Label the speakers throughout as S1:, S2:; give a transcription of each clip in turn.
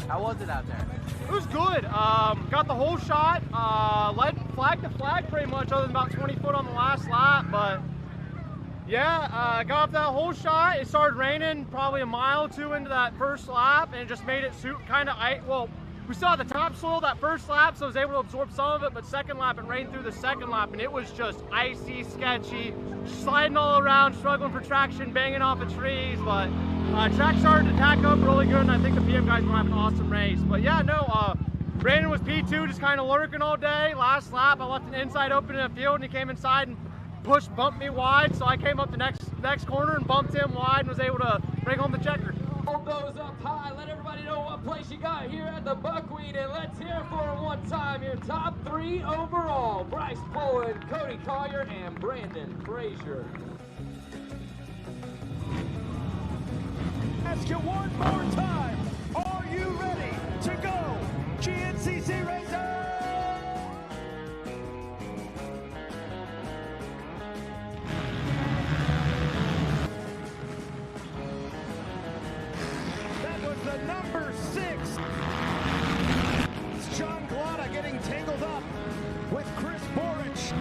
S1: How was it out there?
S2: It was good. Got the whole shot. Led flag to flag pretty much, other than about 20 foot on the last lap. But yeah, got off that whole shot. It started raining probably a mile or two into that first lap, and it just made it kind of ice. Well, we saw the topsoil that first lap, so I was able to absorb some of it. But second lap, it rained through the second lap, and it was just icy, sketchy, sliding all around, struggling for traction, banging off of trees. But track started to tack up really good, and I think the PM guys will have an awesome race. But yeah, no, Brandon was P2, just kind of lurking all day. Last lap, I left an inside open in the field, and he came inside and bumped me wide. So I came up the next corner and bumped him wide and was able to bring home the checker.
S3: Hold those up high. Let everybody know what place you got here at the Buckwheat, and let's hear for them one time your top 3 overall: Bryce Bowen, Cody Collier, and Brandon Frazier.
S4: Ask you one more time. Are you ready to go, GNCC Racer? That was the number 6. It's John Glotta getting tangled up with Chris Borich.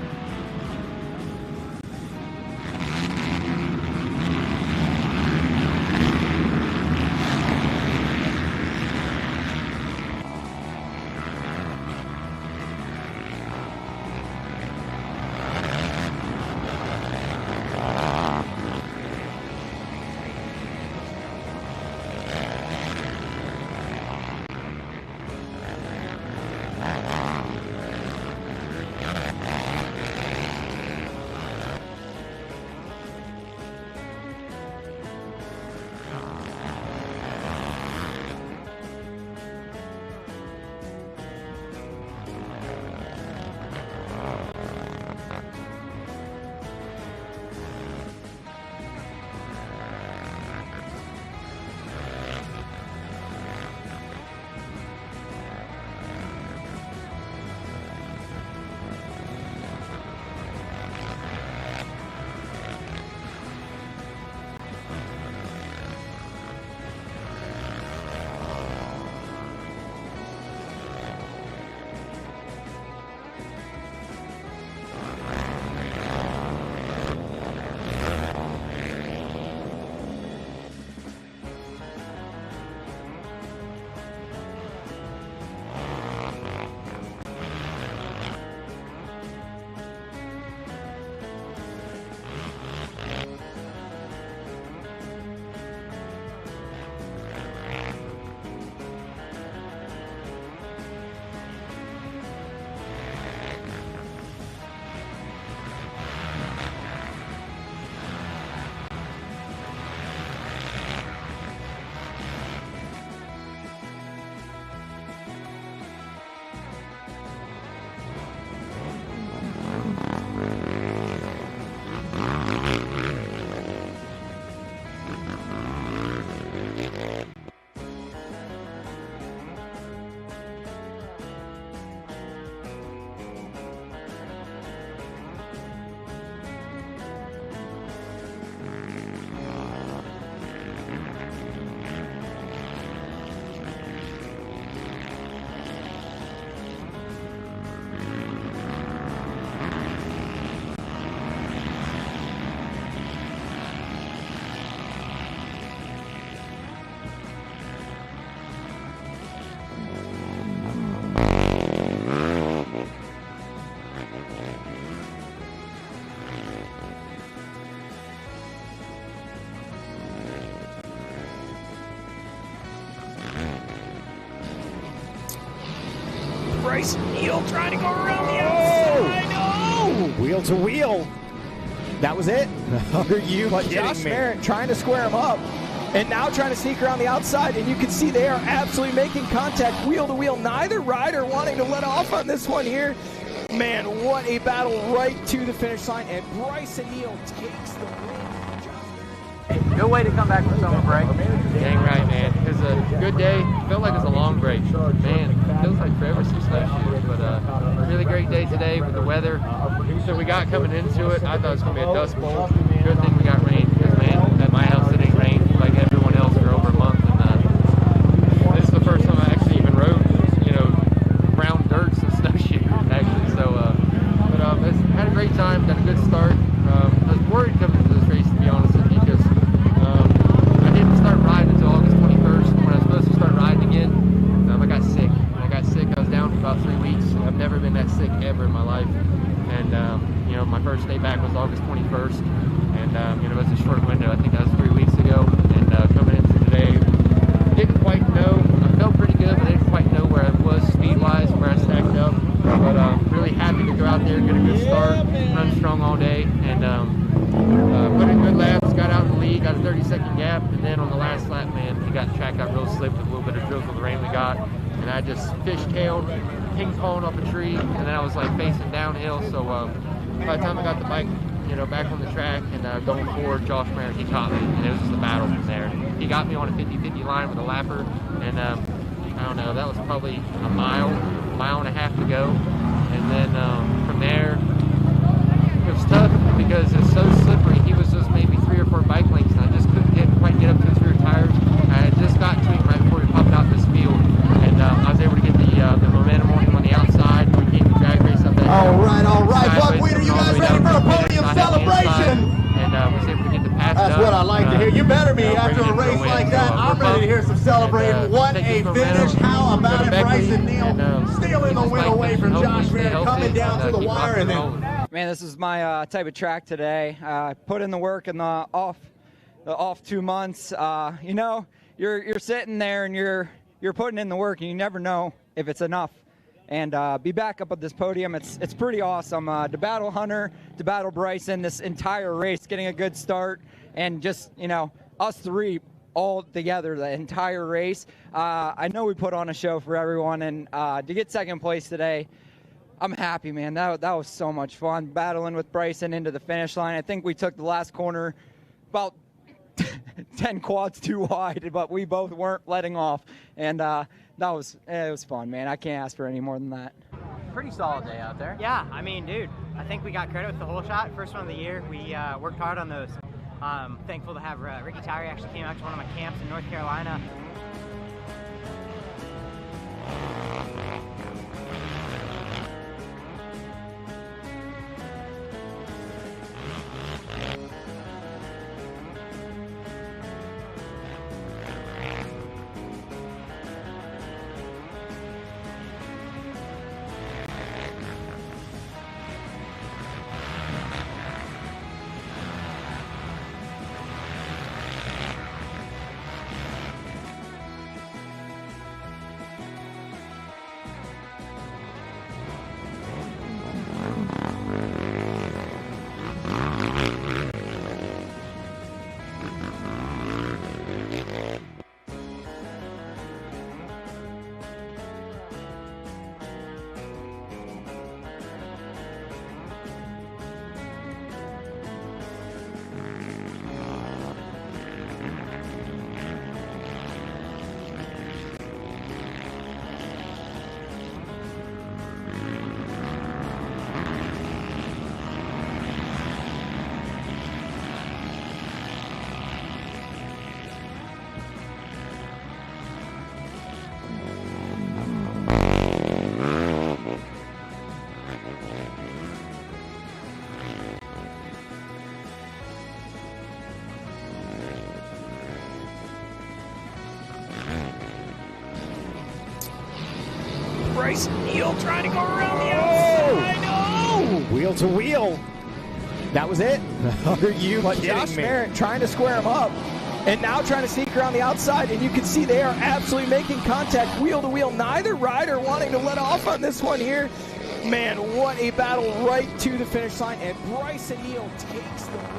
S5: Bryce Neil trying to go around the outside. No!
S6: Wheel to wheel. That was it. Are you kidding Josh me? Merritt trying to square him up, and now trying to sneak around the outside, and you can see they are absolutely making contact wheel to wheel. Neither rider wanting to let off on this one here. Man, what a battle right to the finish line, and Bryce Neil takes the win.
S1: Good way to come back from summer break.
S7: Dang right, man. It was a good day. Felt like it was a long break. Man, it feels like forever since snowshoes, but a really great day today with the weather that we got coming into it. I thought it was going to be a dust bowl. Good thing we got rain, because, man, at my house it ain't rained like everyone else for over a month, and this is the first time I actually great time, got a good start. I was worried coming into this race, to be honest with you, because I didn't start riding until August 21st when I was supposed to start riding again. I got sick. I was down for about 3 weeks. I've never been that sick ever in my life. And, you know, my first day back was August 21st. And, you know, it was a short window. I think that was 3 weeks ago. And coming into today, didn't quite know. I felt pretty good, but I didn't quite know where I was speed-wise, where I stacked up. But really happy to go out there, get a good start, run strong all day, and put in good laps, got out in the lead, got a 30-second gap, and then on the last lap, man, the track got real slick with a little bit of drizzle, the rain we got, and I just fishtailed, ping-ponged off a tree, and then I was like facing downhill, so by the time I got the bike, you know, back on the track and going forward, Josh Merritt, he caught me, and it was just a battle from there. He got me on a 50-50 line with a lapper, and I don't know, that was probably a mile and a half to go, and then from there, it was tough because it's so slippery. He was just maybe 3 or 4 bike lengths, and I just couldn't quite get up to his rear tires. I had just got to him right before he popped out this field, and I was able to get the momentum on him on the outside. We came to drag race up that
S4: all right, Buckwheater, you guys ready for a podium celebration?
S7: And was able to get the pass.
S4: That's what I like to hear. You better be after a race like that. I'm ready to hear some celebrating. What a finish. How about it, Bryce Neil stealing the win away from Josh Merritt, coming down to the wire. And then,
S6: man, this is my type of track today. Put in the work in the off 2 months. You know, you're sitting there and you're putting in the work, and you never know if it's enough. And be back up at this podium, it's pretty awesome. To battle Hunter, to battle Bryson, this entire race, getting a good start, and just, you know, us three all together the entire race. I know we put on a show for everyone, and to get second place today, I'm happy, man. That was so much fun, battling with Bryson into the finish line. I think we took the last corner about 10 quads too wide, but we both weren't letting off, and it was fun, man. I can't ask for any more than that.
S1: Pretty solid day out there.
S8: Yeah, I mean, dude, I think we got credit with the whole shot. First one of the year. We worked hard on those. Thankful to have Ricky Tyree actually came out to one of my camps in North Carolina.
S5: Bryce Neil trying to go around the outside. No!
S6: Wheel to wheel. That was it. Are you kidding Josh me? Merritt trying to square him up, and now trying to sneak around the outside, and you can see they are absolutely making contact wheel to wheel. Neither rider wanting to let off on this one here. Man, what a battle right to the finish line, and Bryce Neil takes the win.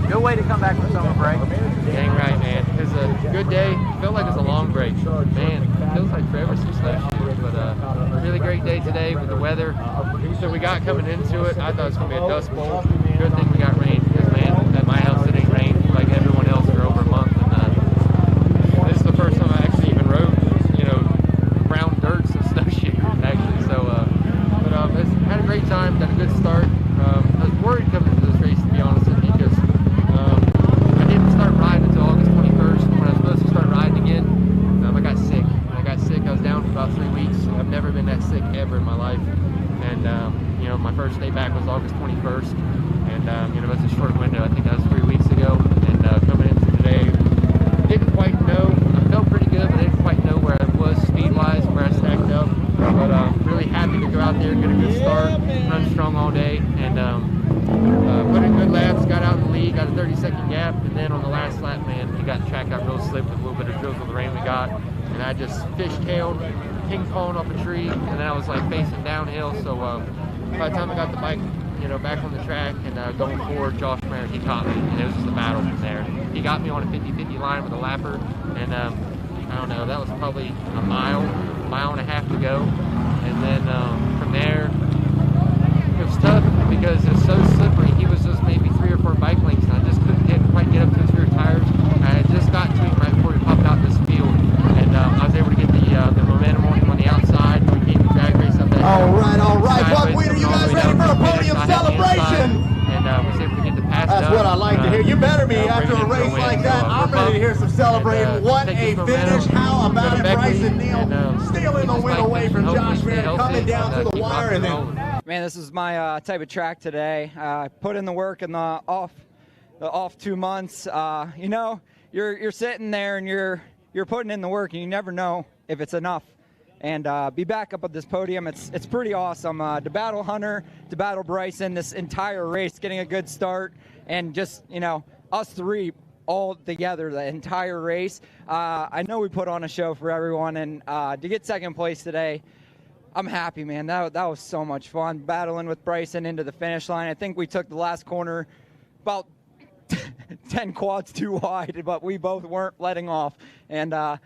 S1: Good way to come back from summer break.
S7: Dang right, man. It was a good day. Felt like it was a long break. Man, it feels like forever since snowshoes, but a really great day today with the weather. So we got coming into it, I thought it was going to be a dust bowl. Good thing we got rain, because, man, at my house it ain't rained like everyone else for over a month. And this is the first time I actually even rode, you know, brown dirt since snowshoes, actually. So, had a great time, got a good start. I was worried coming into this race, to be honest with you, because I didn't start riding until August 21st when I was supposed to start riding again. I got sick. I was down for about 3 weeks. I've never been that sick ever in my life. And, you know, my first day back was August 21st, and you know, it was a short window. I think that was 3 weeks ago, and coming into today, didn't quite know. I felt pretty good, but I didn't quite know where I was speed-wise, where I stacked up. But really happy to go out there, get a good start, run strong all day, and put in good laps. Got out in the lead, got a 30-second gap, and then on the last lap, man, track got real slick with a little bit of drizzle of the rain we got, and I just fish-tailed, ping-ponged off a tree, and then I was like facing downhill. So by the time I got the bike, you know, back on the track and going forward, Josh Merritt, he caught me, and it was just a battle from there. He got me on a 50-50 line with a lapper, and I don't know, that was probably a mile and a half to go, and then from there, it was tough because it was so slippery. He was just maybe 3 or 4 bike lengths, and I just couldn't quite get up to his rear tires. I had just got to him right before he popped out this field, and I was able to get the momentum on him on the outside. We gave the drag race up that
S4: all right. Buckwheat, are you guys ready for a podium celebration?
S7: And was able to get the pass.
S4: That's what I like to hear. You better be after a race like that. I'm ready to hear some celebrating. What a finish. How about it, Bryce Neil stealing the win away from Josh Merritt, coming down to the wire, and then...
S6: Man, this is my type of track today. I put in the work in the off 2 months. You know, you're sitting there and you're putting in the work, and you never know if it's enough. And be back up at this podium, it's pretty awesome. To battle Hunter, to battle Bryson, this entire race, getting a good start, and just, you know, us three all together the entire race. I know we put on a show for everyone, and to get second place today, I'm happy, man. That was so much fun, battling with Bryson into the finish line. I think we took the last corner about 10 quads too wide, but we both weren't letting off, and it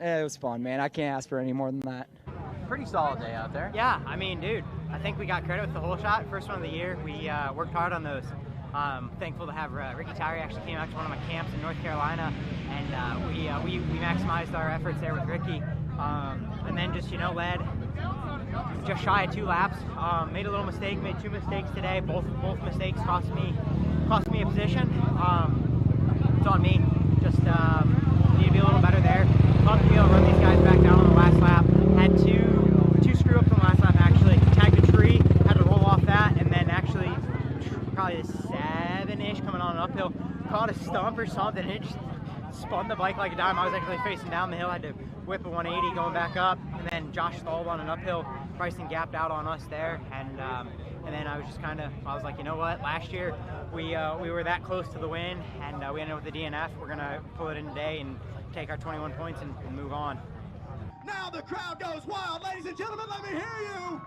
S6: was fun, man. I can't ask for any more than that.
S1: Pretty solid day out there.
S8: Yeah, I mean, dude, I think we got credit with the whole shot. First one of the year. We worked hard on those. Thankful to have Ricky Tyree actually came out to one of my camps in North Carolina, and we maximized our efforts there with Ricky. And then just, you know, led just shy of 2 laps. Made a little mistake, made 2 mistakes today. Both mistakes cost me a position. It's on me. Just need to be a little better there. Love to be able to run these guys back down on the last lap. Had two screw ups on the last lap actually. Tagged a tree, had to roll off that, and then actually probably 7-ish coming on an uphill. Caught a stump or something, and it just spun the bike like a dime. I was actually facing down the hill. I had to whip a 180 going back up, and then Josh stalled on an uphill. Bryson gapped out on us there, and then I was just I was like, you know what? Last year we were that close to the win, and we ended up with the DNF. We're gonna pull it in today and take our 21 points and move on.
S4: Now the crowd goes wild, ladies and gentlemen. Let me hear you.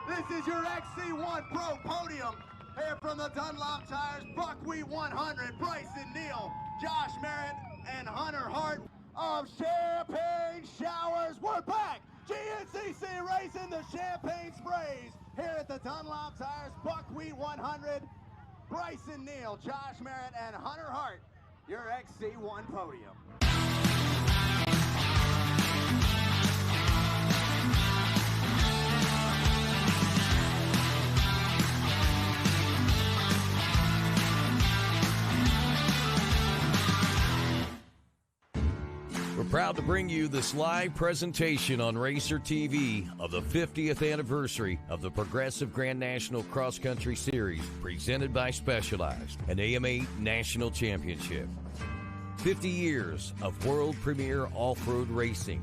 S4: This is your XC1 Pro Podium. Here from the Dunlop Tires Buckwheat 100, Bryce Neil, Josh Merritt, and Hunter Hart of Champagne Showers. We're back. GNCC racing the champagne sprays here at the Dunlop Tires Buckwheat 100. Bryce Neil, Josh Merritt, and Hunter Hart, your XC1 Podium.
S9: We're proud to bring you this live presentation on Racer TV of the 50th anniversary of the Progressive Grand National Cross Country Series, presented by Specialized, an AMA National Championship. 50 years of world premier off-road racing.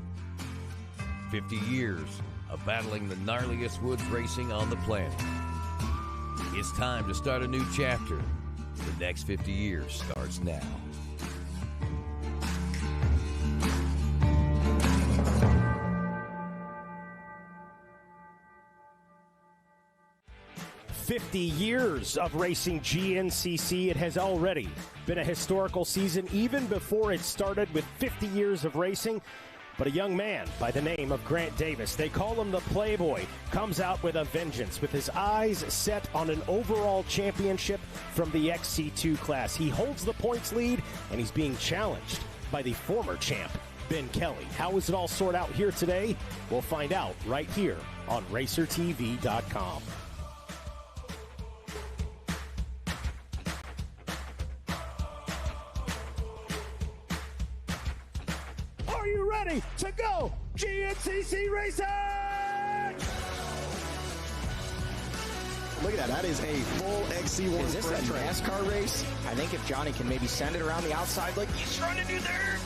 S9: 50 years of battling the gnarliest woods racing on the planet. It's time to start a new chapter. The next 50 years starts now.
S5: "50 years of racing GNCC. It has already been a historical season, even before it started, with 50 years of racing. But a young man by the name of Grant Davis, they call him the Playboy, comes out with a vengeance, with his eyes set on an overall championship from the XC2 class. He holds the points lead, and he's being challenged by the former champ, Ben Kelly. How is it all sorted out here today? We'll find out right here on RacerTV.com. Are you ready to go GNCC racing?
S10: Look at that. That is a full XC1.
S6: Is this a NASCAR race? I think if Johnny can maybe send it around the outside like he's trying to do there.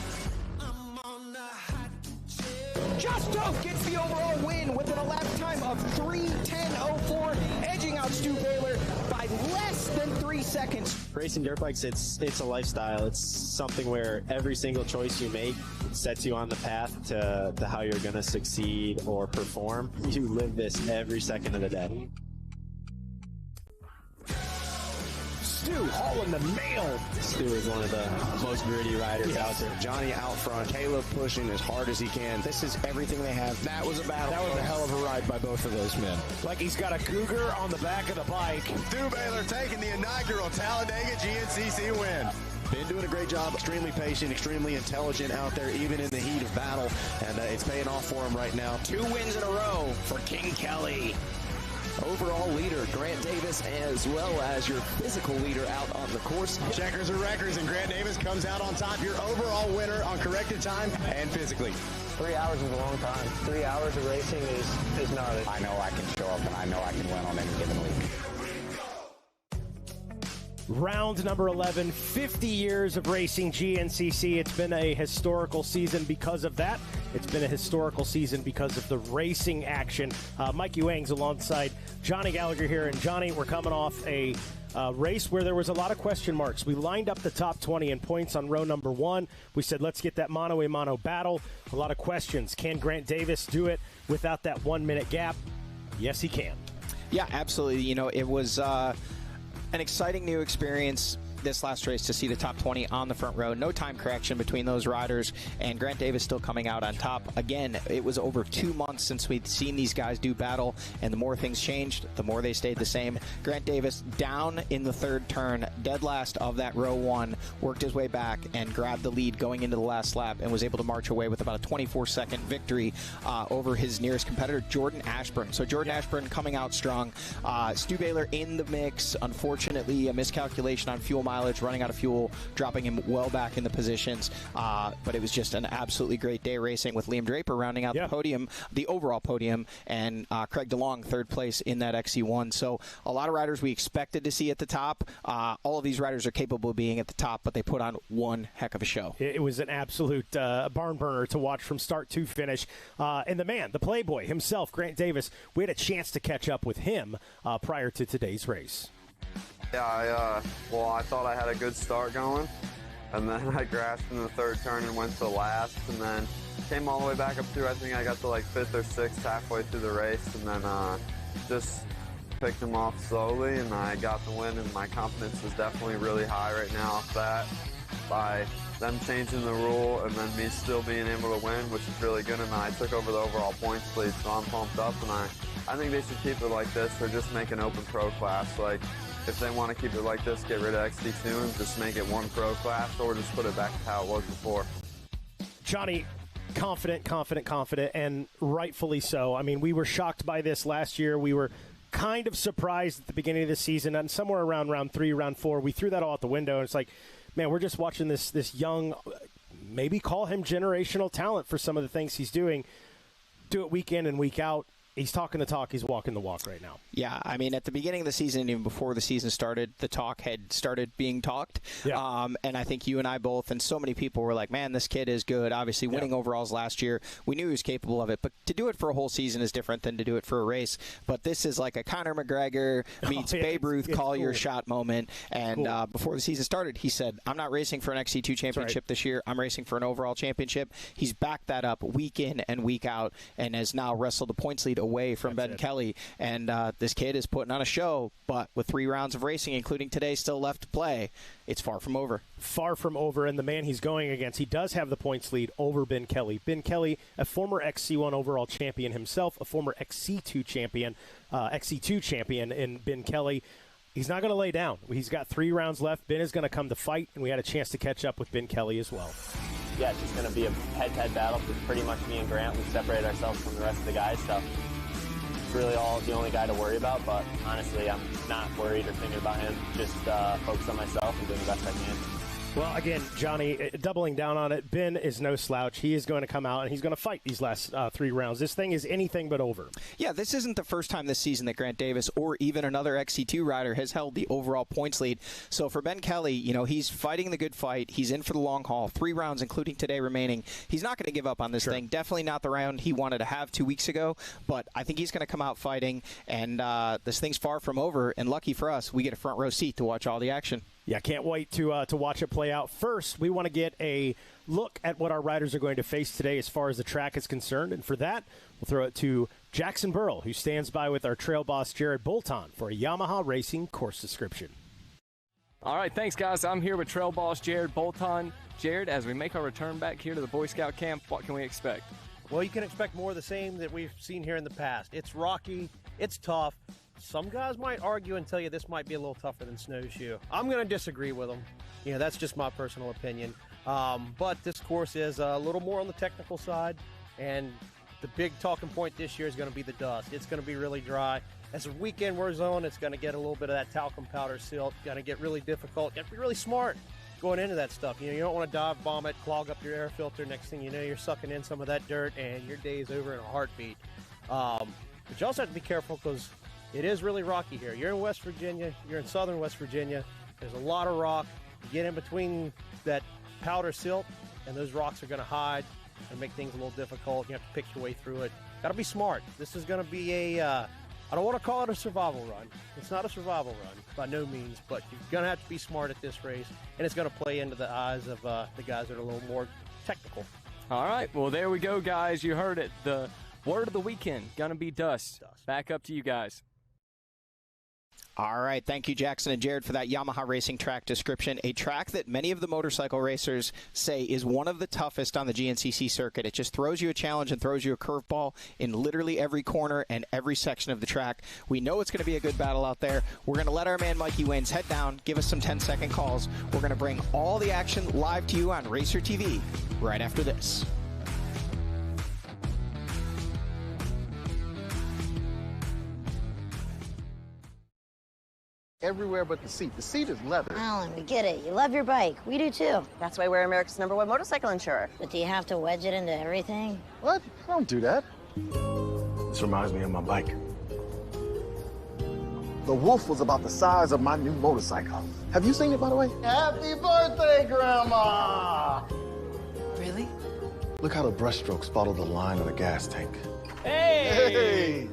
S6: Justo gets the overall win with an elapsed time of 3:10.04, edging out Stu Baylor by less than 3 seconds.
S11: Racing dirt bikes, it's a lifestyle. It's something where every single choice you make sets you on the path to how you're going to succeed or perform. You live this every second of the day.
S5: Stu hauling the mail.
S11: Stu is one of the most gritty riders out there.
S10: Johnny out front, Caleb pushing as hard as he can.
S6: This is everything they have.
S10: That was a battle.
S6: That was a hell of a ride by both of those men.
S5: Like he's got a cougar on the back of the bike.
S10: Stu Baylor taking the inaugural Talladega GNCC win. Been doing a great job, extremely patient, extremely intelligent out there, even in the heat of battle, and it's paying off for him right now.
S6: 2 wins in a row for King Kelly.
S12: Overall leader Grant Davis, as well as your physical leader out on the course.
S10: Checkers are records, and Grant Davis comes out on top. Your overall winner on corrected time and physically.
S13: 3 hours is a long time. 3 hours of racing is gnarly.
S14: I know I can show up, and I know I can win on any given week.
S5: Round number 11, 50 years of racing GNCC. It's been a historical season because of that. It's been a historical season because of the racing action. Mikey Wang's alongside Johnny Gallagher here. And Johnny, we're coming off a race where there was a lot of question marks. We lined up the top 20 in points on row number 1. We said, let's get that mano-a-mano battle. A lot of questions. Can Grant Davis do it without that 1 minute gap? Yes, he can.
S6: Yeah, absolutely. You know, it was an exciting new experience this last race to see the top 20 on the front row. No time correction between those riders, and Grant Davis still coming out on top. Again, it was over 2 months since we'd seen these guys do battle, and the more things changed, the more they stayed the same. Grant Davis down in the third turn, dead last of that row 1, worked his way back and grabbed the lead going into the last lap and was able to march away with about a 24-second victory over his nearest competitor, Jordan Ashburn. So Jordan Ashburn coming out strong. Stu Baylor in the mix. Unfortunately, a miscalculation on fuel mileage, running out of fuel, dropping him well back in the positions. But it was just an absolutely great day racing with Liam Draper rounding out the podium, the overall podium, and Craig DeLong third place in that XC1. So a lot of riders we expected to see at the top. All of these riders are capable of being at the top, but they put on one heck of a show.
S5: It was an absolute barn burner to watch from start to finish. And the man, the playboy himself, Grant Davis, we had a chance to catch up with him prior to today's race.
S15: Yeah, I thought I had a good start going, and then I crashed in the third turn and went to last, and then came all the way back up through, I think I got to like 5th or 6th halfway through the race, and then just picked them off slowly, and I got the win, and my confidence is definitely really high right now off that, by them changing the rule and then me still being able to win, which is really good, and then I took over the overall points lead, so I'm pumped up, and I think they should keep it like this, or just make an open pro class. Like, if they want to keep it like this, get rid of XT2 and just make it one pro class, or just put it back to how it was before.
S5: Johnny, confident, and rightfully so. I mean, we were shocked by this last year. We were kind of surprised at the beginning of the season, and somewhere around round 3, round 4, we threw that all out the window, and it's like, man, we're just watching this young, maybe call him generational talent for some of the things he's doing. Do it week in and week out. He's talking the talk. He's walking the walk right now.
S6: Yeah, I mean, at the beginning of the season, even before the season started, the talk had started being talked. Yeah. And I think you and I both, and so many people were like, man, this kid is good. Obviously, winning overalls last year, we knew he was capable of it. But to do it for a whole season is different than to do it for a race. But this is like a Conor McGregor meets Babe Ruth call your shot moment. And before the season started, he said, I'm not racing for an XC2 championship this year. I'm racing for an overall championship. He's backed that up week in and week out, and has now wrestled the points lead away from Ben Kelly, and this kid is putting on a show, but with 3 rounds of racing, including today, still left to play, it's far from over.
S5: Far from over, and the man he's going against, he does have the points lead over Ben Kelly. Ben Kelly, a former XC1 overall champion himself, a former XC2 champion in Ben Kelly. He's not going to lay down. He's got 3 rounds left. Ben is going to come to fight, and we had a chance to catch up with Ben Kelly as well.
S16: Yeah, it's just going to be a head-to-head battle for pretty much me and Grant. We've separated ourselves from the rest of the guys, so it's really the only guy to worry about, but honestly, I'm not worried or thinking about him. Just focus on myself and doing the best I can.
S5: Well, again, Johnny, doubling down on it, Ben is no slouch. He is going to come out, and he's going to fight these last 3 rounds. This thing is anything but over.
S6: Yeah, this isn't the first time this season that Grant Davis or even another XC2 rider has held the overall points lead. So for Ben Kelly, he's fighting the good fight. He's in for the long haul. 3 rounds, including today remaining. He's not going to give up on this thing. Definitely not the round he wanted to have 2 weeks ago, but I think he's going to come out fighting, and this thing's far from over, and lucky for us, we get a front row seat to watch all the action.
S5: Yeah, can't wait to watch it play out. First, we want to get a look at what our riders are going to face today as far as the track is concerned. And for that, we'll throw it to Jackson Burrell, who stands by with our trail boss, Jared Bolton, for a Yamaha Racing course description.
S17: All right, thanks, guys. I'm here with trail boss Jared Bolton. Jared, as we make our return back here to the Boy Scout camp, what can we expect?
S18: Well, you can expect more of the same that we've seen here in the past. It's rocky. It's tough. Some guys might argue and tell you this might be a little tougher than snowshoe. I'm going to disagree with them. That's just my personal opinion. But this course is a little more on the technical side, and the big talking point this year is going to be the dust. It's going to be really dry. As a weekend wears on, it's going to get a little bit of that talcum powder silt. Going to get really difficult. You have to be really smart going into that stuff. You don't want to dive bomb it, clog up your air filter. Next thing you know, you're sucking in some of that dirt, and your day is over in a heartbeat. But you also have to be careful because it is really rocky here. You're in West Virginia. You're in southern West Virginia. There's a lot of rock. You get in between that powder silt, and those rocks are going to hide and make things a little difficult. You have to pick your way through it. Got to be smart. This is going to be I don't want to call it a survival run. It's not a survival run by no means, but you're going to have to be smart at this race, and it's going to play into the eyes of the guys that are a little more technical.
S17: All right, well, there we go, guys. You heard it. The word of the weekend, going to be dust. Back up to you guys.
S6: All right, thank you, Jackson and Jared, for that Yamaha Racing track description. A track that many of the motorcycle racers say is one of the toughest on the GNCC circuit. It just throws you a challenge and throws you a curveball in literally every corner and every section of the track. We know it's going to be a good battle out there. We're going to let our man Mikey Wins head down, give us some 10-second calls. We're going to bring all the action live to you on Racer TV right after this.
S19: Everywhere but the seat. The seat is leather.
S20: Alan, we get it. You love your bike. We do too. That's why we're America's #1 motorcycle insurer. But do you have to wedge it into everything?
S19: What? I don't do that.
S21: This reminds me of my bike.
S19: The Wolf was about the size of my new motorcycle. Have you seen it, by the way? Happy birthday, Grandma!
S20: Really?
S19: Look how the brushstrokes follow the line of the gas tank.
S17: Hey!
S19: Hey!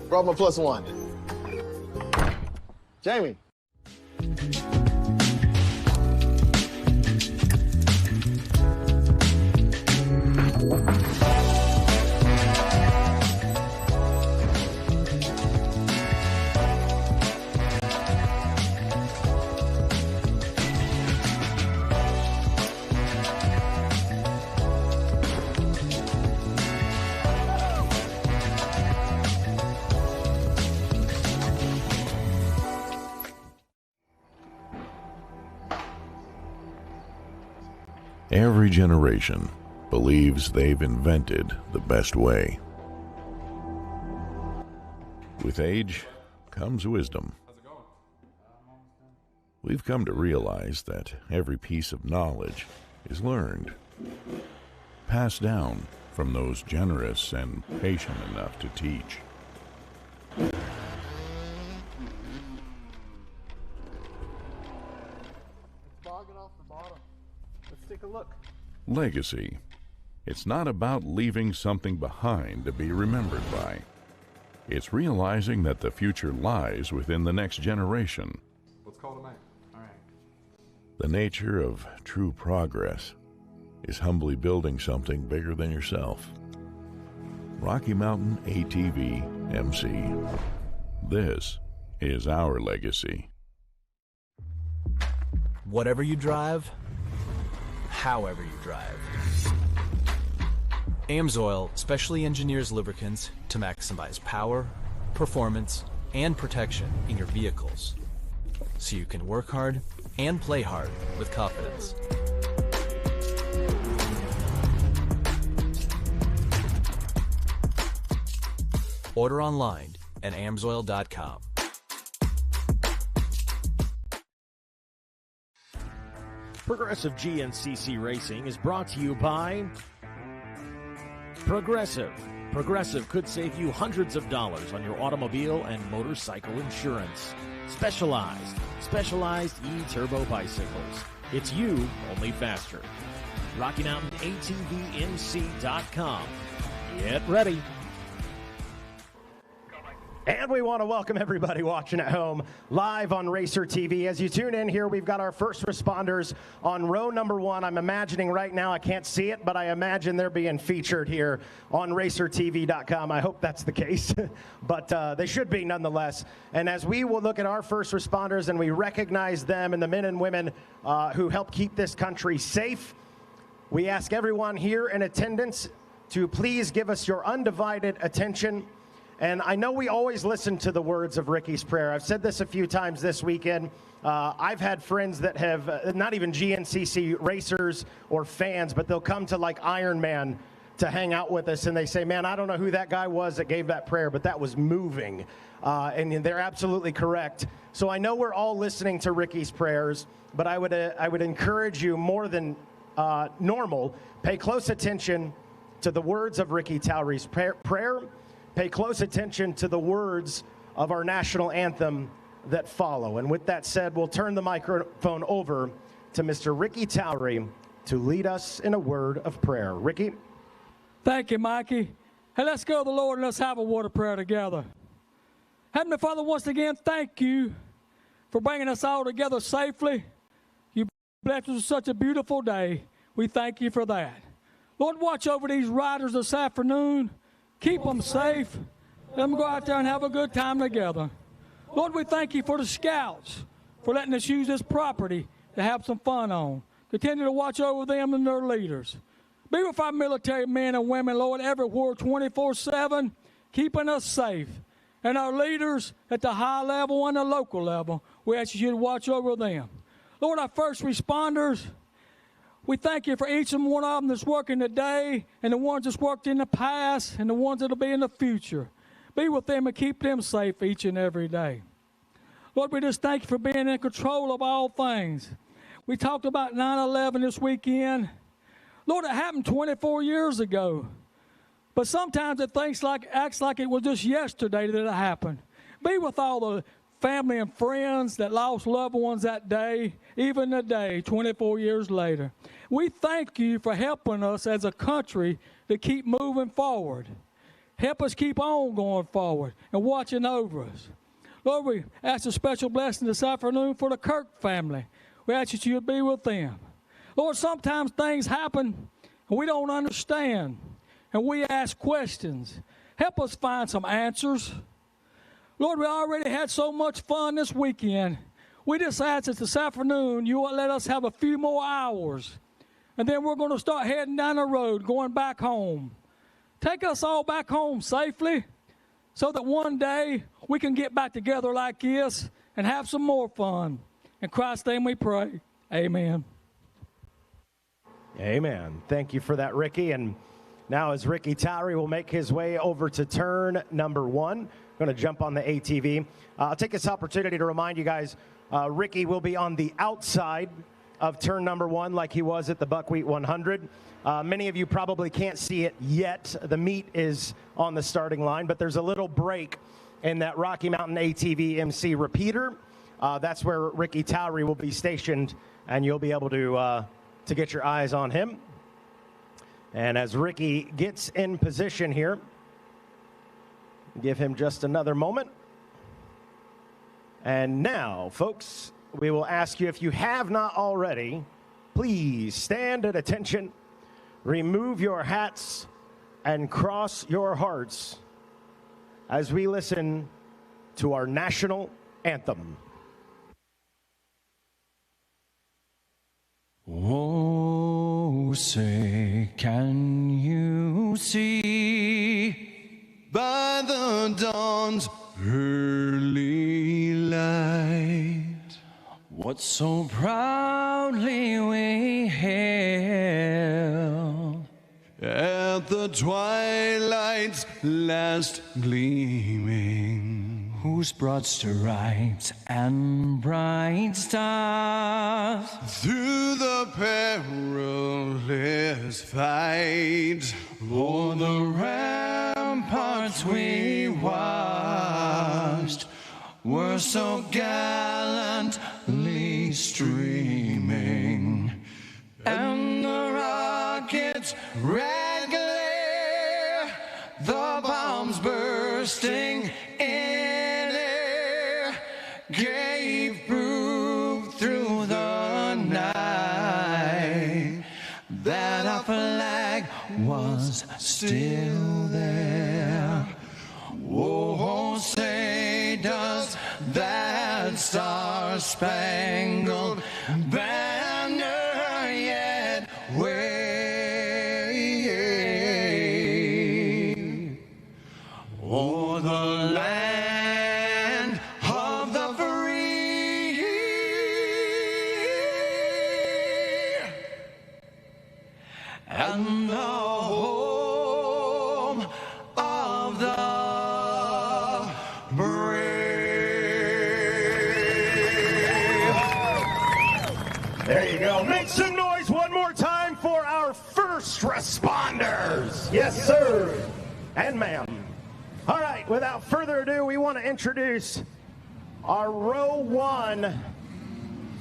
S19: Brought my +1. Jamie.
S22: Every generation believes they've invented the best way. With age comes wisdom. We've come to realize that every piece of knowledge is learned, passed down from those generous and patient enough to teach.
S18: It's bogging off the bottom. Let's take a look.
S22: Legacy. It's not about leaving something behind to be remembered by. It's realizing that the future lies within the next generation.
S23: Let's call it a man. All right.
S22: The nature of true progress is humbly building something bigger than yourself. Rocky Mountain ATV MC. This is our legacy.
S24: Whatever you drive, however you drive. AMSOIL specially engineers lubricants to maximize power, performance, and protection in your vehicles, so you can work hard and play hard with confidence. Order online at amsoil.com.
S5: Progressive GNCC Racing is brought to you by Progressive. Progressive could save you hundreds of dollars on your automobile and motorcycle insurance. Specialized e-turbo bicycles. It's you, only faster. RockyMountainATVMC.com. Get ready. And we want to welcome everybody watching at home live on Racer TV. As you tune in here, we've got our first responders on row number 1. I'm imagining right now, I can't see it, but I imagine they're being featured here on RacerTV.com. I hope that's the case, but they should be nonetheless. And as we will look at our first responders and we recognize them and the men and women who help keep this country safe, we ask everyone here in attendance to please give us your undivided attention. And I know we always listen to the words of Ricky's prayer. I've said this a few times this weekend. I've had friends that have, not even GNCC racers or fans, but they'll come to like Iron Man to hang out with us, and they say, man, I don't know who that guy was that gave that prayer, but that was moving. And they're absolutely correct. So I know we're all listening to Ricky's prayers, but I would encourage you more than normal, pay close attention to the words of Ricky Towery's prayer. Pay close attention to the words of our national anthem that follow. And with that said, we'll turn the microphone over to Mr. Ricky Towery to lead us in a word of prayer. Ricky?
S1: Thank you, Mikey. Hey, let's go to the Lord and let's have a word of prayer together. Heavenly Father, once again, thank you for bringing us all together safely. You blessed us with such a beautiful day. We thank you for that. Lord, watch over these riders this afternoon. Keep them safe. Let them go out there and have a good time together. Lord, we thank you for the scouts, for letting us use this property to have some fun on. Continue to watch over them and their leaders. Be with our military men and women, Lord, everywhere 24/7, keeping us safe. And our leaders at the high level and the local level, we ask you to watch over them. Lord, our first responders, we thank you for each and one of them that's working today and the ones that's worked in the past and the ones that will be in the future. Be with them and keep them safe each and every day. Lord, we just thank you for being in control of all things. We talked about 9/11 this weekend. Lord, it happened 24 years ago. But sometimes it acts like it was just yesterday that it happened. Be with all the family and friends that lost loved ones that day, even today, 24 years later. We thank you for helping us as a country to keep moving forward. Help us keep on going forward and watching over us. Lord, we ask a special blessing this afternoon for the Kirk family. We ask that you would be with them. Lord, sometimes things happen and we don't understand, and we ask questions. Help us find some answers. Lord, we already had so much fun this weekend. We just ask that this afternoon you will let us have a few more hours. And then we're going to start heading down the road, going back home. Take us all back home safely so that one day we can get back together like this and have some more fun. In Christ's name we pray. Amen.
S5: Amen. Thank you for that, Ricky. And now as Ricky Towery will make his way over to turn number 1, going to jump on the ATV. I'll take this opportunity to remind you guys, Ricky will be on the outside of turn number 1 like he was at the Buckwheat 100. Many of you probably can't see it yet. The meet is on the starting line, but there's a little break in that Rocky Mountain ATV MC repeater. That's where Ricky Towery will be stationed, and you'll be able to get your eyes on him. And as Ricky gets in position here, give him just another moment. And now, folks, we will ask you, if you have not already, please stand at attention, remove your hats, and cross your hearts as we listen to our national anthem.
S2: Oh, say, can you see by the dawn's early light what so proudly we hailed at the twilight's last gleaming, whose broad stripes and bright stars.
S3: Through the perilous fight, o'er the ramparts we watched, were so gallantly streaming, and the rockets' red glare, the bombs bursting in air, gave proof through the night that our flag was still there. Oh, say does that star-spangled banner yet wave o'er the land of the free and the home of the
S5: There you go. Make some noise one more time for our first responders. Yes, sir. And ma'am. All right, without further ado, we want to introduce our row one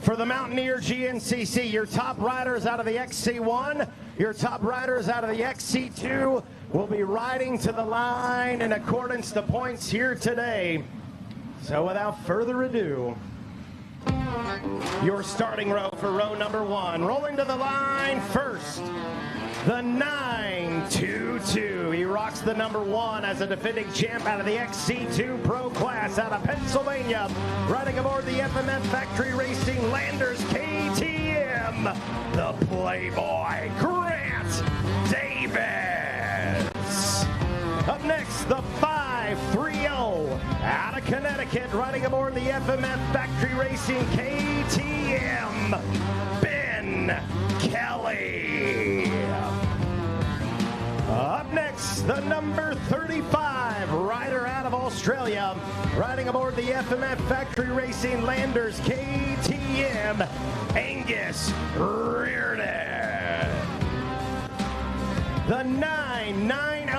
S5: for the Mountaineer GNCC. Your top riders out of the XC1, your top riders out of the XC2 will be riding to the line in accordance to points here today. So without further ado, your starting row for row number one. Rolling to the line first, the 922. He rocks the number one as a defending champ out of the XC2 Pro class out of Pennsylvania. Riding aboard the FMF Factory Racing Landers KTM, the Playboy Grant Davis. Up next, the 530 out of Connecticut, riding aboard the FMF Factory Racing KTM, Ben Kelly. Up next, the number 35 rider out of Australia, riding aboard the FMF Factory Racing Landers KTM, Angus Reardon. The 990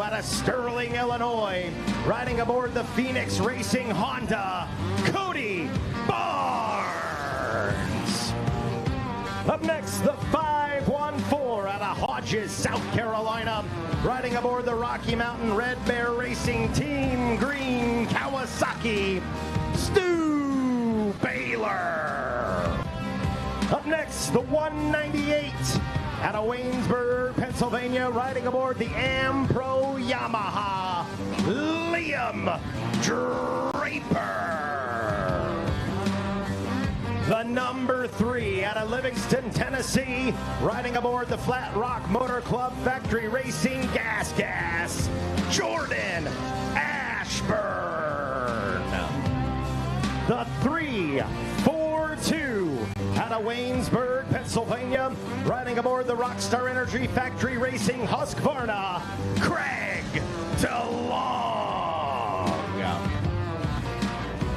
S5: out of Sterling, Illinois, riding aboard the Phoenix Racing Honda, Cody Barnes. Up next, the 514 out of Hodges, South Carolina, riding aboard the Rocky Mountain Red Bear Racing Team Green Kawasaki, Stu Baylor. Up next, the 198 out of Waynesburg, Pennsylvania, riding aboard the Am-Pro Yamaha, Liam Draper. The number 3 out of Livingston, Tennessee, riding aboard the Flat Rock Motor Club Factory Racing Gas, Jordan Ashburn. The 342 out of Waynesburg, Pennsylvania, riding aboard the Rockstar Energy Factory Racing Husqvarna, Craig DeLong.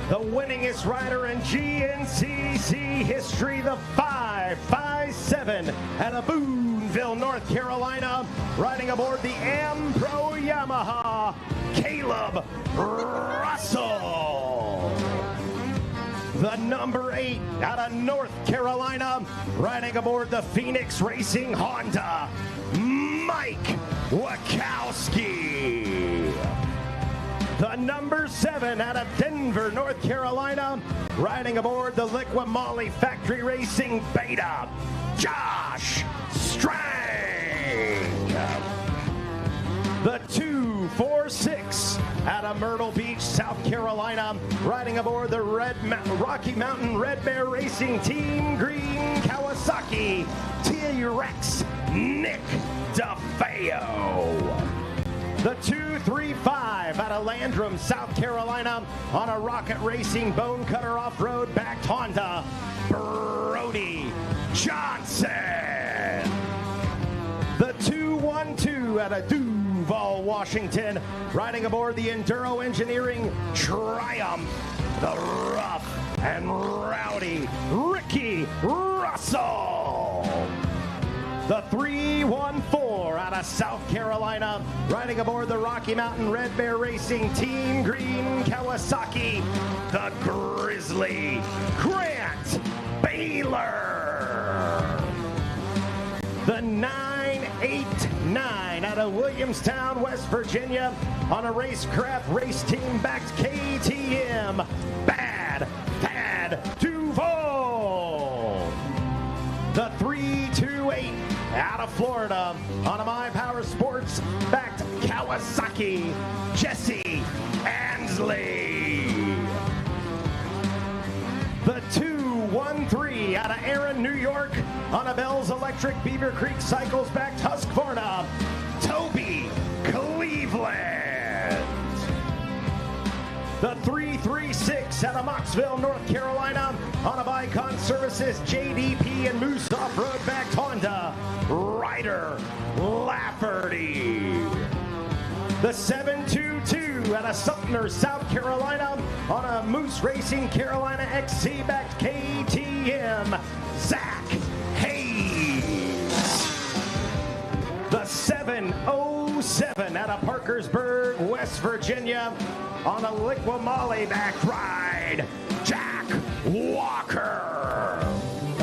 S5: The winningest rider in GNCC history, the 557 out of Boonville, North Carolina, riding aboard the Am-Pro Yamaha, Caleb Russell. The number 8 out of North Carolina, riding aboard the Phoenix Racing Honda, Mike Wachowski. The number 7 out of Denver, North Carolina, riding aboard the Liqui Moly Factory Racing Beta, Josh Strang. The 246 out of Myrtle Beach, South Carolina, riding aboard the Rocky Mountain Red Bear Racing Team Green Kawasaki, T-Rex Nick DeFeo. The 235 out of Landrum, South Carolina, on a Rocket Racing Bone Cutter Off-Road backed Honda, Brody Johnson. The 212 out of Duval, Washington, riding aboard the Enduro Engineering Triumph, the rough and rowdy Ricky Russell. The 314 out of South Carolina, riding aboard the Rocky Mountain Red Bear Racing Team Green Kawasaki, the Grizzly Grant Baylor. The 989 out of Williamstown, West Virginia, on a Racecraft race team backed KTM, Bad Thad Duval. The 328 out of Florida, on a My Power Sports backed Kawasaki, Jesse Ansley. The 213 out of Erin, New York, on a Bell's Electric Beaver Creek Cycles backed Husqvarna, Toby Cleveland. The 336 out of Moxville, North Carolina, on a Bicon Services JDP and Moose Off-Road backed Honda, Ryder Lafferty. The 722 out of Sumter, South Carolina, on a Moose Racing Carolina XC backed KTM, Zach Hayes. The 707 out of Parkersburg, West Virginia, on a Liqui-Moly back ride, Jack Walker.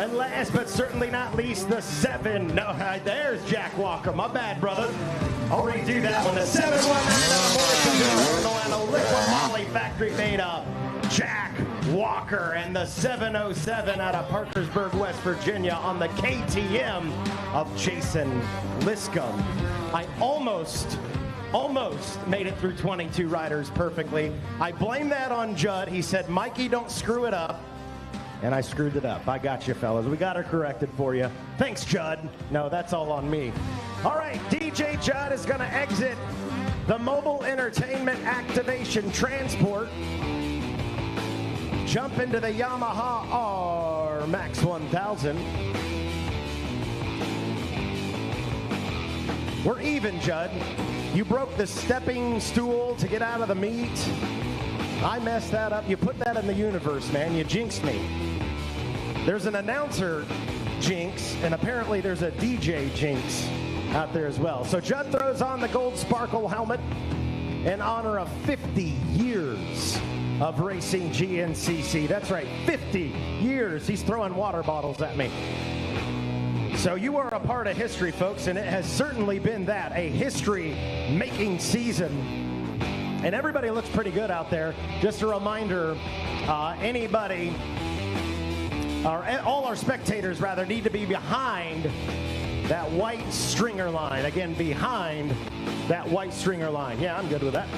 S5: And last but certainly not least, the there's Jack Walker. My bad, brother. I'll redo that one. The 719 out of Liqui-Moly factory made up, Jack Walker. And the 707 out of Parkersburg, West Virginia, on the KTM of Jason Liscomb. I almost made it through 22 riders perfectly. I blame that on Judd. He said, Mikey, don't screw it up. And I screwed it up. I got you, fellas. We got her corrected for you. Thanks, Judd. No, that's all on me. All right, DJ Judd is going to exit the Mobile Entertainment Activation Transport. Jump into the Yamaha R Max 1000. We're even, Judd. You broke the stepping stool to get out of the meet. I messed that up. You put that in the universe, man. You jinxed me. There's an announcer jinx, and apparently there's a DJ jinx out there as well. So Judd throws on the gold sparkle helmet in honor of 50 years of racing GNCC. That's right, 50 years. He's throwing water bottles at me. So you are a part of history, folks, and it has certainly been that, a history-making season. And everybody looks pretty good out there. Just a reminder, all our spectators, rather, need to be behind that white stringer line. Again, behind that white stringer line. Yeah, I'm good with that.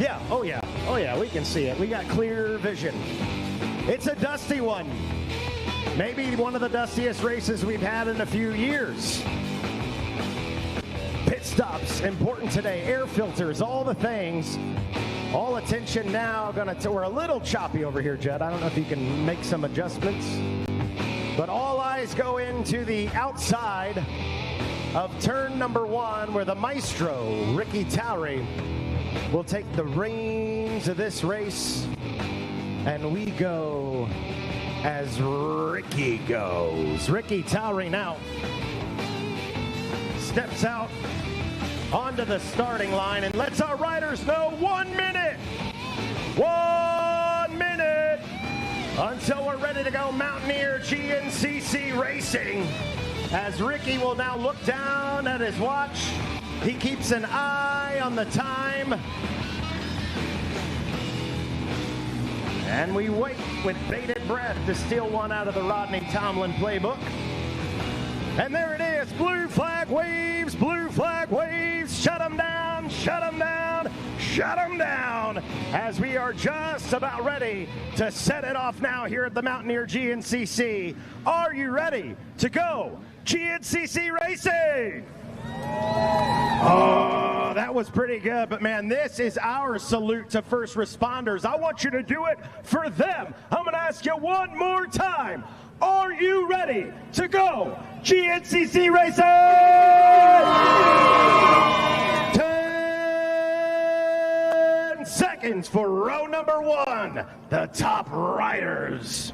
S5: Yeah, oh yeah, we can see it. We got clear vision. It's a dusty one. Maybe one of the dustiest races we've had in a few years. Pit stops, important today. Air filters, all the things. All attention now. We're a little choppy over here, Judd. I don't know if you can make some adjustments. But all eyes go into the outside of turn number 1, where the maestro, Ricky Towery, will take the reins of this race. And we go as Ricky goes. Ricky Towery now steps out onto the starting line and lets our riders know 1 minute. 1 minute until we're ready to go Mountaineer GNCC Racing. As Ricky will now look down at his watch. He keeps an eye on the time. And we wait with bated breath to steal one out of the Rodney Tomlin playbook. And there it is, blue flag waves, shut them down, shut them down, shut them down, as we are just about ready to set it off now here at the Mountaineer GNCC. Are you ready to go GNCC Racing? Oh, that was pretty good, but man, this is our salute to first responders. I want you to do it for them. I'm going to ask you one more time. Are you ready to go GNCC Racing? 10,
S4: seconds for row number 1, the top riders.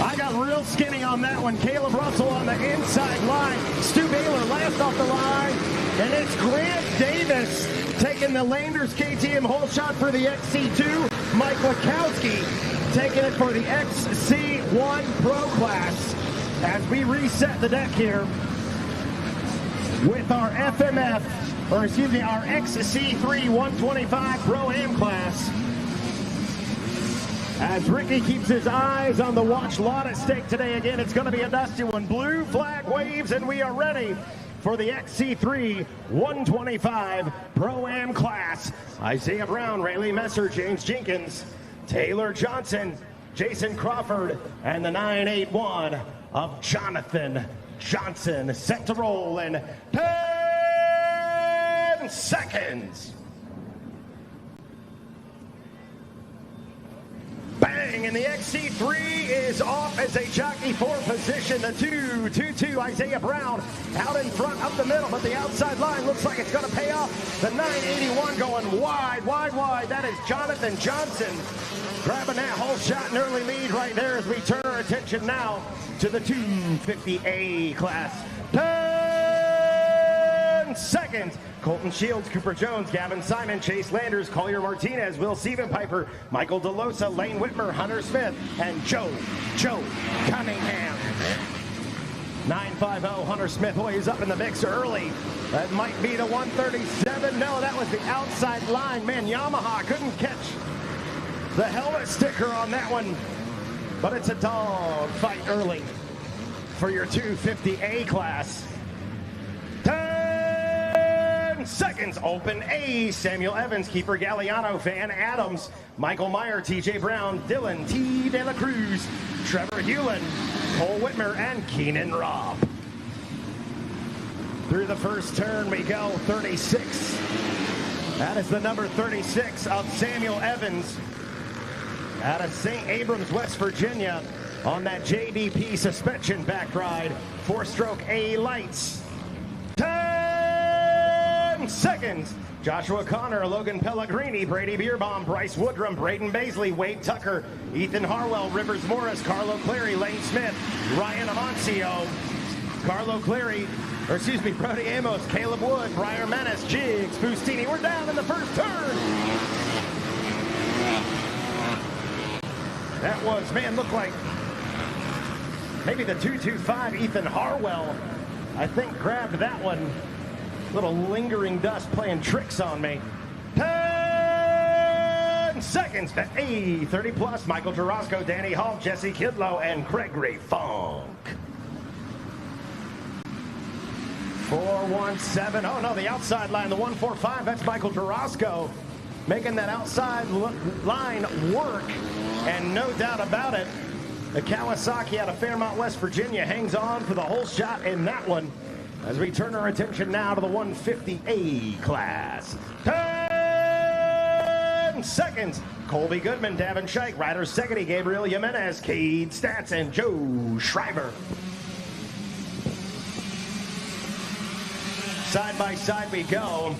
S4: I got real skinny on that one. Caleb Russell on the inside line. Stu Baylor last off the line. And it's Grant Davis taking the Landers KTM hole shot for the XC2. Mike Wachowski taking it for the XC1 Pro Class. As we reset the deck here with our FMF, or excuse me, our XC3 125 Pro-Am class. As Ricky keeps his eyes on the watch, lot at stake today. Again, it's going to be a dusty one. Blue flag waves, and we are ready for the XC3 125 Pro-Am class. Isaiah Brown, Rayleigh Messer, James Jenkins, Taylor Johnson, Jason Crawford, and the 981 of Jonathan Johnson. Set to roll in 10 seconds. Bang, and the XC3 is off as a jockey for position. The 2-2-2 Isaiah Brown out in front up the middle, but the outside line looks like it's going to pay off. The 981 going wide. That is Jonathan Johnson grabbing that whole shot, an early lead right there as we turn our attention now to the 250A class. 10 seconds. Colton Shields, Cooper Jones, Gavin Simon, Chase Landers, Collier Martinez, Will Stevenpiper, Michael DeLosa, Lane Whitmer, Hunter Smith, and Joe Cunningham. 950 Hunter Smith. Boy, he's up in the mix early. That might be the 137. No, that was the outside line. Man, Yamaha couldn't catch the helmet sticker on that one. But it's a dog fight early for your 250A class. 10 seconds. Open A. Samuel Evans, Keeper Galliano, Van Adams, Michael Meyer, TJ Brown, Dylan T. De La Cruz, Trevor Hewlin, Cole Whitmer, and Keenan Robb. Through the first turn we go. 36. That is the number 36 of Samuel Evans out of St. Abrams, West Virginia, on that JDP suspension back ride. 4-stroke A lights. 10 seconds. Joshua Connor, Logan Pellegrini, Brady Beerbaum, Bryce Woodrum, Braden Baisley, Wade Tucker, Ethan Harwell, Rivers Morris, Carlo Clary, Lane Smith, Ryan Amancio, Brody Amos, Caleb Wood, Briar Menace, Jiggs, Fustini. We're down in the first turn. That was, looked like maybe the 225 Ethan Harwell, I think, grabbed that one. Little lingering dust playing tricks on me. 10 seconds to A. 30 plus. Michael Jarosco, Danny Hall, Jesse Kidlow, and Gregory Funk. 417. Oh no, the outside line, the 145. That's Michael Jarosco making that outside line work. And no doubt about it, the Kawasaki out of Fairmont, West Virginia hangs on for the whole shot in that one. As we turn our attention now to the 150A class. 10 seconds. Colby Goodman, Davin Scheich, Ryder Segedy, Gabriel Jimenez, Cade Stats, and Joe Schreiber. Side by side we go.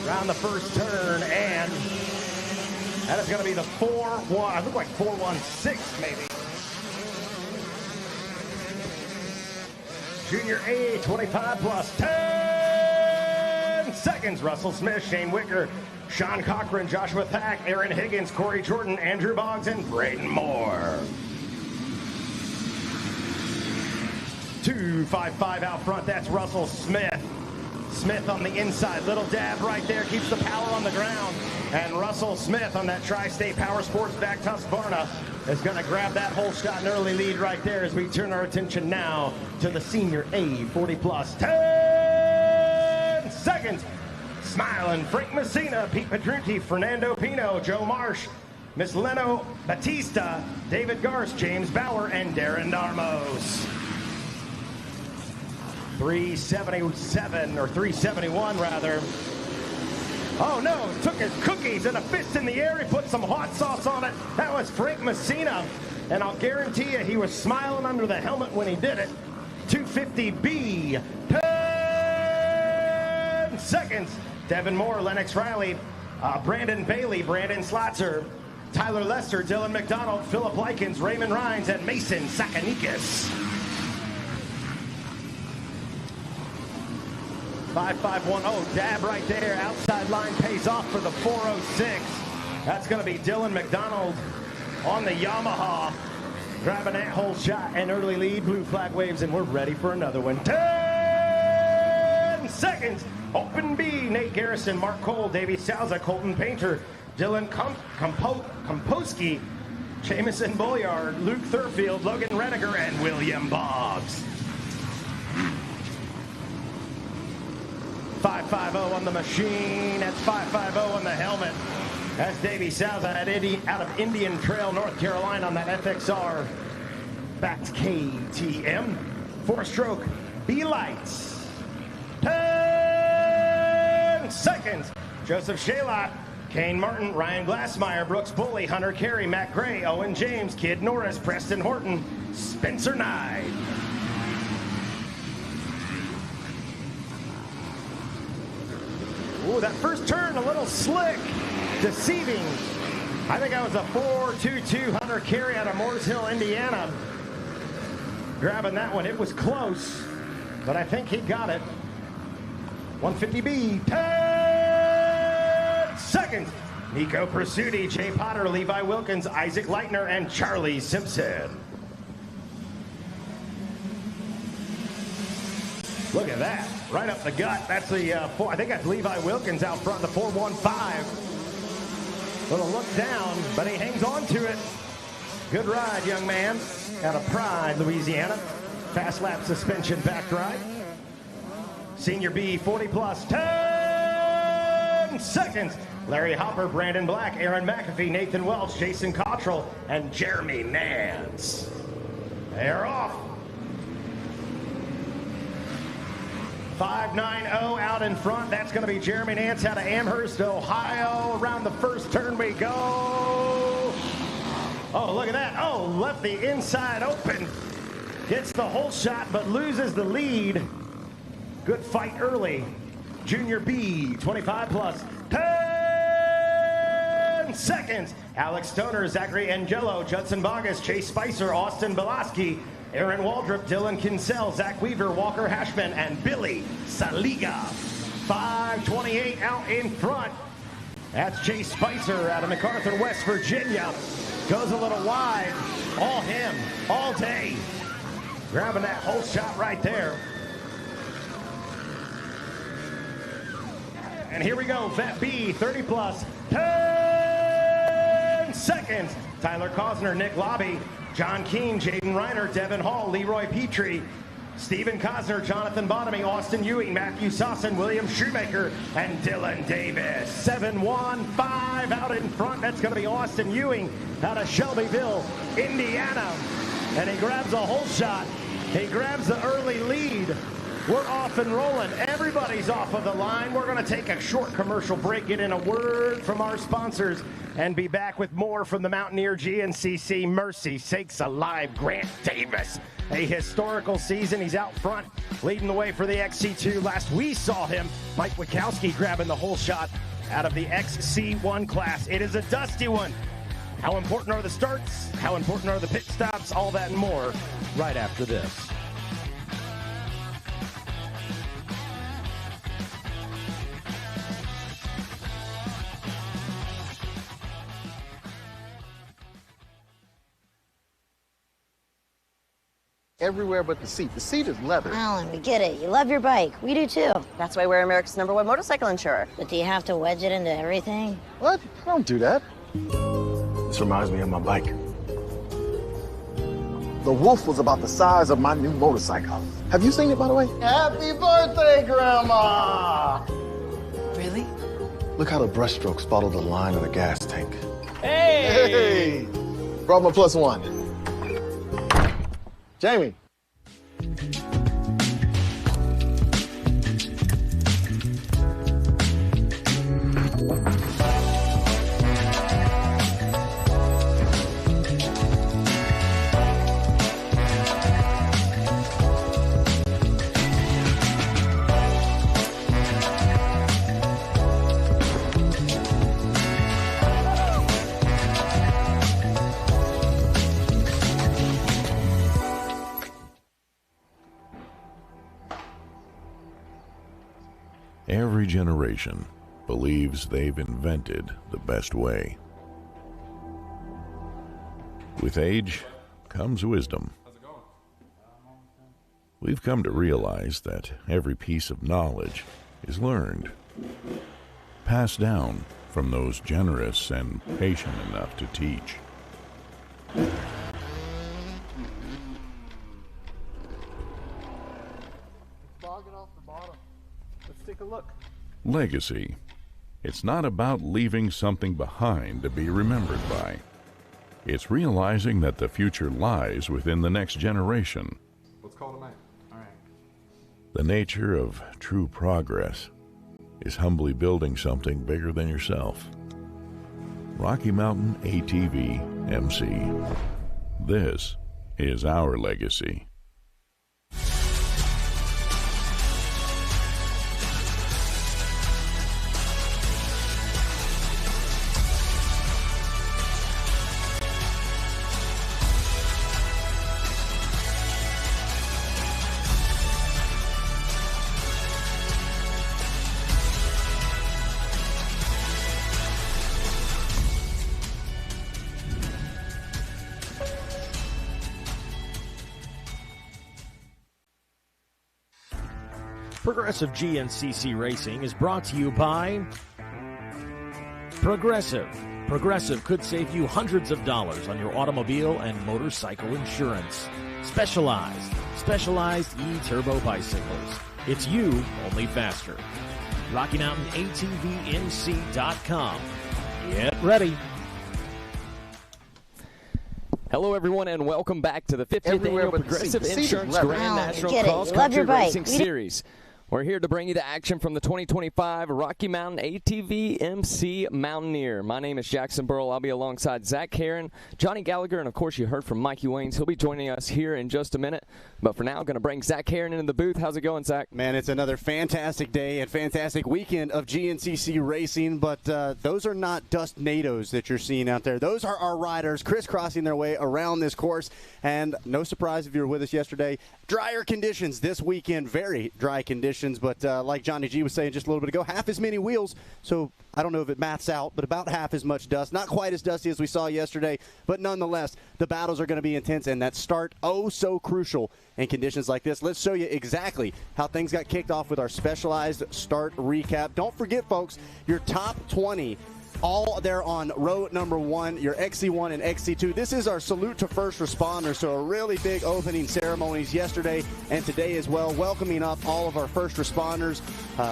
S4: Around the first turn, and that is going to be the 4-1. I look like 4-1-6 maybe. Junior A, 25 plus. 10 seconds. Russell Smith, Shane Wicker, Sean Cochran, Joshua Thack, Aaron Higgins, Corey Jordan, Andrew Boggs, and Braden Moore. 255 out front. That's Russell Smith. Smith on the inside. Little dab right there. Keeps the power on the ground. And Russell Smith on that Tri-State Power Sports back Husqvarna is going to grab that whole shot, an early lead right there as we turn our attention now to the Senior A 40 plus. 10 seconds. Smiling Frank Messina, Pete Pedrucci, Fernando Pino, Joe Marsh, Miss Leno Batista, David Garst, James Bauer, and Darren Darmos. 377 or 371 rather. Oh no, took his cookies and a fist in the air. He put some hot sauce on it. That was Frank Messina. And I'll guarantee you he was smiling under the helmet when he did it. 250 150B, 10 seconds. Devin Moore, Lennox Riley, Brandon Bailey, Brandon Slotzer, Tyler Lester, Dylan McDonald, Philip Likens, Raymond Rhines, and Mason Sakanikis. 5.510, dab right there. Outside line pays off for the 406. That's going to be Dylan McDonald on the Yamaha. Grabbing that whole shot, an early lead. Blue flag waves, and we're ready for another one. 10 seconds. Open B, Nate Garrison, Mark Cole, Davey Salza, Colton Painter, Dylan Komposki, Jamison Bulliard, Luke Thurfield, Logan Rediger, and William Boggs. 5.50 on the machine. That's 5.50 on the helmet. That's Davey Salza out of Indian Trail, North Carolina on that FXR backed KTM. 4-stroke B-Lights. 10 seconds. Joseph Shalot, Kane Martin, Ryan Glassmeyer, Brooks Bully, Hunter Carey, Matt Gray, Owen James, Kid Norris, Preston Horton, Spencer Nye. Ooh, that first turn a little slick, deceiving. I think that was a 4.22 Hunter Carey out of Moores Hill, Indiana. Grabbing that one. It was close, but I think he got it. 150B, 10 seconds. Nico Pursuti, Jay Potter, Levi Wilkins, Isaac Leitner, and Charlie Simpson. Look at that, right up the gut. That's the, I think that's Levi Wilkins out front, the 4.15. Little look down, but he hangs on to it. Good ride, young man. Out of Pride, Louisiana. Fast lap suspension back ride. Senior B, 40 plus, 10 seconds. Larry Hopper, Brandon Black, Aaron McAfee, Nathan Welch, Jason Cottrell, and Jeremy Nance. They're off. 5.90 out in front. That's going to be Jeremy Nance out of Amherst, Ohio. Around the first turn we go. Oh, look at that. Oh, left the inside open. Gets the whole shot, but loses the lead. Good fight early. Junior B, 25 plus, 10 seconds. Alex Stoner, Zachary Angelo, Judson Bogus, Chase Spicer, Austin Belaski, Aaron Waldrop, Dylan Kinsell, Zach Weaver, Walker Hashman, and Billy Saliga. 5.28 out in front. That's Chase Spicer out of MacArthur, West Virginia. Goes a little wide. All him, all day. Grabbing that whole shot right there. And here we go, Vet B, 30 plus, 10 seconds. Tyler Cosner, Nick Lobby, John Keane, Jaden Reiner, Devin Hall, Leroy Petrie, Stephen Cosner, Jonathan Bottomy, Austin Ewing, Matthew Sossin, William Shoemaker, and Dylan Davis. 7.15 out in front. That's going to be Austin Ewing out of Shelbyville, Indiana. And he grabs a whole shot. He grabs the early lead. We're off and rolling. Everybody's off of the line. We're going to take a short commercial break, get in a word from our sponsors, and be back with more from the Mountaineer GNCC. Mercy Sakes Alive, Grant Davis. A historical season. He's out front, leading the way for the XC2. Last we saw him, Mike Wachowski grabbing the whole shot out of the XC1 class. It is a dusty one. How important are the starts? How important are the pit stops? All that and more right after this.
S19: Everywhere but the seat. The seat is leather.
S20: Alan, we get it. You love your bike. We do too. That's why we're America's #1 motorcycle insurer. But do you have to wedge it into everything?
S19: What? I don't do that. This reminds me of my bike. The Wolf was about the size of my new motorcycle. Have you seen it, by the way? Happy birthday, Grandma!
S20: Really?
S19: Look how the brushstrokes follow the line of the gas tank.
S20: Hey!
S19: Hey! Brought my +1. Jamie.
S22: Every generation believes they've invented the best way. With age comes wisdom. We've come to realize that every piece of knowledge is learned, passed down from those generous and patient enough to teach.
S18: Let's take a look.
S22: Legacy. It's not about leaving something behind to be remembered by. It's realizing that the future lies within the next generation.
S23: Let's call it a man. All right.
S22: The nature of true progress is humbly building something bigger than yourself. Rocky Mountain ATV MC. This is our legacy.
S5: Progressive GNCC Racing is brought to you by Progressive. Progressive could save you hundreds of dollars on your automobile and motorcycle insurance. Specialized E-Turbo bicycles. It's you, only faster. RockyMountainATVMC.com. Get ready.
S12: Hello, everyone, and welcome back to the 50th Annual Progressive Insurance Grand National Cross Country Racing Series. We're here to bring you the action from the 2025 Rocky Mountain ATV MC Mountaineer. My name is Jackson Burrell. I'll be alongside Zach Herron, Johnny Gallagher, and, of course, you heard from Mikey Waynes. He'll be joining us here in just a minute. But for now, I'm going to bring Zach Herron into the booth. How's it going, Zach?
S10: Man, it's another fantastic day and fantastic weekend of GNCC racing, but those are not dust NATOs that you're seeing out there. Those are our riders crisscrossing their way around this course, and no surprise if you were with us yesterday, drier conditions this weekend, very dry conditions, but like Johnny G was saying just a little bit ago, half as many wheels, so I don't know if it maths out, but about half as much dust. Not quite as dusty as we saw yesterday, but nonetheless, the battles are going to be intense, and that start, oh so crucial in conditions like this. Let's show you exactly how things got kicked off with our specialized start recap. Don't forget, folks, your top 20 all there on row number 1, your XC1 and XC2. This is our salute to first responders, so a really big opening ceremonies yesterday and today as well, welcoming up all of our first responders,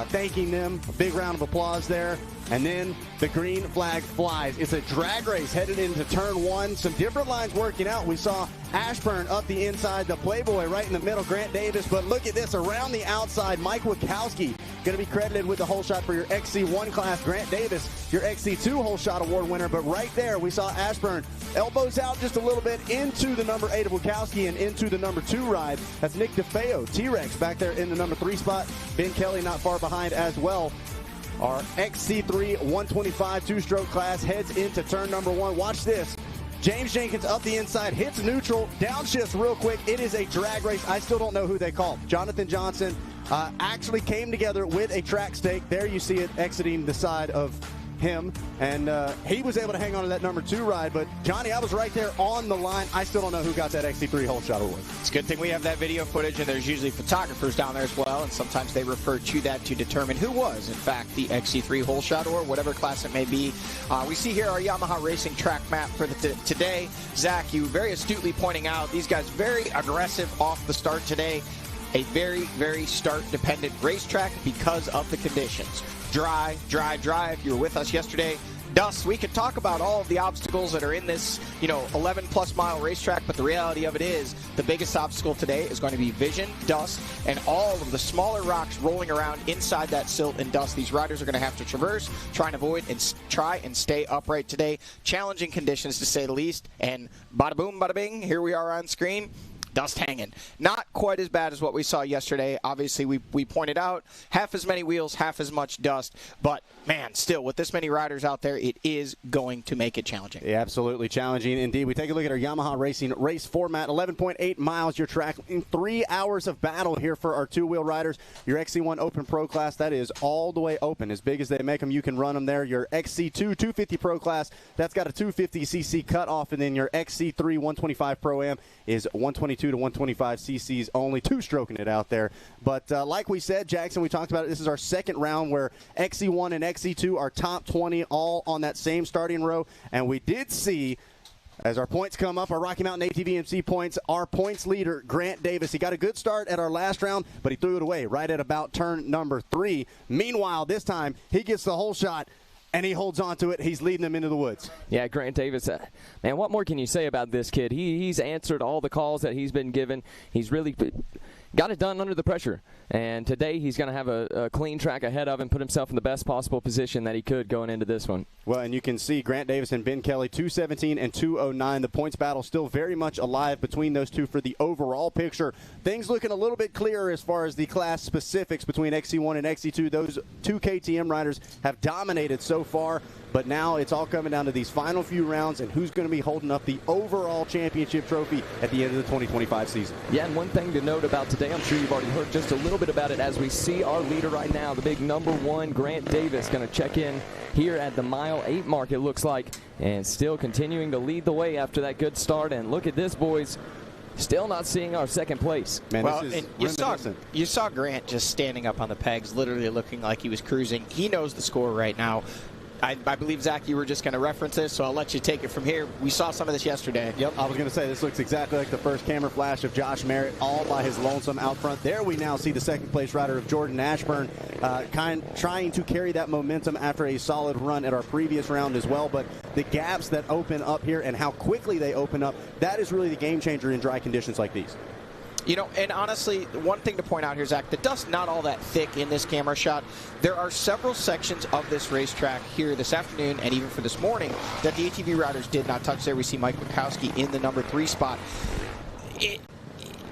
S10: thanking them. A big round of applause there. And then the green flag flies. It's a drag race headed into turn 1. Some different lines working out. We saw Ashburn up the inside, the Playboy right in the middle, Grant Davis. But look at this, around the outside, Mike Wachowski going to be credited with the whole shot for your XC1 class. Grant Davis, your XC2 whole shot award winner. But right there, we saw Ashburn elbows out just a little bit into the number 8 of Wachowski and into the number 2 ride. That's Nick DeFeo, T-Rex back there in the number 3 spot. Ben Kelly not far behind as well. Our XC3 125 two-stroke class heads into turn number 1. Watch this. James Jenkins up the inside, hits neutral, downshifts real quick. It is a drag race. I still don't know who they called. Jonathan Johnson actually came together with a track stake. There you see it exiting the side of him, and he was able to hang on to that number 2 ride. But Johnny, I was right there on the line. I still don't know who got that XC3 whole shot award.
S7: It's a good thing we have that video footage, and there's usually photographers down there as well, and sometimes they refer to that to determine who was, in fact, the XC3 whole shot or whatever class it may be. We see here our Yamaha Racing track map for today. Zach, you very astutely pointing out these guys very aggressive off the start today. A very, very start-dependent racetrack because of the conditions. Dry. If you were with us yesterday, dust. We could talk about all of the obstacles that are in this, 11-plus mile racetrack, but the reality of it is the biggest obstacle today is going to be vision, dust, and all of the smaller rocks rolling around inside that silt and dust. These riders are going to have to traverse, try and avoid, and try and stay upright today. Challenging conditions, to say the least, and bada boom, bada bing, here we are on screen. dust hanging. Not quite as bad as what we saw yesterday. Obviously, we pointed out half as many wheels, half as much dust. But, man, still, with this many riders out there, it is going to make it challenging.
S10: Yeah, absolutely challenging indeed. We take a look at our Yamaha Racing race format. 11.8 miles, your track in 3 hours of battle here for our two-wheel riders. Your XC1 Open Pro class, that is all the way open. As big as they make them, you can run them there. Your XC2 250 Pro class, that's got a 250cc cutoff. And then your XC3 125 Pro-Am is 122 to 125 cc's only, two-stroking it out there. But like we said, Jackson, we talked about it, this is our second round where XC1 and XC2 are top 20 all on that same starting row. And we did see, as our points come up, our Rocky Mountain ATV MC points, our points leader, Grant Davis. He got a good start at our last round, but he threw it away right at about turn number 3. Meanwhile, this time, he gets the whole shot, and he holds on to it. He's leading them into the woods.
S12: Yeah, Grant Davis, man, what more can you say about this kid? He's answered all the calls that he's been given. He's really got it done under the pressure. And today he's going to have a clean track ahead of him, put himself in the best possible position that he could going into this one.
S10: Well, and you can see Grant Davis and Ben Kelly, 217 and 209. The points battle still very much alive between those two for the overall picture. Things looking a little bit clearer as far as the class specifics between XC1 and XC2. Those two KTM riders have dominated so far. But now it's all coming down to these final few rounds and who's going to be holding up the overall championship trophy at the end of the 2025 season.
S12: Yeah, and one thing to note about today, I'm sure you've already heard just a little bit about it, as we see our leader right now, the big number 1, Grant Davis, going to check in here at the mile 8 mark, it looks like, and still continuing to lead the way after that good start. And look at this, boys. Still not seeing our second place.
S10: Man,
S7: well, and you saw Grant just standing up on the pegs, literally looking like he was cruising. He knows the score right now. I believe, Zach, you were just going to reference this, so I'll let you take it from here. We saw some of this yesterday.
S10: Yep, I was going to say, this looks exactly like the first camera flash of Josh Merritt, all by his lonesome out front. There we now see the second-place rider of Jordan Ashburn, trying to carry that momentum after a solid run at our previous round as well. But the gaps that open up here and how quickly they open up, that is really the game changer in dry conditions like these.
S7: You know, and honestly, one thing to point out here, Zach, the dust not all that thick in this camera shot. There are several sections of this racetrack here this afternoon and even for this morning that the ATV riders did not touch. There we see Mike Wachowski in the number 3 spot.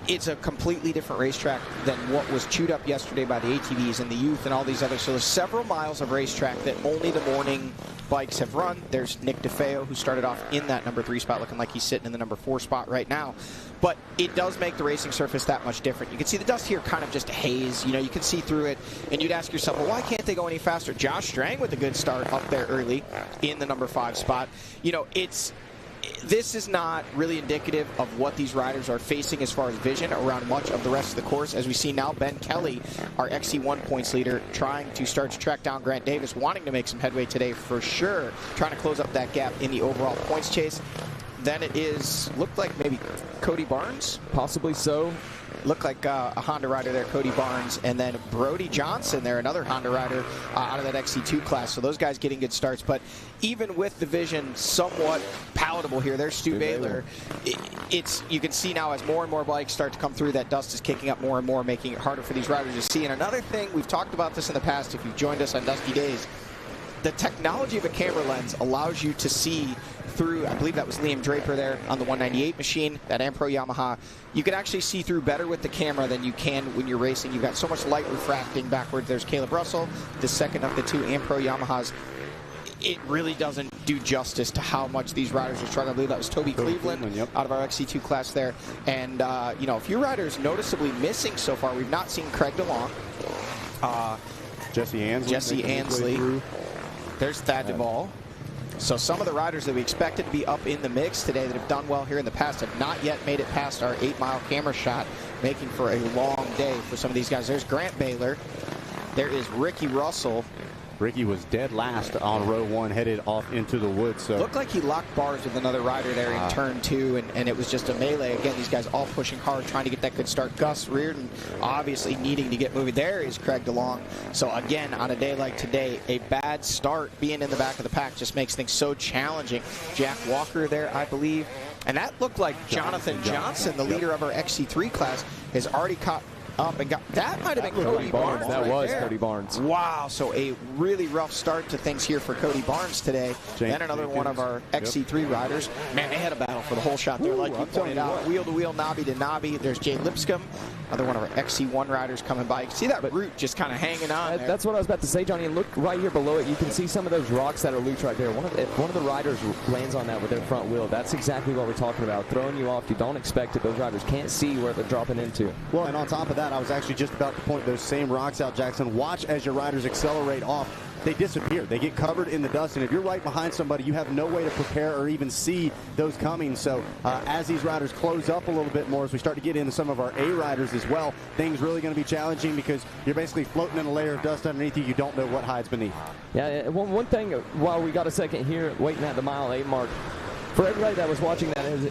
S7: It's a completely different racetrack than what was chewed up yesterday by the ATVs and the youth and all these others. So there's several miles of racetrack that only the morning bikes have run. There's Nick DeFeo, who started off in that number 3 spot, looking like he's sitting in the number 4 spot right now. But it does make the racing surface that much different. You can see the dust here kind of just a haze. You know, you can see through it, and you'd ask yourself, well, why can't they go any faster? Josh Strang with a good start up there early in the number 5 spot. You know, this is not really indicative of what these riders are facing as far as vision around much of the rest of the course. As we see now, Ben Kelly, our XC1 points leader, trying to start to track down Grant Davis, wanting to make some headway today for sure, trying to close up that gap in the overall points chase. Then it looked like maybe Cody Barnes.
S12: Possibly so.
S7: Looked like a Honda rider there, Cody Barnes, and then Brody Johnson there, another Honda rider out of that XC2 class. So those guys getting good starts. But even with the vision somewhat palatable here, there's Stu Baylor. You can see now as more and more bikes start to come through, that dust is kicking up more and more, making it harder for these riders to see. And another thing, we've talked about this in the past, if you've joined us on Dusty Days, the technology of a camera lens allows you to see through, I believe that was Liam Draper there on the 198 machine, that Ampro Yamaha. You can actually see through better with the camera than you can when you're racing. You've got so much light refracting backwards. There's Caleb Russell, the second of the 2 Ampro Yamahas. It really doesn't do justice to how much these riders are struggling. I believe that was Toby Cleveland out of our XC2 class there. And, you know, a few riders noticeably missing so far. We've not seen Craig DeLong.
S10: Jesse Ansley.
S7: There's Thad Duvall. So some of the riders that we expected to be up in the mix today that have done well here in the past have not yet made it past our 8-mile camera shot, making for a long day for some of these guys. There's Grant Baylor. There is Ricky Russell.
S10: Ricky was dead last on row 1, headed off into the woods. So
S7: looked like he locked bars with another rider there in turn 2, and it was just a melee. Again, these guys all pushing hard, trying to get that good start. Gus Reardon obviously needing to get moving. There is Craig DeLong. So again, on a day like today, a bad start being in the back of the pack just makes things so challenging. Jack Walker there, I believe. And that looked like Jonathan Johnson, the leader of our XC3 class, has already caught up and got that. Might have been Cody Barnes.
S12: That
S7: right
S12: was
S7: there.
S12: Cody Barnes.
S7: Wow. So a really rough start to things here for Cody Barnes today. And another one of our XC3 riders. Man, they had a battle for the whole shot there, like you pointed out. Wheel to wheel, knobby to knobby. There's Jay Lipscomb, another one of our XC1 riders coming by. You can see that root just kind of hanging on there.
S12: That's what I was about to say, Johnny. And look right here below it. You can see some of those rocks that are loose right there. One of the riders lands on that with their front wheel. That's exactly what we're talking about. Throwing you off. You don't expect it. Those riders can't see where they're dropping into.
S10: Well, and on top of that, I was actually just about to point those same rocks out, Jackson. Watch as your riders accelerate off. They disappear. They get covered in the dust, and if you're right behind somebody, you have no way to prepare or even see those coming. So as these riders close up a little bit more, as we start to get into some of our A riders as well, things really going to be challenging because you're basically floating in a layer of dust underneath you. You don't know what hides beneath.
S12: Yeah, one thing while we got a second here waiting at the mile 8 mark, for everybody that was watching that, is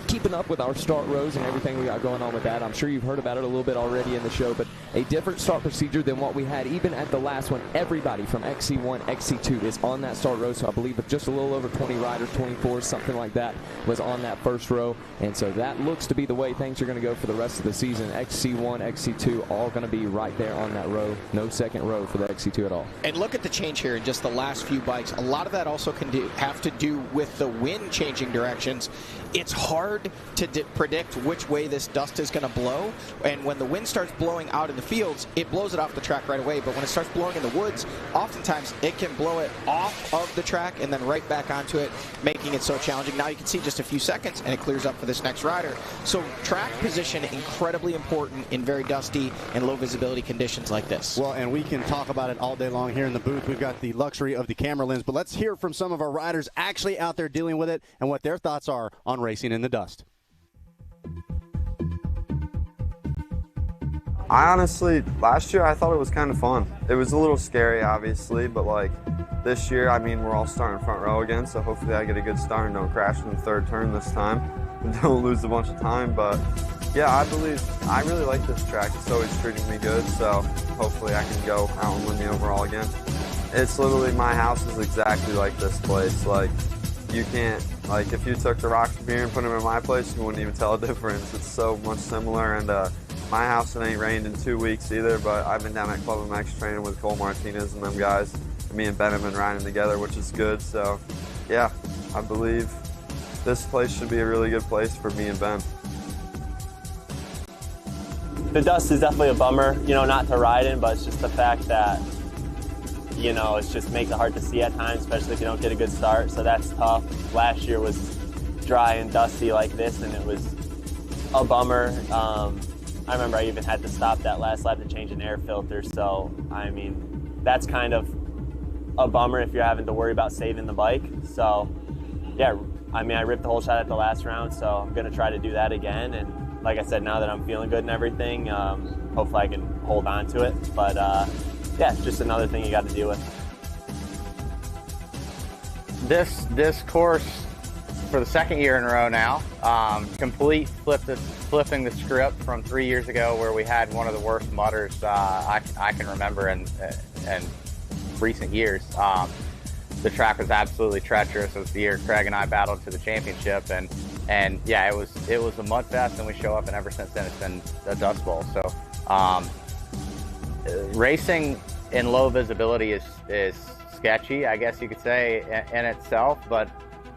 S12: keeping up with our start rows and everything we got going on with that. I'm sure you've heard about it a little bit already in the show, but a different start procedure than what we had even at the last one. Everybody from XC1, XC2 is on that start row, so I believe just a little over 20 riders, 24, something like that, was on that first row, and so that looks to be the way things are going to go for the rest of the season. XC1, XC2, all going to be right there on that row. No second row for the XC2 at all.
S7: And look at the change here in just the last few bikes. A lot of that also can have to do with the wind changing directions. It's hard to predict which way this dust is going to blow, and when the wind starts blowing out in the fields, it blows it off the track right away, but when it starts blowing in the woods, oftentimes it can blow it off of the track and then right back onto it, making it so challenging. Now you can see just a few seconds and it clears up for this next rider. So track position, incredibly important in very dusty and low visibility conditions like this.
S10: Well, and we can talk about it all day long here in the booth. We've got the luxury of the camera lens, but let's hear from some of our riders actually out there dealing with it and what their thoughts are on racing in the dust.
S15: I honestly, last year I thought it was kind of fun. It was a little scary, obviously, but like this year, I mean, we're all starting front row again, so hopefully I get a good start and don't crash in the third turn this time and don't lose a bunch of time. But yeah, I really like this track. It's always treating me good, so hopefully I can go out and win the overall again. It's literally, my house is exactly like this place. Like, you can't, like, if you took the rocks from here and put them in my place, you wouldn't even tell a difference. It's so much similar, and my house, it ain't rained in 2 weeks either, but I've been down at Club MX training with Cole Martinez and them guys. And me and Ben have been riding together, which is good. So, yeah, I believe this place should be a really good place for me and Ben.
S16: The dust is definitely a bummer, you know, not to ride in, but it's just the fact that, you know, it's just makes it hard to see at times, especially if you don't get a good start. So that's tough. Last year was dry and dusty like this, and it was a bummer. I remember I even had to stop that last lap to change an air filter. So, I mean, that's kind of a bummer if you're having to worry about saving the bike. So, yeah, I mean, I ripped the whole shot at the last round, so I'm going to try to do that again. And like I said, now that I'm feeling good and everything, hopefully I can hold on to it. But, yeah, it's just another thing you got to deal with.
S14: This course, for the second year in a row now, flipping the script from 3 years ago where we had one of the worst mudders I can remember in recent years. The track was absolutely treacherous. It was the year Craig and I battled to the championship, and yeah, it was a mud fest, and we show up, and ever since then it's been a dust bowl. So racing in low visibility is sketchy, I guess you could say, in itself, but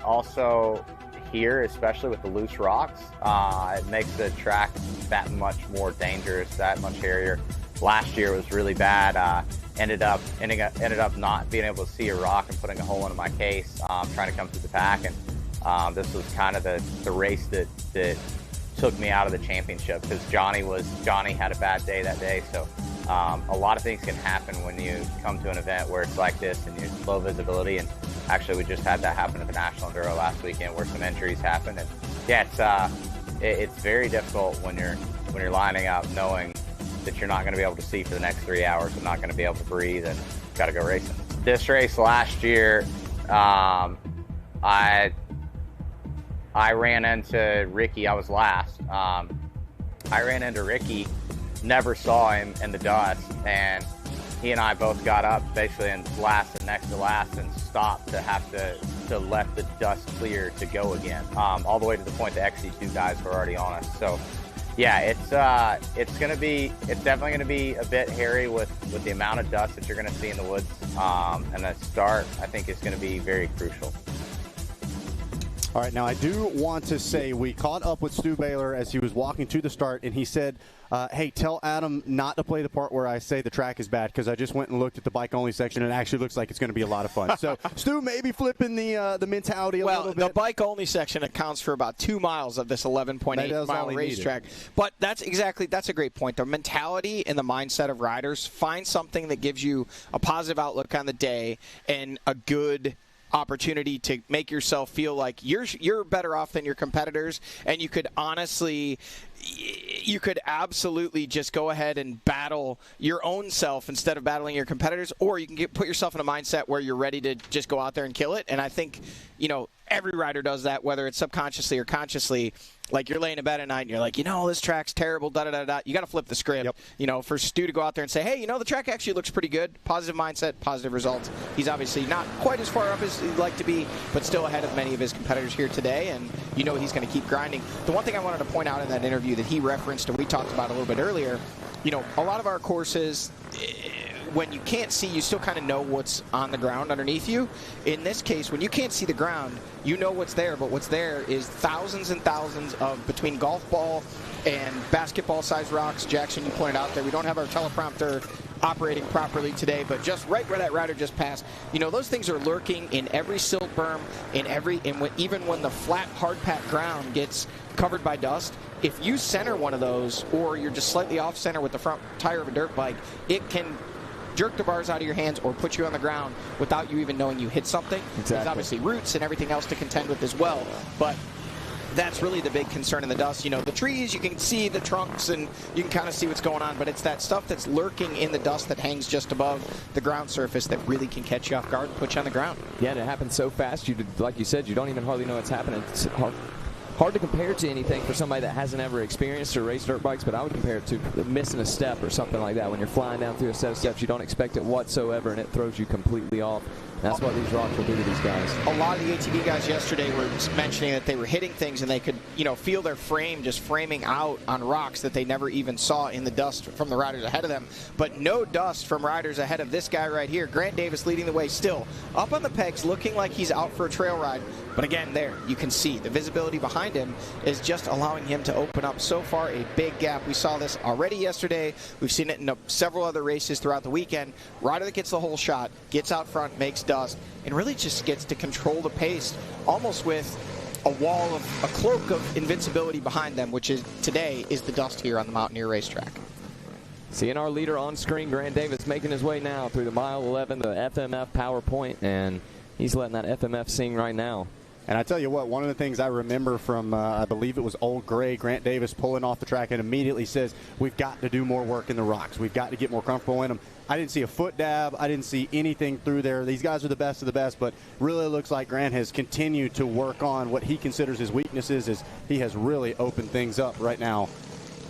S14: also here, especially with the loose rocks, it makes the track that much more dangerous, that much hairier. Last year was really bad. Ended up not being able to see a rock and putting a hole into my case, trying to come through the pack, and this was kind of the race that took me out of the championship, because Johnny had a bad day that day. So a lot of things can happen when you come to an event where it's like this and you're low visibility. And actually, we just had that happen at the National Enduro last weekend, where some injuries happened. And yeah, it's very difficult when you're lining up, knowing that you're not going to be able to see for the next 3 hours and not going to be able to breathe, and got to go racing. This race last year, I ran into Ricky. I was last. I ran into Ricky, never saw him in the dust, and he and I both got up basically in last and next to last and stopped to have to let the dust clear to go again, all the way to the point the XC2 guys were already on us. So Yeah, it's definitely gonna be a bit hairy with the amount of dust that you're gonna see in the woods. And the start, I think, is gonna be very crucial.
S10: All right, now I do want to say we caught up with Stu Baylor as he was walking to the start, and he said, hey, tell Adam not to play the part where I say the track is bad, because I just went and looked at the bike-only section, and it actually looks like it's going to be a lot of fun. So Stu may be flipping the mentality a little bit.
S7: Well, the bike-only section accounts for about 2 miles of this 11.8-mile racetrack. But that's a great point. The mentality and the mindset of riders, find something that gives you a positive outlook on the day and a good opportunity to make yourself feel like you're better off than your competitors, and you could absolutely just go ahead and battle your own self instead of battling your competitors, or you can put yourself in a mindset where you're ready to just go out there and kill it. And I think, every rider does that, whether it's subconsciously or consciously. Like, you're laying in bed at night and you're like, this track's terrible, da-da-da-da. You got to flip the script. Yep. For Stu to go out there and say, hey, the track actually looks pretty good. Positive mindset, positive results. He's obviously not quite as far up as he'd like to be, but still ahead of many of his competitors here today, and he's going to keep grinding. The one thing I wanted to point out in that interview that he referenced and we talked about a little bit earlier, a lot of our courses, when you can't see, you still kind of know what's on the ground underneath you. In this case, when you can't see the ground, you know what's there, but what's there is thousands and thousands of, between golf ball and basketball-sized rocks. Jackson, you pointed out there, we don't have our teleprompter operating properly today, but just right where that rider just passed, those things are lurking in every silt berm, even when the flat, hard-packed ground gets covered by dust. If you center one of those, or you're just slightly off-center with the front tire of a dirt bike, it can jerk the bars out of your hands or put you on the ground without you even knowing you hit something. Exactly. There's obviously roots and everything else to contend with as well, but that's really the big concern in the dust. The trees, you can see the trunks and you can kind of see what's going on, but it's that stuff that's lurking in the dust that hangs just above the ground surface that really can catch you off guard and put you on the ground.
S12: Yeah, and it happens so fast, like you said, you don't even hardly know what's happening. It's hard to compare to anything for somebody that hasn't ever experienced or raced dirt bikes, but I would compare it to missing a step or something like that. When you're flying down through a set of steps, you don't expect it whatsoever, and it throws you completely off. That's what these rocks will do to these guys.
S7: A lot of the ATV guys yesterday were mentioning that they were hitting things and they could, feel their frame just framing out on rocks that they never even saw in the dust from the riders ahead of them. But no dust from riders ahead of this guy right here. Grant Davis leading the way still. Up on the pegs, looking like he's out for a trail ride. But again, there, you can see the visibility behind him is just allowing him to open up so far a big gap. We saw this already yesterday. We've seen it in several other races throughout the weekend. Rider that gets the whole shot, gets out front, makes dust, and really just gets to control the pace almost with a cloak of invincibility behind them, which is today is the dust here on the Mountaineer racetrack.
S12: Seeing our leader on screen, Grant Davis, making his way now through the mile 11, the FMF power point, and he's letting that FMF sing right now.
S10: And I tell you what, one of the things I remember from, I believe it was Old Gray, Grant Davis pulling off the track and immediately says, we've got to do more work in the rocks. We've got to get more comfortable in them. I didn't see a foot dab. I didn't see anything through there. These guys are the best of the best, but really looks like Grant has continued to work on what he considers his weaknesses, as he has really opened things up right now.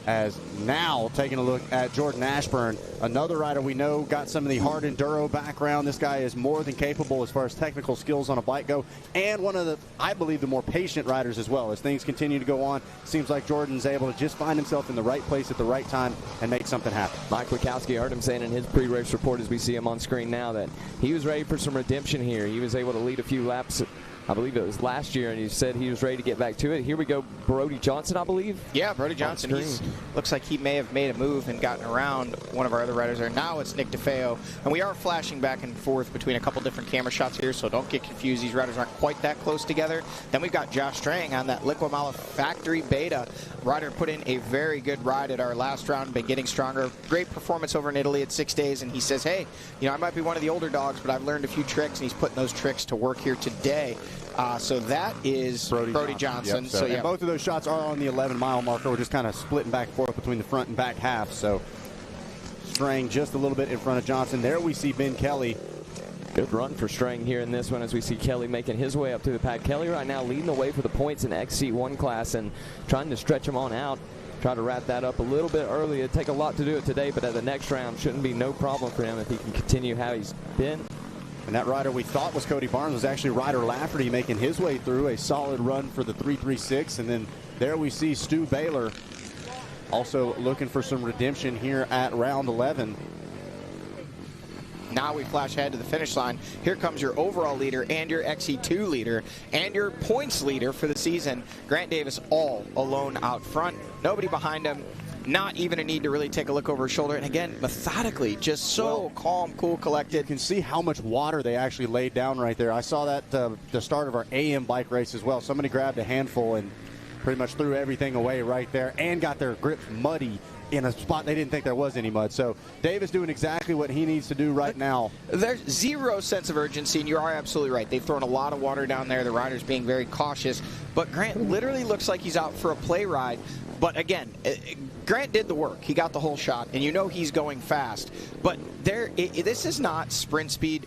S10: As now taking a look at Jordan Ashburn, another rider we know got some of the hard enduro background. This guy is more than capable as far as technical skills on a bike go, and one of the, I believe, the more patient riders as well. As things continue to go on, seems like Jordan's able to just find himself in the right place at the right time and make something happen.
S12: Mike Wachowski, heard him saying in his pre-race report, as we see him on screen now, that he was ready for some redemption here. He was able to lead a few laps, I believe it was last year, and he said he was ready to get back to it. Here we go, Brody Johnson, I believe.
S7: Yeah, Brody Johnson. Looks like he may have made a move and gotten around one of our other riders there. Now it's Nick DeFeo, and we are flashing back and forth between a couple different camera shots here, so don't get confused. These riders aren't quite that close together. Then we've got Josh Strang on that Liquimala Factory Beta. Rider put in a very good ride at our last round, been getting stronger. Great performance over in Italy at 6 days, and he says, hey, I might be one of the older dogs, but I've learned a few tricks, and he's putting those tricks to work here today. So that is Brody Johnson.
S10: Yep,
S7: so yeah,
S10: and both of those shots are on the 11-mile marker. We're just kind of splitting back and forth between the front and back half. So Strang just a little bit in front of Johnson. There we see Ben Kelly.
S12: Good run for Strang here in this one, as we see Kelly making his way up through the pack. Kelly right now leading the way for the points in XC1 class and trying to stretch him on out. Try to wrap that up a little bit early. It'd take a lot to do it today, but at the next round shouldn't be no problem for him if he can continue how he's been.
S10: And that rider we thought was Cody Barnes was actually Ryder Lafferty, making his way through a solid run for the 336. And then there we see Stu Baylor also looking for some redemption here at round 11.
S7: Now we flash ahead to the finish line. Here comes your overall leader and your XC2 leader and your points leader for the season. Grant Davis all alone out front. Nobody behind him. Not even a need to really take a look over his shoulder. And again, methodically, just so calm, cool, collected.
S10: You can see how much water they actually laid down right there. I saw that the start of our AM bike race as well. Somebody grabbed a handful and pretty much threw everything away right there and got their grips muddy in a spot they didn't think there was any mud. So Davis doing exactly what he needs to do right now.
S7: There's zero sense of urgency, and you are absolutely right. They've thrown a lot of water down there. The riders being very cautious. But Grant literally looks like he's out for a play ride. But again, Grant did the work. He got the whole shot, and you know he's going fast. But this is not sprint speed.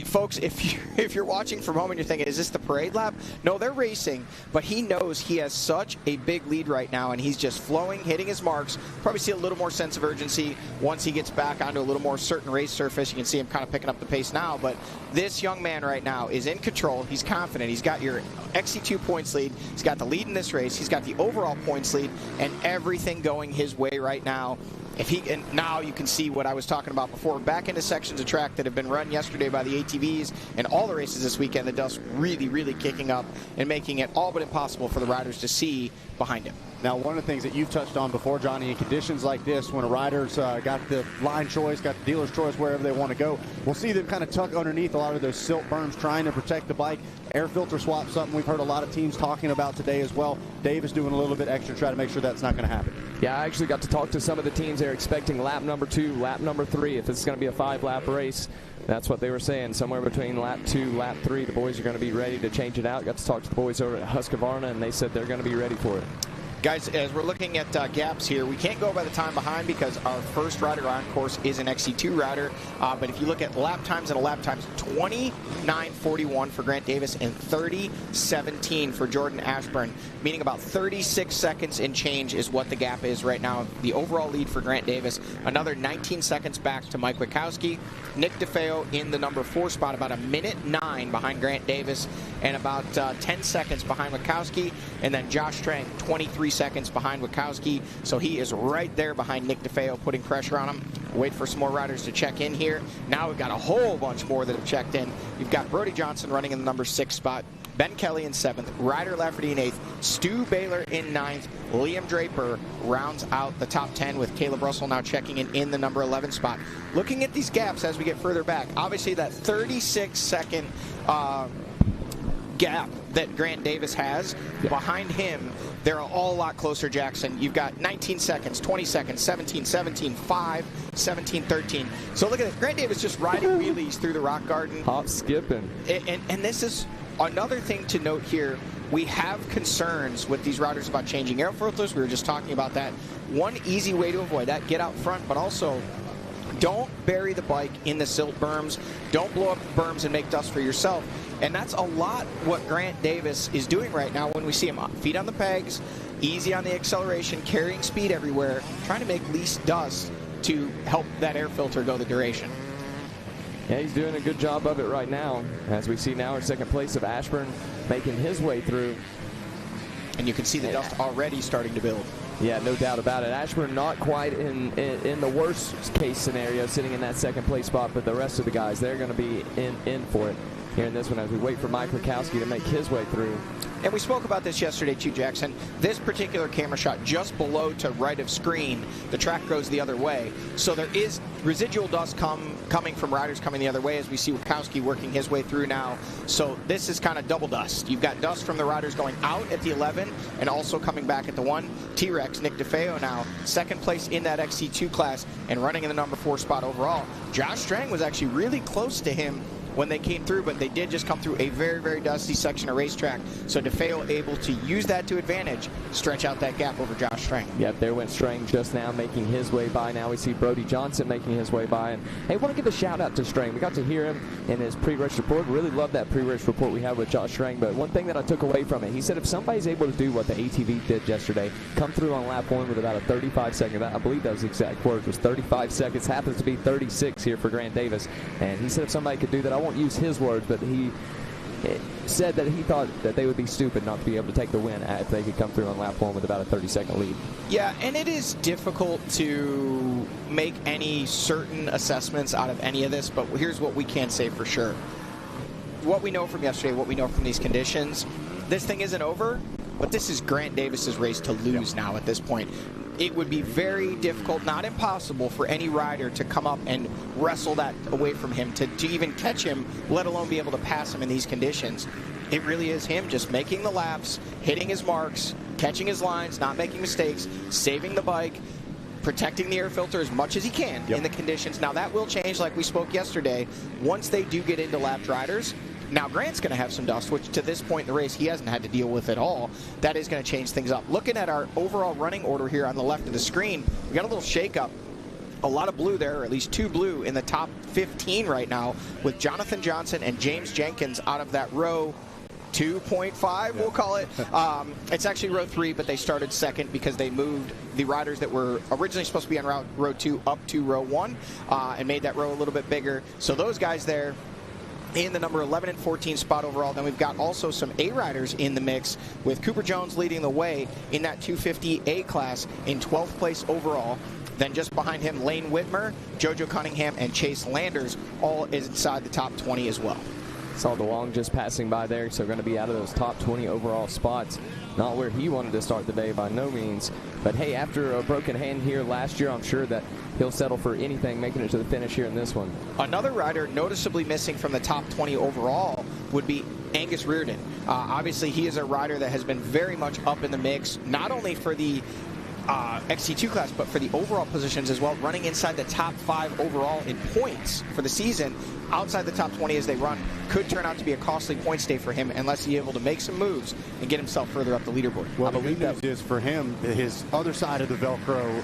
S7: Folks, if you're watching from home and you're thinking, is this the parade lap? No, they're racing, but he knows he has such a big lead right now, and he's just flowing, hitting his marks. Probably see a little more sense of urgency once he gets back onto a little more certain race surface. You can see him kind of picking up the pace now, but this young man right now is in control. He's confident. He's got your XC2 points lead. He's got the lead in this race. He's got the overall points lead, and everything going his way right now. And now you can see what I was talking about before. Back into sections of track that have been run yesterday by the ATVs and all the races this weekend, the dust really, really kicking up and making it all but impossible for the riders to see behind him.
S10: Now, one of the things that you've touched on before, Johnny, in conditions like this, when a rider's got the line choice, got the dealer's choice, wherever they want to go, we'll see them kind of tuck underneath a lot of those silt berms, trying to protect the bike. Air filter swap, something we've heard a lot of teams talking about today as well. Davis doing a little bit extra to try to make sure that's not going to happen.
S12: Yeah, I actually got to talk to some of the teams. They're expecting lap number 2, lap number 3, if it's going to be a 5-lap race. That's what they were saying. Somewhere between lap 2, lap 3, the boys are going to be ready to change it out. Got to talk to the boys over at Husqvarna, and they said they're going to be ready for it.
S7: Guys, as we're looking at gaps here, we can't go by the time behind because our first rider on course is an XC2 rider. But if you look at lap times and a lap times, 29:41 for Grant Davis and 30:17 for Jordan Ashburn, meaning about 36 seconds and change is what the gap is right now. The overall lead for Grant Davis, another 19 seconds back to Mike Witkowski. Nick DeFeo in the number 4 spot, about 1:09 behind Grant Davis and about 10 seconds behind Witkowski. And then Josh Strang, 23 seconds behind Witkowski, so he is right there behind Nick DeFeo, putting pressure on him. Wait for some more riders to check in here. Now we've got a whole bunch more that have checked in. You've got Brody Johnson running in the number 6 spot, Ben Kelly in 7th, Ryder Lafferty in 8th, Stu Baylor in 9th, Liam Draper rounds out the top 10 with Caleb Russell now checking in the number 11 spot. Looking at these gaps as we get further back, obviously that 36-second gap that Grant Davis has, behind him, they're all a lot closer, Jackson. You've got 19 seconds, 20 seconds, 17, 17, 5, 17, 13. So look at it. Grant Davis just riding wheelies through the rock garden.
S12: Hop skipping.
S7: And this is another thing to note here. We have concerns with these riders about changing air filters. We were just talking about that. One easy way to avoid that, get out front, but also don't bury the bike in the silt berms. Don't blow up berms and make dust for yourself. And that's a lot what Grant Davis is doing right now when we see him feet on the pegs, easy on the acceleration, carrying speed everywhere, trying to make least dust to help that air filter go the duration.
S12: Yeah, he's doing a good job of it right now. As we see now in second place of Ashburn making his way through.
S7: And you can see the dust already starting to build.
S12: Yeah, no doubt about it. Ashburn not quite in the worst case scenario, sitting in that second place spot, but the rest of the guys, they're going to be in for it here in this one as we wait for Mike Witkowski to make his way through.
S7: And we spoke about this yesterday too, Jackson. This particular camera shot just below to right of screen, the track goes the other way. So there is residual dust coming from riders coming the other way as we see Witkowski working his way through now. So this is kind of double dust. You've got dust from the riders going out at the 11 and also coming back at the 1. T-Rex, Nick DeFeo now, second place in that XC2 class and running in the number 4 spot overall. Josh Strang was actually really close to him when they came through, but they did just come through a very, very dusty section of racetrack. So DeFeo able to use that to advantage, stretch out that gap over Josh Strang.
S12: Yep, there went Strang just now making his way by. Now we see Brody Johnson making his way by. And hey, I want to give a shout out to Strang. We got to hear him in his pre-race report. Really love that pre-race report we had with Josh Strang. But one thing that I took away from it, he said if somebody's able to do what the ATV did yesterday, come through on lap 1 with about a 35-second, I believe that was the exact word, was 35 seconds, happens to be 36 here for Grant Davis. And he said if somebody could do that, I won't use his words, but he said that he thought that they would be stupid not to be able to take the win if they could come through on lap 1 with about a 30-second lead.
S7: Yeah, and it is difficult to make any certain assessments out of any of this, but here's what we can say for sure. What we know from yesterday, what we know from these conditions, this thing isn't over, but this is Grant Davis's race to lose now at this point. It would be very difficult, not impossible, for any rider to come up and wrestle that away from him, to even catch him, let alone be able to pass him in these conditions. It really is him just making the laps, hitting his marks, catching his lines, not making mistakes, saving the bike, protecting the air filter as much as he can in the conditions. Now, that will change, like we spoke yesterday, once they do get into lapped riders. Now, Grant's going to have some dust, which to this point in the race he hasn't had to deal with at all. That is going to change things up. Looking at our overall running order here on the left of the screen, we got a little shakeup. A lot of blue there, or at least 2 blue in the top 15 right now, with Jonathan Johnson and James Jenkins out of that row 2.5, we'll call it. It's actually row 3, but they started second because they moved the riders that were originally supposed to be on row 2 up to row 1 and made that row a little bit bigger. So those guys there in the number 11 and 14 spot overall. Then we've got also some A riders in the mix, with Cooper Jones leading the way in that 250 A class in 12th place overall. Then just behind him, Lane Whitmer, JoJo Cunningham, and Chase Landers, all inside the top 20 as well.
S12: Saw DeLong just passing by there, so going to be out of those top 20 overall spots. Not where he wanted to start the day by no means. But hey, after a broken hand here last year, I'm sure that he'll settle for anything, making it to the finish here in this one.
S7: Another rider noticeably missing from the top 20 overall would be Angus Reardon. Obviously, he is a rider that has been very much up in the mix, not only for the XC2 class, but for the overall positions as well, running inside the top 5 overall in points for the season. Outside the top 20 as they run could turn out to be a costly points day for him unless he's able to make some moves and get himself further up the leaderboard.
S10: Well, the good news is for him, his other side of the Velcro,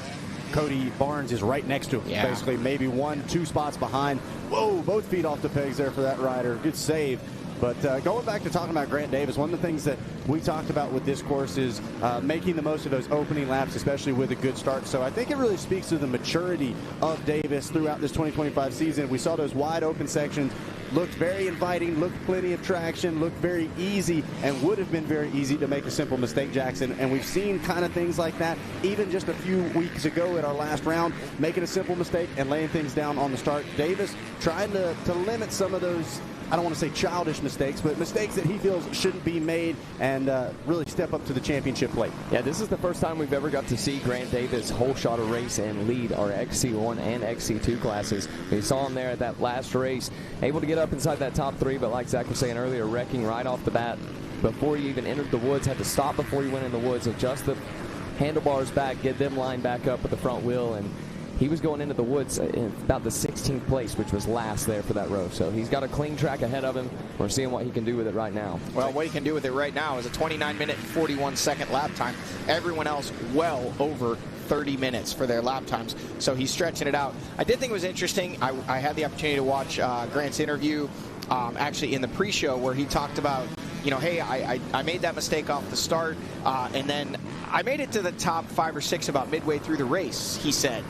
S10: Cody Barnes, is right next to him. Basically maybe 1-2 spots behind. Whoa, both feet off the pegs there for that rider. Good save. But going back to talking about Grant Davis, one of the things that we talked about with this course is making the most of those opening laps, especially with a good start. So I think it really speaks to the maturity of Davis throughout this 2025 season. We saw those wide open sections, looked very inviting, looked plenty of traction, looked very easy, and would have been very easy to make a simple mistake, Jackson. And we've seen kind of things like that even just a few weeks ago at our last round, making a simple mistake and laying things down on the start. Davis trying to limit some of those, I don't want to say childish mistakes, but mistakes that he feels shouldn't be made, and really step up to the championship plate.
S12: Yeah, this is the first time we've ever got to see Grant Davis whole shot a race and lead our XC1 and XC2 classes. We saw him there at that last race, able to get up inside that top 3, but like Zach was saying earlier, wrecking right off the bat before he even entered the woods, had to stop before he went in the woods, adjust the handlebars back, get them lined back up with the front wheel, and he was going into the woods in about the 16th place, which was last there for that row. So he's got a clean track ahead of him. We're seeing what he can do with it right now.
S7: Well, what he can do with it right now is a 29-minute and 41-second lap time. Everyone else well over 30 minutes for their lap times. So he's stretching it out. I did think it was interesting. I had the opportunity to watch Grant's interview actually in the pre-show, where he talked about, you know, hey, I made that mistake off the start, and then I made it to the top 5 or 6 about midway through the race, he said.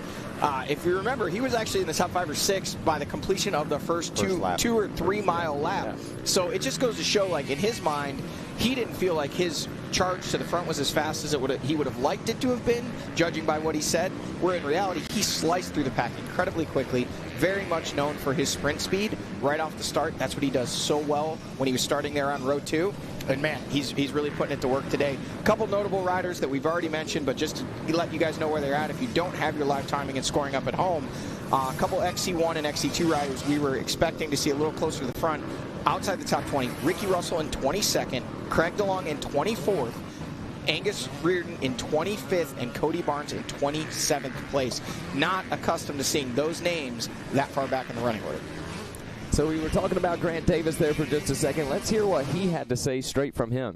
S7: If you remember, he was actually in the top 5 or 6 by the completion of the first 2 or 3 mile lap. Yeah. So it just goes to show, like, in his mind, he didn't feel like his charge to the front was as fast as he would have liked it to have been, judging by what he said, where in reality he sliced through the pack incredibly quickly, very much known for his sprint speed right off the start. That's what he does so well when he was starting there on row 2. And man, he's really putting it to work today. A couple notable riders that we've already mentioned, but just to let you guys know where they're at if you don't have your live timing and scoring up at home. A couple XC1 and XC2 riders we were expecting to see a little closer to the front outside the top 20. Ricky Russell in 22nd, Craig DeLong in 24th, Angus Reardon in 25th, and Cody Barnes in 27th place. Not accustomed to seeing those names that far back in the running order.
S12: So we were talking about Grant Davis there for just a second. Let's hear what he had to say straight from him.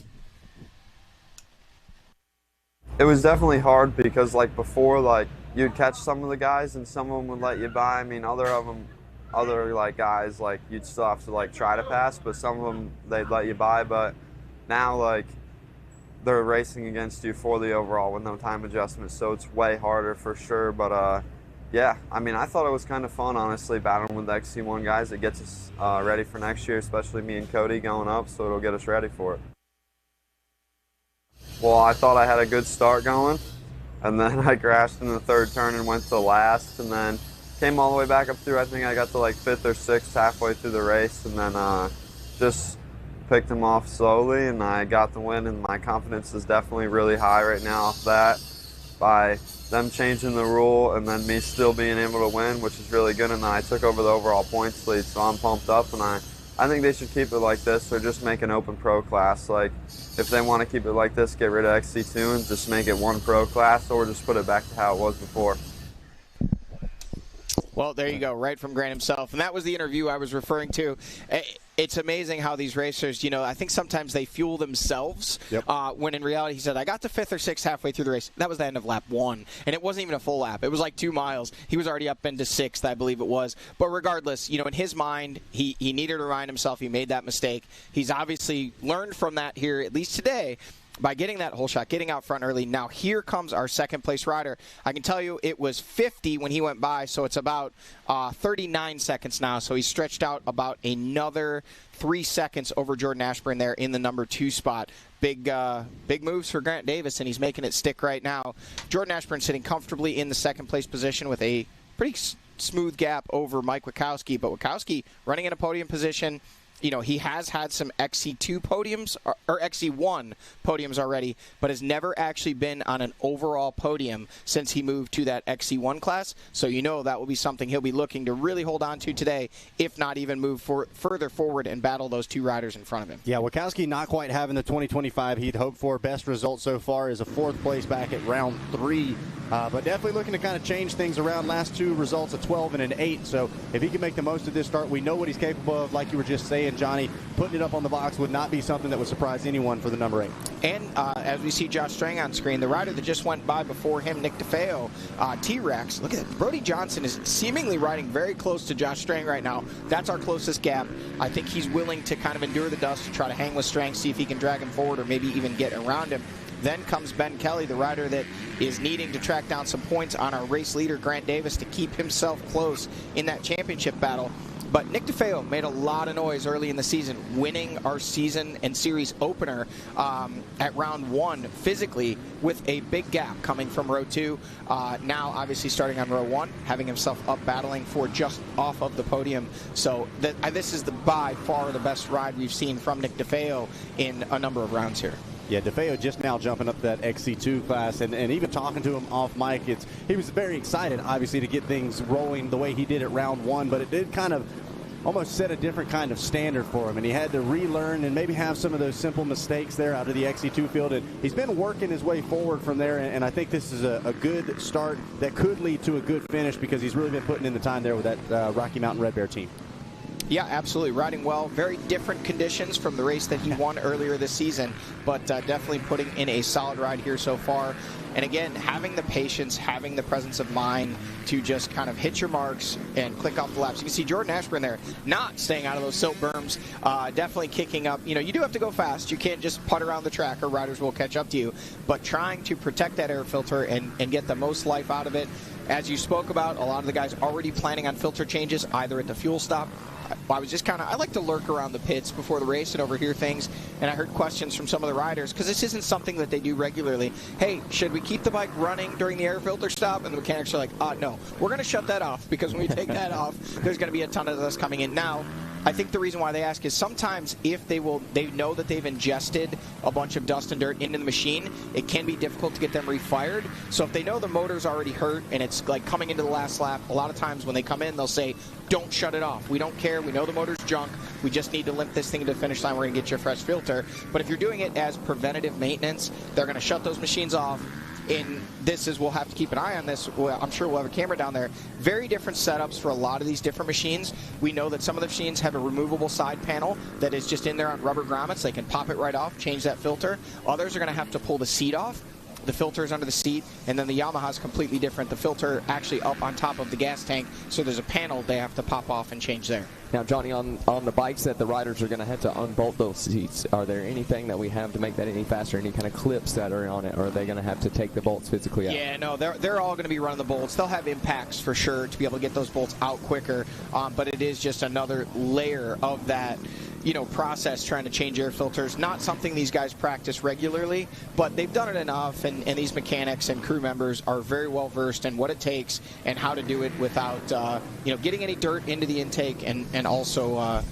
S15: It was definitely hard because, like, before, like, you'd catch some of the guys and some of them would let you by. I mean, other like guys, like, you'd still have to, like, try to pass, but some of them they'd let you by. But now, like, they're racing against you for the overall with no time adjustment, so it's way harder for sure. But Yeah, I mean, I thought it was kind of fun, honestly, battling with the XC1 guys. It gets us ready for next year, especially me and Cody going up, so it'll get us ready for it. Well, I thought I had a good start going, and then I crashed in the third turn and went to last, and then came all the way back up through. I think I got to like 5th or 6th halfway through the race, and then just picked him off slowly, and I got the win, and my confidence is definitely really high right now off that by them changing the rule and then me still being able to win, which is really good. And then I took over the overall points lead, so I'm pumped up, and I think they should keep it like this or just make an open pro class. Like, if they want to keep it like this, get rid of XC2 and just make it one pro class, or just put it back to how it was before.
S7: Well, there you go, right from Grant himself. And that was the interview I was referring to. It's amazing how these racers, I think sometimes they fuel themselves.
S10: Yep.
S7: When in reality, he said, I got to 5th or 6th halfway through the race. That was the end of lap 1. And it wasn't even a full lap. It was like 2 miles. He was already up into 6th, I believe it was. But regardless, in his mind, he needed to remind himself he made that mistake. He's obviously learned from that here, at least today, by getting that whole shot, getting out front early. Now here comes our second place rider. I can tell you it was 50 when he went by, so it's about 39 seconds now. So he's stretched out about another 3 seconds over Jordan Ashburn there in the number 2 spot. Big moves for Grant Davis, and he's making it stick right now. Jordan Ashburn sitting comfortably in the second place position with a pretty smooth gap over Mike Wachowski, but Wachowski running in a podium position. He has had some XC2 podiums, or XC1 podiums already, but has never actually been on an overall podium since he moved to that XC1 class. So that will be something he'll be looking to really hold on to today, if not even move further forward and battle those 2 riders in front of him.
S10: Yeah, Wachowski not quite having the 2025 he'd hoped for. Best result so far is a 4th place back at round 3. But definitely looking to kind of change things around. Last 2 results, a 12 and an 8. So if he can make the most of this start, we know what he's capable of. Like you were just saying, Johnny, putting it up on the box would not be something that would surprise anyone for the number 8.
S7: And as we see Josh Strang on screen, the rider that just went by before him, Nick DeFeo, T-Rex, look at that. Brody Johnson is seemingly riding very close to Josh Strang right now. That's our closest gap. I think he's willing to kind of endure the dust to try to hang with Strang, see if he can drag him forward or maybe even get around him. Then comes Ben Kelly, the rider that is needing to track down some points on our race leader, Grant Davis, to keep himself close in that championship battle. But Nick DeFeo made a lot of noise early in the season, winning our season and series opener at round 1 physically with a big gap coming from row 2. Now, obviously, starting on row 1, having himself up battling for just off of the podium. So this is by far the best ride we've seen from Nick DeFeo in a number of rounds here.
S10: Yeah, DeFeo just now jumping up that XC2 class, and even talking to him off mic, he was very excited, obviously, to get things rolling the way he did at round 1, but it did kind of almost set a different kind of standard for him, and he had to relearn and maybe have some of those simple mistakes there out of the XC2 field, and he's been working his way forward from there, and I think this is a good start that could lead to a good finish because he's really been putting in the time there with that Rocky Mountain Red Bear team.
S7: Yeah, absolutely. Riding well. Very different conditions from the race that he won earlier this season, but definitely putting in a solid ride here so far. And again, having the patience, having the presence of mind to just kind of hit your marks and click off the laps. You can see Jordan Ashburn there not staying out of those silt berms, definitely kicking up. You do have to go fast. You can't just putt around the track or riders will catch up to you. But trying to protect that air filter and get the most life out of it. As you spoke about, a lot of the guys already planning on filter changes either at the fuel stop. I like to lurk around the pits before the race and overhear things, and I heard questions from some of the riders, because this isn't something that they do regularly. Hey, should we keep the bike running during the air filter stop? And the mechanics are like, no, we're going to shut that off, because when we take that off, there's going to be a ton of dust coming in. Now, I think the reason why they ask is sometimes if they know that they've ingested a bunch of dust and dirt into the machine, it can be difficult to get them refired. So if they know the motor's already hurt and it's like coming into the last lap, a lot of times when they come in, they'll say, don't shut it off. We don't care. We know the motor's junk. We just need to limp this thing to the finish line. We're going to get you a fresh filter. But if you're doing it as preventative maintenance, they're going to shut those machines off. And we'll have to keep an eye on this. I'm sure we'll have a camera down there. Very different setups for a lot of these different machines. We know that some of the machines have a removable side panel that is just in there on rubber grommets. They can pop it right off, change that filter. Others are going to have to pull the seat off. the filters under the seat, and then the Yamaha is completely different. The filter actually up on top of the gas tank, so there's a panel they have to pop off and change there.
S12: Now, Johnny, on the bikes that the riders are going to have to unbolt those seats, are there anything that we have to make that any faster, any kind of clips that are on it, or are they going to have to take the bolts physically out?
S7: Yeah, no, they're all going to be running the bolts. They'll have impacts for sure to be able to get those bolts out quicker, but it is just another layer of that, process trying to change air filters. Not something these guys practice regularly, but they've done it enough, and these mechanics and crew members are very well versed in what it takes and how to do it without, getting any dirt into the intake and also,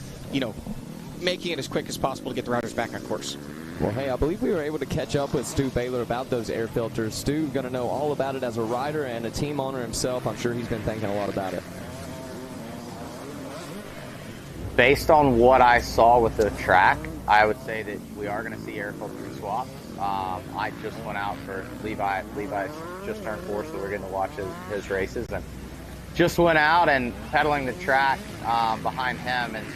S7: making it as quick as possible to get the riders back on course.
S12: Well, hey, I believe we were able to catch up with Stu Baylor about those air filters. Stu going to know all about it as a rider and a team owner himself. I'm sure he's been thinking a lot about it.
S14: Based on what I saw with the track, I would say that we are going to see air filter swaps. I just went out for Levi. Levi's just turned 4, so we're getting to watch his races. And just went out and pedaling the track behind him. And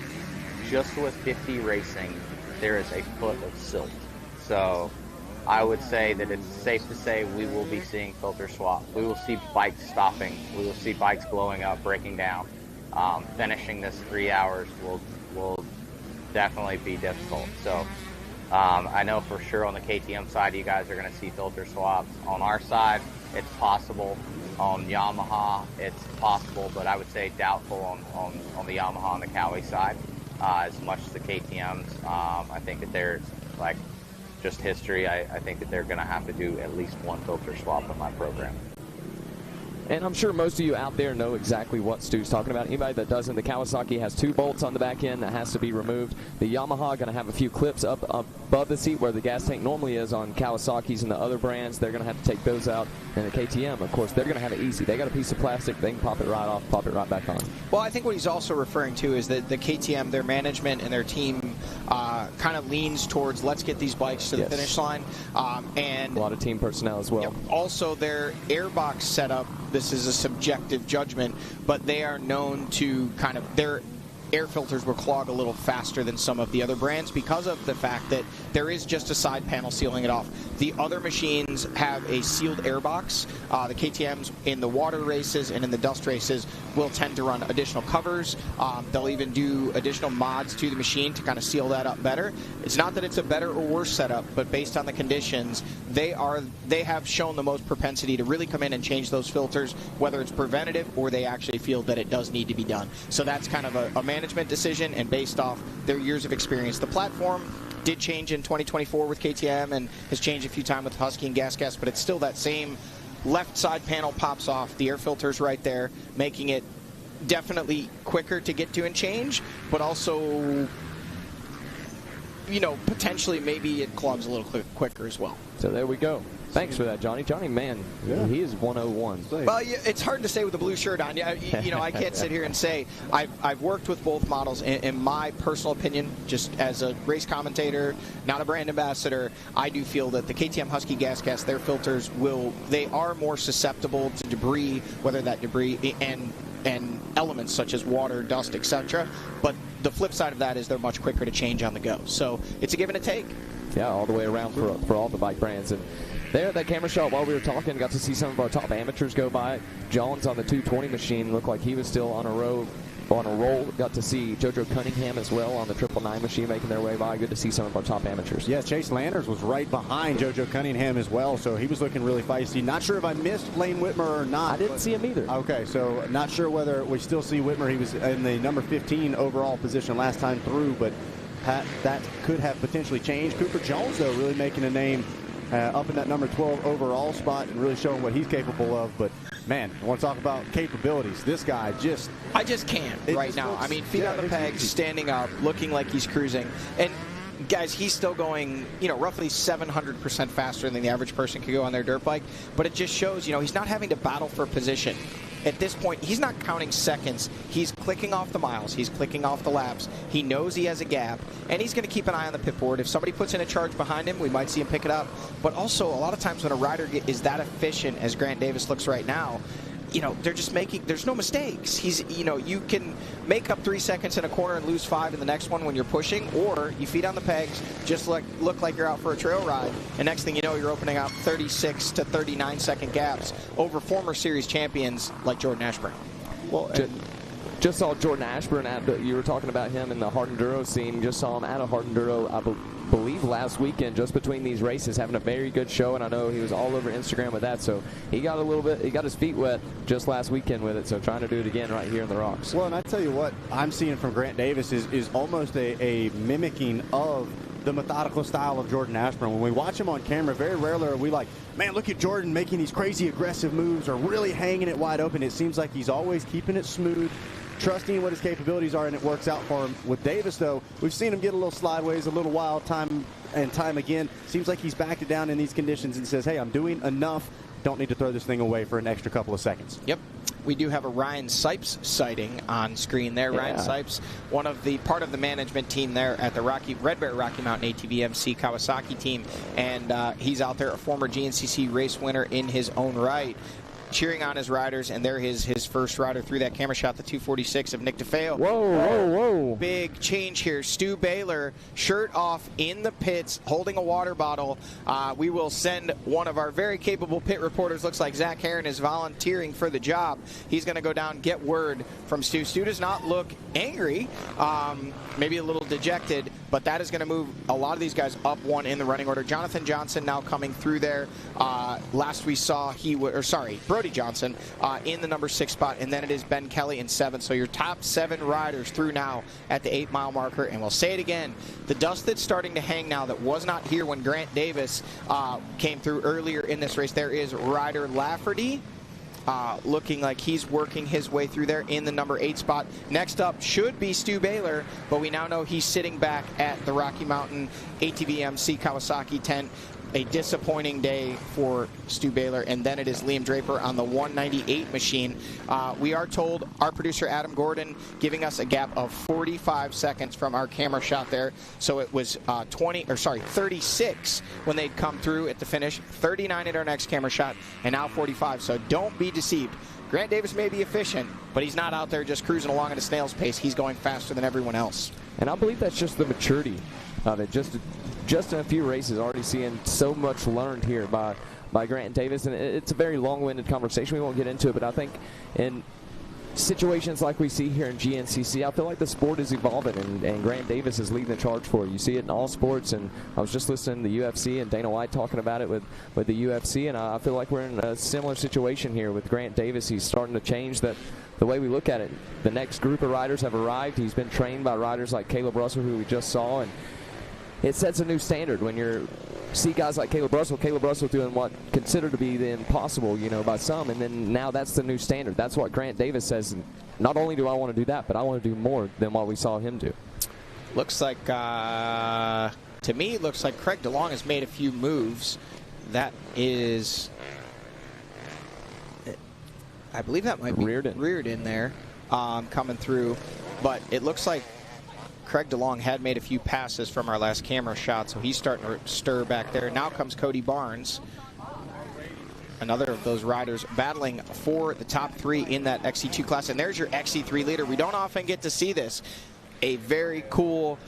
S14: just with 50 racing, there is a foot of silt. So I would say that it's safe to say we will be seeing filter swaps. We will see bikes stopping. We will see bikes blowing up, breaking down. Finishing this 3 hours will definitely be difficult. So I know for sure on the KTM side, you guys are going to see filter swaps. On our side, it's possible. On Yamaha, it's possible, but I would say doubtful on the Yamaha and the Cowie side. As much as the KTMs, I think that they're like just history. I think that they're going to have to do at least one filter swap in my program.
S12: And I'm sure most of you out there know exactly what Stu's talking about. Anybody that doesn't, the Kawasaki has 2 bolts on the back end that has to be removed. The Yamaha going to have a few clips up above the seat where the gas tank normally is on Kawasaki's and the other brands. They're going to have to take those out. And the KTM, of course, they're going to have it easy. They got a piece of plastic. They can pop it right off, pop it right back on.
S7: Well, I think what he's also referring to is that the KTM, their management and their team kind of leans towards let's get these bikes to the finish line. And
S12: a lot of team personnel as well.
S7: Also, their airbox setup, this is a subjective judgment, but they are known to kind of their air filters will clog a little faster than some of the other brands because of the fact that there is just a side panel sealing it off. The other machines have a sealed air box. The KTMs in the water races and in the dust races will tend to run additional covers. They'll even do additional mods to the machine to kind of seal that up better. It's not that it's a better or worse setup, but based on the conditions, they have shown the most propensity to really come in and change those filters, whether it's preventative or they actually feel that it does need to be done. So that's kind of a management decision, and based off their years of experience. The platform did change in 2024 with KTM and has changed a few times with Husky and Gas, but it's still that same left side panel pops off. The air filter's right there, making it definitely quicker to get to and change, but also, potentially maybe it clogs a little quicker as well.
S12: So there we go. Thanks for that, Johnny. Johnny, man, he is 101.
S7: Well, it's hard to say with the blue shirt on. I can't sit here and say I've worked with both models. In my personal opinion, just as a race commentator, not a brand ambassador, I do feel that the KTM Husky Gas, their filters they are more susceptible to debris, whether that debris and elements such as water, dust, etc. But the flip side of that is they're much quicker to change on the go. So it's a give and a take.
S12: Yeah, all the way around for all the bike brands. And there at that camera shot while we were talking, got to see some of our top amateurs go by. Jones on the 220 machine looked like he was still on a roll. Got to see JoJo Cunningham as well on the 999 machine making their way by. Good to see some of our top amateurs.
S10: Yeah, Chase Landers was right behind JoJo Cunningham as well, so he was looking really feisty. Not sure if I missed Lane Whitmer or not.
S12: I didn't see him either.
S10: Okay, so not sure whether we still see Whitmer. He was in the number 15 overall position last time through, but that could have potentially changed. Cooper Jones, though, really making a name up in that number 12 overall spot and really showing what he's capable of. But man, I want to talk about capabilities. This guy
S7: I just can't right now. I mean, feet on the pegs, standing up, looking like he's cruising. And guys, he's still going, roughly 700% faster than the average person could go on their dirt bike. But it just shows, he's not having to battle for position. At this point, he's not counting seconds. He's clicking off the miles. He's clicking off the laps. He knows he has a gap, and he's going to keep an eye on the pit board. If somebody puts in a charge behind him, we might see him pick it up. But also, a lot of times when a rider is that efficient as Grant Davis looks right now, they're just there's no mistakes. You can make up 3 seconds in a corner and lose 5 in the next one when you're pushing, or you feet on the pegs, just look like you're out for a trail ride, and next thing you know, you're opening up 36 to 39 second gaps over former series champions like Jordan Ashburn.
S12: Well, just saw Jordan Ashburn you were talking about him in the hard enduro scene. Just saw him at a hard enduro, I believe last weekend, just between these races, having a very good show, and I know he was all over Instagram with that, so he got his feet wet just last weekend with it, so trying to do it again right here in the rocks.
S10: Well, and I tell you what I'm seeing from Grant Davis is almost a mimicking of the methodical style of Jordan Ashburn. When we watch him on camera, very rarely are we like, man, look at Jordan making these crazy aggressive moves or really hanging it wide open. It seems like he's always keeping it smooth, trusting what his capabilities are, and it works out for him. With Davis, though, we've seen him get a little sideways, a little wild time and time again. Seems like he's backed it down in these conditions and says, hey, I'm doing enough. Don't need to throw this thing away for an extra couple of seconds.
S7: Yep. We do have a Ryan Sipes sighting on screen there. Yeah. Ryan Sipes, part of the management team there at the Red Bear Rocky Mountain ATV MC Kawasaki team, and he's out there, a former GNCC race winner in his own right, cheering on his riders, and there his first rider through that camera shot, the 246 of Nick DeFeo.
S12: Whoa.
S7: Big change here. Stu Baylor, shirt off in the pits, holding a water bottle. We will send one of our very capable pit reporters, looks like Zach Herron is volunteering for the job. He's going to go down, get word from Stu. Stu does not look angry, maybe a little dejected, but that is going to move a lot of these guys up one in the running order. Jonathan Johnson now coming through there. Last we saw Brody Johnson in the number 6 spot, and then it is Ben Kelly in 7. So your top 7 riders through now at the 8-mile marker. And we'll say it again, the dust that's starting to hang now that was not here when Grant Davis came through earlier in this race. There is Ryder Lafferty. Looking like he's working his way through there in the number 8 spot. Next up should be Stu Baylor, but we now know he's sitting back at the Rocky Mountain ATV MC Kawasaki tent. A disappointing day for Stu Baylor, and then it is Liam Draper on the 198 machine. We are told, our producer Adam Gordon giving us a gap of 45 seconds from our camera shot there. So it was 36 when they'd come through at the finish, 39 at our next camera shot, and now 45. So don't be deceived. Grant Davis may be efficient, but he's not out there just cruising along at a snail's pace. He's going faster than everyone else.
S12: And I believe that's just the maturity of it. Just in a few races, already seeing so much learned here by Grant Davis. And it's a very long-winded conversation. We won't get into it, but I think in situations like we see here in GNCC, I feel like the sport is evolving, and Grant Davis is leading the charge for it. You see it in all sports, and I was just listening to the UFC and Dana White talking about it with the UFC, and I feel like we're in a similar situation here with Grant Davis. He's starting to change the way we look at it. The next group of riders have arrived. He's been trained by riders like Caleb Russell, who we just saw, and it sets a new standard when you see guys like Caleb Russell doing what considered to be the impossible, by some, and then now that's the new standard. That's what Grant Davis says. Not only do I want to do that, but I want to do more than what we saw him do.
S7: Looks like, to me, it looks like Craig DeLong has made a few moves. That is, I believe that might be Reardon there, coming through, but it looks like Craig DeLong had made a few passes from our last camera shot, so he's starting to stir back there. Now comes Cody Barnes, another of those riders battling for the top 3 in that XC2 class. And there's your XC3 leader. We don't often get to see this. A very cool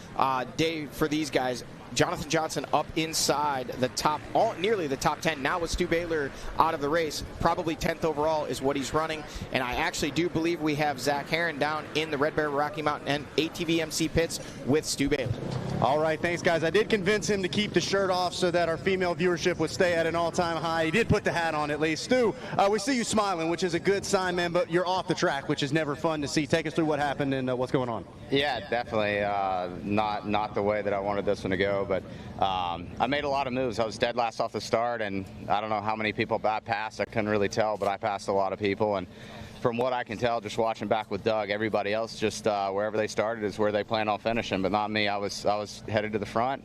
S7: day for these guys. Jonathan Johnson up inside the top, nearly the top 10. Now with Stu Baylor out of the race, probably 10th overall is what he's running. And I actually do believe we have Zach Herron down in the Red Bear Rocky Mountain and ATV MC pits with Stu Baylor.
S10: All right, thanks, guys. I did convince him to keep the shirt off so that our female viewership would stay at an all-time high. He did put the hat on at least. Stu, we see you smiling, which is a good sign, man, but you're off the track, which is never fun to see. Take us through what happened and what's going on.
S14: Yeah, definitely not the way that I wanted this one to go, but I made a lot of moves. I was dead last off the start, and I don't know how many people I passed. I couldn't really tell, but I passed a lot of people, and from what I can tell, just watching back with Doug, everybody else just wherever they started is where they plan on finishing, but not me. I was headed to the front,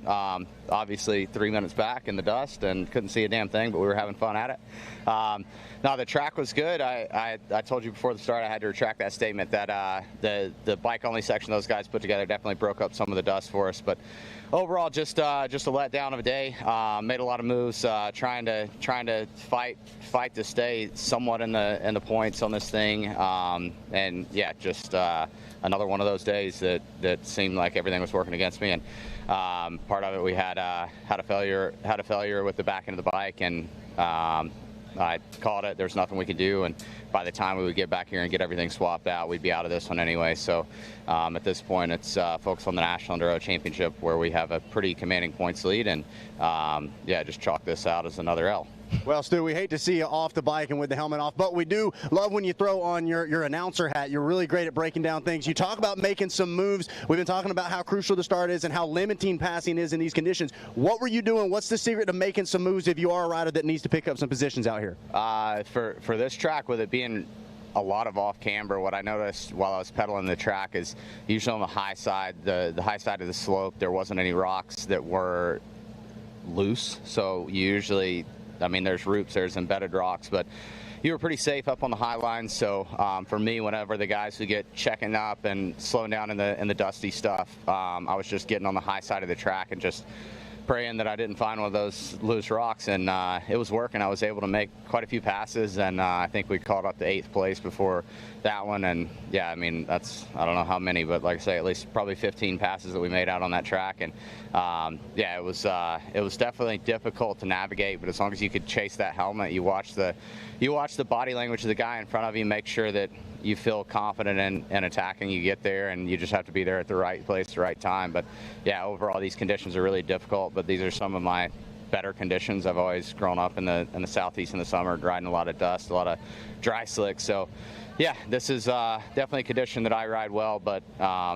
S14: obviously 3 minutes back in the dust and couldn't see a damn thing, but we were having fun at it. No, the track was good. I told you before the start I had to retract that statement that the bike-only section those guys put together definitely broke up some of the dust for us, but overall just a letdown of a day. Made a lot of moves, trying to fight to stay somewhat in the points on this thing, and yeah, just another one of those days that seemed like everything was working against me. And part of it, we had a failure with the back end of the bike, and I called it. There's nothing we could do, and by the time we would get back here and get everything swapped out, we'd be out of this one anyway. So at this point, it's focused on the National Enduro Championship, where we have a pretty commanding points lead, and yeah, just chalk this out as another L.
S10: Well, Stu, we hate to see you off the bike and with the helmet off, but we do love when you throw on your announcer hat. You're really great at breaking down things. You talk about making some moves. We've been talking about how crucial the start is and how limiting passing is in these conditions. What were you doing? What's the secret to making some moves if you are a rider that needs to pick up some positions out here?
S14: For this track, with it being a lot of off camber, what I noticed while I was pedaling the track is usually on the high side, the high side of the slope, there wasn't any rocks that were loose. So usually, I mean, there's roots, there's embedded rocks, but you were pretty safe up on the high lines. So for me, whenever the guys would get checking up and slowing down in the dusty stuff, I was just getting on the high side of the track and just praying that I didn't find one of those loose rocks, and it was working. I was able to make quite a few passes, and I think we caught up to 8th place before that one. And yeah, I mean, that's, I don't know how many, but like I say, at least probably 15 passes that we made out on that track. And yeah, it was definitely difficult to navigate, but as long as you could chase that helmet, you watch the body language of the guy in front of you, make sure that you feel confident in attacking, you get there, and you just have to be there at the right place at the right time. But yeah, overall, these conditions are really difficult, but these are some of my better conditions. I've always grown up in the southeast in the summer, riding a lot of dust, a lot of dry slick. So yeah, this is definitely a condition that I ride well, but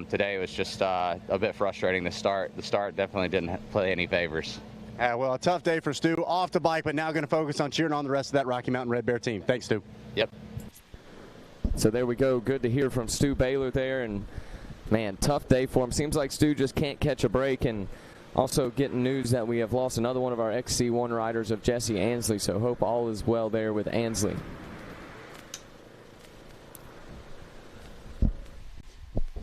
S14: today was just a bit frustrating. The start definitely didn't play any favors.
S10: Well, a tough day for Stu off the bike, but now going to focus on cheering on the rest of that Rocky Mountain Red Bear team. Thanks, Stu.
S14: Yep.
S12: So there we go. Good to hear from Stu Baylor there. And, man, tough day for him. Seems like Stu just can't catch a break. And also getting news that we have lost another one of our XC1 riders of Jesse Ansley. So hope all is well there with Ansley.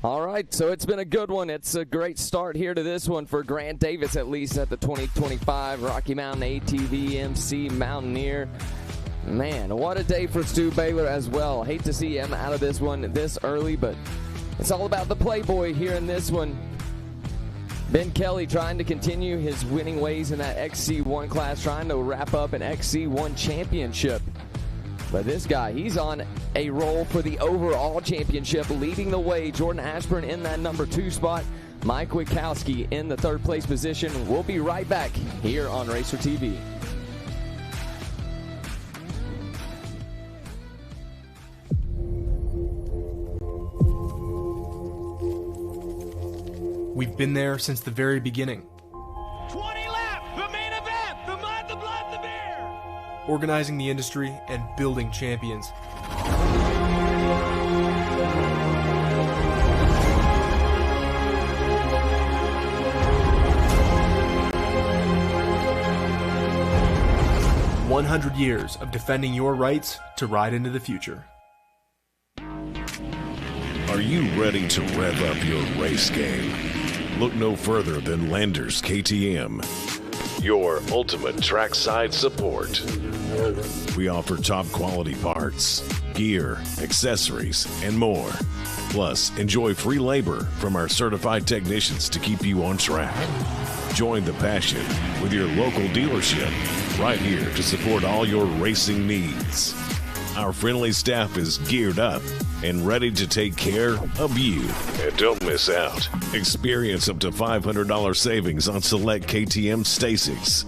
S12: All right, so it's been a good one. It's a great start here to this one for Grant Davis, at least at the 2025 Rocky Mountain ATV MC Mountaineer. Man, what a day for Stu Baylor as well. Hate to see him out of this one this early, but it's all about the Playboy here in this one. Ben Kelly trying to continue his winning ways in that XC1 class, trying to wrap up an XC1 championship. But this guy, he's on a roll for the overall championship, leading the way. Jordan Ashburn in that number 2 spot. Mike Witkowski in the 3rd place position. We'll be right back here on Racer TV.
S8: We've been there since the very beginning.
S3: 20 left, the main event, the mud, the blood, the beer.
S8: Organizing the industry and building champions. "100 years of defending your rights to ride into the future."
S9: Are you ready to rev up your race game? Look no further than Landers KTM, your ultimate trackside support. We offer top quality parts, gear, accessories, and more. Plus, enjoy free labor from our certified technicians to keep you on track. Join the passion with your local dealership right here to support all your racing needs. Our friendly staff is geared up and ready to take care of you. And don't miss out. Experience up to $500 savings on select KTM Stasics.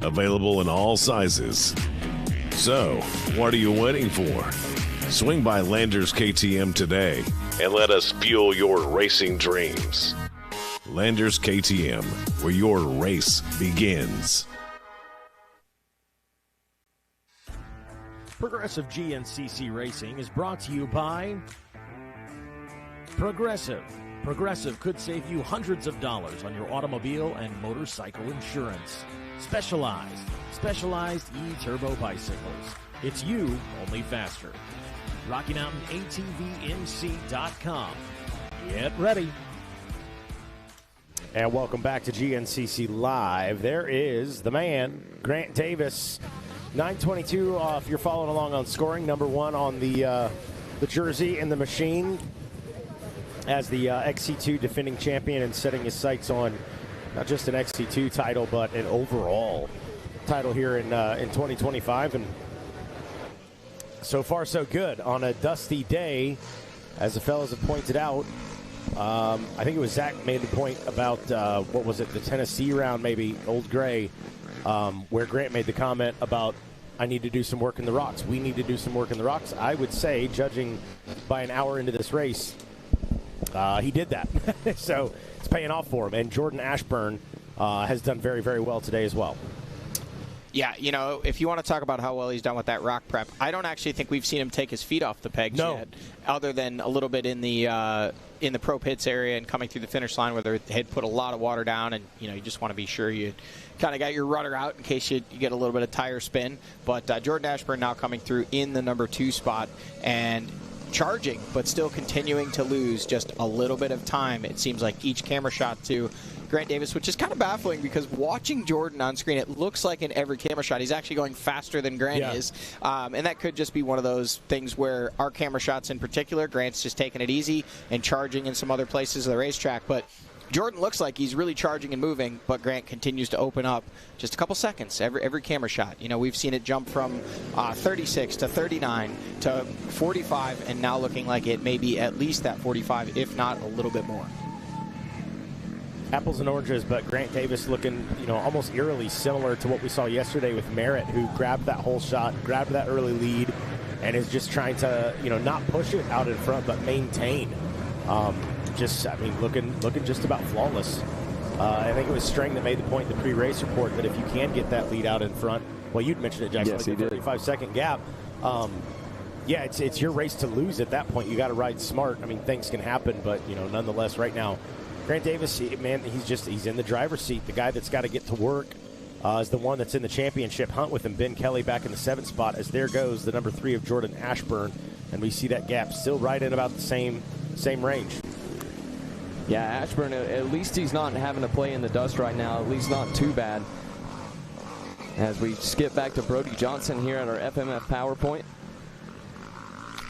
S9: Available in all sizes. So, what are you waiting for? Swing by Landers KTM today and let us fuel your racing dreams. Landers KTM, where your race begins.
S5: Progressive GNCC Racing is brought to you by Progressive. Progressive could save you hundreds of dollars on your automobile and motorcycle insurance. Specialized E-Turbo bicycles. It's you, only faster. RockyMountainATVMC.com. Get ready. And welcome back to GNCC Live. There is the man, Grant Davis. 9:22 if you're following along on scoring. Number one on the jersey and the machine as the XC2 defending champion and setting his sights on not just an XC2 title but an overall title here in 2025. And so far so good on a dusty day, as the fellas have pointed out. I think it was Zach made the point about what was it, the Tennessee round, maybe Old Gray, where Grant made the comment about, I need to do some work in the rocks. We need to do some work in the rocks. I would say, judging by an hour into this race, he did that. So it's paying off for him. And Jordan Ashburn has done very, very well today as well.
S7: Yeah, you know, if you want to talk about how well he's done with that rock prep, I don't actually think we've seen him take his feet off the pegs yet, other than a little bit in the pro pits area and coming through the finish line where they had put a lot of water down, and you know, you just want to be sure you kind of got your rudder out in case you get a little bit of tire spin. But Jordan Ashburn now coming through in the number 2 spot and charging, but still continuing to lose just a little bit of time, it seems like, each camera shot to Grant Davis, which is kind of baffling because watching Jordan on screen, it looks like in every camera shot he's actually going faster than Grant is. And that could just be one of those things where our camera shots in particular, Grant's just taking it easy and charging in some other places of the racetrack. But Jordan looks like he's really charging and moving, but Grant continues to open up just a couple seconds every camera shot. You know, we've seen it jump from 36 to 39 to 45, and now looking like it may be at least that 45, if not a little bit more.
S5: Apples and oranges, but Grant Davis looking, you know, almost eerily similar to what we saw yesterday with Merritt, who grabbed that whole shot, grabbed that early lead, and is just trying to, you know, not push it out in front, but maintain. Looking just about flawless. I think it was Strang that made the point in the pre-race report that if you can get that lead out in front, well, you'd mentioned it, Jackson,
S12: yes,
S5: like a 35-second gap. It's your race to lose at that point. You got to ride smart. I mean, things can happen, but, you know, nonetheless, right now, Grant Davis, man, he's in the driver's seat. The guy that's got to get to work is the one that's in the championship hunt with him. Ben Kelly back in the 7th spot, as there goes the number 3 of Jordan Ashburn, and we see that gap still right in about the same range.
S12: Yeah, Ashburn, at least he's not having to play in the dust right now, at least not too bad. As we skip back to Brody Johnson here at our FMF PowerPoint.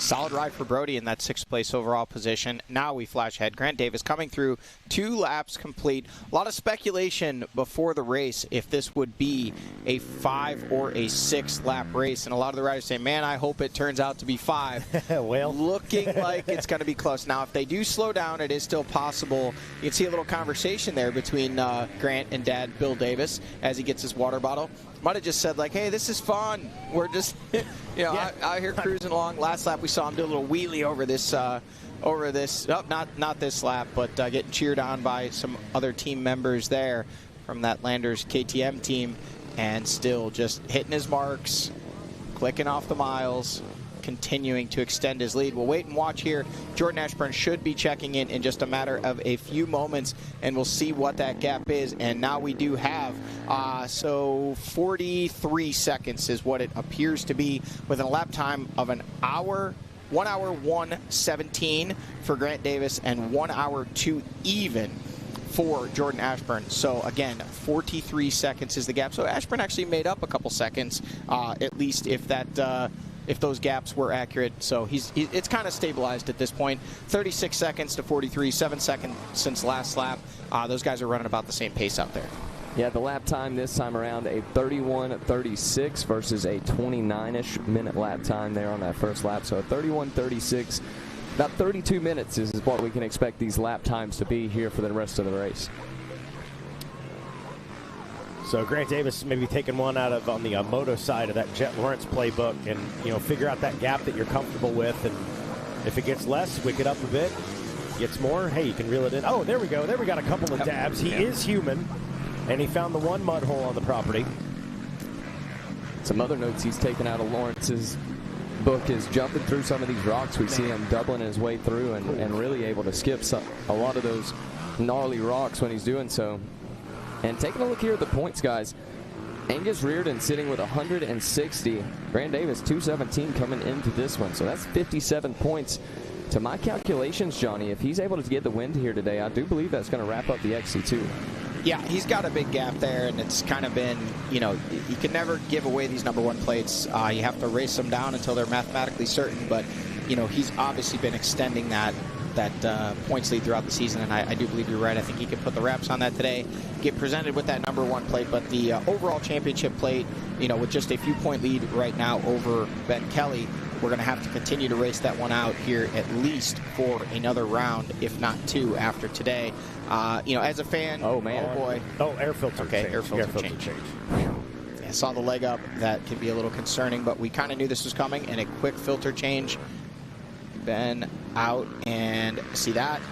S7: Solid ride for Brody in that 6th place overall position. Now we flash ahead. Grant Davis coming through 2 laps complete. A lot of speculation before the race if this would be a 5 or a 6 lap race. And a lot of the riders say, man, I hope it turns out to be 5.
S5: Well,
S7: looking like it's going to be close. Now, if they do slow down, it is still possible. You can see a little conversation there between Grant and Dad, Bill Davis, as he gets his water bottle. Might have just said, like, hey, this is fun. We're just, out here cruising along. Last lap, we saw him do a little wheelie over this, not this lap, but getting cheered on by some other team members there from that Landers KTM team, and still just hitting his marks, clicking off the miles, continuing to extend his lead. We'll wait and watch here. Jordan Ashburn should be checking in just a matter of a few moments, and we'll see what that gap is. And now we do have 43 seconds is what it appears to be, with a lap time of 1 hour 1:17 for Grant Davis and 1 hour 2 even for Jordan Ashburn. So again, 43 seconds is the gap. So Ashburn actually made up a couple seconds, at least if those gaps were accurate. So it's kind of stabilized at this point. 36 seconds to 43, 7 seconds since last lap. Those guys are running about the same pace out there.
S12: Yeah, the lap time this time around, a 31:36 versus a 29-ish minute lap time there on that first lap. So a 31:36, about 32 minutes is what we can expect these lap times to be here for the rest of the race.
S5: So Grant Davis maybe taking one out of on the moto side of that Jet Lawrence playbook, and figure out that gap that you're comfortable with, and if it gets less, wick it up a bit. Gets more, hey, you can reel it in. Oh, there we go. There we got a couple of dabs. He is human, and he found the one mud hole on the property.
S12: Some other notes he's taken out of Lawrence's book is jumping through some of these rocks. We see him doubling his way through and really able to skip a lot of those gnarly rocks when he's doing so. And taking a look here at the points, guys. Angus Reardon sitting with 160. Grant Davis, 217 coming into this one. So that's 57 points. To my calculations, Johnny, if he's able to get the win here today, I do believe that's going to wrap up the XC2.
S7: Yeah, he's got a big gap there, and it's kind of been, you know, you can never give away these #1 plates. You have to race them down until they're mathematically certain, but, you know, he's obviously been extending that points lead throughout the season, and I do believe you're right. I think he can put the wraps on that today, get presented with that #1 plate, but the overall championship plate, you know, with just a few point lead right now over Ben Kelly, we're going to have to continue to race that one out here at least for another round, if not 2 after today. You know, as a fan, oh boy.
S5: Oh, air filter.
S7: Okay, air filter change. I saw the leg up. That can be a little concerning, but we kind of knew this was coming, and a quick filter change. Ben out, and see that?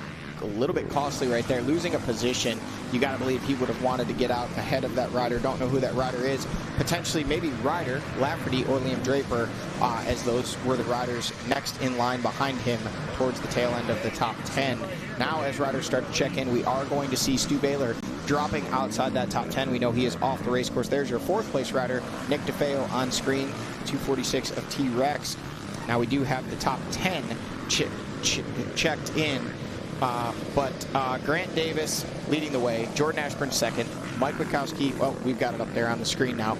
S7: A little bit costly right there. Losing a position, you got to believe he would have wanted to get out ahead of that rider. Don't know who that rider is. Potentially maybe Ryder, Lafferty, or Liam Draper, as those were the riders next in line behind him towards the tail end of the top 10. Now as riders start to check in, we are going to see Stu Baylor dropping outside that top 10. We know he is off the race course. There's your 4th place rider, Nick DeFeo, on screen, 246 of T-Rex. Now we do have the top 10 checked in. But Grant Davis leading the way, Jordan Ashburn second, Mike Witkowski, well, we've got it up there on the screen now,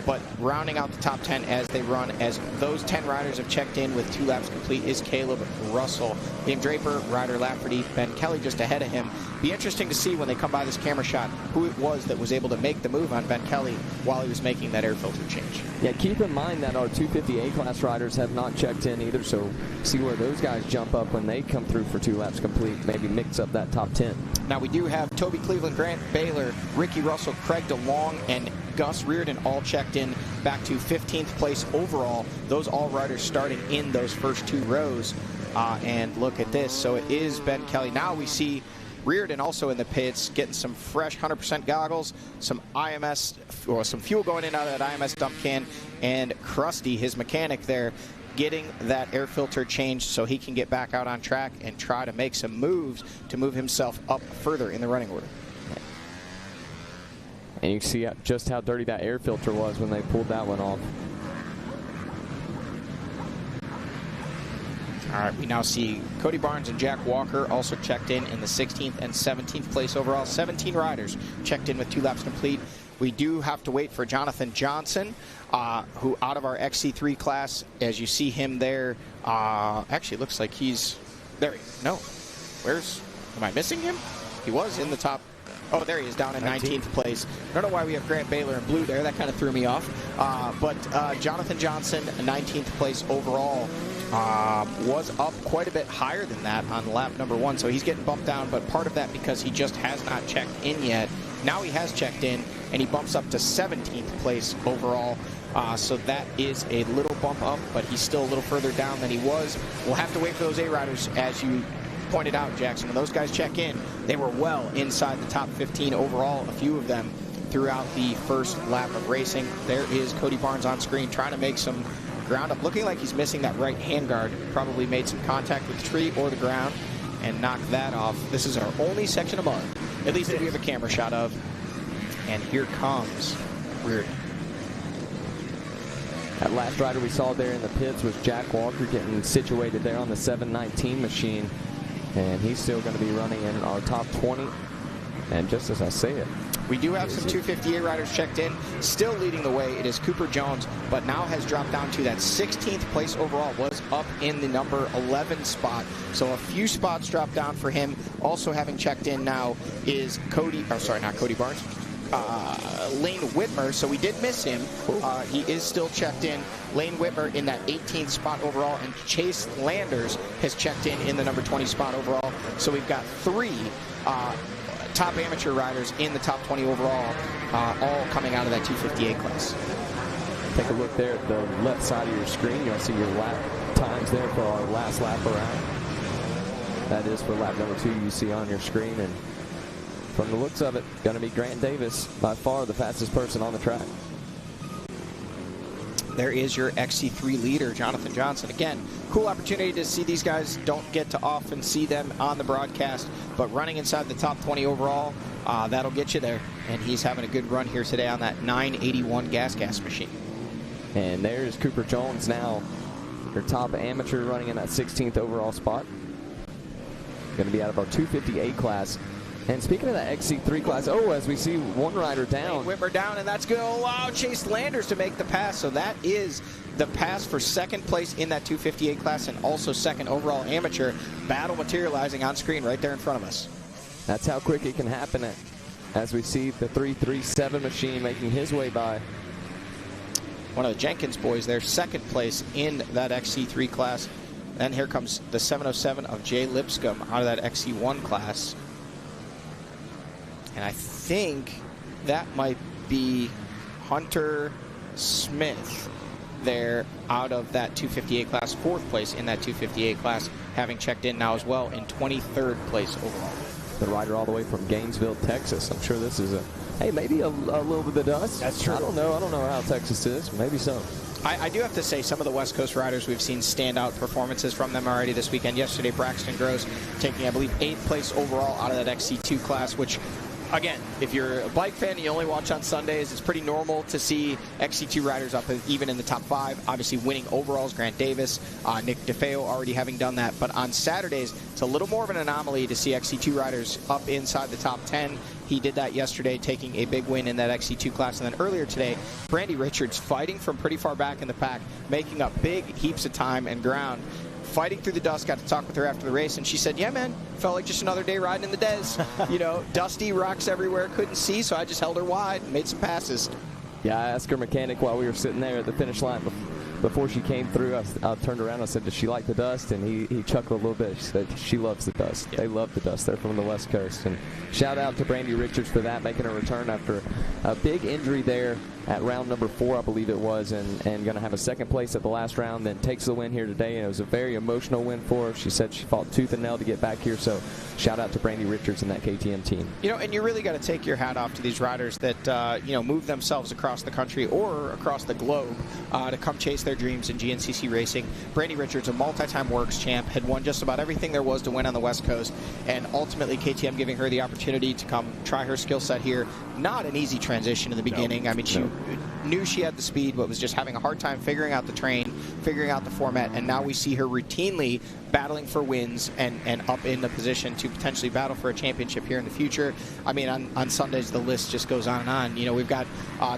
S7: but rounding out the top 10 as they run, as those 10 riders have checked in with 2 laps complete, is Caleb Russell. Liam Draper, Ryder Lafferty, Ben Kelly just ahead of him. Be interesting to see when they come by this camera shot who it was that was able to make the move on Ben Kelly while he was making that air filter change.
S12: Yeah, keep in mind that our 250A class riders have not checked in either, so see where those guys jump up when they come through for 2 laps complete, maybe mix up that top 10.
S7: Now we do have Toby Cleveland, Grant Baylor, Ricky Russell, Craig DeLong, and Gus Reardon all checked in back to 15th place overall. Those all riders starting in those first 2 rows. And look at this. So it is Ben Kelly. Now we see Reardon also in the pits, getting some fresh 100% goggles, some IMS, or some fuel going in out of that IMS dump can, and Krusty, his mechanic there, getting that air filter changed so he can get back out on track and try to make some moves to move himself up further in the running order.
S12: And you can see just how dirty that air filter was when they pulled that one off.
S7: All right, we now see Cody Barnes and Jack Walker also checked in the 16th and 17th place overall. 17 riders checked in with 2 laps complete. We do have to wait for Jonathan Johnson, who out of our XC3 class, as you see him there, actually looks like he's there. No, am I missing him? He was in the top. Oh, there he is, down in 19th place. I don't know why we have Grant Baylor in blue there. That kind of threw me off. But Jonathan Johnson, 19th place overall, was up quite a bit higher than that on lap #1. So he's getting bumped down, but part of that because he just has not checked in yet. Now he has checked in, and he bumps up to 17th place overall. So that is a little bump up, but he's still a little further down than he was. We'll have to wait for those A-riders, as you pointed out, Jackson. When those guys check in, they were well inside the top 15 overall, a few of them throughout the first lap of racing. There is Cody Barnes on screen trying to make some ground up, looking like he's missing that right handguard. Probably made some contact with the tree or the ground and knocked that off. This is our only section of mud, at least that we have a camera shot of. And here comes Reardon.
S12: That last rider we saw there in the pits was Jack Walker, getting situated there on the 719 machine. And he's still going to be running in our top 20. And just as I say it,
S7: we do have some 258 riders checked in. Still leading the way, it is Cooper Jones, but now has dropped down to that 16th place overall. Was up in the number 11 spot. So a few spots dropped down for him. Also having checked in now is not Cody Barnes. Lane Whitmer, so we did miss him. He is still checked in. Lane Whitmer in that 18th spot overall, and Chase Landers has checked in the number 20 spot overall. So we've got 3 top amateur riders in the top 20 overall, all coming out of that 258 class.
S12: Take a look there at the left side of your screen. You'll see your lap times there for our last lap around. That is for lap number 2 you see on your screen. And from the looks of it, going to be Grant Davis, by far the fastest person on the track.
S7: there is your XC3 leader, Jonathan Johnson. Again, cool opportunity to see these guys. Don't get to often see them on the broadcast, but running inside the top 20 overall, that'll get you there. And he's having a good run here today on that 981 gas machine.
S12: And there's Cooper Jones now, your top amateur, running in that 16th overall spot. Going to be out of our 258 class. And speaking of that XC3 class, as we see one rider down.
S7: Whitmer down, and that's good. Oh, wow, Chase Landers to make the pass. So that is the pass for second place in that 258 class and also second overall amateur. Battle materializing on screen right there in front of us.
S12: That's how quick it can happen as we see the 337 machine making his way by.
S7: One of the Jenkins boys there, second place in that XC3 class. Then here comes the 707 of Jay Lipscomb out of that XC1 class. And I think that might be Hunter Smith there out of that 258 class, fourth place in that 258 class, having checked in now as well in 23rd place overall.
S12: The rider all the way from Gainesville, Texas. I'm sure this is maybe a little bit of dust.
S7: That's true.
S12: I don't know how Texas is. Maybe so.
S7: I do have to say, some of the West Coast riders, we've seen standout performances from them already this weekend. Yesterday, Braxton Gross taking, I believe, 8th place overall out of that XC2 class, which, again, if you're a bike fan and you only watch on Sundays, it's pretty normal to see XC2 riders up even in the top 5. Obviously, winning overalls, Grant Davis, Nick DeFeo already having done that. But on Saturdays, it's a little more of an anomaly to see XC2 riders up inside the top 10. He did that yesterday, taking a big win in that XC2 class. And then earlier today, Brandy Richards fighting from pretty far back in the pack, making up big heaps of time and ground. Fighting through the dust. Got to talk with her after the race, and she said, yeah, man, felt like just another day riding in the des. Dusty, rocks everywhere, couldn't see, so I just held her wide and made some passes.
S12: Yeah, I asked her mechanic while we were sitting there at the finish line before she came through. I turned around and I said, does she like the dust? And he chuckled a little bit. She said she loves the dust. Yeah. They love the dust. They're from the West Coast. And shout out to Brandy Richards for that, making a return after a big injury there at round number 4, I believe it was, and going to have a second place at the last round, then takes the win here today. And it was a very emotional win for her. She said she fought tooth and nail to get back here. So shout out to Brandy Richards and that KTM team.
S7: And you really got to take your hat off to these riders that, move themselves across the country or across the globe to come chase their dreams in GNCC racing. Brandy Richards, a multi-time works champ, had won just about everything there was to win on the West Coast, and ultimately KTM giving her the opportunity to come try her skill set here. Not an easy transition in the beginning. I mean, she knew she had the speed, but was just having a hard time figuring out the train, figuring out the format, and now we see her routinely battling for wins and up in the position to potentially battle for a championship here in the future. I mean, on Sundays, the list just goes on and on. We've got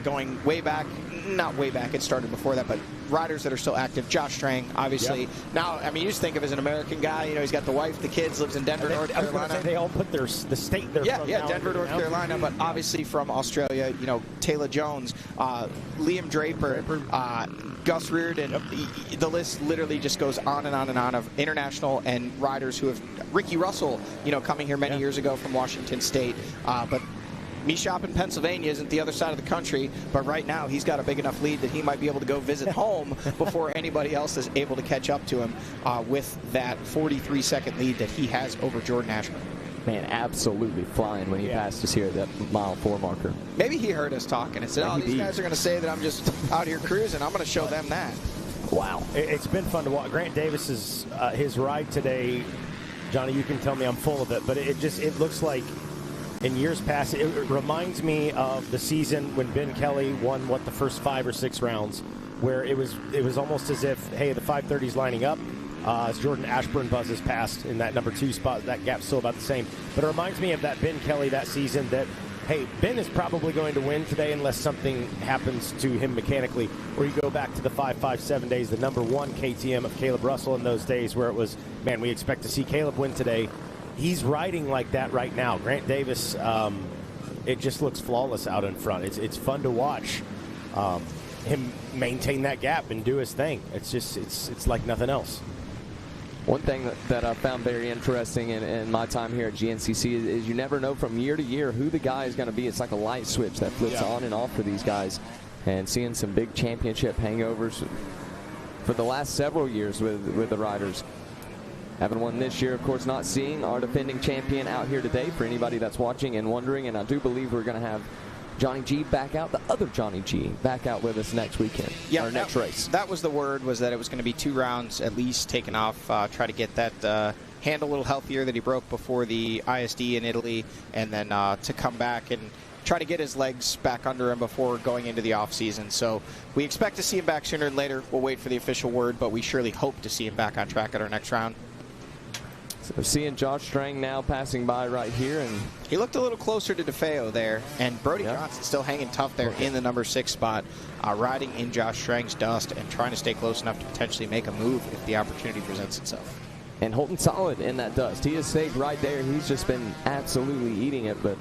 S7: going way back, not way back, it started before that, but riders that are still active. Josh Strang, obviously. Yep. Now, I mean, you just think of as an American guy, he's got the wife, the kids, lives in Denver, North Carolina.
S5: I was gonna say they all put the state there.
S7: Yeah, Denver, North Carolina, but obviously from Australia, Taylor Jones, Liam Draper, Gus Reardon. The list literally just goes on and on and on of international and riders who have, Ricky Russell, coming here many years ago from Washington State, but me shopping Pennsylvania isn't the other side of the country, but right now he's got a big enough lead that he might be able to go visit home before anybody else is able to catch up to him with that 43-second lead that he has over Jordan Ashburn.
S12: Man, absolutely flying when he passed us here at that mile 4 marker.
S7: Maybe he heard us talking and said, these guys are going to say that I'm just out here cruising. I'm going to show them that.
S5: Wow. It's been fun to watch. Grant Davis's his ride today, Johnny, you can tell me I'm full of it, but it looks like in years past, it reminds me of the season when Ben Kelly won, the first 5 or 6 rounds, where it was almost as if, hey, the 530's lining up. As Jordan Ashburn buzzes past in that number 2 spot, that gap's still about the same. But it reminds me of that Ben Kelly that season that, hey, Ben is probably going to win today unless something happens to him mechanically. Or you go back to the 5.57 days, the number 1 KTM of Caleb Russell in those days where it was, man, we expect to see Caleb win today. He's riding like that right now. Grant Davis, it just looks flawless out in front. It's fun to watch him maintain that gap and do his thing. It's like nothing else.
S12: One thing that I found very interesting in my time here at GNCC is you never know from year to year who the guy is going to be. It's like a light switch that flips on and off for these guys. And seeing some big championship hangovers for the last several years with the riders. Having won this year, of course, not seeing our defending champion out here today for anybody that's watching and wondering. And I do believe we're going to have Johnny G back out, the other Johnny G back out with us next weekend,
S7: yeah,
S12: our next race.
S7: That was the word, was that it was going to be 2 rounds at least taken off, try to get that hand a little healthier that he broke before the ISD in Italy, and then to come back and try to get his legs back under him before going into the offseason. So we expect to see him back sooner than later. We'll wait for the official word, but we surely hope to see him back on track at our next round.
S12: So seeing Josh Strang now passing by right here, and
S7: he looked a little closer to DeFeo there, and Brody Johnson still hanging tough there in the number 6 spot, riding in Josh Strang's dust and trying to stay close enough to potentially make a move if the opportunity presents itself.
S12: And holding solid in that dust. He is safe right there. He's just been absolutely eating it, but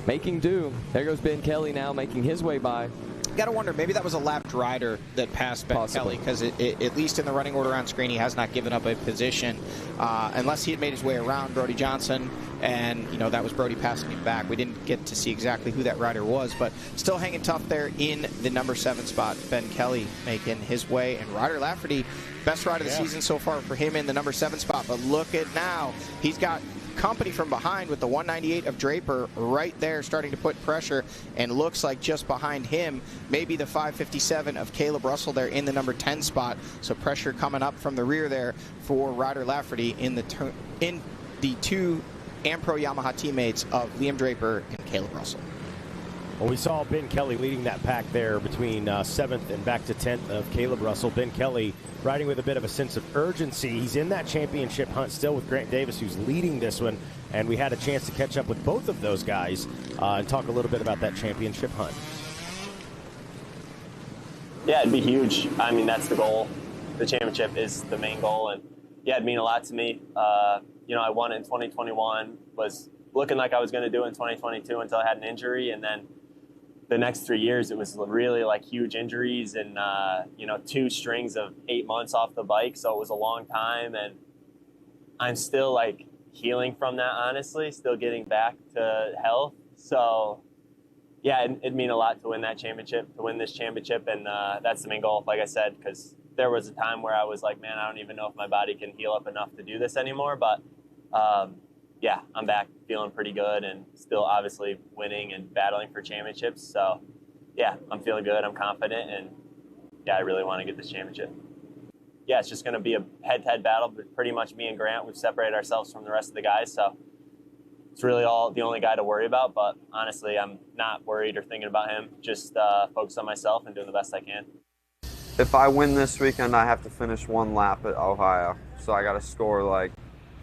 S12: making do. There goes Ben Kelly now making his way by.
S7: Got to wonder, maybe that was a lapped rider that passed Ben Kelly, because at least in the running order on screen, he has not given up a position, unless he had made his way around Brody Johnson, and that was Brody passing him back. We didn't get to see exactly who that rider was, but still hanging tough there in the number 7 spot. Ben Kelly making his way, and Ryder Lafferty, best ride of the season so far for him in the number 7 spot. But look at now, he's got company from behind with the 198 of Draper right there starting to put pressure, and looks like just behind him maybe the 557 of Caleb Russell there in the number 10 spot. So pressure coming up from the rear there for Ryder Lafferty in the 2 Ampro Yamaha teammates of Liam Draper and Caleb Russell.
S5: Well, we saw Ben Kelly leading that pack there between 7th and back to 10th of Caleb Russell. Ben Kelly riding with a bit of a sense of urgency. He's in that championship hunt still with Grant Davis, who's leading this one. And we had a chance to catch up with both of those guys and talk a little bit about that championship hunt.
S16: Yeah, it'd be huge. I mean, that's the goal. The championship is the main goal. And, yeah, it'd mean a lot to me. I won in 2021, was looking like I was going to do it in 2022 until I had an injury. And then the next 3 years, it was really like huge injuries and, 2 strings of 8 months off the bike. So it was a long time, and I'm still like healing from that, honestly, still getting back to health. So yeah, it'd mean a lot to win that championship, to win this championship. And that's the main goal, like I said, because there was a time where I was like, man, I don't even know if my body can heal up enough to do this anymore. But yeah, I'm back feeling pretty good and still obviously winning and battling for championships. So, yeah, I'm feeling good. I'm confident. And, yeah, I really want to get this championship. Yeah, it's just going to be a head-to-head battle. But pretty much me and Grant, we've separated ourselves from the rest of the guys. So it's really the only guy to worry about. But, honestly, I'm not worried or thinking about him. Just focus on myself and doing the best I can.
S15: If I win this weekend, I have to finish 1 lap at Ohio. So I got to score like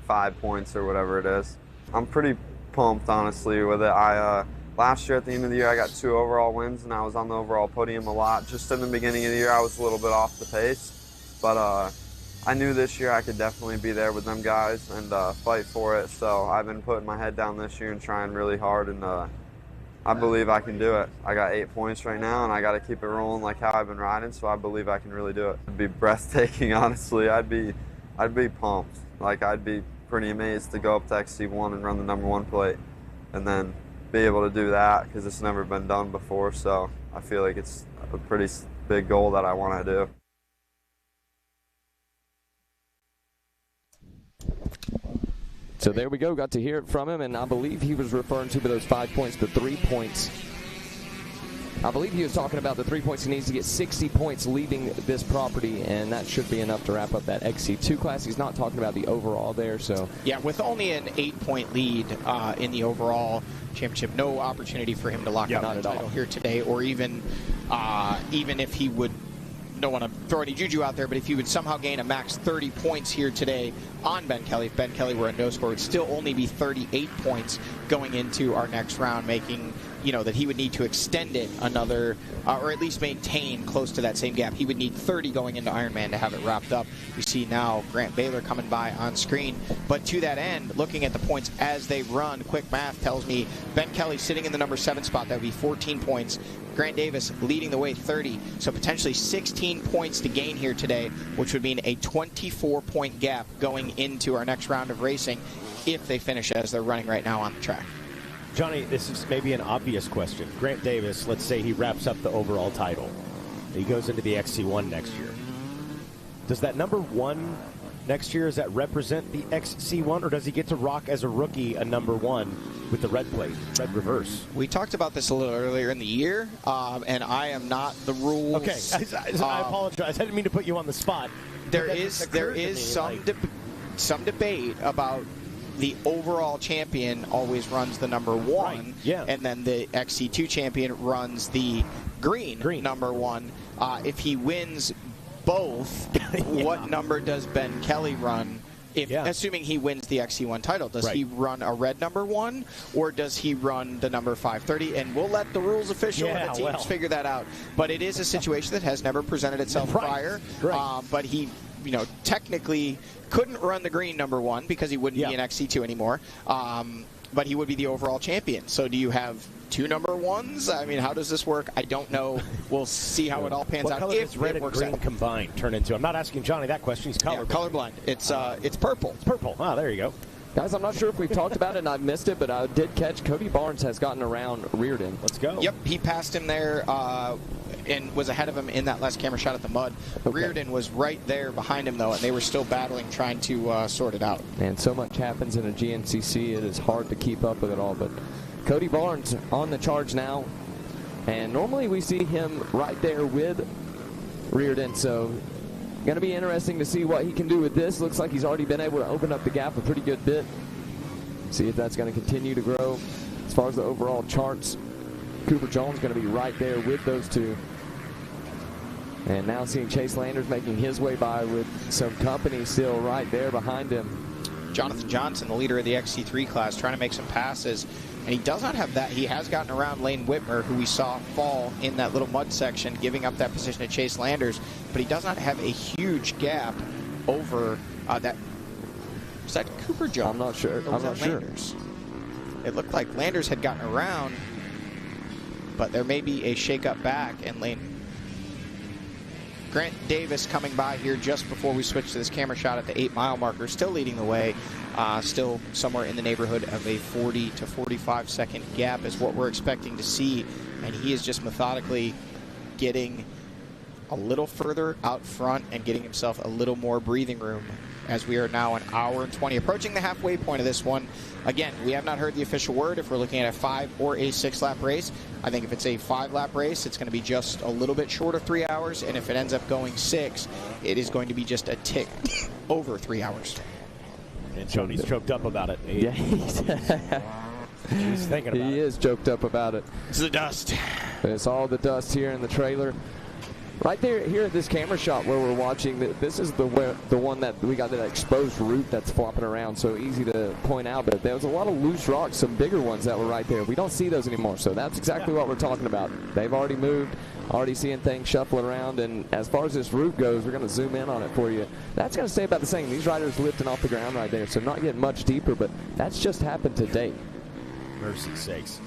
S15: 5 points or whatever it is. I'm pretty pumped, honestly, with it. Last year at the end of the year, I got 2 overall wins, and I was on the overall podium a lot. Just in the beginning of the year, I was a little bit off the pace, but I knew this year I could definitely be there with them guys and fight for it. So I've been putting my head down this year and trying really hard, and I believe I can do it. I got 8 points right now, and I got to keep it rolling like how I've been riding. So I believe I can really do it. It'd be breathtaking, honestly. I'd be pumped. Like, I'd be pretty amazed to go up to XC1 and run the number 1 plate, and then be able to do that, because it's never been done before. So I feel like it's a pretty big goal that I want to do.
S12: So there we go. Got to hear it from him, and I believe he was referring to those 5 points, the 3 points. I believe he was talking about the 3 points. He needs to get 60 points leaving this property, and that should be enough to wrap up that XC2 class. He's not talking about the overall there. So
S7: yeah, with only an 8-point lead in the overall championship, no opportunity for him to lock in on the title here today, or even if he would, don't want to throw any juju out there, but if he would somehow gain a max 30 points here today on Ben Kelly, if Ben Kelly were a no score, it would still only be 38 points going into our next round, making that he would need to extend it another, or at least maintain close to that same gap. He would need 30 going into Ironman to have it wrapped up. You see now Grant Baylor coming by on screen. But to that end, looking at the points as they run, quick math tells me Ben Kelly sitting in the number 7 spot. That would be 14 points. Grant Davis leading the way 30. So potentially 16 points to gain here today, which would mean a 24-point gap going into our next round of racing if they finish as they're running right now on the track.
S5: Johnny, this is maybe an obvious question. Grant Davis, let's say he wraps up the overall title. He goes into the XC1 next year. Does that number 1 next year? Does that represent the XC1, or does he get to rock as a rookie a number 1 with the red plate, red reverse?
S7: We talked about this a little earlier in the year, and I am not the rules.
S5: Okay, I apologize. I didn't mean to put you on the spot.
S7: There is some debate about the overall champion always runs the number 1,
S5: right. Yeah.
S7: And then the XC2 champion runs the green. Number 1. If he wins both, what number does Ben Kelly run? Assuming he wins the XC1 title, does he run a red number 1, or does he run the number 530? And we'll let the rules official and the teams figure that out. But it is a situation that has never presented itself prior. But he, technically couldn't run the green number 1 because he wouldn't be an XC2 anymore. But he would be the overall champion. So do you have 2 number 1s? I mean, how does this work? I don't know. We'll see how it all pans out.
S5: What color does red and green combined turn into? I'm not asking Johnny that question. He's colorblind.
S7: Colorblind. It's purple.
S5: It's purple. Ah, there you go.
S12: Guys, I'm not sure if we've talked about it and I missed it, but I did catch Cody Barnes has gotten around Reardon.
S5: Let's go.
S7: Yep, he passed him there and was ahead of him in that last camera shot at the mud. Reardon was right there behind him, though, and they were still battling, trying to sort it out.
S12: And so much happens in a GNCC, it is hard to keep up with it all. But Cody Barnes on the charge now, and normally we see him right there with Reardon, so going to be interesting to see what he can do with this. Looks like he's already been able to open up the gap a pretty good bit. See if that's going to continue to grow. As far as the overall charts, Cooper Jones going to be right there with those two. And now seeing Chase Landers making his way by with some company still right there behind him.
S7: Jonathan Johnson, the leader of the XC3 class, trying to make some passes. And he does not have that. He has gotten around Lane Whitmer, who we saw fall in that little mud section, giving up that position to Chase Landers. But he does not have a huge gap over that. Was that Cooper Jones?
S12: I'm not sure.
S7: I'm not sure. Landers? It looked like Landers had gotten around, but there may be a shake-up back, and Grant Davis coming by here just before we switch to this camera shot at the 8-mile marker, still leading the way, still somewhere in the neighborhood of a 40 to 45 second gap is what we're expecting to see, and he is just methodically getting a little further out front and getting himself a little more breathing room as we are now an hour and 20, approaching the halfway point of this one. Again, we have not heard the official word if we're looking at a 5 or a 6-lap race. I think if it's a 5-lap race, it's going to be just a little bit short of 3 hours, and if it ends up going 6, it is going to be just a tick over 3 hours.
S5: And Johnny's choked up about it.
S12: Yeah,
S5: he's thinking about it.
S12: He is choked up about it.
S7: It's the dust.
S12: It's all the dust here in the trailer. Right there, here at this camera shot where we're watching, this is the one that we got that exposed root that's flopping around, so easy to point out. But there was a lot of loose rocks, some bigger ones that were right there. We don't see those anymore, so that's exactly what we're talking about. They've already moved, already seeing things shuffling around, and as far as this root goes, we're going to zoom in on it for you. That's going to stay about the same. These riders lifting off the ground right there, so not getting much deeper, but that's just happened today.
S5: Mercy sakes.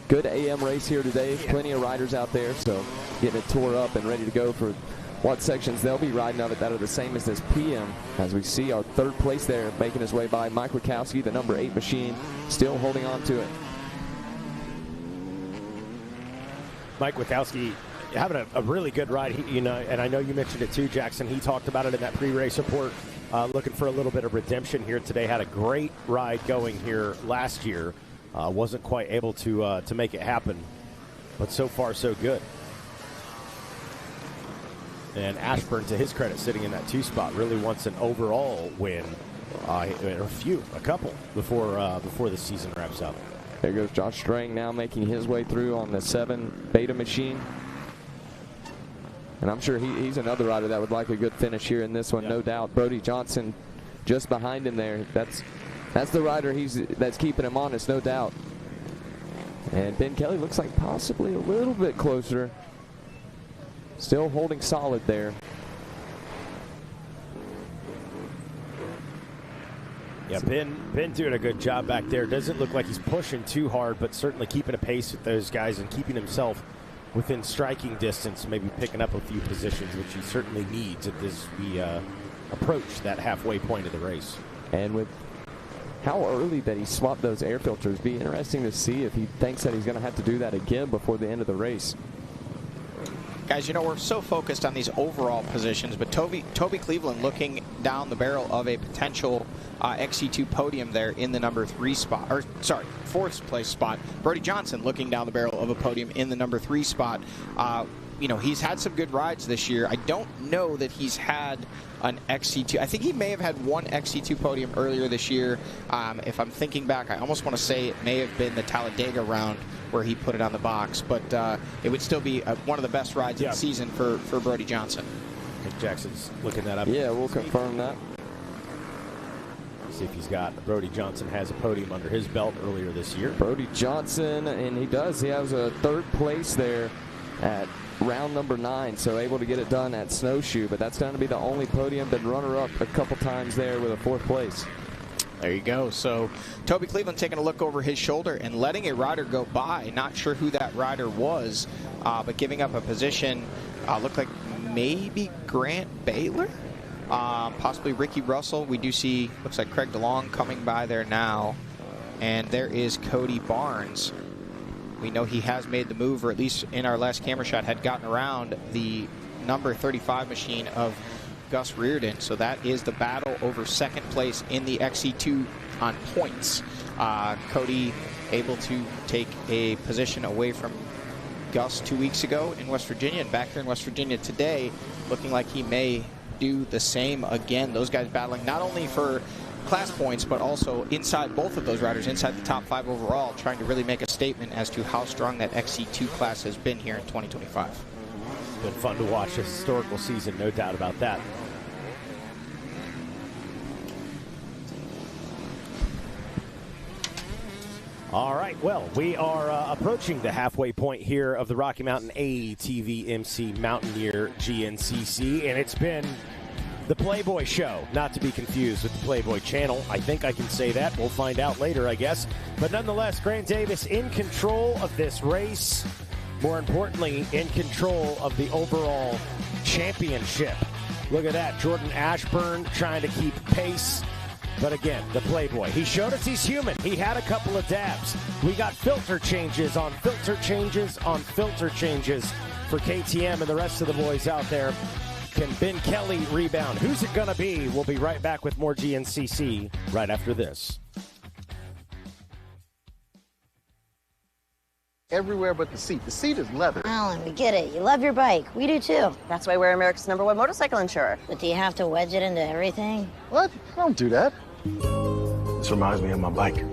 S12: Good AM race here today. Plenty of riders out there, so getting it tore up and ready to go for what sections they'll be riding of it that are the same as this PM. As we see our 3rd place there, making his way by Mike Wachowski, the number 8 machine, still holding on to it.
S5: Mike Wachowski having a really good ride, and I know you mentioned it too, Jackson. He talked about it in that pre-race report, looking for a little bit of redemption here today. Had a great ride going here last year. Wasn't quite able to make it happen, but so far so good. And Ashburn, to his credit, sitting in that 2 spot, really wants an overall win, a couple before the season wraps up.
S12: There goes Josh Strang now making his way through on the 7 Beta machine. And I'm sure he's another rider that would like a good finish here in this one, no doubt. Brody Johnson just behind him there. That's the rider that's keeping him honest, no doubt. And Ben Kelly looks like possibly a little bit closer. Still holding solid there.
S5: Yeah, Ben doing a good job back there. Doesn't look like he's pushing too hard, but certainly keeping a pace with those guys and keeping himself within striking distance, maybe picking up a few positions, which he certainly needs as we approach that halfway point of the race.
S12: And with how early that he swapped those air filters, be interesting to see if he thinks that he's going to have to do that again before the end of the race.
S7: Guys, you know, we're so focused on these overall positions, but Toby Cleveland looking down the barrel of a potential XC2 podium there in the number 3 spot, or sorry, 4th place spot. Brody Johnson looking down the barrel of a podium in the number 3 spot. You know, he's had some good rides this year. I don't know that he's had an XC2. I think he may have had one XC2 podium earlier this year. If I'm thinking back, I almost want to say it may have been the Talladega round where he put it on the box, but it would still be one of the best rides of the season for Brody Johnson.
S5: I think Jackson's looking that up.
S12: Yeah, we'll confirm that.
S5: See if he's got. Brody Johnson has a podium under his belt earlier this year.
S12: Brody Johnson, and he does. He has a 3rd place there at round number 9, so able to get it done at Snowshoe, but that's going to be the only podium. Been runner-up a couple times there with a 4th place.
S7: There you go. So Toby Cleveland taking a look over his shoulder and letting a rider go by. Not sure who that rider was, but giving up a position. Looked like maybe Grant Baylor, possibly Ricky Russell. We do see, looks like Craig DeLong coming by there now, and there is Cody Barnes. We know he has made the move, or at least in our last camera shot, had gotten around the number 35 machine of Gus Reardon. So that is the battle over 2nd place in the XC2 on points. Cody able to take a position away from Gus 2 weeks ago in West Virginia, and back here in West Virginia today, looking like he may do the same again. Those guys battling not only for class points, but also inside both of those riders, inside the top 5 overall, trying to really make a statement as to how strong that XC2 class has been here in 2025.
S5: Been fun to watch a historical season, no doubt about that. All right, well, we are approaching the halfway point here of the Rocky Mountain ATV MC Mountaineer GNCC, and it's been the Playboy Show, not to be confused with the Playboy Channel. I think I can say that. We'll find out later, I guess. But nonetheless, Grant Davis in control of this race. More importantly, in control of the overall championship. Look at that. Jordan Ashburn trying to keep pace. But again, the Playboy. He showed us he's human. He had a couple of dabs. We got filter changes on filter changes on filter changes for KTM and the rest of the boys out there. Can Ben Kelly rebound? Who's it going to be? We'll be right back with more GNCC right after this.
S19: Everywhere but the seat. The seat is leather.
S20: Alan, we get it. You love your bike. We do too. That's why we're America's #1 motorcycle insurer. But do you have to wedge it into everything?
S19: What? Don't do that. This reminds me of my bike.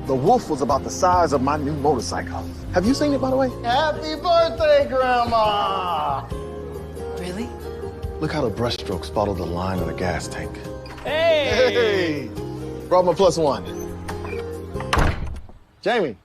S19: The Wolf was about the size of my new motorcycle. Have you seen it, by the way? Happy birthday, Grandma!
S20: Really?
S19: Look how the brushstrokes follow the line of the gas tank.
S3: Hey!
S19: Hey! Brought my +1. Jamie.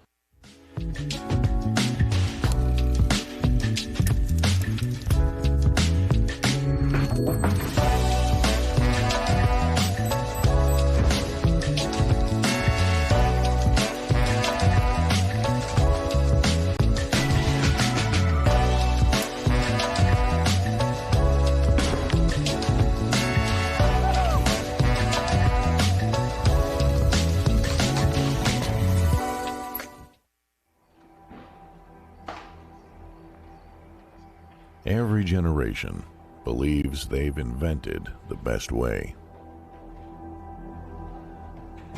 S22: Every generation believes they've invented the best way.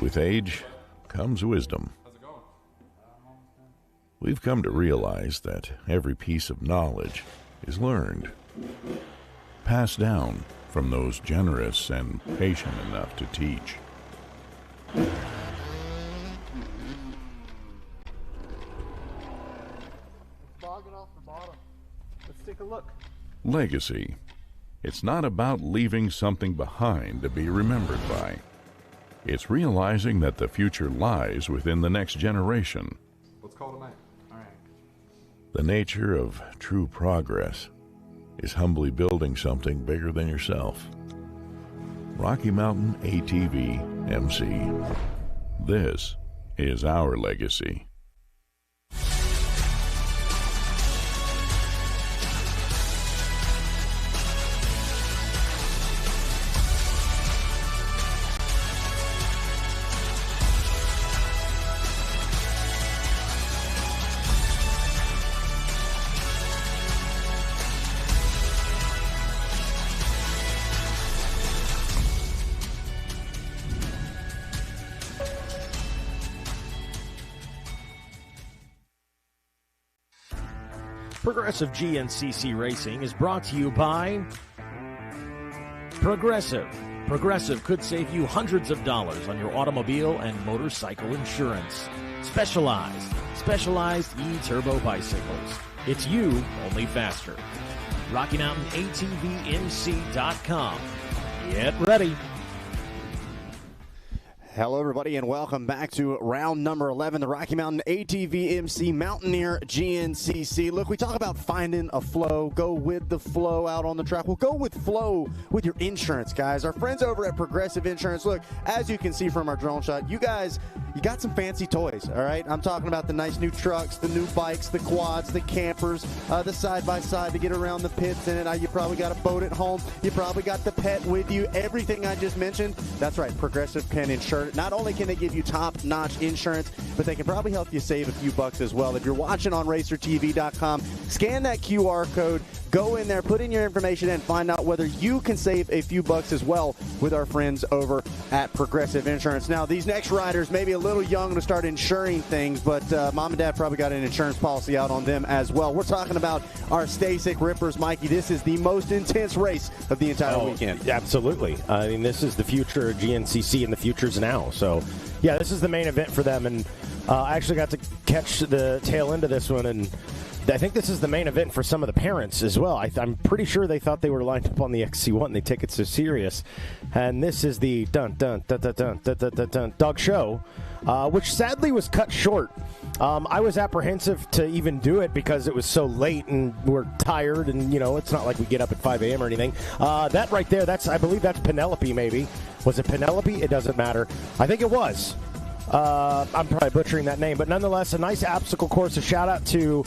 S22: With age comes wisdom. We've come to realize that every piece of knowledge is learned, passed down from those generous and patient enough to teach.
S19: Take a look.
S22: Legacy. It's not about leaving something behind to be remembered by. It's realizing that the future lies within the next generation.
S23: Let's call it a night. All right.
S22: The nature of true progress is humbly building something bigger than yourself. Rocky Mountain ATV MC. This is our legacy.
S5: Progressive GNCC Racing is brought to you by Progressive. Progressive could save you hundreds of dollars on your automobile and motorcycle insurance. Specialized E-Turbo bicycles. It's you, only faster. RockyMountainATVMC.com. Get ready.
S10: Hello, everybody, and welcome back to round number 11, the Rocky Mountain ATV MC Mountaineer GNCC. Look, we talk about finding a flow. Go with the flow out on the track. Well, go with flow with your insurance, guys. Our friends over at Progressive Insurance. Look, as you can see from our drone shot, you guys, you got some fancy toys, all right? I'm talking about the nice new trucks, the new bikes, the quads, the campers, the side-by-side to get around the pits in it. You probably got a boat at home. You probably got the pet with you. Everything I just mentioned, that's right, Progressive can insure it. Not only can they give you top-notch insurance, but they can probably help you save a few bucks as well. If you're watching on RacerTV.com, scan that QR code, go in there, put in your information, and find out whether you can save a few bucks as well with our friends over at Progressive Insurance. Now, these next riders may be a little young to start insuring things, but mom and dad probably got an insurance policy out on them as well. We're talking about our Stay Sick Rippers. Mikey, this is the most intense race of the entire weekend.
S5: Absolutely. I mean, this is the future of GNCC, and the future's now. So, yeah, this is the main event for them, and I actually got to catch the tail end of this one, and I think this is the main event for some of the parents as well. I'm pretty sure they thought they were lined up on the XC1. They take it so serious. And this is the dog show, which sadly was cut short. I was apprehensive to even do it because it was so late and we're tired, and, you know, it's not like we get up at 5 a.m. or anything. That right there, I believe that's Penelope, maybe. Was it Penelope? It doesn't matter. I think it was. I'm probably butchering that name, but nonetheless, a nice obstacle course. A shout out to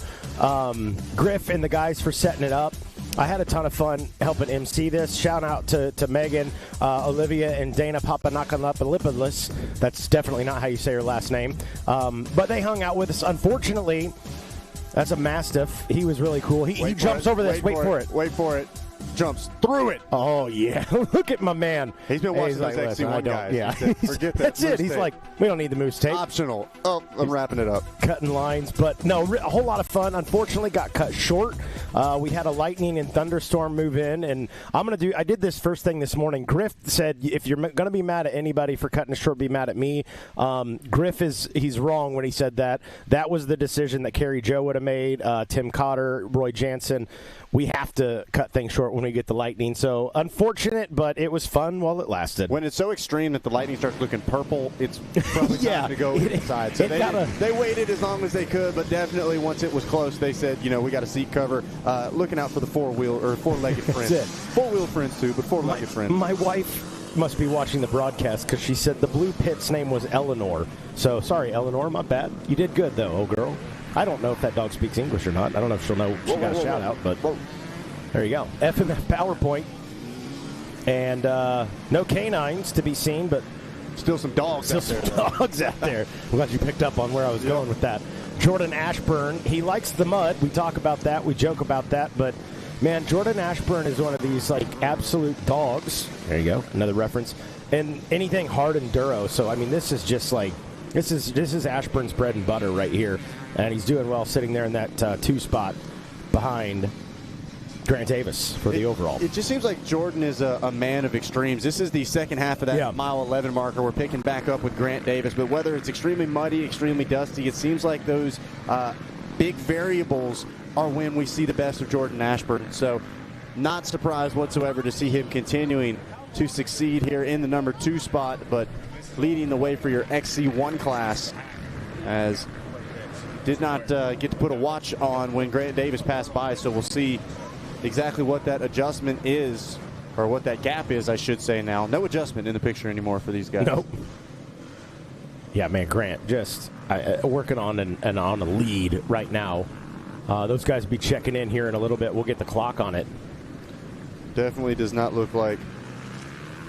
S5: Griff and the guys for setting it up. I had a ton of fun helping MC this. Shout out to Megan, Olivia, and Dana Papanakalapalis. That's definitely not how you say her last name. But they hung out with us. Unfortunately, that's a Mastiff. He was really cool. He jumps over this. Wait for it.
S10: Wait for it. Jumps through it.
S5: Oh, yeah. Look at my man.
S10: He's been watching those XC1 guys.
S5: Yeah.
S10: Said, forget that.
S5: That's it. He's like, we don't need the moose tape.
S10: Optional. Oh, I'm wrapping it up.
S5: Cutting lines. But, no, a whole lot of fun. Unfortunately, got cut short. We had a lightning and thunderstorm move in. And I did this first thing this morning. Griff said, if you're going to be mad at anybody for cutting it short, be mad at me. Griff he's wrong when he said that. That was the decision that Carrie Joe would have made. Tim Cotter, Roy Jansen. We have to cut things short when we get the lightning. So, unfortunate, but it was fun while it lasted.
S10: When it's so extreme that the lightning starts looking purple, it's probably time to go inside. So they waited as long as they could, but definitely once it was close, they said, you know, we got a seat cover. Looking out for the four-legged friends.
S5: That's it.
S10: Four-wheel friends, too, but four-legged friends.
S5: My wife must be watching the broadcast because she said the blue pit's name was Eleanor. So, sorry, Eleanor, my bad. You did good, though, old girl. I don't know if that dog speaks English or not. I don't know if she'll know. She got a shout out, but there you go. FMF PowerPoint. And no canines to be seen, but
S10: still some dogs out
S5: there. I'm glad you picked up on where I was going with that. Jordan Ashburn, he likes the mud. We talk about that. We joke about that. But, man, Jordan Ashburn is one of these, like, absolute dogs. There you go. Another reference. And anything hard enduro. So, I mean, this is just like, this is Ashburn's bread and butter right here. And he's doing well sitting there in that 2 spot behind Grant Davis for the overall.
S10: It just seems like Jordan is a man of extremes. This is the second half of that mile 11 marker. We're picking back up with Grant Davis. But whether it's extremely muddy, extremely dusty, it seems like those big variables are when we see the best of Jordan Ashburn. So not surprised whatsoever to see him continuing to succeed here in the number 2 spot, but leading the way for your XC1 class, as did not get to put a watch on when Grant Davis passed by, so we'll see exactly what that adjustment is, or what that gap is, I should say now. No adjustment in the picture anymore for these guys.
S5: Nope. Yeah, man, Grant just working on on a lead right now. Those guys will be checking in here in a little bit. We'll get the clock on it.
S10: Definitely does not look like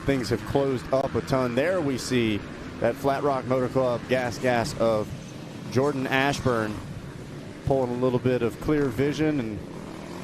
S10: things have closed up a ton. There we see that Flat Rock Motor Club gas of Jordan Ashburn pulling a little bit of clear vision and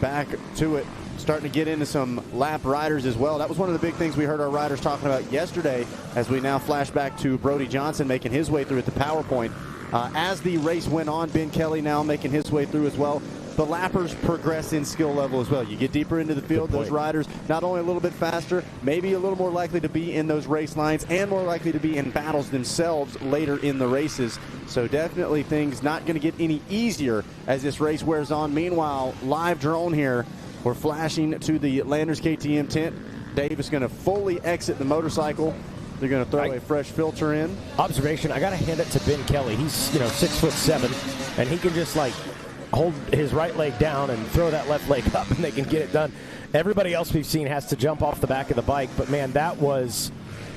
S10: back to it, starting to get into some lap riders as well. That was one of the big things we heard our riders talking about yesterday, as we now flash back to Brody Johnson making his way through at the PowerPoint. As the race went on, Ben Kelly now making his way through as well. The lappers progress in skill level as well. You get deeper into the field, those riders not only a little bit faster, maybe a little more likely to be in those race lines and more likely to be in battles themselves later in the races. So definitely things not going to get any easier as this race wears on. Meanwhile, live drone here, we're flashing to the Landers KTM tent. Dave is going to fully exit the motorcycle. They're going to throw a fresh filter in.
S5: Observation, I got to hand it to Ben Kelly. He's 6'7", and he can just hold his right leg down and throw that left leg up, and they can get it done. Everybody else we've seen has to jump off the back of the bike, but man, that was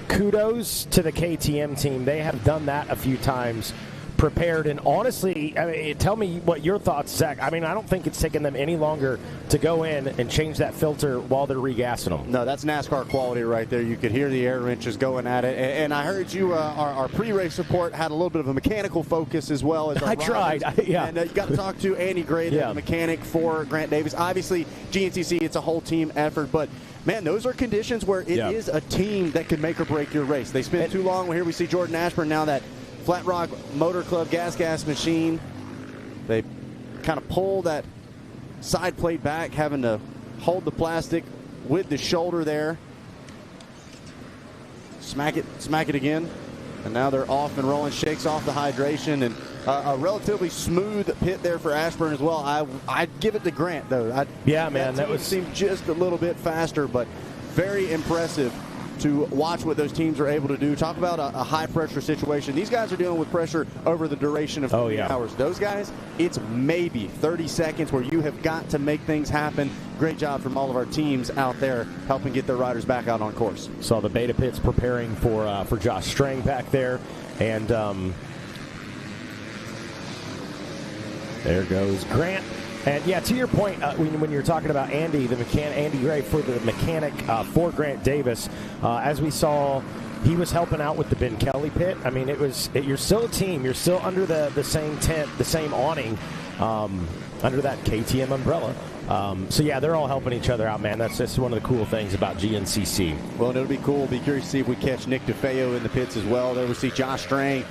S5: kudos to the KTM team. They have done that a few times, prepared, and honestly, I mean, tell me what your thoughts, Zach. I mean, I don't think it's taken them any longer to go in and change that filter while they're regassing them.
S10: No, that's NASCAR quality right there. You could hear the air wrenches going at it. And I heard you, our pre-race report had a little bit of a mechanical focus as well. As
S5: I tried, yeah.
S10: And you got to talk to Andy Gray, the mechanic for Grant Davis. Obviously, GNCC, it's a whole team effort, but man, those are conditions where it is a team that can make or break your race. They spend too long. Here we see Jordan Ashburn now, that Flat Rock Motor Club gas machine. They kind of pull that side plate back, having to hold the plastic with the shoulder there. Smack it again. And now they're off and rolling, shakes off the hydration, and a relatively smooth pit there for Ashburn as well. I'd give it to Grant, though. That seemed just a little bit faster, but very impressive to watch what those teams are able to do. Talk about a high-pressure situation. These guys are dealing with pressure over the duration of 3 hours. Those guys, it's maybe 30 seconds where you have got to make things happen. Great job from all of our teams out there helping get their riders back out on course.
S5: Saw the beta pits preparing for Josh Strang back there. And there goes Grant. And yeah, to your point, when you're talking about Andy Gray for the mechanic for Grant Davis, as we saw, he was helping out with the Ben Kelly pit. I mean, you're still a team. You're still under the same tent, the same awning, under that KTM umbrella. So yeah, they're all helping each other out, man. That's just one of the cool things about GNCC.
S10: Well, it'll be cool. Be curious to see if we catch Nick DeFeo in the pits as well. There we see Josh Strang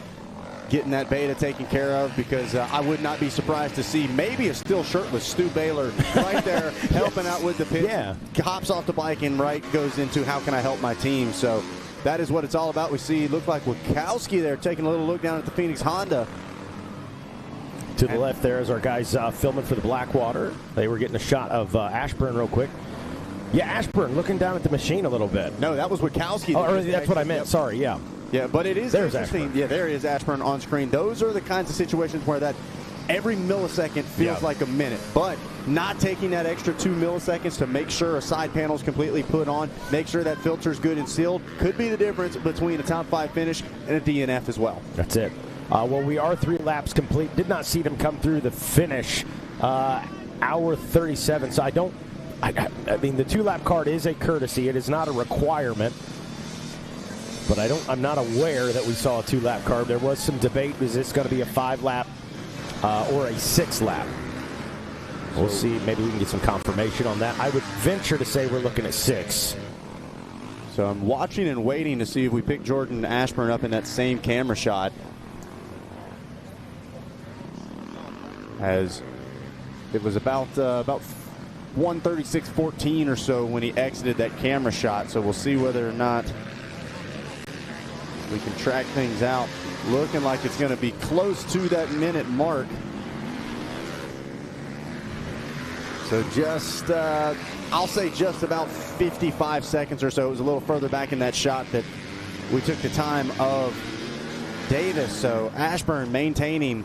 S10: getting that beta taken care of, because I would not be surprised to see maybe a still shirtless Stu Baylor right there helping out with the pit.
S5: Yeah.
S10: Hops off the bike and goes into how can I help my team. So that is what it's all about. We see, look like Wachowski there taking a little look down at the Phoenix Honda.
S5: To the left there is our guys filming for the Blackwater. They were getting a shot of Ashburn real quick. Yeah, Ashburn looking down at the machine a little bit.
S10: No, that was Wachowski.
S5: That's what I meant. Sorry, yeah.
S10: Yeah, but it is
S5: There's
S10: interesting.
S5: Ashburn.
S10: Yeah, there is Ashburn on screen. Those are the kinds of situations where that every millisecond feels like a minute, but not taking that extra 2 milliseconds to make sure a side panel is completely put on, make sure that filter is good and sealed, could be the difference between a top 5 finish and a DNF as well.
S5: That's it. Well, we are 3 laps complete. Did not see them come through the finish. Hour 37. So I mean, the 2-lap card is a courtesy. It is not a requirement. But I'm not aware that we saw a 2-lap card. There was some debate. Is this going to be a 5-lap or a 6-lap? We'll see. Maybe we can get some confirmation on that. I would venture to say we're looking at 6.
S10: So I'm watching and waiting to see if we pick Jordan Ashburn up in that same camera shot. As it was about 1:36:14 or so when he exited that camera shot. So we'll see whether or not we can track things out. Looking like it's going to be close to that minute mark. So just, I'll say just about 55 seconds or so. It was a little further back in that shot that we took the time of Davis. So Ashburn maintaining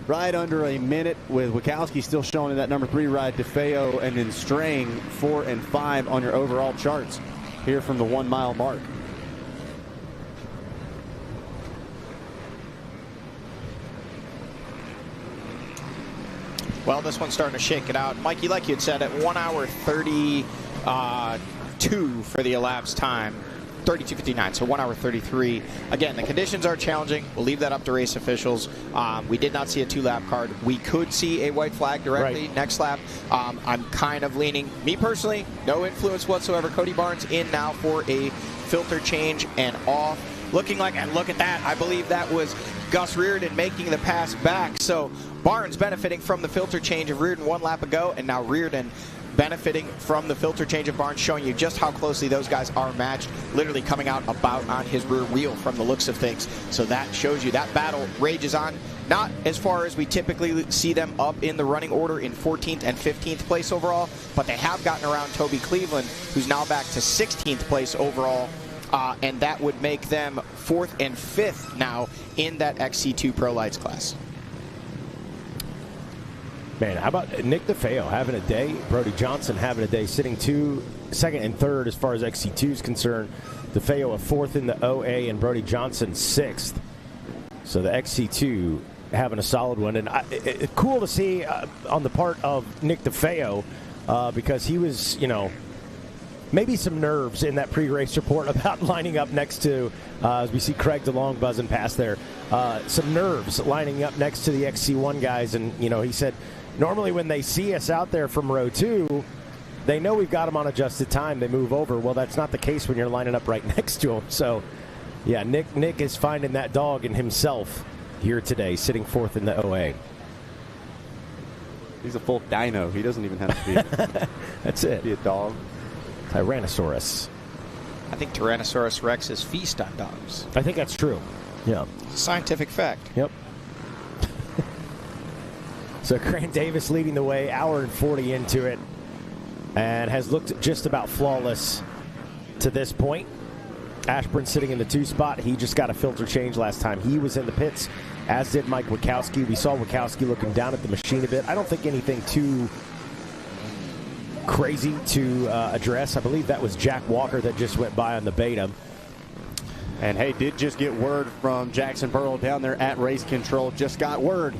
S10: right under a minute, with Wachowski still showing in that number 3 ride, DeFeo, and then Strang 4 and 5 on your overall charts here from the 1 mile mark.
S7: Well, this one's starting to shake it out. Mikey, like you had said, at 1 hour 32 for the elapsed time. 32:59, so 1 hour 33. Again, the conditions are challenging. We'll leave that up to race officials. We did not see a 2-lap card. We could see a white flag directly next lap. I'm kind of leaning, me personally, no influence whatsoever. Cody Barnes in now for a filter change and off. Looking like, and look at that, I believe that was Gus Reardon making the pass back. So Barnes benefiting from the filter change of Reardon 1 lap ago, and now Reardon benefiting from the filter change of Barnes, showing you just how closely those guys are matched, literally coming out about on his rear wheel from the looks of things. So that shows you that battle rages on. Not as far as we typically see them up in the running order in 14th and 15th place overall, but they have gotten around Toby Cleveland, who's now back to 16th place overall, and that would make them 4th and 5th now in that XC2 Pro Lights class.
S5: Man, how about Nick DeFeo having a day? Brody Johnson having a day, sitting second and third as far as XC2 is concerned. DeFeo a 4th in the OA and Brody Johnson 6th. So the XC2 having a solid one. And it's cool to see on the part of Nick DeFeo because he was, maybe some nerves in that pre-race report about lining up next to, as we see Craig DeLong buzzing past there, some nerves lining up next to the XC1 guys. And, he said, normally when they see us out there from row 2, they know we've got them on adjusted time. They move over. Well, that's not the case when you're lining up right next to them. So, yeah, Nick is finding that dog in himself here today, sitting 4th in the OA.
S10: He's a full dino. He doesn't even have to be.
S5: That's it.
S10: Be a dog.
S5: Tyrannosaurus.
S7: I think Tyrannosaurus Rex's feast on dogs.
S5: I think that's true. Yeah.
S7: Scientific fact.
S5: Yep. So Grant Davis leading the way, hour and 40 into it, and has looked just about flawless to this point. Ashburn sitting in the 2 spot. He just got a filter change last time he was in the pits, as did Mike Wachowski. We saw Wachowski looking down at the machine a bit. I don't think anything too crazy to address. I believe that was Jack Walker that just went by on the beta.
S10: And hey, did just get word from Jackson Burrow down there at race control. Just got word.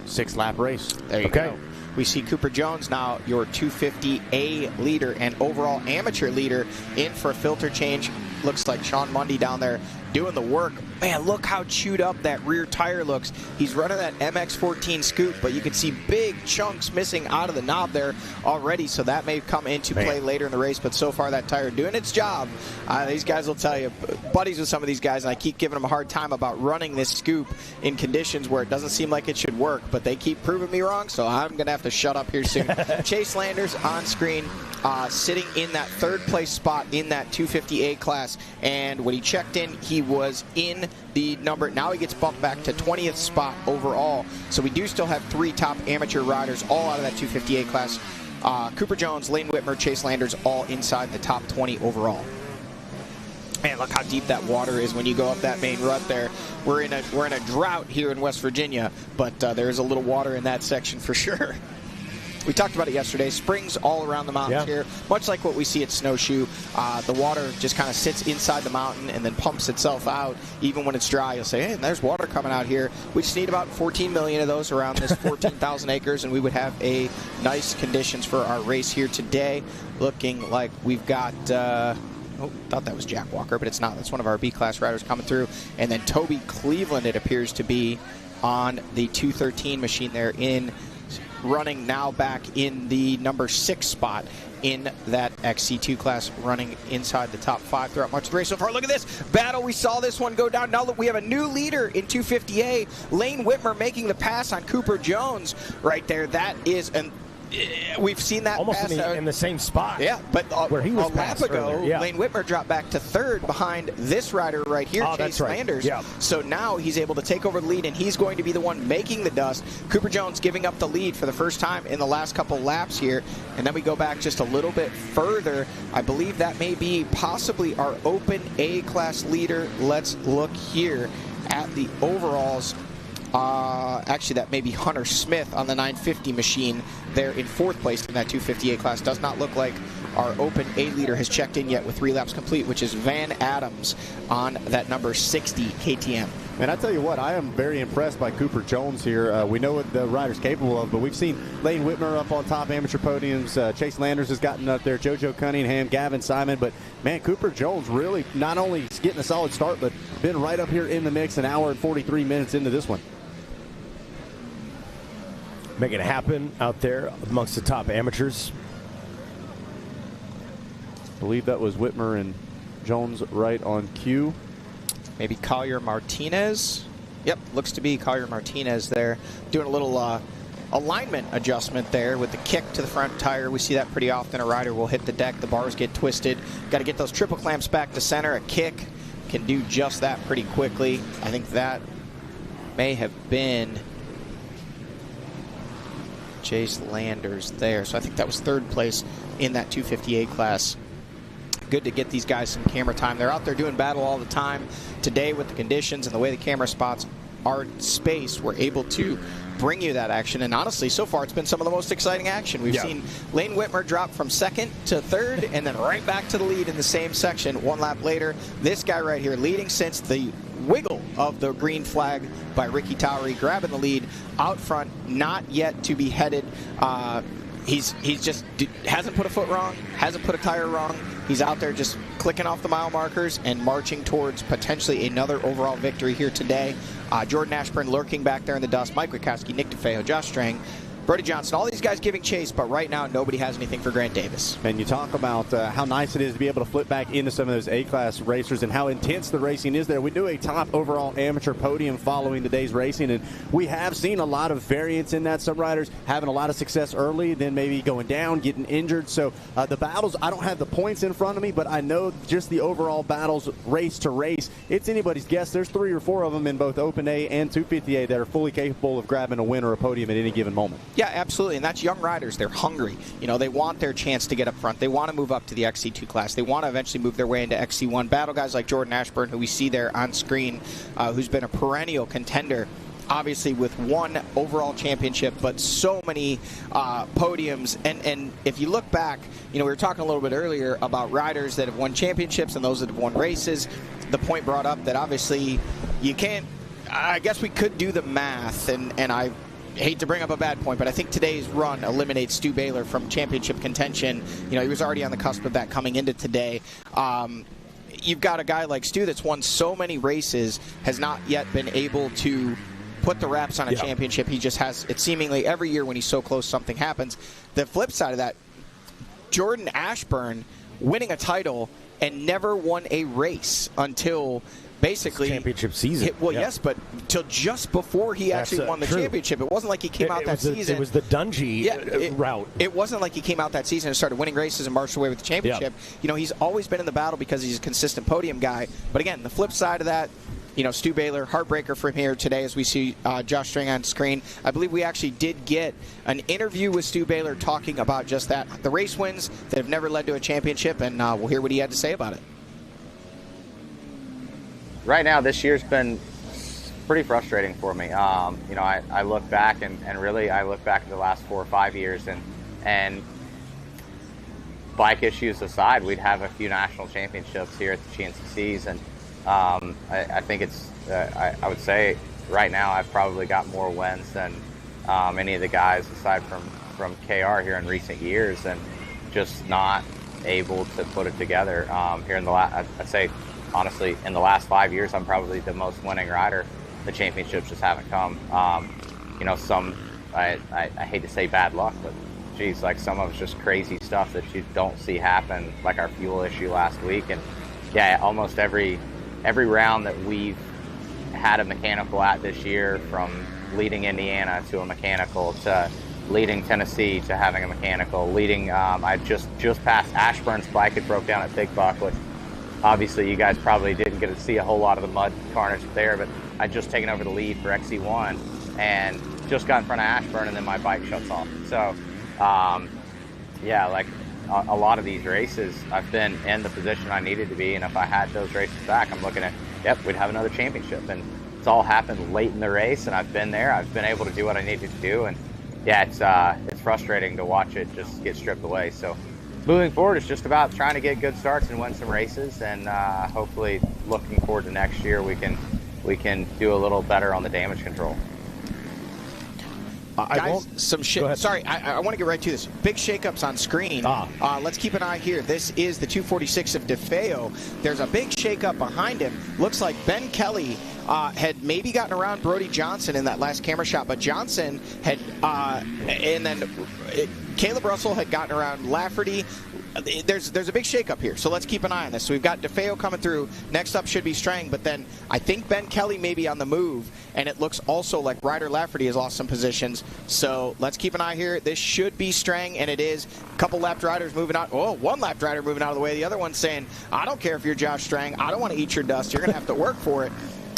S10: 6-lap race.
S7: There you go. We see Cooper Jones now, your 250A leader and overall amateur leader, in for a filter change. Looks like Sean Mundy down there doing the work. Man, look how chewed up that rear tire looks. He's running that MX-14 scoop, but you can see big chunks missing out of the knob there already, so that may come into play later in the race, but so far that tire doing its job. These guys will tell you, buddies with some of these guys, and I keep giving them a hard time about running this scoop in conditions where it doesn't seem like it should work, but they keep proving me wrong, so I'm going to have to shut up here soon. Chase Landers on screen, sitting in that 3rd place spot in that 250A class, and when he checked in, he was in the number. Now he gets bumped back to 20th spot overall. So we do still have 3 top amateur riders all out of that 250A class. Cooper Jones, Lane Whitmer, Chase Landers all inside the top 20 overall. Man, look how deep that water is when you go up that main rut there. We're in a drought here in West Virginia, but there is a little water in that section for sure. We talked about it yesterday. Springs all around the mountains here, much like what we see at Snowshoe. The water just kind of sits inside the mountain and then pumps itself out. Even when it's dry, you'll say, hey, there's water coming out here. We just need about 14 million of those around this 14,000 acres, and we would have a nice conditions for our race here today. Looking like we've got... thought that was Jack Walker, but it's not. That's one of our B-class riders coming through. And then Toby Cleveland, it appears to be, on the 213 machine there, running now back in the number 6 spot in that XC2 class, running inside the top 5 throughout much of the race so far. Look at this battle. We saw this one go down. Now that we have a new leader in 250A, Lane Whitmer making the pass on Cooper Jones right there. That is an... We've seen that
S5: almost in the same spot.
S7: Yeah, but
S5: where he was
S7: a lap ago, Lane Whitmer dropped back to 3rd behind this rider right here, Chase Landers. Yeah. So now he's able to take over the lead, and he's going to be the one making the dust. Cooper Jones giving up the lead for the first time in the last couple laps here. And then we go back just a little bit further. I believe that may be possibly our Open A-class leader. Let's look here at the overalls. Actually, that may be Hunter Smith on the 950 machine there in 4th place in that 250A class. Does not look like our Open A leader has checked in yet with 3 laps complete, which is Van Adams on that number 60 KTM.
S10: And I tell you what, I am very impressed by Cooper Jones here. We know what the rider's capable of, but we've seen Lane Whitmer up on top amateur podiums. Chase Landers has gotten up there, JoJo Cunningham, Gavin Simon. But, man, Cooper Jones really not only getting a solid start, but been right up here in the mix, an hour and 43 minutes into this one.
S5: Making it happen out there amongst the top amateurs.
S10: I believe that was Whitmer and Jones right on cue.
S7: Maybe Collier Martinez Yep, looks to be Collier Martinez there, doing a little alignment adjustment there with the kick to the front tire. We see that pretty often. A rider will hit the deck, the bars get twisted. Got to get those triple clamps back to center. A kick can do just that pretty quickly. I think that may have been Chase Landers there. So I think that was third place in that 258 class. Good to get these guys some camera time. They're out there doing battle all the time. Today, with the conditions and the way the camera spots our space, we're able to bring you that action. And honestly, so far, it's been some of the most exciting action. We've seen Lane Whitmer drop from second to third and then right back to the lead in the same section. One lap later, this guy right here leading since the wiggle of the green flag by Ricky Towery, grabbing the lead out front, not yet to be headed. He's just hasn't put a foot wrong, hasn't put a tire wrong. He's out there just clicking off the mile markers and marching towards potentially another overall victory here today. Jordan Ashburn lurking back there in the dust. Mike Witkowski, Nick DeFeo, Josh Strang, Brody Johnson, all these guys giving chase, but right now nobody has anything for Grant Davis.
S10: And you talk about how nice it is to be able to flip back into some of those A-class racers and how intense the racing is there. We do a top overall amateur podium following today's racing, and we have seen a lot of variance in that. Some riders having a lot of success early, then maybe going down, getting injured. So the battles, I don't have the points in front of me, but I know just the overall battles race to race, it's anybody's guess. There's 3 or 4 of them in both Open A and 250A that are fully capable of grabbing a win or a podium at any given moment.
S7: Yeah, absolutely, and that's young riders. They're hungry. You know, they want their chance to get up front. They want to move up to the XC2 class. They want to eventually move their way into XC1. Battle guys like Jordan Ashburn, who we see there on screen, who's been a perennial contender, obviously with 1 overall championship, but so many podiums. And if you look back, you know, we were talking a little bit earlier about riders that have won championships and those that have won races. The point brought up that obviously you can't, I guess we could do the math, and I hate to bring up a bad point, but I think today's run eliminates Stu Baylor from championship contention. You know, he was already on the cusp of that coming into today. You've got a guy like Stu that's won so many races, has not yet been able to put the wraps on a championship. He just has it seemingly every year when he's so close, something happens. The flip side of that, Jordan Ashburn winning a title and never won a race until basically
S5: championship season.
S7: Yes, but till just before he actually won the championship. It wasn't like he came out that season.
S5: It was the Dungey route.
S7: It wasn't like he came out that season and started winning races and marched away with the championship. You know, he's always been in the battle because he's a consistent podium guy. But again, the flip side of that, you know, Stu Baylor, heartbreaker from here today as we see Josh String on screen. I believe we actually did get an interview with Stu Baylor talking about just that, the race wins that have never led to a championship, and we'll hear what he had to say about it.
S14: Right now, this year's been pretty frustrating for me. You know, I look back and really I look back at the last 4 or 5 years, and bike issues aside, we'd have a few national championships here at the GNCCs, and I think it's I would say right now I've probably got more wins than any of the guys aside from KR here in recent years, and just not able to put it together here in the last, I'd say honestly, in the last 5 years, I'm probably the most winning rider. The championships just haven't come. You know, some, I hate to say bad luck, but geez, like some of it's just crazy stuff that you don't see happen, like our fuel issue last week. And yeah, almost every round that we've had a mechanical at this year, from leading Indiana to a mechanical, to leading Tennessee to having a mechanical, leading, I just passed Ashburn's bike. It broke down at Big Buck, which obviously you guys probably didn't get to see a whole lot of the mud carnage there, but I just taken over the lead for XC1 and just got in front of Ashburn, and then my bike shuts off. So, yeah, like a lot of these races, I've been in the position I needed to be, and if I had those races back, I'm looking at, yep, we'd have another championship. And it's all happened late in the race, and I've been there. I've been able to do what I needed to do, and yeah, it's frustrating to watch it just get stripped away. So moving forward, it's just about trying to get good starts and win some races, and hopefully looking forward to next year, we can do a little better on the damage control.
S7: Guys, some shit. Sorry, I want to get right to this. Big shakeups on screen. Let's keep an eye here. This is the 246 of DeFeo. There's a big shakeup behind him. Looks like Ben Kelly had maybe gotten around Brody Johnson in that last camera shot, but Johnson had, and then Caleb Russell had gotten around Lafferty. there's a big shakeup here, so let's keep an eye on this. So we've got DeFeo coming through. Next up should be Strang, but then I think Ben Kelly may be on the move, and it looks also like Ryder Lafferty has lost some positions. So let's keep an eye here. This should be Strang, and it is. A couple lapped riders moving out. Oh, one lapped rider moving out of the way. The other one saying, I don't care if you're Josh Strang. I don't want to eat your dust. You're going to have to work for it.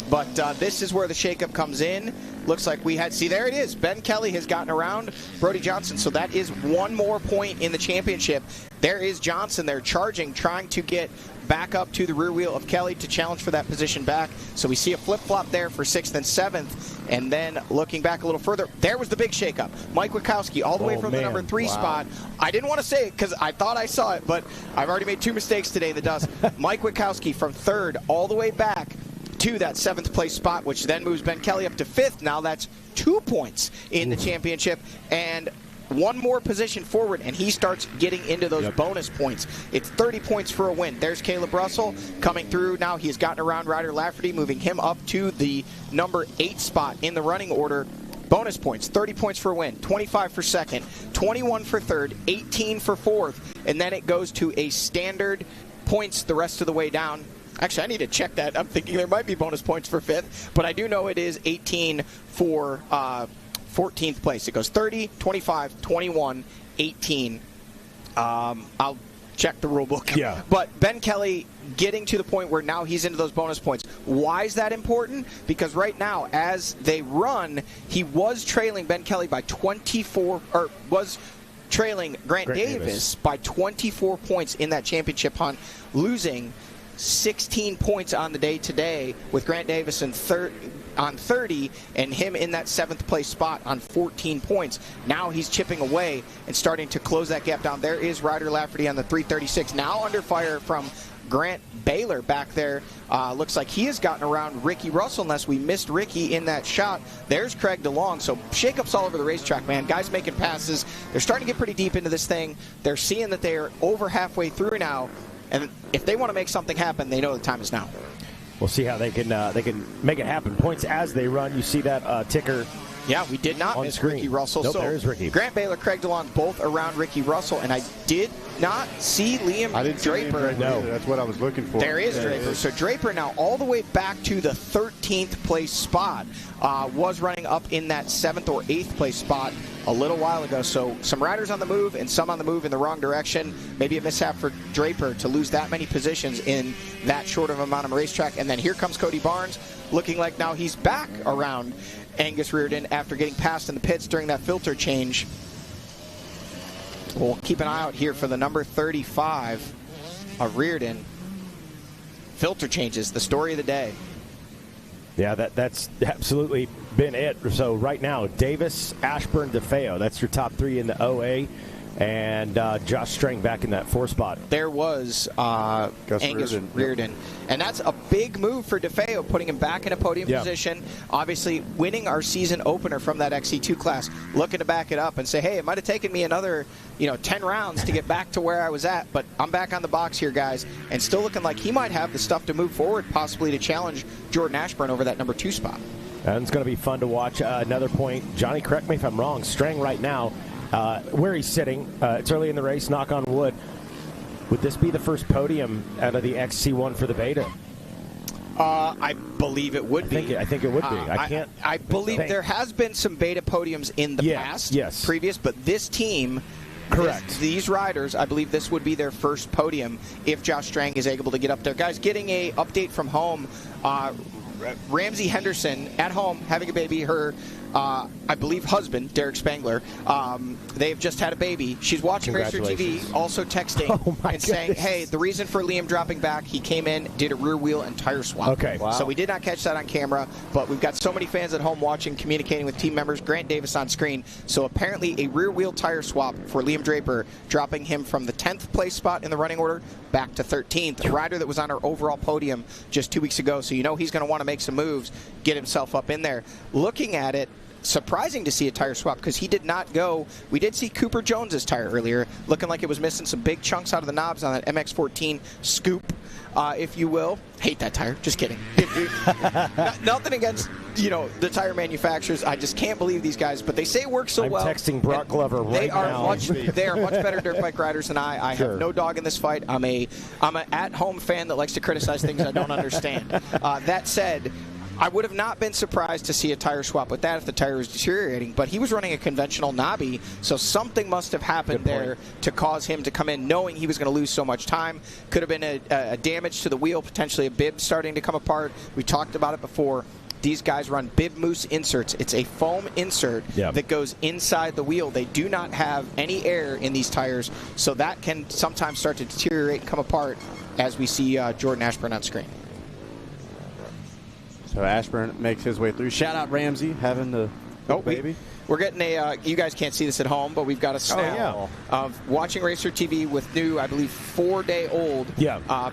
S7: But this is where the shakeup comes in. Looks like we had, see, there it is. Ben Kelly has gotten around Brody Johnson, so that is one more point in the championship. There is Johnson there charging, trying to get back up to the rear wheel of Kelly to challenge for that position back. So we see a flip-flop there for 6th and 7th. And then looking back a little further, there was the big shakeup. Mike Witkowski all the way from the number 3 spot. I didn't want to say it because I thought I saw it, but I've already made 2 mistakes today in the dust. Mike Witkowski from 3rd all the way back to that 7th place spot, which then moves Ben Kelly up to 5th. Now that's 2 points in the championship and one more position forward, and he starts getting into those bonus points. It's 30 points for a win. There's Caleb Russell coming through. Now he's gotten around Ryder Lafferty, moving him up to the number 8 spot in the running order. Bonus points, 30 points for a win, 25 for 2nd, 21 for 3rd, 18 for 4th, and then it goes to a standard points the rest of the way down. Actually, I need to check that. I'm thinking there might be bonus points for 5th, but I do know it is 18 for 14th place. It goes 30, 25, 21, 18. I'll check the rule book.
S5: Yeah.
S7: But Ben Kelly getting to the point where now he's into those bonus points. Why is that important? Because right now, as they run, he was trailing Ben Kelly by 24, or was trailing Grant Davis by 24 points in that championship hunt, losing 16 points on the day today, with Grant Davis on 30 and him in that 7th place spot on 14 points. Now he's chipping away and starting to close that gap down. There is Ryder Lafferty on the 336, now under fire from Grant Baylor back there. Looks like he has gotten around Ricky Russell, unless we missed Ricky in that shot. There's Craig DeLong. So shakeups all over the racetrack, man. Guys making passes. They're starting to get pretty deep into this thing. They're seeing that they're over halfway through now. And if they want to make something happen, they know the time is now.
S5: We'll see how they can make it happen. Points as they run. You see that ticker.
S7: Yeah, we did not miss
S5: screen.
S7: Ricky Russell.
S5: Nope,
S7: so
S5: there is Ricky.
S7: Grant Baylor, Craig DeLong, both around Ricky Russell, and I did not see Liam Draper.
S10: No, that's what I was looking for.
S7: There is Draper. So Draper now all the way back to the 13th place spot. Was running up in that 7th or 8th place spot a little while ago. So some riders on the move and some on the move in the wrong direction. Maybe a mishap for Draper to lose that many positions in that short of amount of racetrack. And then here comes Cody Barnes, looking like now he's back around Angus Reardon after getting passed in the pits during that filter change. We'll keep an eye out here for the number 35 of Reardon. Filter changes, the story of the day.
S5: Yeah, that's absolutely been it. So right now, Davis, Ashburn, DeFeo. That's your top 3 in the OA. And Josh Strang back in that 4 spot.
S7: There was Angus Reardon. And that's a big move for DeFeo, putting him back in a podium position. Obviously, winning our season opener from that XC2 class, looking to back it up and say, hey, it might have taken me another 10 rounds to get back to where I was at, but I'm back on the box here, guys, and still looking like he might have the stuff to move forward, possibly to challenge Jordan Ashburn over that number 2 spot.
S5: And it's going to be fun to watch. Another point, Johnny, correct me if I'm wrong, Strang right now, where he's sitting, it's early in the race, knock on wood. Would this be the first podium out of the XC1 for the Beta?
S7: I believe it would be.
S5: I think it would be.
S7: I believe there has been some Beta podiums in the past, previous, but this team,
S5: correct.
S7: These riders, I believe this would be their first podium if Josh Strang is able to get up there. Guys, getting a update from home. Ramsey Henderson at home having a baby. Her, I believe, husband, Derek Spangler, they've just had a baby. She's watching Racer TV, also texting and saying, hey, the reason for Liam dropping back, he came in, did a rear wheel and tire swap.
S5: Okay. Wow.
S7: So we did not catch that on camera, but we've got so many fans at home watching, communicating with team members. Grant Davis on screen. So apparently a rear wheel tire swap for Liam Draper, dropping him from the 10th place spot in the running order back to 13th. A rider that was on our overall podium just 2 weeks ago. So you know he's going to want to make some moves, get himself up in there. Looking at it, surprising to see a tire swap because he did not go. We did see Cooper Jones's tire earlier, looking like it was missing some big chunks out of the knobs on that MX-14 scoop, if you will. Hate that tire. Just kidding. Nothing against the tire manufacturers. I just can't believe these guys, but they say it works so well.
S5: I'm texting Brock Glover right now.
S7: They are much better dirt bike riders than I. I have no dog in this fight. I'm an at-home fan that likes to criticize things I don't understand. That said, I would have not been surprised to see a tire swap with that if the tire was deteriorating, but he was running a conventional knobby, so something must have happened there to cause him to come in knowing he was going to lose so much time. Could have been a damage to the wheel, potentially a bib starting to come apart. We talked about it before. These guys run bib mousse inserts. It's a foam insert that goes inside the wheel. They do not have any air in these tires, so that can sometimes start to deteriorate and come apart, as we see Jordan Ashburn on screen.
S10: So Ashburn makes his way through. Shout out Ramsey having the baby.
S7: We're getting you guys can't see this at home, but we've got a snap of watching Racer TV with new, I believe, 4-day-old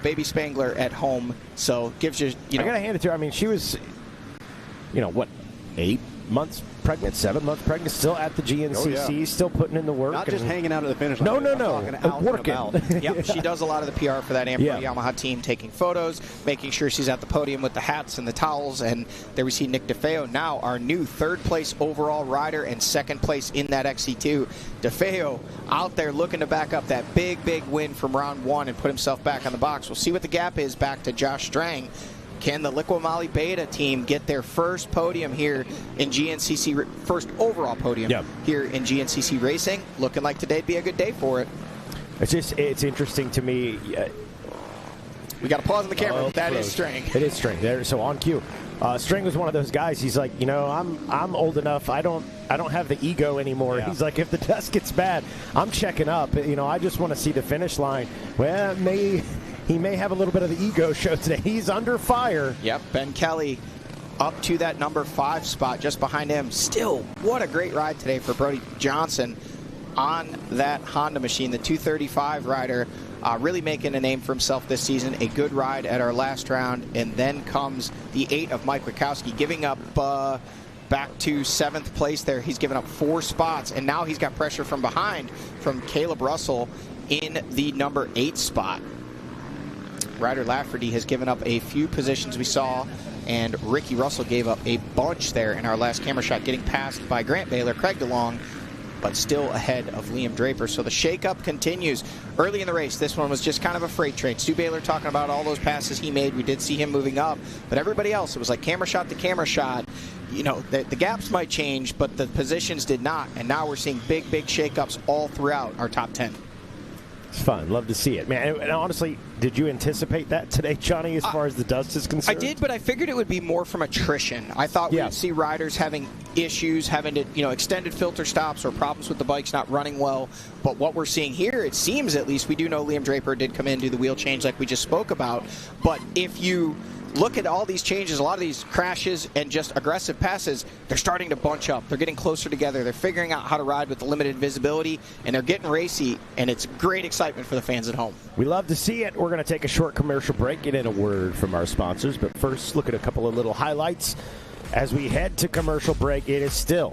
S7: baby Spangler at home. So gives you,
S5: I got to hand it to her. I mean, she was, 8 months pregnant, 7 months pregnant, still at the GNCC, still putting in the work.
S10: Not just hanging out at the finish line.
S5: No. Working.
S7: Yep, she does a lot of the PR for that Yamaha team, taking photos, making sure she's at the podium with the hats and the towels. And there we see Nick DeFeo, now our new 3rd place overall rider and 2nd place in that XC2. DeFeo out there looking to back up that big win from round 1 and put himself back on the box. We'll see what the gap is back to Josh Strang. Can the Liqui Beta team get their first podium here in GNCC, first overall podium here in GNCC Racing? Looking like today'd be a good day for it.
S5: It's interesting to me.
S7: We got to pause on the camera. That is Strang.
S5: It is Strang. There, so on cue. Strang was one of those guys. He's like, I'm old enough. I don't have the ego anymore. He's like, if the dust gets bad, I'm checking up. I just want to see the finish line. Well, he may have a little bit of the ego show today. He's under fire.
S7: Yep, Ben Kelly up to that number 5 spot just behind him. Still, what a great ride today for Brody Johnson on that Honda machine, the 235 rider, really making a name for himself this season. A good ride at our last round, and then comes the 8 of Mike Witkowski, giving up back to 7th place there. He's given up 4 spots, and now he's got pressure from behind from Caleb Russell in the number 8 spot. Ryder Lafferty has given up a few positions we saw, and Ricky Russell gave up a bunch there in our last camera shot, getting passed by Grant Baylor, Craig DeLong, but still ahead of Liam Draper. So the shakeup continues early in the race. This one was just kind of a freight train. Stu Baylor talking about all those passes he made. We did see him moving up, but everybody else, it was like camera shot to camera shot. The gaps might change, but the positions did not, and now we're seeing big shakeups all throughout our top 10.
S5: It's fun. Love to see it, man. And honestly, did you anticipate that today, Johnny, as far as the dust is concerned?
S7: I did, but I figured it would be more from attrition. I thought we would see riders having issues, having to, extended filter stops or problems with the bikes not running well. But what we're seeing here, it seems at least, we do know Liam Draper did come in, do the wheel change like we just spoke about. But if you look at all these changes, a lot of these crashes and just aggressive passes, they're starting to bunch up. They're getting closer together. They're figuring out how to ride with the limited visibility, and they're getting racy, and it's great excitement for the fans at home.
S5: We love to see it. We're going to take a short commercial break, get in a word from our sponsors, but first look at a couple of little highlights. As we head to commercial break, it is still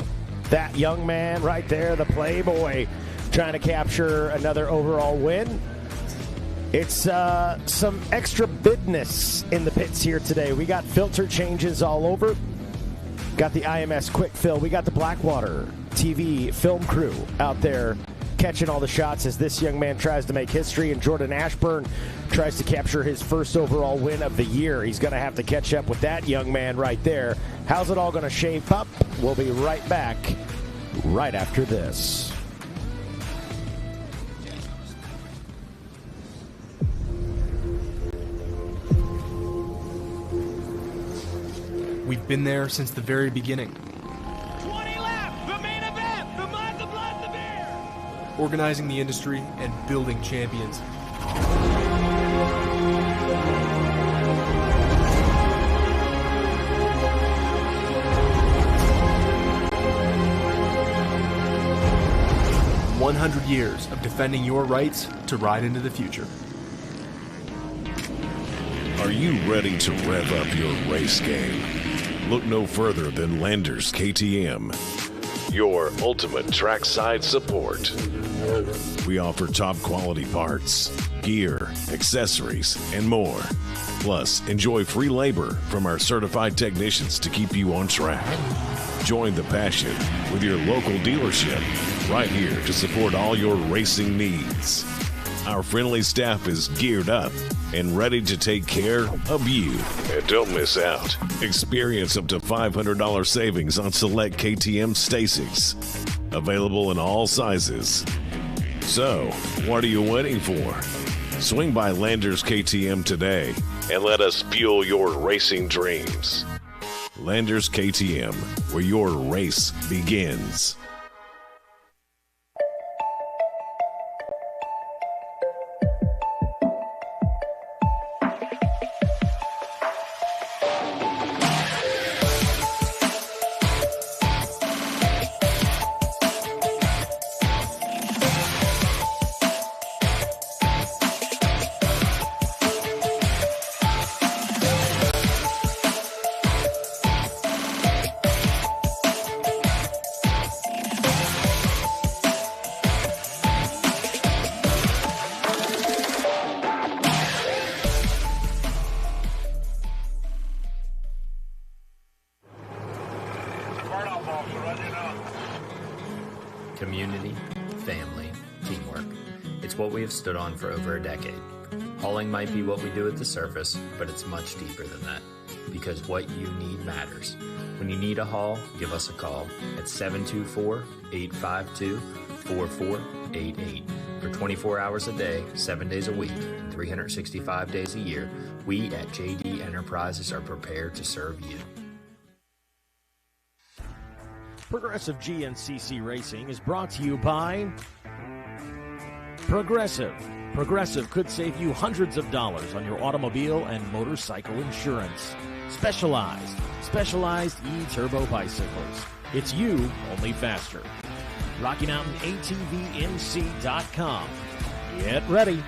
S5: that young man right there, the Playboy, trying to capture another overall win. It's some extra business in the pits here today. We got filter changes all over. Got the IMS Quick Fill. We got the Blackwater TV film crew out there catching all the shots as this young man tries to make history, and Jordan Ashburn tries to capture his first overall win of the year. He's going to have to catch up with that young man right there. How's it all going to shape up? We'll be right back right after this.
S8: We've been there since the very beginning.
S3: 20 left, the main event, the mud, the blood, the beer.
S8: Organizing the industry and building champions. "100 years of defending your rights to ride into the future."
S9: Are you ready to rev up your race game? Look no further than Landers KTM. your ultimate trackside support. We offer top quality parts, gear, accessories, and more. Plus, enjoy free labor from our certified technicians to keep you on track. Join the passion with your local dealership right here to support all your racing needs. Our friendly staff is geared up and ready to take care of you. And don't miss out. Experience up to $500 savings on select KTM Stacys. Available in all sizes. So, what are you waiting for? Swing by Landers KTM today and let us fuel your racing dreams. Landers KTM, where your race begins.
S6: Community, family, teamwork. It's what we have stood on for over a decade. Hauling might be what we do at the surface, but it's much deeper than that. Because what you need matters. When you need a haul, give us a call at 724-852-4488. For 24 hours a day, 7 days a week, and 365 days a year, we at JD Enterprises are prepared to serve you.
S5: Progressive GNCC Racing is brought to you by Progressive. Progressive could save you hundreds of dollars on your automobile and motorcycle insurance. Specialized e-turbo bicycles. It's you, only faster. Rocky Mountain ATVMC.com. Get ready.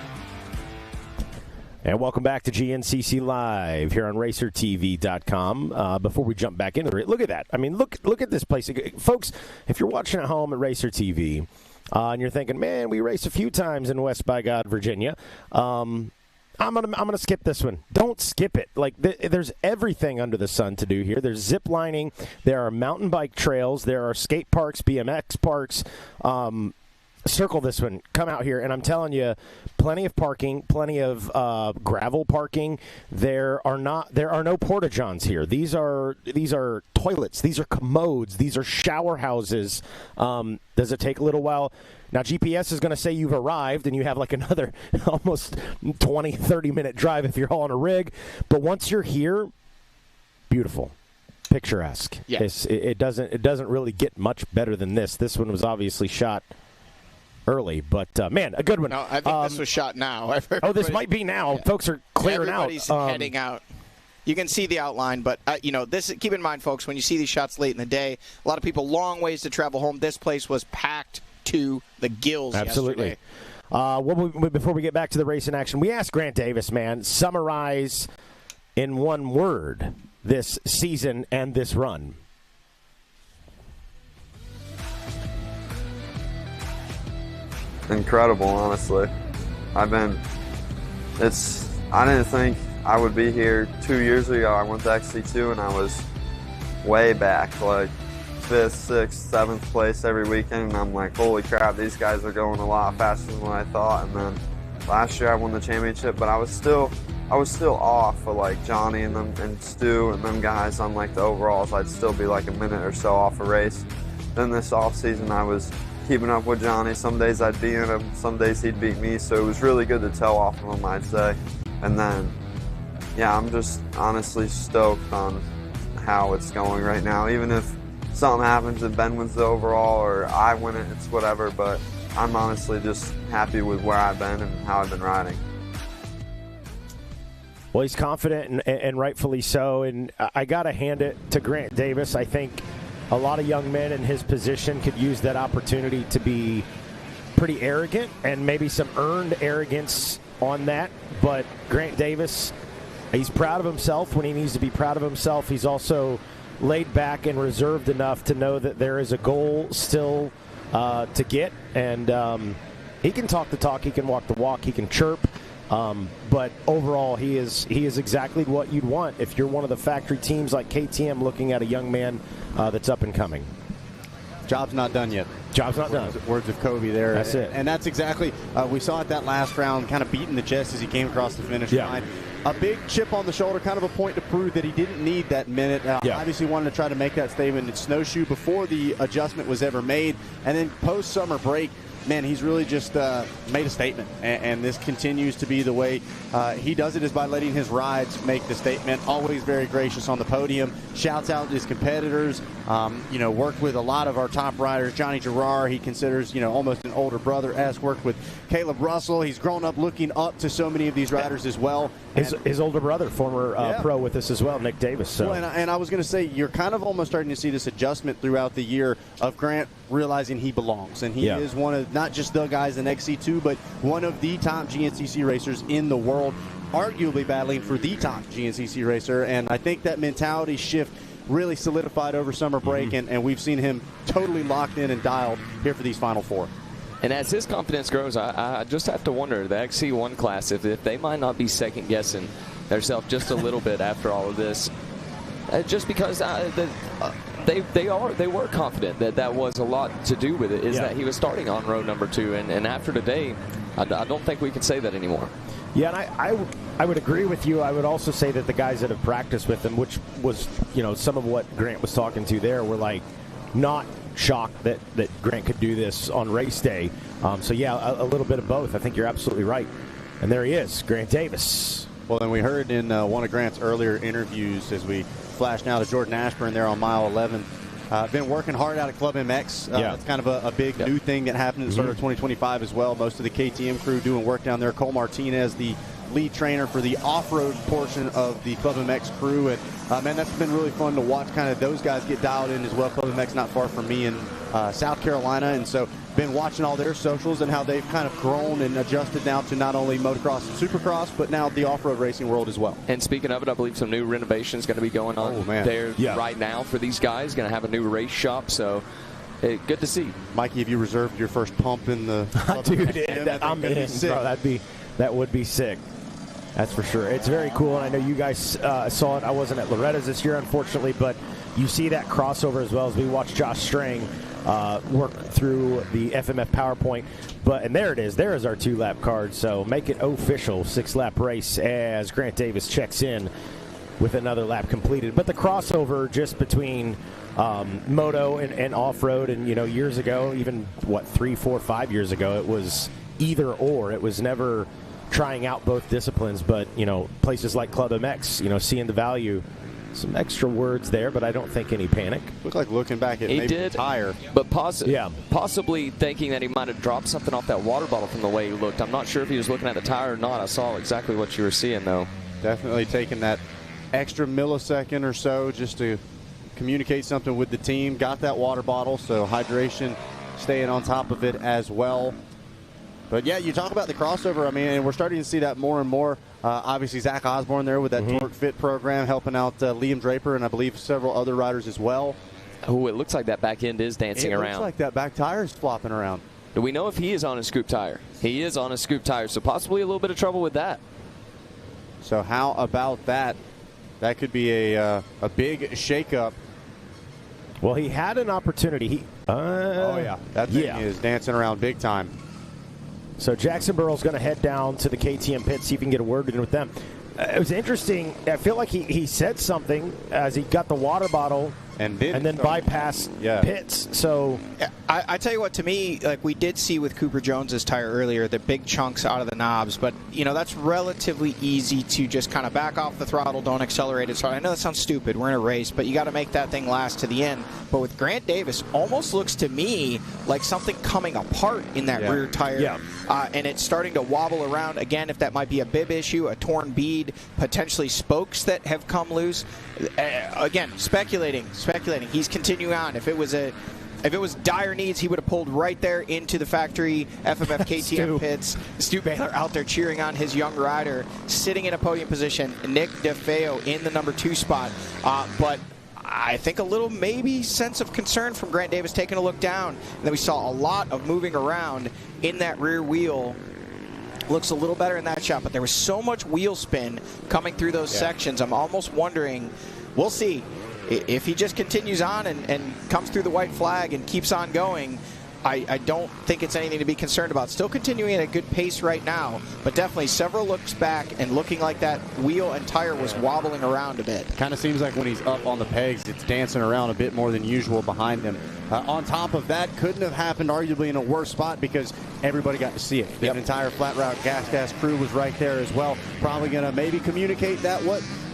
S5: And welcome back to GNCC Live here on RacerTV.com. Before we jump back into it, look at that. I mean, look at this place. Folks, if you're watching at home at Racer TV and you're thinking, man, we race a few times in West by God, Virginia, I'm gonna skip this one. Don't skip it. Like there's everything under the sun to do here. There's zip lining. There are mountain bike trails. There are skate parks, BMX parks. Circle this one. Come out here, and I'm telling you, plenty of parking, plenty of gravel parking. There are no porta-johns here. These are toilets. These are commodes. These are shower houses. Does it take a little while? Now, GPS is going to say you've arrived, and you have like another almost 20, 30-minute drive if you're hauling a rig. But once you're here, beautiful. Picturesque.
S7: Yeah.
S5: It doesn't really get much better than this. This one was obviously shot early, but man, a good one.
S7: No, I think this was shot now.
S5: This might be now. Yeah. Folks are clearing
S7: Everybody's
S5: out.
S7: Heading out. You can see the outline, but this. Keep in mind, folks, when you see these shots late in the day, a lot of people long ways to travel home. This place was packed to the gills.
S5: Absolutely.
S7: Yesterday.
S5: Before we get back to the race in action, we asked Grant Davis, man, summarize in one word this season and this run.
S15: Incredible, honestly. I didn't think I would be here 2 years ago. I went to XC2 and I was way back, like 5th, 6th, 7th place every weekend, and I'm like, holy crap, these guys are going a lot faster than what I thought. And then last year I won the championship, but I was still off for like Johnny and them and Stu and them guys on like the overalls. I'd still be like a minute or so off a race. Then this off season I was keeping up with Johnny. Some days I'd beat him, some days he'd beat me, so it was really good to tell off of him, I'd say. And then, yeah, I'm just honestly stoked on how it's going right now. Even if something happens and Ben wins the overall or I win it, it's whatever, but I'm honestly just happy with where I've been and how I've been riding.
S5: Well, he's confident and rightfully so, and I got to hand it to Grant Davis. I think a lot of young men in his position could use that opportunity to be pretty arrogant and maybe some earned arrogance on that. But Grant Davis, he's proud of himself when he needs to be proud of himself. He's also laid back and reserved enough to know that there is a goal still to get, and he can talk the talk, he can walk the walk, he can chirp. But overall, he is exactly what you'd want if you're one of the factory teams like KTM looking at a young man that's up and coming.
S10: Job's not done yet.
S5: Job's not done.
S10: Words of Kobe there.
S5: That's it.
S10: And that's exactly, we saw it that last round, kind of beating the chest as he came across the finish line. A big chip on the shoulder, kind of a point to prove that he didn't need that minute. Obviously wanted to try to make that statement in snowshoe before the adjustment was ever made. And then post-summer break, man, he's really just made a statement, and this continues to be the way he does it, is by letting his rides make the statement. Always very gracious on the podium, shouts out his competitors, worked with a lot of our top riders. Johnny Gerard, he considers, almost an older brother-esque, worked with Caleb Russell. He's grown up looking up to so many of these riders as well.
S5: His older brother, former pro with us as well, Nick Davis. So.
S10: Well, and I was going to say, you're kind of almost starting to see this adjustment throughout the year of Grant realizing he belongs, and he is one of not just the guys in XC2, but one of the top GNCC racers in the world, arguably battling for the top GNCC racer. And I think that mentality shift really solidified over summer break, and we've seen him totally locked in and dialed here for these Final Four.
S12: And as his confidence grows, I just have to wonder, the XC1 class, if they might not be second-guessing themselves just a little bit after all of this. Just because they were confident that was a lot to do with it, is that he was starting on row number 2. And after today, I don't think we can say that anymore.
S5: Yeah, and I would agree with you. I would also say that the guys that have practiced with him, which was, some of what Grant was talking to there, were like not shocked that Grant could do this on race day. So, yeah, a little bit of both. I think you're absolutely right. And there he is, Grant Davis.
S10: Well, and we heard in one of Grant's earlier interviews, as we flash now to Jordan Ashburn there on mile 11, been working hard out at Club MX. That's kind of a big new thing that happened at the start of 2025 as well. Most of the KTM crew doing work down there. Cole Martinez, the lead trainer for the off-road portion of the Club MX crew. And, man, that's been really fun to watch kind of those guys get dialed in as well. Club MX not far from me in South Carolina. And so been watching all their socials and how they've kind of grown and adjusted now to not only motocross and supercross, but now the off-road racing world as well.
S12: And speaking of it, I believe some new renovations going to be going on there right now for these guys. Going to have a new race shop, so good to see.
S10: Mikey, have you reserved your first pump in the
S5: Dude, I'm in, bro. That would be sick. That's for sure. It's very cool, and I know you guys saw it. I wasn't at Loretta's this year, unfortunately, but you see that crossover as well as we watch Josh Strang work through the FMF PowerPoint. And there it is. There is our 2-lap card. So make it official 6-lap race as Grant Davis checks in with another lap completed. But the crossover just between moto and off-road, and years ago, even 3, 4, 5 years ago, it was either or. It was never trying out both disciplines, but places like Club MX, seeing the value. Some extra words there, but I don't think any panic.
S10: Looked like looking back at maybe the tire.
S12: But possibly thinking that he might have dropped something off that water bottle from the way he looked. I'm not sure if he was looking at the tire or not. I saw exactly what you were seeing, though.
S10: Definitely taking that extra millisecond or so just to communicate something with the team. Got that water bottle, so hydration, staying on top of it as well. But, yeah, you talk about the crossover. I mean, and we're starting to see that more and more. Obviously, Zach Osborne there with that Torque Fit program, helping out Liam Draper and I believe several other riders as well.
S12: Oh, it looks like that back end is dancing around.
S10: It looks like that back tire is flopping around.
S12: Do we know if he is on a scoop tire? He is on a scoop tire, so possibly a little bit of trouble with that.
S10: So how about that? That could be a big shakeup.
S5: Well, he had an opportunity.
S10: That thing is dancing around big time.
S5: So Jackson Burrell's going to head down to the KTM pit, see if he can get a word in with them. It was interesting. I feel like he said something as he got the water bottle and then bypassed pits. So
S7: I tell you what, to me, like we did see with Cooper Jones's tire earlier, the big chunks out of the knobs, but that's relatively easy to just kind of back off the throttle, don't accelerate it. So I know that sounds stupid. We're in a race, but you got to make that thing last to the end. But with Grant Davis, almost looks to me like something coming apart in that rear tire, and it's starting to wobble around again. If that might be a bib issue, a torn bead, potentially spokes that have come loose. Again, speculating. He's continuing on. If it was dire needs, he would have pulled right there into the factory FMF KTM pits. Stu Baylor out there cheering on his young rider, sitting in a podium position. Nick DeFeo in the number 2 spot. But I think a little maybe sense of concern from Grant Davis taking a look down. And then we saw a lot of moving around in that rear wheel. Looks a little better in that shot, but there was so much wheel spin coming through those sections. I'm almost wondering, we'll see, if he just continues on and comes through the white flag and keeps on going. I don't think it's anything to be concerned about. Still continuing at a good pace right now, but definitely several looks back and looking like that wheel and tire was wobbling around a bit.
S10: Kind of seems like when he's up on the pegs, it's dancing around a bit more than usual behind him. On top of that, couldn't have happened arguably in a worse spot because everybody got to see it. The entire Flat Route Gas crew was right there as well. Probably going to maybe communicate that.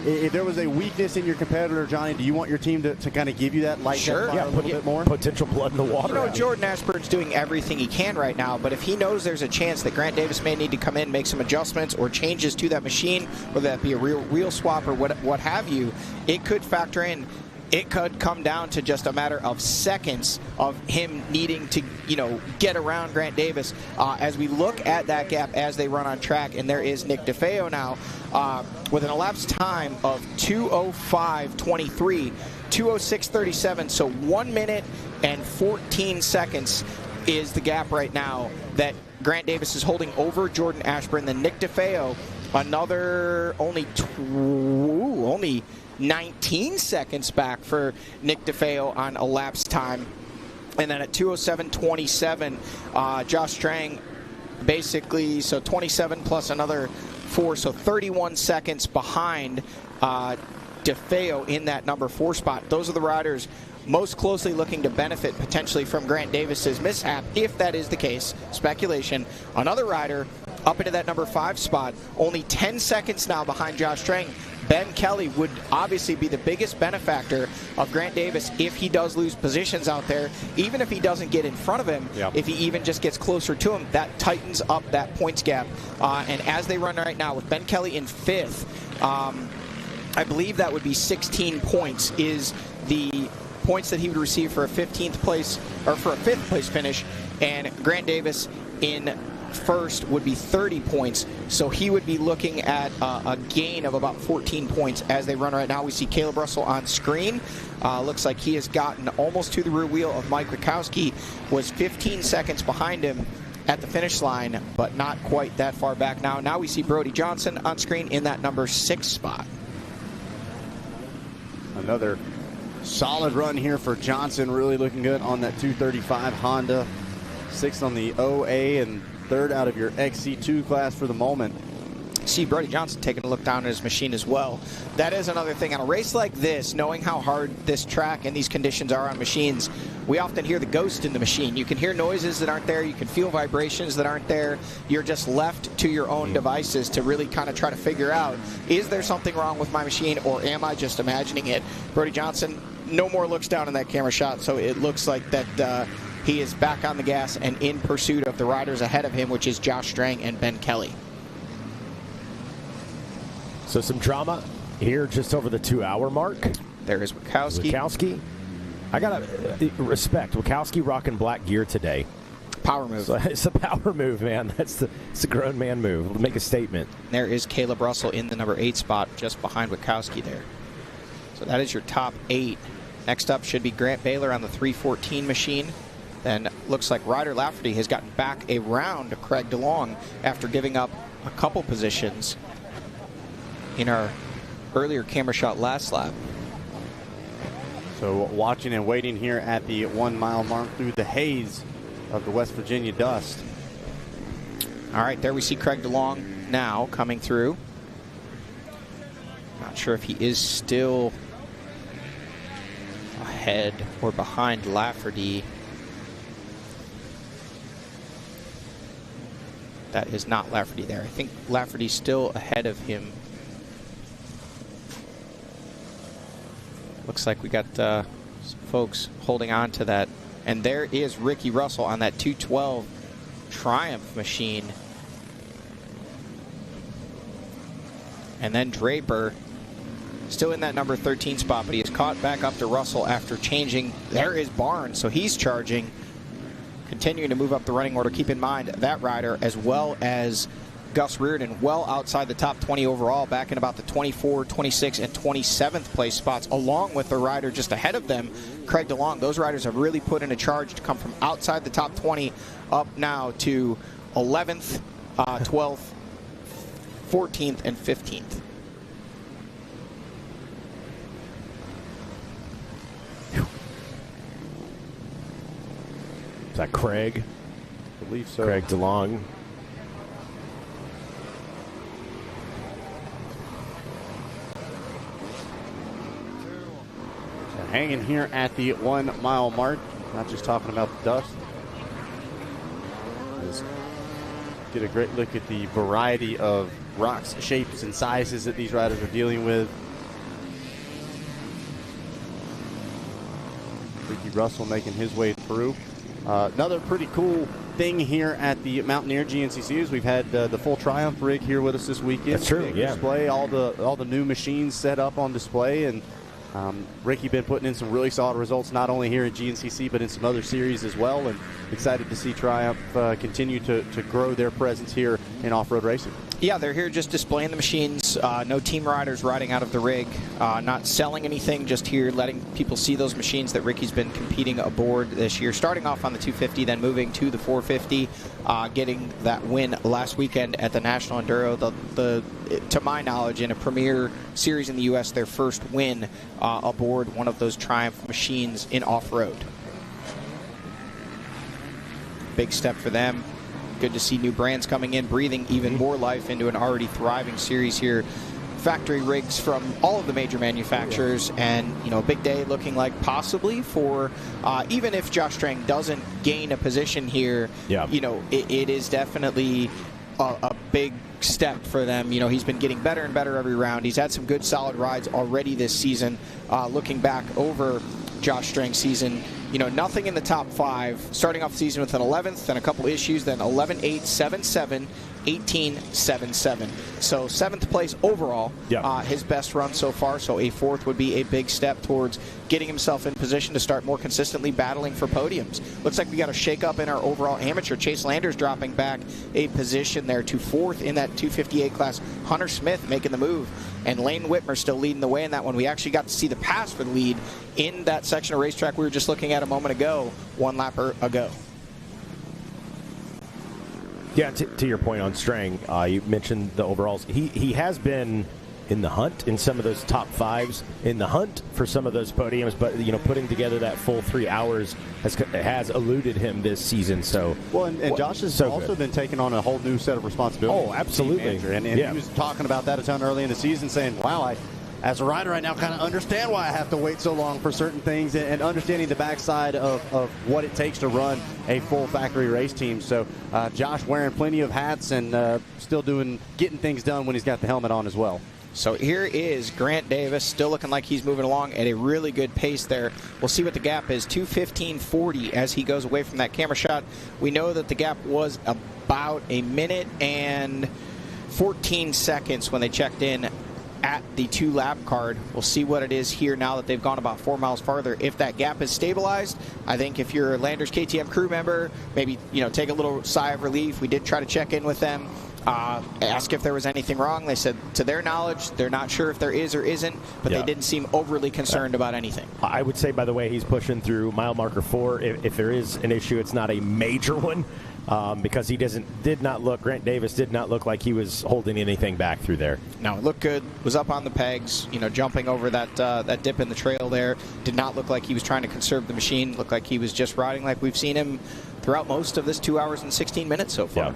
S10: If there was a weakness in your competitor, Johnny, do you want your team to kind of give you that light
S5: Sure.
S10: a little bit more?
S5: Potential blood in the water.
S7: You know, Jordan Ashburn's doing everything he can right now, but if he knows there's a chance that Grant Davis may need to come in, make some adjustments or changes to that machine, whether that be a real wheel swap or what have you, it could factor in. It could come down to just a matter of seconds of him needing to, get around Grant Davis. As we look at that gap as they run on track, and there is Nick DeFeo now with an elapsed time of 2:05:23, 2:06:37. So 1 minute and 14 seconds is the gap right now that Grant Davis is holding over Jordan Ashburn. Then Nick DeFeo, another only 19 seconds back for Nick DeFeo on elapsed time. And then at 2:07:27, Josh Strang basically, so 27 plus another 4, so 31 seconds behind DeFeo in that number 4 spot. Those are the riders most closely looking to benefit potentially from Grant Davis's mishap, if that is the case. Speculation. Another rider up into that number 5 spot, only 10 seconds now behind Josh Strang. Ben Kelly would obviously be the biggest benefactor of Grant Davis if he does lose positions out there. Even if he doesn't get in front of him, if he even just gets closer to him, that tightens up that points gap. And as they run right now with Ben Kelly in 5th, I believe that would be 16 points is the points that he would receive for a 15th place or for a 5th place finish, and Grant Davis in 1st would be 30 points, so he would be looking at a gain of about 14 points as they run right now. We see Caleb Russell on screen. Looks like he has gotten almost to the rear wheel of Mike Rakowski, was 15 seconds behind him at the finish line, but not quite that far back now. Now we see Brody Johnson on screen in that number 6 spot.
S10: Another solid run here for Johnson, really looking good on that 235 Honda. 6th on the OA and 3rd out of your XC2 class for the moment.
S7: See Brody Johnson taking a look down at his machine as well. That is another thing. On a race like this, knowing how hard this track and these conditions are on machines, we often hear the ghost in the machine. You can hear noises that aren't there. You can feel vibrations that aren't there. You're just left to your own devices to really kind of try to figure out, is there something wrong with my machine or am I just imagining it? Brody Johnson, no more looks down in that camera shot, so it looks like that he is back on the gas and in pursuit of the riders ahead of him, which is Josh Strang and Ben Kelly.
S5: So some drama here just over the 2-hour mark.
S7: There is Wachowski.
S5: I got to respect Wachowski rocking black gear today.
S7: Power move.
S5: So it's a power move, man. It's a grown man move. Make a statement.
S7: There is Caleb Russell in the number 8 spot just behind Wachowski there. So that is your top 8. Next up should be Grant Baylor on the 314 machine. Then looks like Ryder Lafferty has gotten back around Craig DeLong after giving up a couple positions in our earlier camera shot last lap.
S10: So watching and waiting here at the 1 mile mark through the haze of the West Virginia dust.
S7: All right, there we see Craig DeLong now coming through. Not sure if he is still ahead or behind Lafferty. That is not Lafferty there. I think Lafferty's still ahead of him. Looks like we got some folks holding on to that. And there is Ricky Russell on that 212 Triumph machine. And then Draper still in that number 13 spot, but he is caught back up to Russell after changing. There is Barnes, so he's charging. Continuing to move up the running order. Keep in mind that rider, as well as Gus Reardon well outside the top 20 overall, back in about the 24, 26, and 27th place spots, along with the rider just ahead of them, Craig DeLong. Those riders have really put in a charge to come from outside the top 20 up now to 11th, 12th, 14th, and 15th.
S5: Is that Craig?
S10: I believe so.
S5: Craig DeLong.
S10: So hanging here at the 1 mile mark, not just talking about the dust. Let's get a great look at the variety of rocks, shapes, and sizes that these riders are dealing with. Ricky Russell making his way through. Another pretty cool thing here at the Mountaineer GNCC is we've had the full Triumph rig here with us this weekend.
S5: That's true, yeah.
S10: Display, all the new machines set up on display, and Ricky been putting in some really solid results, not only here at GNCC, but in some other series as well, and excited to see Triumph continue to grow their presence here in off-road racing.
S7: Yeah, they're here just displaying the machines. No team riders riding out of the rig. Not selling anything, just here letting people see those machines that Ricky's been competing aboard this year. Starting off on the 250, then moving to the 450, getting that win last weekend at the National Enduro. To my knowledge, in a premier series in the U.S., their first win aboard one of those Triumph machines in off-road. Big step for them. Good to see new brands coming in, breathing even more life into an already thriving series here. Factory rigs from all of the major manufacturers, and a big day looking like possibly for even if Josh Strang doesn't gain a position here, it is definitely a big step for them. He's been getting better and better every round. He's had some good solid rides already this season. Looking back over Josh Strang's season, nothing in the top 5, starting off the season with an 11th, then a couple issues, then 11-8, 7-7, 18-7-7. So 7th place overall, his best run so far. So a 4th would be a big step towards getting himself in position to start more consistently battling for podiums. Looks like we got a shake-up in our overall amateur. Chase Landers dropping back a position there to 4th in that 258 class. Hunter Smith making the move. And Lane Whitmer still leading the way in that one. We actually got to see the pass for the lead in that section of racetrack we were just looking at a moment ago, one lap ago.
S5: Yeah, to your point on Strang, you mentioned the overalls. He has been in the hunt in some of those top 5s, in the hunt for some of those podiums, but putting together that full 3 hours has eluded him this season. So
S10: and Josh has also been taking on a whole new set of responsibilities.
S5: Oh, absolutely.
S10: And he was talking about that a ton early in the season, saying, wow, as a rider right now, kind of understand why I have to wait so long for certain things, and understanding the backside of what it takes to run a full factory race team. So Josh wearing plenty of hats and still getting things done when he's got the helmet on as well.
S7: So here is Grant Davis, still looking like he's moving along at a really good pace there. We'll see what the gap is, 2:15.40 as he goes away from that camera shot. We know that the gap was about a minute and 14 seconds when they checked in at the 2-lap card. We'll see what it is here now that they've gone about 4 miles farther. If that gap is stabilized, I think if you're a Landers KTM crew member, maybe take a little sigh of relief. We did try to check in with them. Ask if there was anything wrong. They said, to their knowledge, they're not sure if there is or isn't, but they didn't seem overly concerned about anything.
S5: I would say, by the way, he's pushing through mile marker 4. If there is an issue, it's not a major one, because Grant Davis did not look like he was holding anything back through there.
S7: No, it looked good. Was up on the pegs, jumping over that dip in the trail there. Did not look like he was trying to conserve the machine. Looked like he was just riding like we've seen him throughout most of this 2 hours and 16 minutes so far.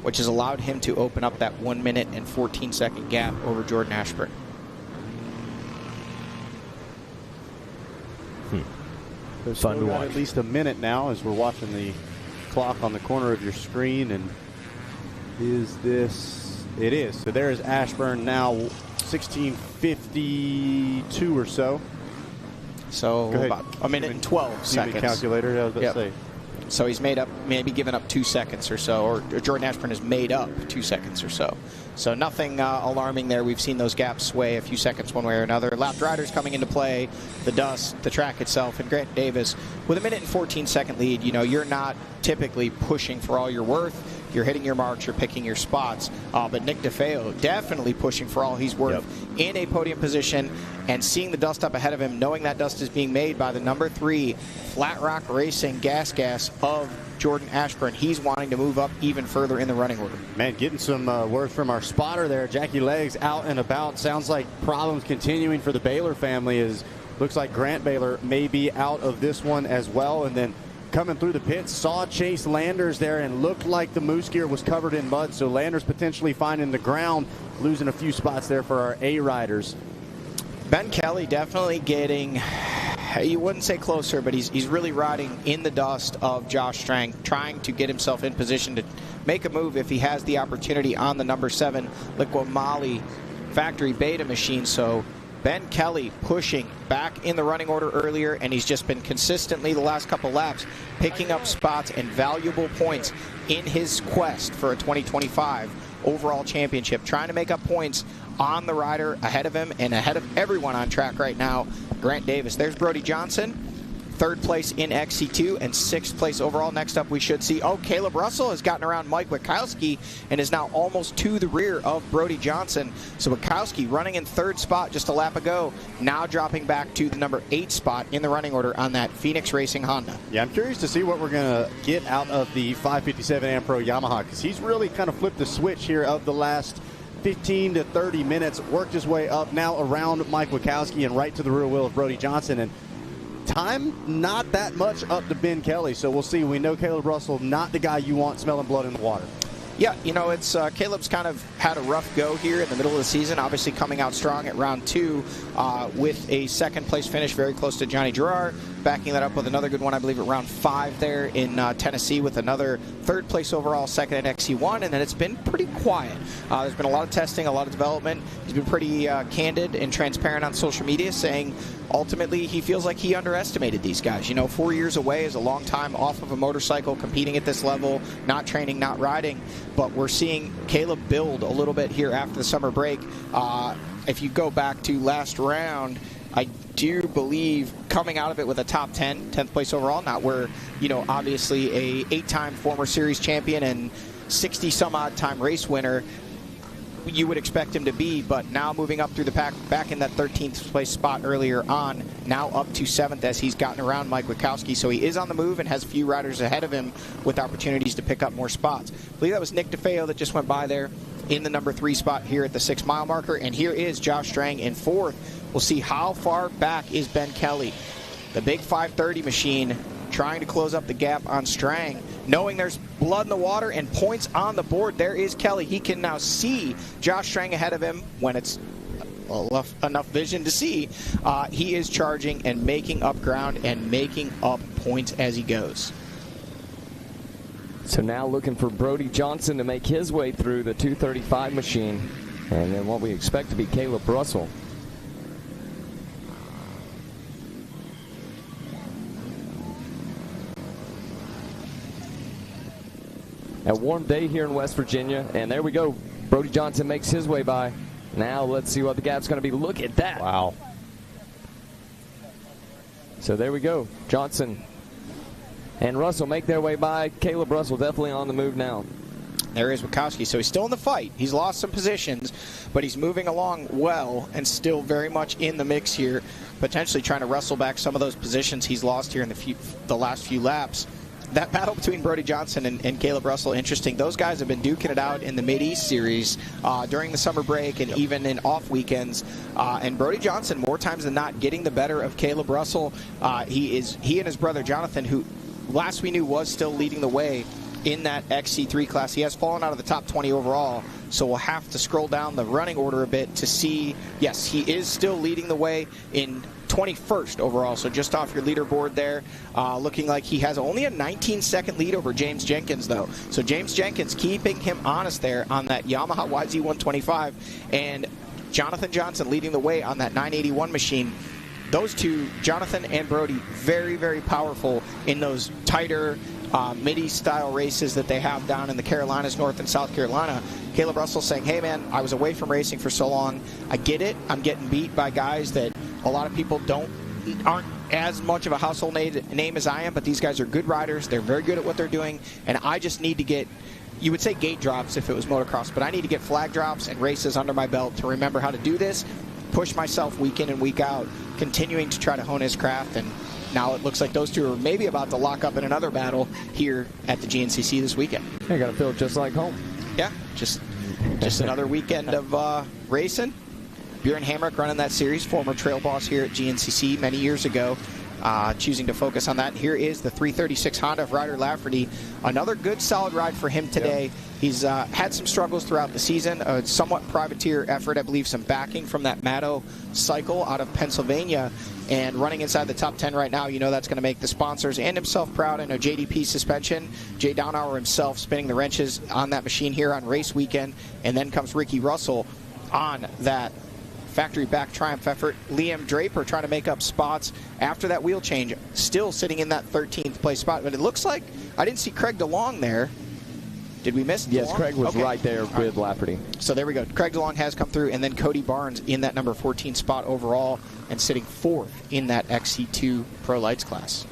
S7: Which has allowed him to open up that 1 minute and 14-second gap over Jordan Ashburn.
S10: Fun to watch. At least a minute now as we're watching the clock on the corner of your screen. And it is. So there is Ashburn now, 16:52 or so.
S7: So about a minute and 12 seconds.
S10: Calculator, I was about to say.
S7: So he's maybe given up 2 seconds or so, or Jordan Ashburn has made up 2 seconds or so. So nothing alarming there. We've seen those gaps sway a few seconds one way or another. Lapped riders coming into play, the dust, the track itself, and Grant Davis with a 1:14 lead. You know, you're not typically pushing for all you're worth. You're hitting your marks, you're picking your spots. But Nick DeFeo definitely pushing for all he's worth in a podium position, and seeing the dust up ahead of him, knowing that dust is being made by the number 3 Flat Rock Racing gas of Jordan Ashburn. He's wanting to move up even further in the running order.
S10: Man, getting some word from our spotter there. Jackie Leggs out and about. Sounds like problems continuing for the Baylor family. Looks like Grant Baylor may be out of this one as well. And then coming through the pits, saw Chase Landers there and looked like the moose gear was covered in mud. So Landers potentially finding the ground, losing a few spots there for our A riders.
S7: Ben Kelly definitely getting, you wouldn't say closer, but he's really riding in the dust of Josh Strang, trying to get himself in position to make a move if he has the opportunity on the number 7 Liqui-Moly factory beta machine. So Ben Kelly pushing back in the running order earlier, and he's just been consistently the last couple laps picking up spots and valuable points in his quest for a 2025 overall championship, trying to make up points on the rider ahead of him and ahead of everyone on track right now, Grant Davis. There's Brody Johnson, 3rd place in XC2 and 6th place overall. Next up, we should see, Caleb Russell has gotten around Mike Wachowski and is now almost to the rear of Brody Johnson. So Wachowski running in 3rd spot just a lap ago, now dropping back to the number 8 spot in the running order on that Phoenix Racing Honda.
S10: Yeah, I'm curious to see what we're going to get out of the 557 Ampro Yamaha, because he's really kind of flipped the switch here of the last 15 to 30 minutes, worked his way up now around Mike Wachowski and right to the rear wheel of Brody Johnson. And time not that much up to Ben Kelly, so we'll see. We know Caleb Russell, not the guy you want smelling blood in the water.
S7: Yeah, you know, it's Caleb's kind of had a rough go here in the middle of the season, obviously coming out strong at round 2 with a 2nd place finish very close to Johnny Gerard, backing that up with another good one, I believe, at round 5 there in Tennessee with another 3rd place overall, 2nd at XC1, and then it's been pretty quiet. There's been a lot of testing, a lot of development. He's been pretty candid and transparent on social media, saying ultimately he feels like he underestimated these guys. You know, 4 years away is a long time off of a motorcycle, competing at this level, not training, not riding. But we're seeing Caleb build a little bit here after the summer break. If you go back to last round, I do believe coming out of it with a top 10th place overall, not where, you know, obviously a 8-time former series champion and 60 some odd time race winner you would expect him to be, but now moving up through the pack, back in that 13th place spot earlier on, now up to 7th as he's gotten around Mike Wachowski. So he is on the move and has a few riders ahead of him with opportunities to pick up more spots. I believe that was Nick DeFeo that just went by there in the number 3 spot here at the 6-mile marker. And here is Josh Strang in 4th. We'll see how far back is Ben Kelly. The big 530 machine trying to close up the gap on Strang, knowing there's blood in the water and points on the board. There is Kelly. He can now see Josh Strang ahead of him when it's enough vision to see. He is charging and making up ground and making up points as he goes.
S12: So now looking for Brody Johnson to make his way through the 235 machine, and then what we expect to be Caleb Russell. A warm day here in West Virginia, and there we go. Brody Johnson makes his way by. Now let's see what the gap's going to be. Look at that.
S10: Wow.
S12: So there we go. Johnson and Russell make their way by. Caleb Russell definitely on the move now.
S7: There is Wachowski. So he's still in the fight. He's lost some positions, but he's moving along well and still very much in the mix here, potentially trying to wrestle back some of those positions he's lost here in the last few laps. That battle between Brody Johnson and Caleb Russell, interesting. Those guys have been duking it out in the Mid-East Series during the summer break and even in off weekends. And Brody Johnson, more times than not, getting the better of Caleb Russell. He and his brother Jonathan, who last we knew was still leading the way in that XC3 class. He has fallen out of the top 20 overall, so we'll have to scroll down the running order a bit to see. Yes, he is still leading the way in 21st overall, so just off your leaderboard there. Looking like he has only a 19-second lead over James Jenkins, though. So James Jenkins keeping him honest there on that Yamaha YZ125, and Jonathan Johnson leading the way on that 981 machine. Those two, Jonathan and Brody, very, very powerful in those tighter midi-style races that they have down in the Carolinas, North and South Carolina. Caleb Russell saying, hey, man, I was away from racing for so long. I get it. I'm getting beat by guys that a lot of people aren't as much of a household name as I am, but these guys are good riders. They're very good at what they're doing, and I just need to get, you would say gate drops if it was motocross, but I need to get flag drops and races under my belt to remember how to do this, push myself week in and week out, continuing to try to hone his craft, and now it looks like those two are maybe about to lock up in another battle here at the GNCC this weekend.
S12: They got to feel just like home.
S7: Yeah, just another weekend of racing. Bjorn Hamrick running that series, former trail boss here at GNCC many years ago, choosing to focus on that. Here is the 336 Honda of Ryder Lafferty. Another good, solid ride for him today. Yep. He's had some struggles throughout the season, a somewhat privateer effort, I believe some backing from that Maddow cycle out of Pennsylvania, and running inside the top 10 right now. You know that's going to make the sponsors and himself proud. In a JDP suspension, Jay Downauer himself spinning the wrenches on that machine here on race weekend, and then comes Ricky Russell on that factory back triumph effort. Liam Draper trying to make up spots after that wheel change, still sitting in that 13th place spot. But it looks like I didn't see Craig DeLong there. Did we miss DeLong?
S12: Yes, Craig was right there with Lafferty.
S7: So there we go. Craig DeLong has come through, and then Cody Barnes in that number 14 spot overall and sitting 4th in that XC2 Pro Lights class.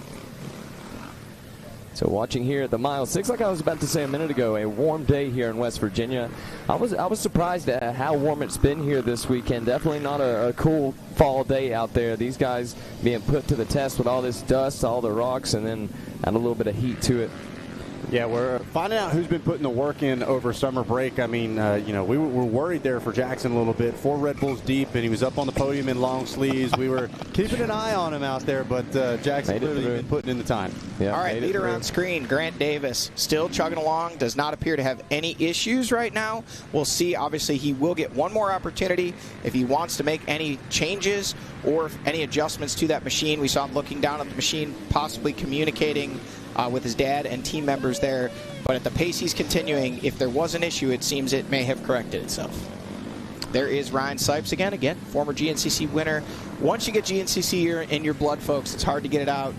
S12: So watching here at the Mile 6, like I was about to say a minute ago, a warm day here in West Virginia. I was surprised at how warm it's been here this weekend. Definitely not a cool fall day out there. These guys being put to the test with all this dust, all the rocks, and then add a little bit of heat to it.
S10: Yeah, we're finding out who's been putting the work in over summer break. I mean, you know, we were worried there for Jackson a little bit. 4 Red Bulls deep, and he was up on the podium in long sleeves. We were keeping an eye on him out there, but Jackson clearly been putting in the time.
S7: Yeah, all right, leader on screen, Grant Davis, still chugging along, does not appear to have any issues right now. We'll see. Obviously, he will get one more opportunity if he wants to make any changes or any adjustments to that machine. We saw him looking down at the machine, possibly communicating with his dad and team members there. But at the pace he's continuing, if there was an issue, it seems it may have corrected itself. There is Ryan Sipes again, former GNCC winner. Once you get GNCC in your blood, folks, it's hard to get it out.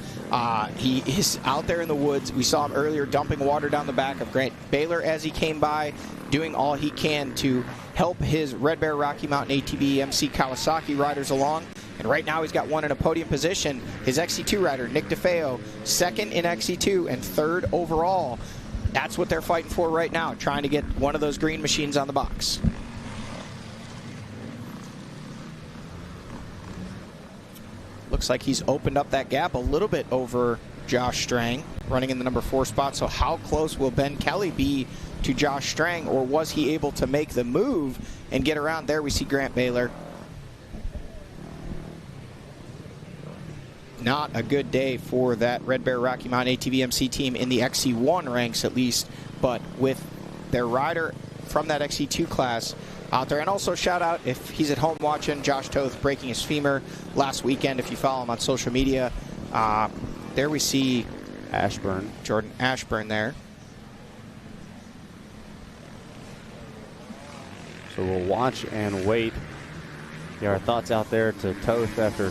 S7: He is out there in the woods. We saw him earlier dumping water down the back of Grant Baylor as he came by, doing all he can to help his Red Bear Rocky Mountain ATV MC Kawasaki riders along. And right now he's got one in a podium position. His XC2 rider, Nick DeFeo, 2nd in XC2 and 3rd overall. That's what they're fighting for right now, trying to get one of those green machines on the box. Looks like he's opened up that gap a little bit over Josh Strang, running in the number 4 spot. So how close will Ben Kelly be to Josh Strang, or was he able to make the move and get around? There we see Grant Baylor. Not a good day for that Red Bear Rocky Mountain ATV MC team in the XC1 ranks, at least, but with their rider from that XC2 class out there. And also shout out, if he's at home watching, Josh Toth breaking his femur last weekend. If you follow him on social media, there we see
S10: Ashburn,
S7: Jordan Ashburn there.
S10: So we'll watch and wait. Yeah, our thoughts out there to Toth after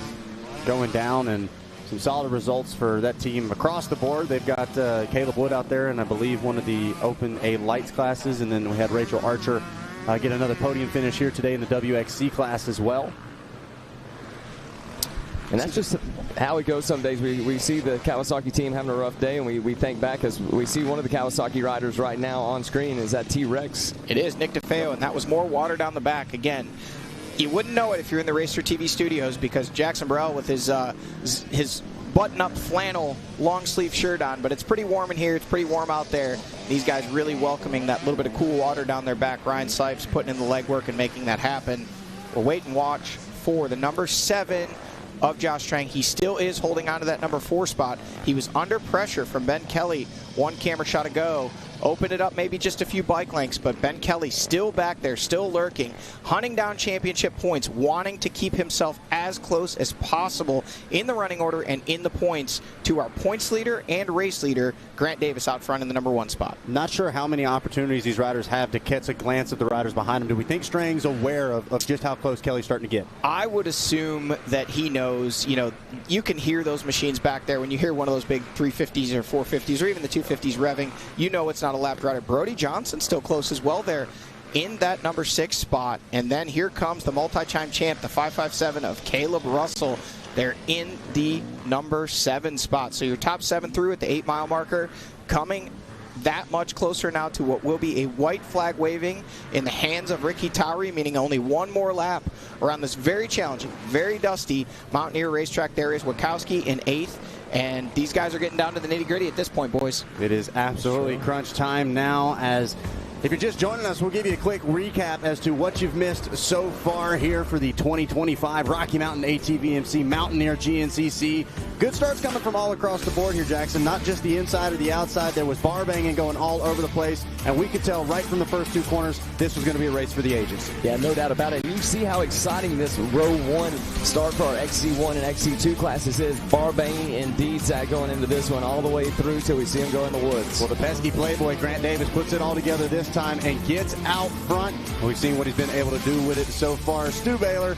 S10: going down, and some solid results for that team across the board. They've got Caleb Wood out there, and I believe one of the Open A Lights classes, and then we had Rachel Archer get another podium finish here today in the WXC class as well.
S12: And that's just how it goes some days. We see the Kawasaki team having a rough day, and we think back as we see one of the Kawasaki riders right now on screen is that T-Rex.
S7: It is Nick DeFeo, and that was more water down the back again. You wouldn't know it if you're in the Racer TV studios, because Jackson Burrell with his button-up flannel long-sleeve shirt on, but it's pretty warm in here. It's pretty warm out there. These guys really welcoming that little bit of cool water down their back. Ryan Sipes putting in the legwork and making that happen. We'll wait and watch for the number 7 of Josh Strang. He still is holding on to that number 4 spot. He was under pressure from Ben Kelly. One camera shot ago open it up maybe just a few bike lengths, but Ben Kelly still back there, still lurking, hunting down championship points, wanting to keep himself as close as possible in the running order and in the points to our points leader and race leader, Grant Davis, out front in the number 1 spot.
S10: Not sure how many opportunities these riders have to catch a glance at the riders behind them. Do we think Strang's aware of just how close Kelly's starting to get?
S7: I would assume that he knows. You know, you can hear those machines back there. When you hear one of those big 350s or 450s or even the 250s revving, you know it's not a lapped rider. Brody Johnson still close as well there in that number 6 spot. And then here comes the multi-time champ, the 557 of Caleb Russell. They're in the number 7 spot. So your top 7 through at the 8-mile marker, coming that much closer now to what will be a white flag waving in the hands of Ricky Towry, meaning only one more lap around this very challenging, very dusty Mountaineer racetrack. There is Wachowski in 8th, and these guys are getting down to the nitty-gritty at this point, boys.
S10: It is absolutely crunch time now. As if you're just joining us, we'll give you a quick recap as to what you've missed so far here for the 2025 Rocky Mountain ATV-MC Mountaineer GNCC. Good starts coming from all across the board here, Jackson. Not just the inside or the outside. There was bar banging going all over the place, and we could tell right from the first 2 corners this was going to be a race for the ages.
S12: Yeah, no doubt about it. You see how exciting this row 1 start for our XC1 and XC2 classes is. Bar banging indeed, Zach, going into this one all the way through till we see him go in the woods.
S10: Well, the pesky playboy Grant Davis puts it all together this time and gets out front. We've seen what he's been able to do with it so far. Stu Baylor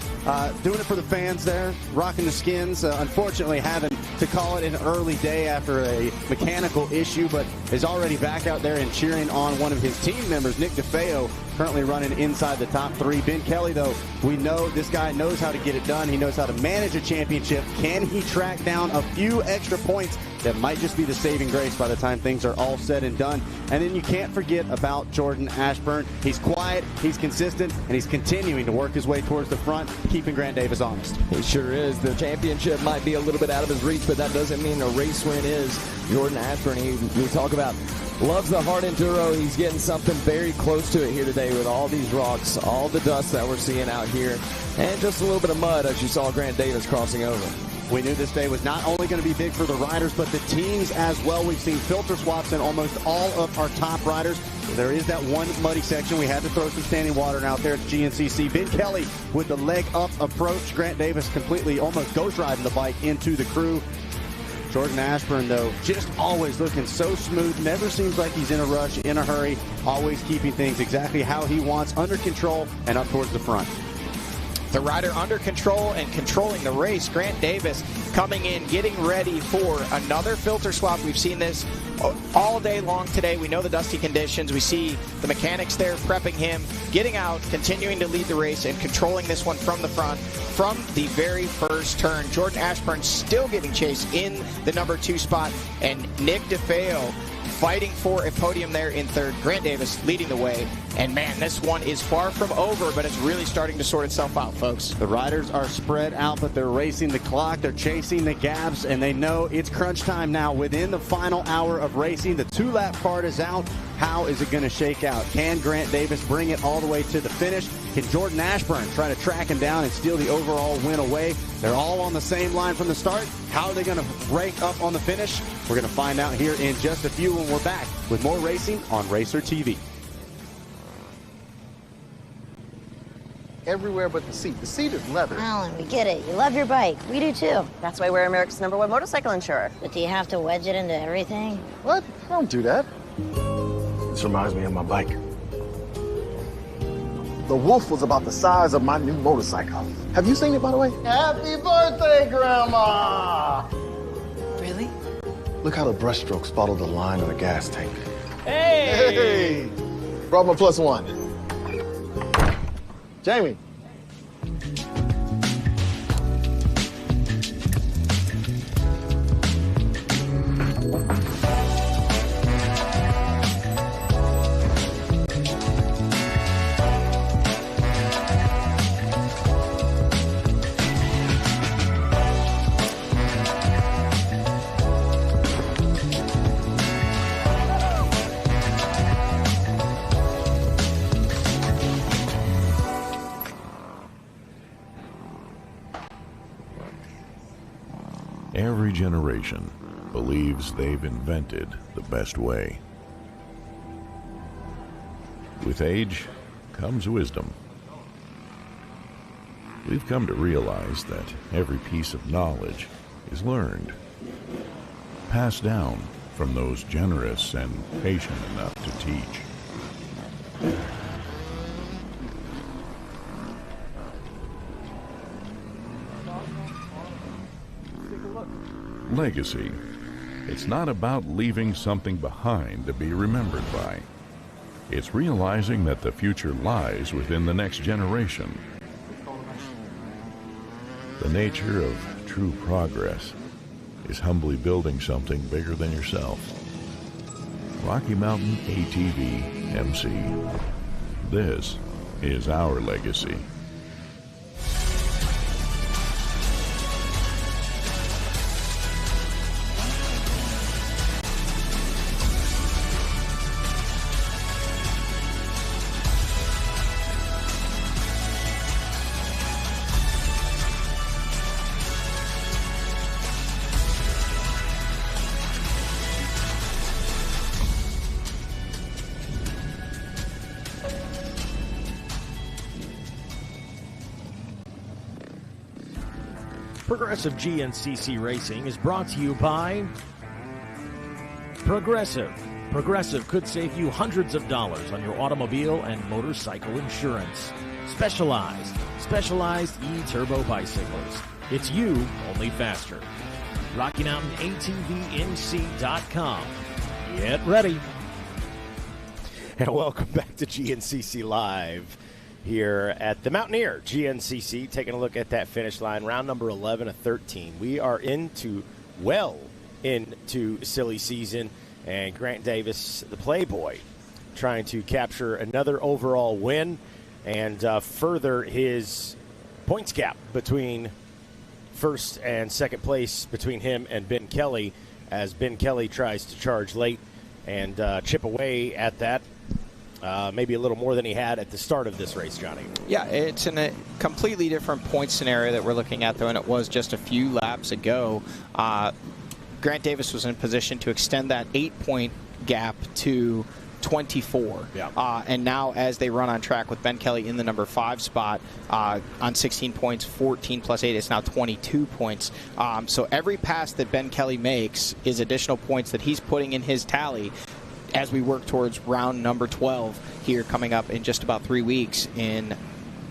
S10: doing it for the fans there, rocking the skins. Unfortunately, having to call it an early day after a mechanical issue, but is already back out there and cheering on one of his team members, Nick DeFeo, currently running inside the top 3. Ben Kelly, though, we know this guy knows how to get it done. He knows how to manage a championship. Can he track down a few extra points that might just be the saving grace by the time things are all said and done? And then you can't forget about Jordan Ashburn. He's quiet, he's consistent, and he's continuing to work his way towards the front, keeping Grant Davis honest.
S12: He sure is. The championship might be a little bit out of his reach, but that doesn't mean a race win is. Jordan Ashburn, we talk about, loves the hard enduro. He's getting something very close to it here today with all these rocks, all the dust that we're seeing out here, and just a little bit of mud as you saw Grant Davis crossing over.
S10: We knew this day was not only going to be big for the riders, but the teams as well. We've seen filter swaps in almost all of our top riders. There is that one muddy section. We had to throw some standing water out there at GNCC. Ben Kelly with the leg up approach. Grant Davis completely almost ghost riding the bike into the crew. Jordan Ashburn, though, just always looking so smooth. Never seems like he's in a rush, in a hurry. Always keeping things exactly how he wants, under control and up towards the front.
S7: The rider under control and controlling the race. Grant Davis coming in, getting ready for another filter swap. We've seen this all day long today. We know the dusty conditions. We see the mechanics there prepping him, getting out, continuing to lead the race, and controlling this one from the front from the very first turn. Jordan Ashburn still getting chased in the number 2 spot, and Nick DeFeo fighting for a podium there in 3rd. Grant Davis leading the way. And man, this one is far from over, but it's really starting to sort itself out, folks.
S10: The riders are spread out, but they're racing the clock. They're chasing the gaps, and they know it's crunch time now. Within the final hour of racing, the 2-lap card is out. How is it going to shake out? Can Grant Davis bring it all the way to the finish? Can Jordan Ashburn try to track him down and steal the overall win away? They're all on the same line from the start. How are they going to rank up on the finish? We're going to find out here in just a few when we're back with more racing on Racer TV.
S19: Everywhere but the seat. The seat is leather.
S20: Alan, we get it. You love your bike. We do too. That's why we're America's #1 motorcycle insurer. But do you have to wedge it into everything?
S19: What? I don't do that. This reminds me of my bike. The Wolf was about the size of my new motorcycle. Have you seen it, by the way? Happy birthday, Grandma!
S20: Really?
S19: Look how the brushstrokes follow the line on the gas tank.
S20: Hey!
S19: Hey! Brought my +1. Jamie.
S22: Every generation believes they've invented the best way. With age comes wisdom. We've come to realize that every piece of knowledge is learned, passed down from those generous and patient enough to teach. Legacy. It's not about leaving something behind to be remembered by. It's realizing that the future lies within the next generation. The nature of true progress is humbly building something bigger than yourself. Rocky Mountain ATV MC. This is our legacy.
S5: Progressive GNCC Racing is brought to you by Progressive. Progressive could save you hundreds of dollars on your automobile and motorcycle insurance. Specialized e-turbo bicycles. It's you, only faster. RockyMountainATVMC.com. Get ready.
S4: And welcome back to GNCC Live here at the Mountaineer GNCC, taking a look at that finish line, round number 11 of 13. We are well into silly season, and Grant Davis, the Playboy, trying to capture another overall win and further his points gap between first and second place between him and Ben Kelly, as Ben Kelly tries to charge late and chip away at that. Maybe a little more than he had at the start of this race, Johnny.
S7: Yeah, it's in a completely different point scenario that we're looking at, though, and it was just a few laps ago. Grant Davis was in position to extend that 8-point gap to 24. Yeah. And now as they run on track with Ben Kelly in the number 5 spot on 16 points, 14 plus 8, it's now 22 points. So every pass that Ben Kelly makes is additional points that he's putting in his tally as we work towards round number 12 here coming up in just about 3 weeks in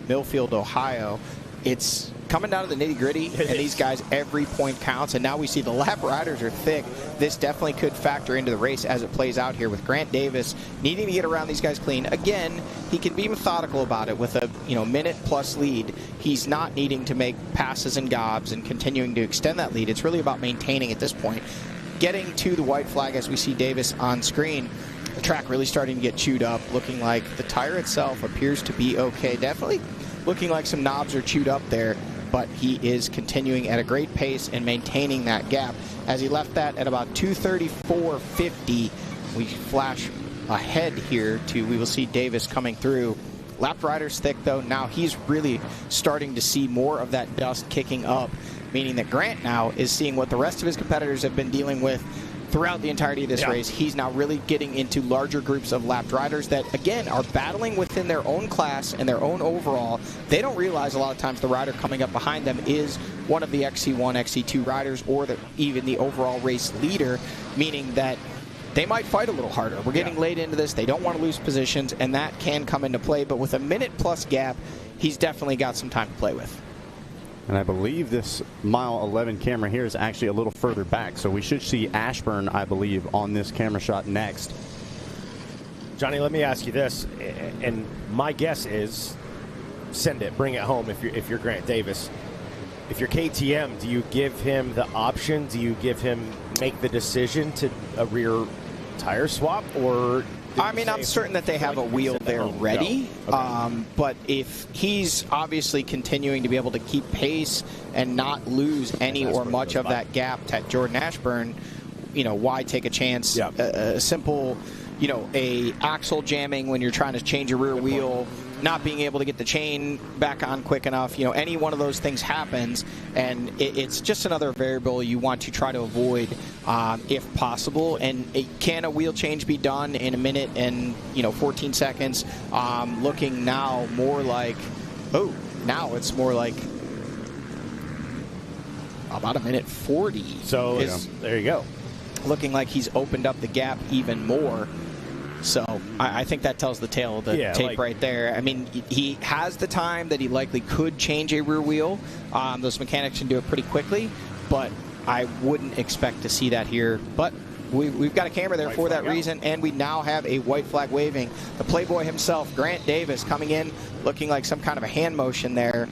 S7: Millfield, Ohio. It's coming down to the nitty-gritty, and these guys, every point counts, and now we see the lap riders are thick. This definitely could factor into the race as it plays out here with Grant Davis needing to get around these guys clean. Again, he can be methodical about it with a minute-plus lead. He's not needing to make passes and gobs and continuing to extend that lead. It's really about maintaining at this point. Getting to the white flag as we see Davis on screen, the track really starting to get chewed up, looking like the tire itself appears to be okay. Definitely looking like some knobs are chewed up there, but he is continuing at a great pace and maintaining that gap. As he left that at about 2:34.50, we flash ahead here to, we will see Davis coming through. Lap rider's thick, though. Now he's really starting to see more of that dust kicking up, meaning that Grant now is seeing what the rest of his competitors have been dealing with throughout the entirety of this race. He's now really getting into larger groups of lapped riders that, again, are battling within their own class and their own overall. They don't realize a lot of times the rider coming up behind them is one of the XC1, XC2 riders, or even the overall race leader, meaning that they might fight a little harder. We're getting late into this. They don't want to lose positions, and that can come into play. But with a minute-plus gap, he's definitely got some time to play with.
S10: And I believe this mile 11 camera here is actually a little further back. So we should see Ashburn, I believe, on this camera shot next.
S4: Johnny, let me ask you this. And my guess is send it, bring it home if you're Grant Davis. If you're KTM, do you give him the option? Do you make the decision to a rear tire swap? Or
S7: I mean, I'm certain that they have a wheel there ready, but if he's obviously continuing to be able to keep pace and not lose any or much of that gap to Jordan Ashburn, why take a chance? A simple, a axle jamming when you're trying to change a rear wheel, not being able to get the chain back on quick enough. Any one of those things happens, and it's just another variable you want to try to avoid if possible. And can a wheel change be done in a minute and 14 seconds? Looking now more like, now it's more like about a minute 40.
S5: So there you go.
S7: Looking like he's opened up the gap even more. So I think that tells the tale of the tape right there. I mean, he has the time that he likely could change a rear wheel. Those mechanics can do it pretty quickly, but I wouldn't expect to see that here. But we've got a camera there for that reason, and we now have a white flag waving. The Playboy himself, Grant Davis, coming in, looking like some kind of a hand motion there.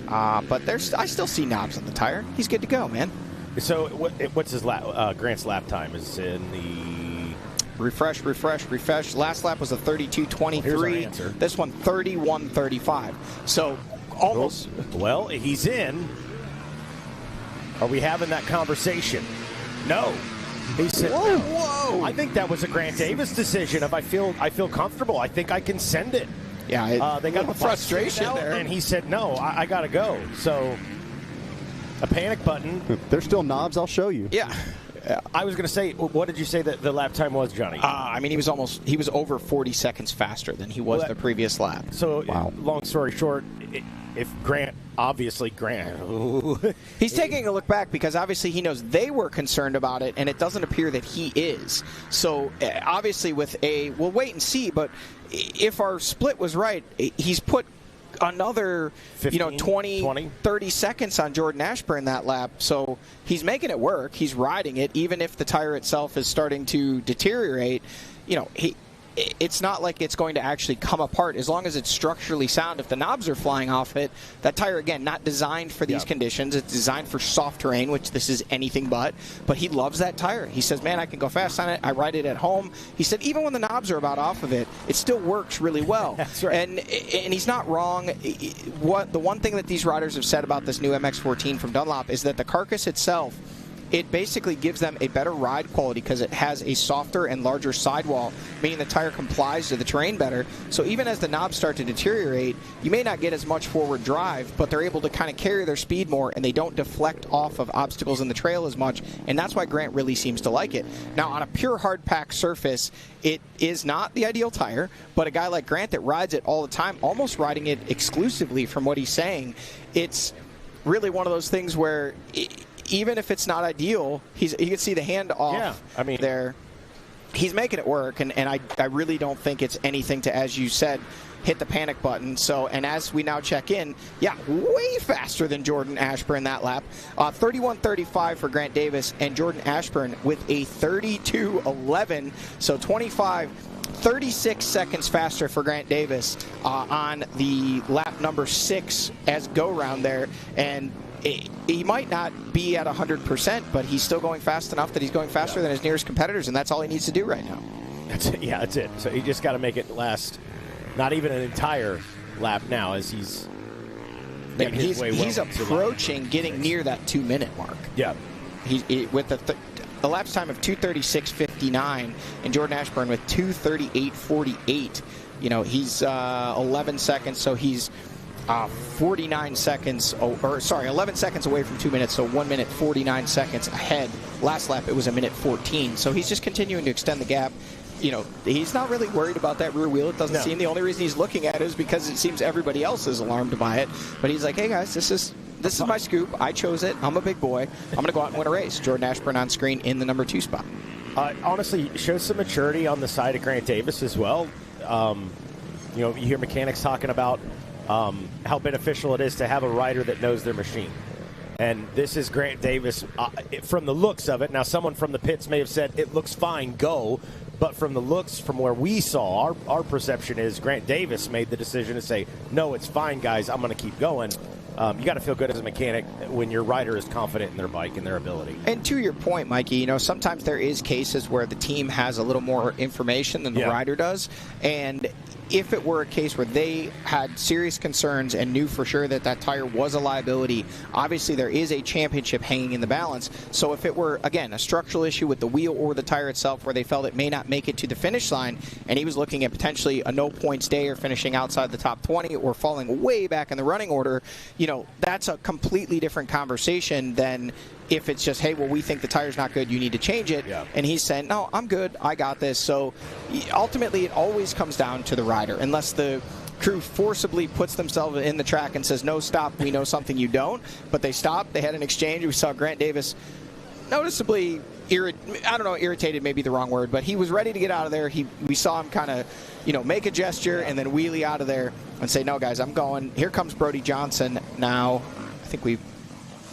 S7: But I still see knobs on the tire. He's good to go, man.
S5: So what's his Grant's lap time? Is in the
S7: refresh. Last lap was a 32:23. This one 31:35. So almost.
S5: Well, he's in. Are we having that conversation? No. He said, "Whoa!" I think that was a Grant Davis decision. If I feel comfortable, I think I can send it.
S7: Yeah,
S5: they got the
S7: frustration there,
S5: and he said, "No, I got to go." So a panic button.
S10: There's still knobs. I'll show you.
S7: Yeah.
S5: I was going to say, what did you say that the lap time was, Johnny?
S7: I mean, he was over 40 seconds faster than he was the previous lap.
S5: So, long story short, if Grant,
S7: he's taking a look back because obviously he knows they were concerned about it, and it doesn't appear that he is. So, obviously we'll wait and see, but if our split was right, he's put another 20, 30 seconds on Jordan Ashburn that lap. So he's making it work. He's riding it, even if the tire itself is starting to deteriorate. It's not like it's going to actually come apart as long as it's structurally sound. If the knobs are flying off it, that tire, again, not designed for these conditions. It's designed for soft terrain, which this is anything but he loves that tire. He says, man, I can go fast on it. I ride it at home. He said even when the knobs are about off of it, it still works really well.
S5: That's right.
S7: And he's not wrong. The one thing that these riders have said about this new MX-14 from Dunlop is that the carcass itself, it basically gives them a better ride quality because it has a softer and larger sidewall, meaning the tire complies to the terrain better. So even as the knobs start to deteriorate, you may not get as much forward drive, but they're able to kind of carry their speed more, and they don't deflect off of obstacles in the trail as much, and that's why Grant really seems to like it. Now, on a pure hard pack surface, it is not the ideal tire, but a guy like Grant that rides it all the time, almost riding it exclusively from what he's saying, it's really one of those things where even if it's not ideal, you can see the hand off there. He's making it work, and I really don't think it's anything to, as you said, hit the panic button. So, and as we now check in, way faster than Jordan Ashburn that lap. 31:35 for Grant Davis, and Jordan Ashburn with a 32:11. So 36 seconds faster for Grant Davis on the lap number 6 as go-round there. And he might not be at 100%, but he's still going fast enough that he's going faster than his nearest competitors, and that's all he needs to do right now.
S5: That's it. So he just got to make it last not even an entire lap now as he's making his way well.
S7: He's approaching getting near that 2-minute mark.
S5: Yeah.
S7: With the lapse time of 2:36.59 and Jordan Ashburn with 2:38.48. He's 11 seconds, so he's 49 seconds, 11 seconds away from 2 minutes, so 1 minute 49 seconds ahead. Last lap, it was a minute 14. So he's just continuing to extend the gap. He's not really worried about that rear wheel. It doesn't seem. The only reason he's looking at it is because it seems everybody else is alarmed by it. But he's like, hey, guys, this is my scoop. I chose it. I'm a big boy. I'm going to go out and win a race. Jordan Ashburn on screen in the number 2 spot.
S5: Honestly, shows some maturity on the side of Grant Davis as well. You hear mechanics talking about how beneficial it is to have a rider that knows their machine. And this is Grant Davis from the looks of it. Now, someone from the pits may have said, it looks fine, go. But from the looks, from where we saw, our perception is Grant Davis made the decision to say, no, it's fine, guys, I'm going to keep going. You got to feel good as a mechanic when your rider is confident in their bike and their ability.
S7: And to your point, Mikey, sometimes there is cases where the team has a little more information than the rider does. And if it were a case where they had serious concerns and knew for sure that that tire was a liability, obviously there is a championship hanging in the balance. So if it were, again, a structural issue with the wheel or the tire itself where they felt it may not make it to the finish line, and he was looking at potentially a no points day or finishing outside the top 20 or falling way back in the running order, you know, that's a completely different conversation than if it's just, hey, well, we think the tire's not good, you need to change it. Yeah. And he's saying, no, I'm good, I got this. So ultimately it always comes down to the rider, unless the crew forcibly puts themselves in the track and says, no, stop, we know something you don't. But they stopped, they had an exchange. We saw Grant Davis noticeably irritated may be the wrong word, but he was ready to get out of there. We saw him kind of, you know, make a gesture and then wheelie out of there and say, no, guys, I'm going. Here comes Brody Johnson now. I think we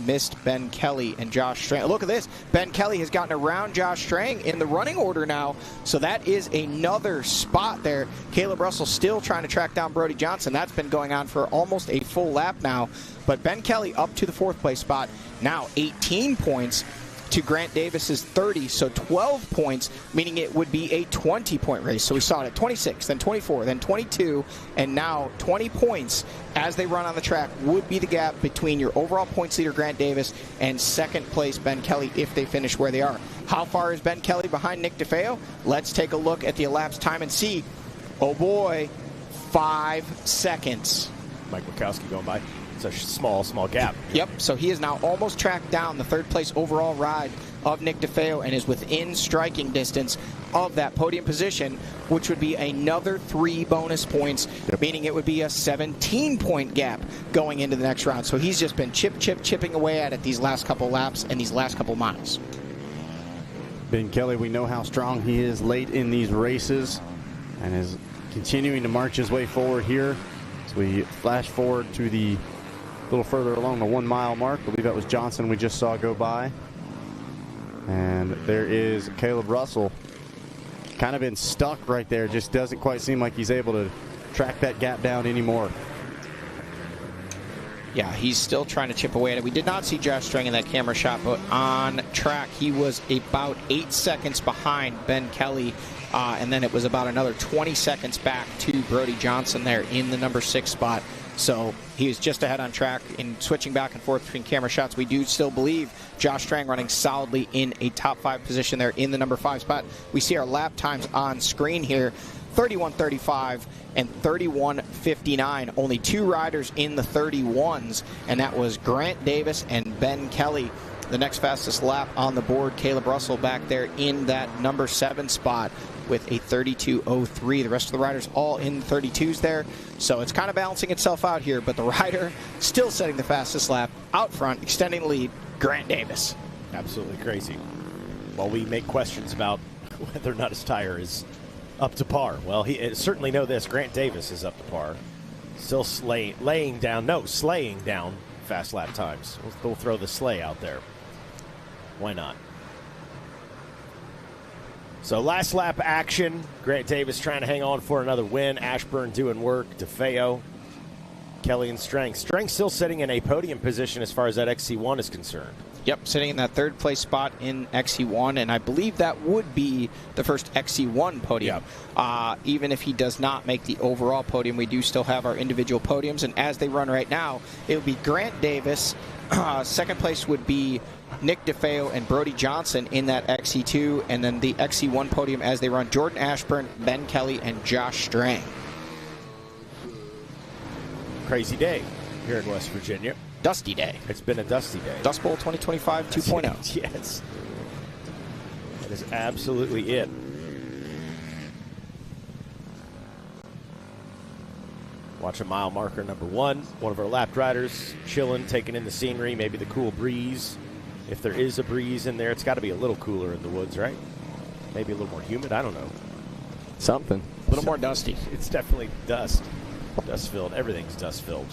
S7: missed Ben Kelly and Josh Strang. Look at this. Ben Kelly has gotten around Josh Strang in the running order now, so that is another spot there. Caleb Russell still trying to track down Brody Johnson. That's been going on for almost a full lap now, but Ben Kelly up to the 4th place spot. Now 18 points to Grant Davis's 30, so 12 points, meaning it would be a 20-point race. So we saw it at 26, then 24, then 22, and now 20 points as they run on the track would be the gap between your overall points leader, Grant Davis, and 2nd place, Ben Kelly, if they finish where they are. How far is Ben Kelly behind Nick DeFeo? Let's take a look at the elapsed time and see. Oh boy, 5 seconds.
S5: Mike Wachowski going by. It's a small gap.
S7: Yep, so he is now almost tracked down the 3rd place overall ride of Nick DeFeo and is within striking distance of that podium position, which would be another 3 bonus points, meaning it would be a 17-point gap going into the next round. So he's just been chipping away at it these last couple laps and these last couple miles.
S10: Ben Kelly, we know how strong he is late in these races and is continuing to march his way forward here. So we flash forward to the little further along the 1 mile mark. I believe that was Johnson we just saw go by. And there is Caleb Russell. Kind of been stuck right there. Just doesn't quite seem like he's able to track that gap down anymore.
S7: Yeah, he's still trying to chip away at it. We did not see Josh Strang in that camera shot, but on track he was about 8 seconds behind Ben Kelly. And then it was about another 20 seconds back to Brody Johnson there in the number 6 spot. So he was just ahead on track in switching back and forth between camera shots. We do still believe Josh Strang running solidly in a top 5 position there in the number 5 spot. We see our lap times on screen here, 31:35 and 31:59. Only 2 riders in the 31s, and that was Grant Davis and Ben Kelly. The next fastest lap on the board, Caleb Russell back there in that number 7 spot with a 32:03. The rest of the riders all in the 32s there. So it's kind of balancing itself out here, but the rider still setting the fastest lap out front, extending the lead, Grant Davis.
S5: Absolutely crazy. While we make questions about whether or not his tire is up to par. Well, he certainly know this. Grant Davis is up to par. Still slaying down fast lap times. We'll throw the sleigh out there. Why not? So last lap action. Grant Davis trying to hang on for another win. Ashburn doing work. DeFeo, Kelly, and Strang. Strang still sitting in a podium position as far as that XC1 is concerned.
S7: Yep, sitting in that 3rd place spot in XC1, and I believe that would be the first XC1 podium. Yep. Even if he does not make the overall podium, we do still have our individual podiums, and as they run right now, it would be Grant Davis. 2nd place would be Nick DeFeo and Brody Johnson in that XC2, and then the XC1 podium as they run Jordan Ashburn, Ben Kelly, and Josh Strang.
S5: Crazy day here in West Virginia.
S7: Dusty day.
S5: It's been a dusty day.
S7: Dust Bowl 2025 2.0.
S5: Yes. That is absolutely it. Watch a mile marker number 1. One of our lapped riders chilling, taking in the scenery, maybe the cool breeze. If there is a breeze in there, it's got to be a little cooler in the woods, right? Maybe a little more humid. I don't know.
S12: Something.
S7: A little more dusty.
S5: It's definitely dust. Dust-filled. Everything's dust-filled.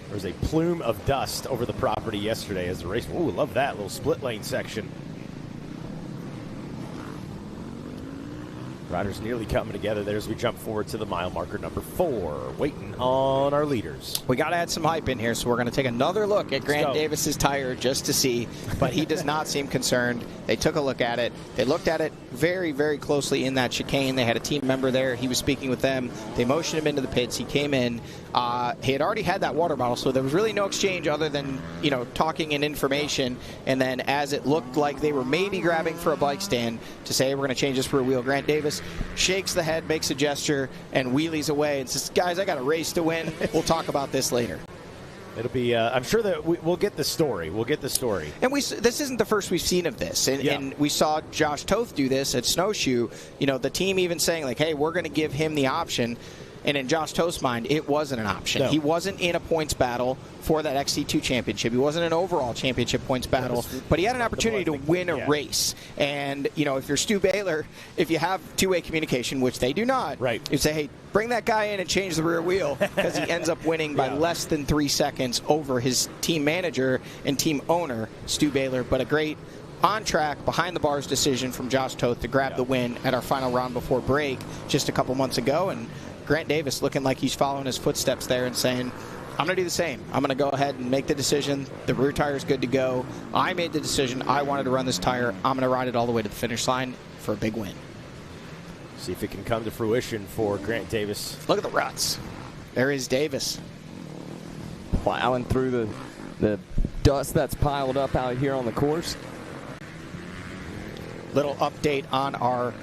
S5: There was a plume of dust over the property yesterday as the race. Ooh, love that little split lane section. Riders nearly coming together there as we jump forward to the mile marker number 4, waiting on our leaders.
S7: We got to add some hype in here, so we're going to take another look at Grant Davis's tire just to see, but he does not seem concerned. They took a look at it. They looked at it very, very closely in that chicane. They had a team member there. He was speaking with them. They motioned him into the pits. He came in. He had already had that water bottle, so there was really no exchange other than, talking and information. And then as it looked like they were maybe grabbing for a bike stand to say, we're going to change this for a wheel, Grant Davis shakes the head, makes a gesture, and wheelies away and says, guys, I got a race to win. We'll talk about this later.
S5: It'll be, I'm sure that we'll get the story.
S7: And this isn't the first we've seen of this. And we saw Josh Toth do this at Snowshoe. The team even saying, like, hey, we're going to give him the option. And in Josh Toth's mind, it wasn't an option. No. He wasn't in a points battle for that XC2 championship. He wasn't in an overall championship points battle. But he had an opportunity to win a race. And, if you're Stu Baylor, if you have two-way communication, which they do not, you say, hey, bring that guy in and change the rear wheel, because he ends up winning by less than 3 seconds over his team manager and team owner, Stu Baylor. But a great on-track, behind-the-bars decision from Josh Toth to grab the win at our final round before break just a couple months ago. And Grant Davis looking like he's following his footsteps there and saying, I'm going to do the same. I'm going to go ahead and make the decision. The rear tire is good to go. I made the decision. I wanted to run this tire. I'm going to ride it all the way to the finish line for a big win.
S5: See if it can come to fruition for Grant Davis.
S7: Look at the ruts. There is Davis.
S12: Plowing through the dust that's piled up out here on the course.
S7: Little update on our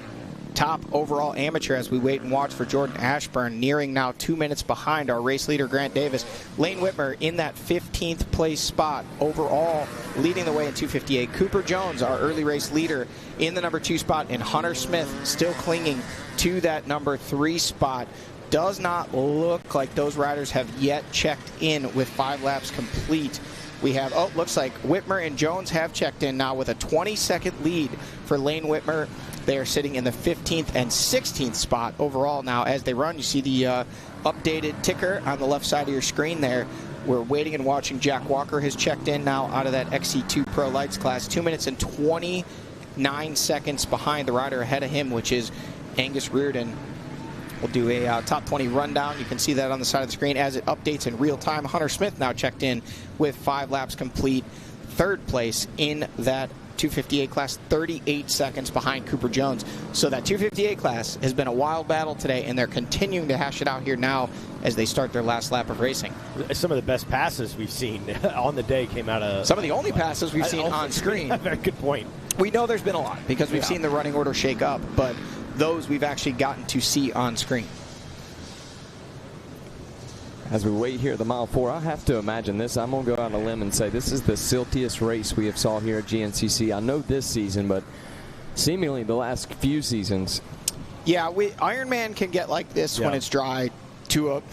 S7: top overall amateur as we wait and watch for Jordan Ashburn, nearing now 2 minutes behind our race leader Grant Davis. Lane Whitmer in that 15th place spot overall, leading the way in 2:58. Cooper Jones, our early race leader, in the number 2 spot, and Hunter Smith still clinging to that number 3 spot. Does not look like those riders have yet checked in with 5 laps complete. We have, looks like Whitmer and Jones have checked in now with a 20-second lead for Lane Whitmer. They are sitting in the 15th and 16th spot overall now as they run. You see the updated ticker on the left side of your screen there. We're waiting and watching. Jack Walker has checked in now out of that XC2 Pro Lights class. 2 minutes and 29 seconds behind the rider ahead of him, which is Angus Reardon. We'll do a top 20 rundown. You can see that on the side of the screen as it updates in real time. Hunter Smith now checked in with 5 laps complete. 3rd place in that 258 class, 38 seconds behind Cooper Jones. So that 258 class has been a wild battle today, and they're continuing to hash it out here now as they start their last lap of racing.
S5: Some of the best passes we've seen on the day came out of...
S7: Some of the only passes we've seen on screen.
S5: Very good point.
S7: We know there's been a lot because we've seen the running order shake up, but those we've actually gotten to see on screen.
S12: As we wait here at the mile 4, I have to imagine this. I'm going to go out on a limb and say this is the siltiest race we have saw here at GNCC. I know this season, but seemingly the last few seasons.
S7: Yeah, Ironman can get like this when it's dry to a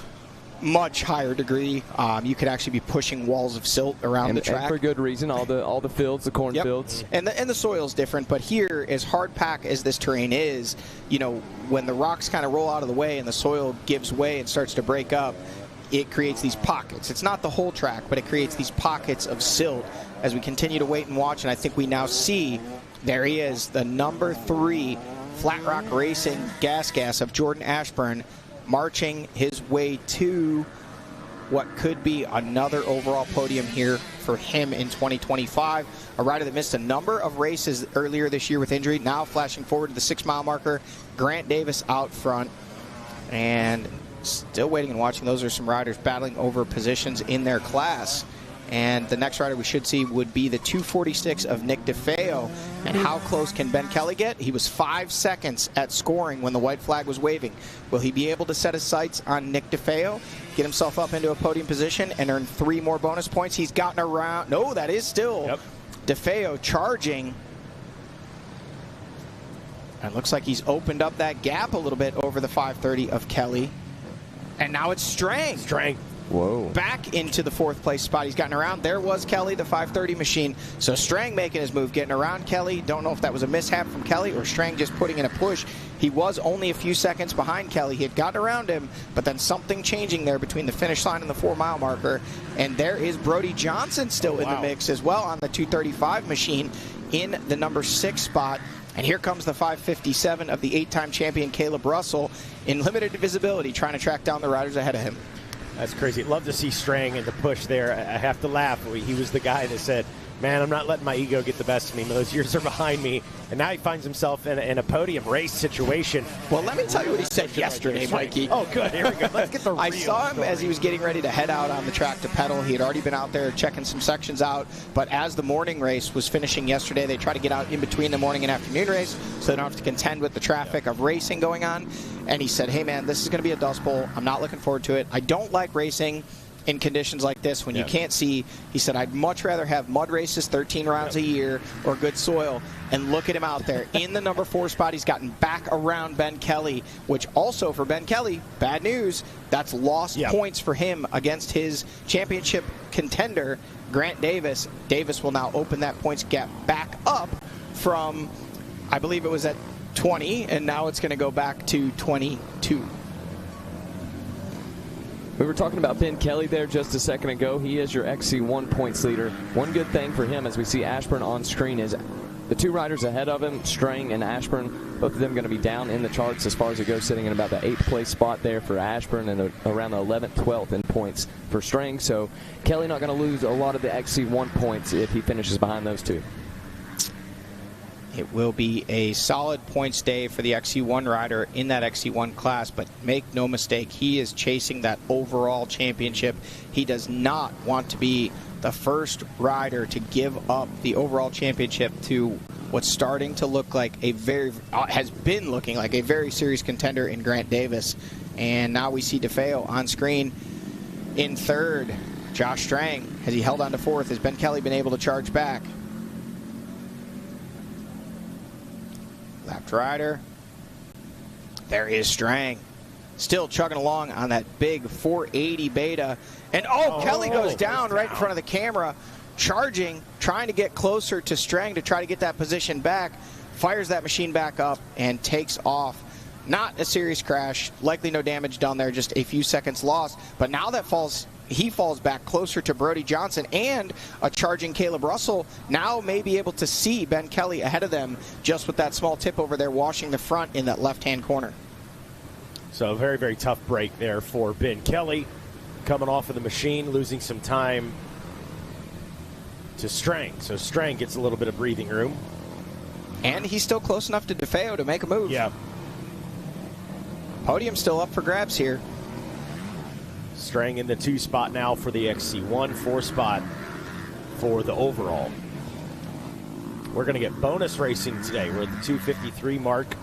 S7: much higher degree. You could actually be pushing walls of silt around the track.
S12: And for good reason. All the fields, the corn fields.
S7: And the soil's different, but here, as hard pack as this terrain is, when the rocks kind of roll out of the way and the soil gives way and starts to break up, it creates these pockets. It's not the whole track, but it creates these pockets of silt as we continue to wait and watch. And I think we now see, there he is, the number 3 Flat Rock Racing gas of Jordan Ashburn, marching his way to what could be another overall podium here for him in 2025. A rider that missed a number of races earlier this year with injury, now flashing forward to the 6-mile marker. Grant Davis out front, and still waiting and watching. Those are some riders battling over positions in their class. And the next rider we should see would be the 246 of Nick DeFeo. And how close can Ben Kelly get? He was 5 seconds at scoring when the white flag was waving. Will he be able to set his sights on Nick DeFeo, get himself up into a podium position, and earn 3 more bonus points? He's gotten around. No, that is still DeFeo charging. And it looks like he's opened up that gap a little bit over the 530 of Kelly. And now it's Strang.
S12: Whoa.
S7: Back into the 4th place spot. He's gotten around. There was Kelly, the 530 machine. So Strang making his move, getting around Kelly. Don't know if that was a mishap from Kelly or Strang just putting in a push. He was only a few seconds behind Kelly. He had gotten around him, but then something changing there between the finish line and the 4-mile marker. And there is Brody Johnson still in the mix as well on the 235 machine in the number 6 spot. And here comes the 557 of the 8-time champion Caleb Russell in limited visibility, trying to track down the riders ahead of him.
S5: That's crazy. Love to see Strang in the push there. I have to laugh. He was the guy that said, man, I'm not letting my ego get the best of me. Those years are behind me. And now he finds himself in a podium race situation.
S7: Well, let me tell you what he said yesterday, Mikey.
S5: Oh, good. Here we go. Let's get the
S7: I
S5: real
S7: saw him
S5: story.
S7: as he was getting ready to head out on the track to pedal. He had already been out there checking some sections out. But as the morning race was finishing yesterday, they try to get out in between the morning and afternoon race so they don't have to contend with the traffic of racing going on. And he said, hey, man, this is going to be a dust bowl. I'm not looking forward to it. I don't like racing in conditions like this when you can't see. He said, I'd much rather have mud races 13 rounds a year or good soil. And look at him out there in the number 4 spot. He's gotten back around Ben Kelly, which also for Ben Kelly, bad news, that's lost points for him against his championship contender, Grant Davis. Davis will now open that points gap back up from, I believe it was at 20, and now it's going to go back to 22.
S12: We were talking about Ben Kelly there just a second ago. He is your XC1 points leader. One good thing for him, as we see Ashburn on screen, is the 2 riders ahead of him, Strang and Ashburn, both of them going to be down in the charts as far as it goes, sitting in about the 8th place spot there for Ashburn and around the 11th, 12th in points for Strang. So Kelly not going to lose a lot of the XC1 points if he finishes behind those 2.
S7: It will be a solid points day for the XC1 rider in that XC1 class, but make no mistake, he is chasing that overall championship. He does not want to be the first rider to give up the overall championship to what's starting to look like has been looking like a very serious contender in Grant Davis. And now we see DeFeo on screen in 3rd. Josh Strang, has he held on to 4th? Has Ben Kelly been able to charge back? Left rider. There is Strang. Still chugging along on that big 480 beta. And Kelly goes down right in front of the camera, charging, trying to get closer to Strang to try to get that position back. Fires that machine back up and takes off. Not a serious crash. Likely no damage done there, just a few seconds lost. But now that he falls back closer to Brody Johnson, and a charging Caleb Russell now may be able to see Ben Kelly ahead of them just with that small tip over there washing the front in that left-hand corner.
S5: So a very, very tough break there for Ben Kelly, coming off of the machine, losing some time to Strang. So Strang gets a little bit of breathing room.
S7: And he's still close enough to DeFeo to make a move.
S5: Yeah.
S7: Podium still up for grabs here.
S5: Strang in the 2 spot now for the XC1, 4 spot for the overall. We're going to get bonus racing today. We're at the 2:53 mark.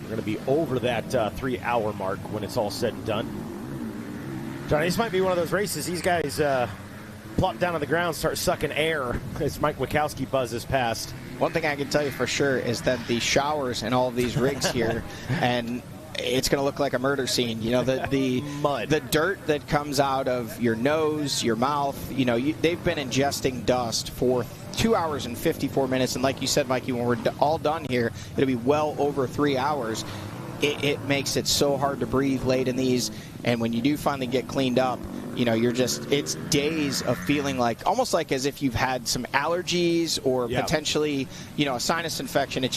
S5: We're going to be over that 3-hour mark when it's all said and done. Johnny, this might be one of those races. These guys plop down on the ground, start sucking air as Mike Wachowski buzzes past.
S7: One thing I can tell you for sure is that the showers in all of these rigs here, and it's going to look like a murder scene. You know, the
S5: mud,
S7: the dirt that comes out of your nose, your mouth. You know, they've been ingesting dust for 2 hours and 54 minutes. And like you said, Mikey, when we're all done here, it'll be well over 3 hours. It makes it so hard to breathe late in these. And when you do finally get cleaned up, you know, it's days of feeling like, almost like as if you've had some allergies or potentially, you know, a sinus infection.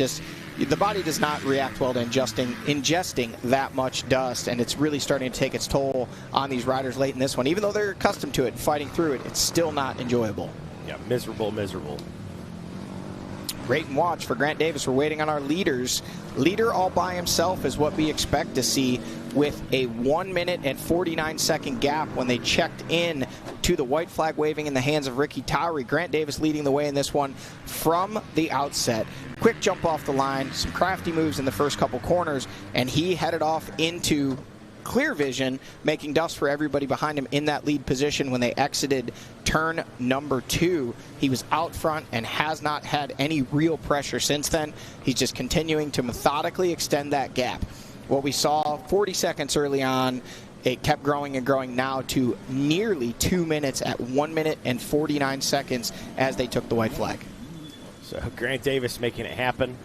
S7: The body does not react well to ingesting that much dust, and it's really starting to take its toll on these riders late in this one. Even though they're accustomed to it, fighting through it, it's still not enjoyable.
S5: Yeah, miserable.
S7: Wait and watch for Grant Davis. We're waiting on our leaders. Leader all by himself is what we expect to see, with a 1 minute and 49-second gap when they checked in to the white flag waving in the hands of Ricky Towery. Grant Davis leading the way in this one from the outset. Quick jump off the line, some crafty moves in the first couple corners, and he headed off into clear vision, making dust for everybody behind him in that lead position when they exited turn number 2. He was out front and has not had any real pressure since then. He's just continuing to methodically extend that gap. What we saw 40 seconds early on, it kept growing and growing now to nearly 2 minutes at 1 minute and 49 seconds as they took the white flag.
S5: So Grant Davis making it happen.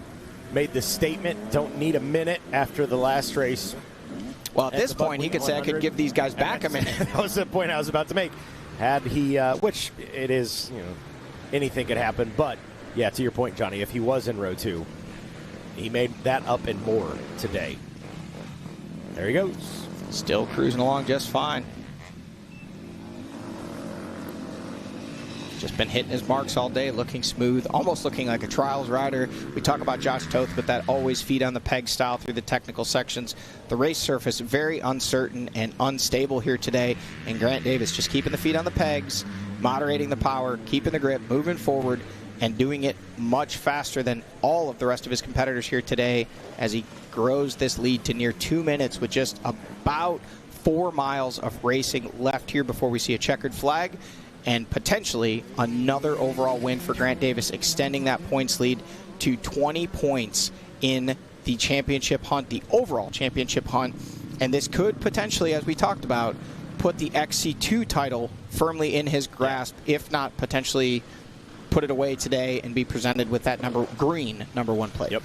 S5: Made the statement, don't need a minute after the last race.
S7: Well, at this point, he could say, I could give these guys back a minute.
S5: That was the point I was about to make. Had he, which it is, you know, anything could happen. But, yeah, to your point, Johnny, if he was in row 2, he made that up and more today. There he goes.
S7: Still cruising along just fine. Just been hitting his marks all day, looking smooth, almost looking like a trials rider. We talk about Josh Toth with that always feet on the peg style through the technical sections. The race surface very uncertain and unstable here today, and Grant Davis just keeping the feet on the pegs, moderating the power, keeping the grip, moving forward, and doing it much faster than all of the rest of his competitors here today as he grows this lead to near 2 minutes with just about 4 miles of racing left here before we see a checkered flag and potentially another overall win for Grant Davis, extending that points lead to 20 points in the championship hunt, the overall championship hunt. And this could potentially, as we talked about, put the XC2 title firmly in his grasp, if not potentially put it away today and be presented with that green number 1 plate.
S5: Yep.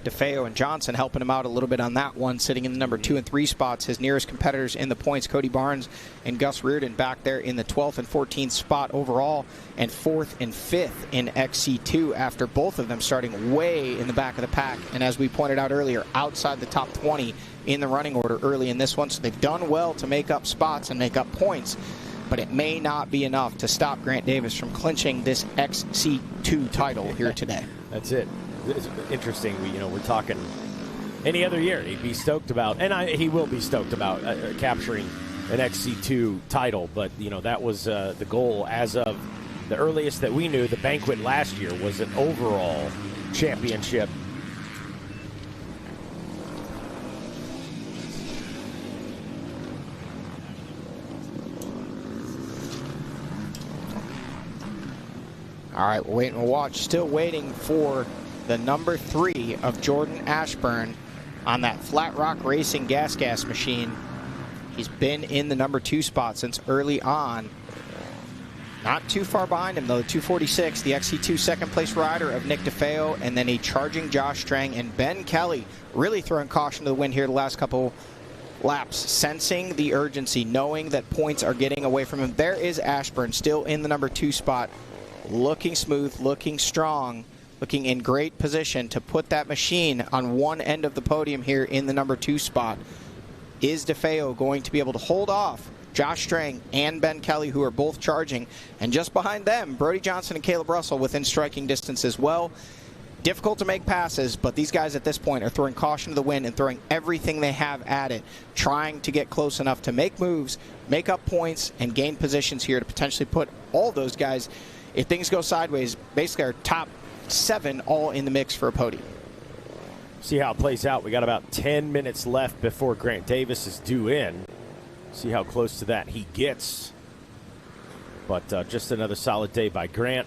S7: DeFeo and Johnson helping him out a little bit on that one, sitting in the number 2 and 3 spots. His nearest competitors in the points, Cody Barnes and Gus Reardon, back there in the 12th and 14th spot overall, and 4th and 5th in XC2 after both of them starting way in the back of the pack. And as we pointed out earlier, outside the top 20 in the running order early in this one. So they've done well to make up spots and make up points, but it may not be enough to stop Grant Davis from clinching this XC2 title here today.
S5: That's it. It's interesting. We're talking any other year he'd be stoked about, and he will be stoked about capturing an XC2 title. But that was the goal as of the earliest that we knew. The banquet last year was an overall championship.
S7: All right, we'll wait and we'll watch. Still waiting for the number 3 of Jordan Ashburn on that Flat Rock Racing gas machine. He's been in the number 2 spot since early on. Not too far behind him, though. The 246, the XC2 second place rider of Nick DeFeo, and then a charging Josh Strang and Ben Kelly really throwing caution to the wind here the last couple laps, sensing the urgency, knowing that points are getting away from him. There is Ashburn still in the number 2 spot, looking smooth, looking strong, looking in great position to put that machine on one end of the podium here in the number 2 spot. Is DeFeo going to be able to hold off Josh Strang and Ben Kelly, who are both charging? And just behind them, Brody Johnson and Caleb Russell within striking distance as well. Difficult to make passes, but these guys at this point are throwing caution to the wind and throwing everything they have at it, trying to get close enough to make moves, make up points, and gain positions here to potentially put all those guys, if things go sideways, basically our top 7 all in the mix for a podium.
S5: See how it plays out. We got about 10 minutes left before Grant Davis is due in. See how close to that he gets. But just another solid day by Grant.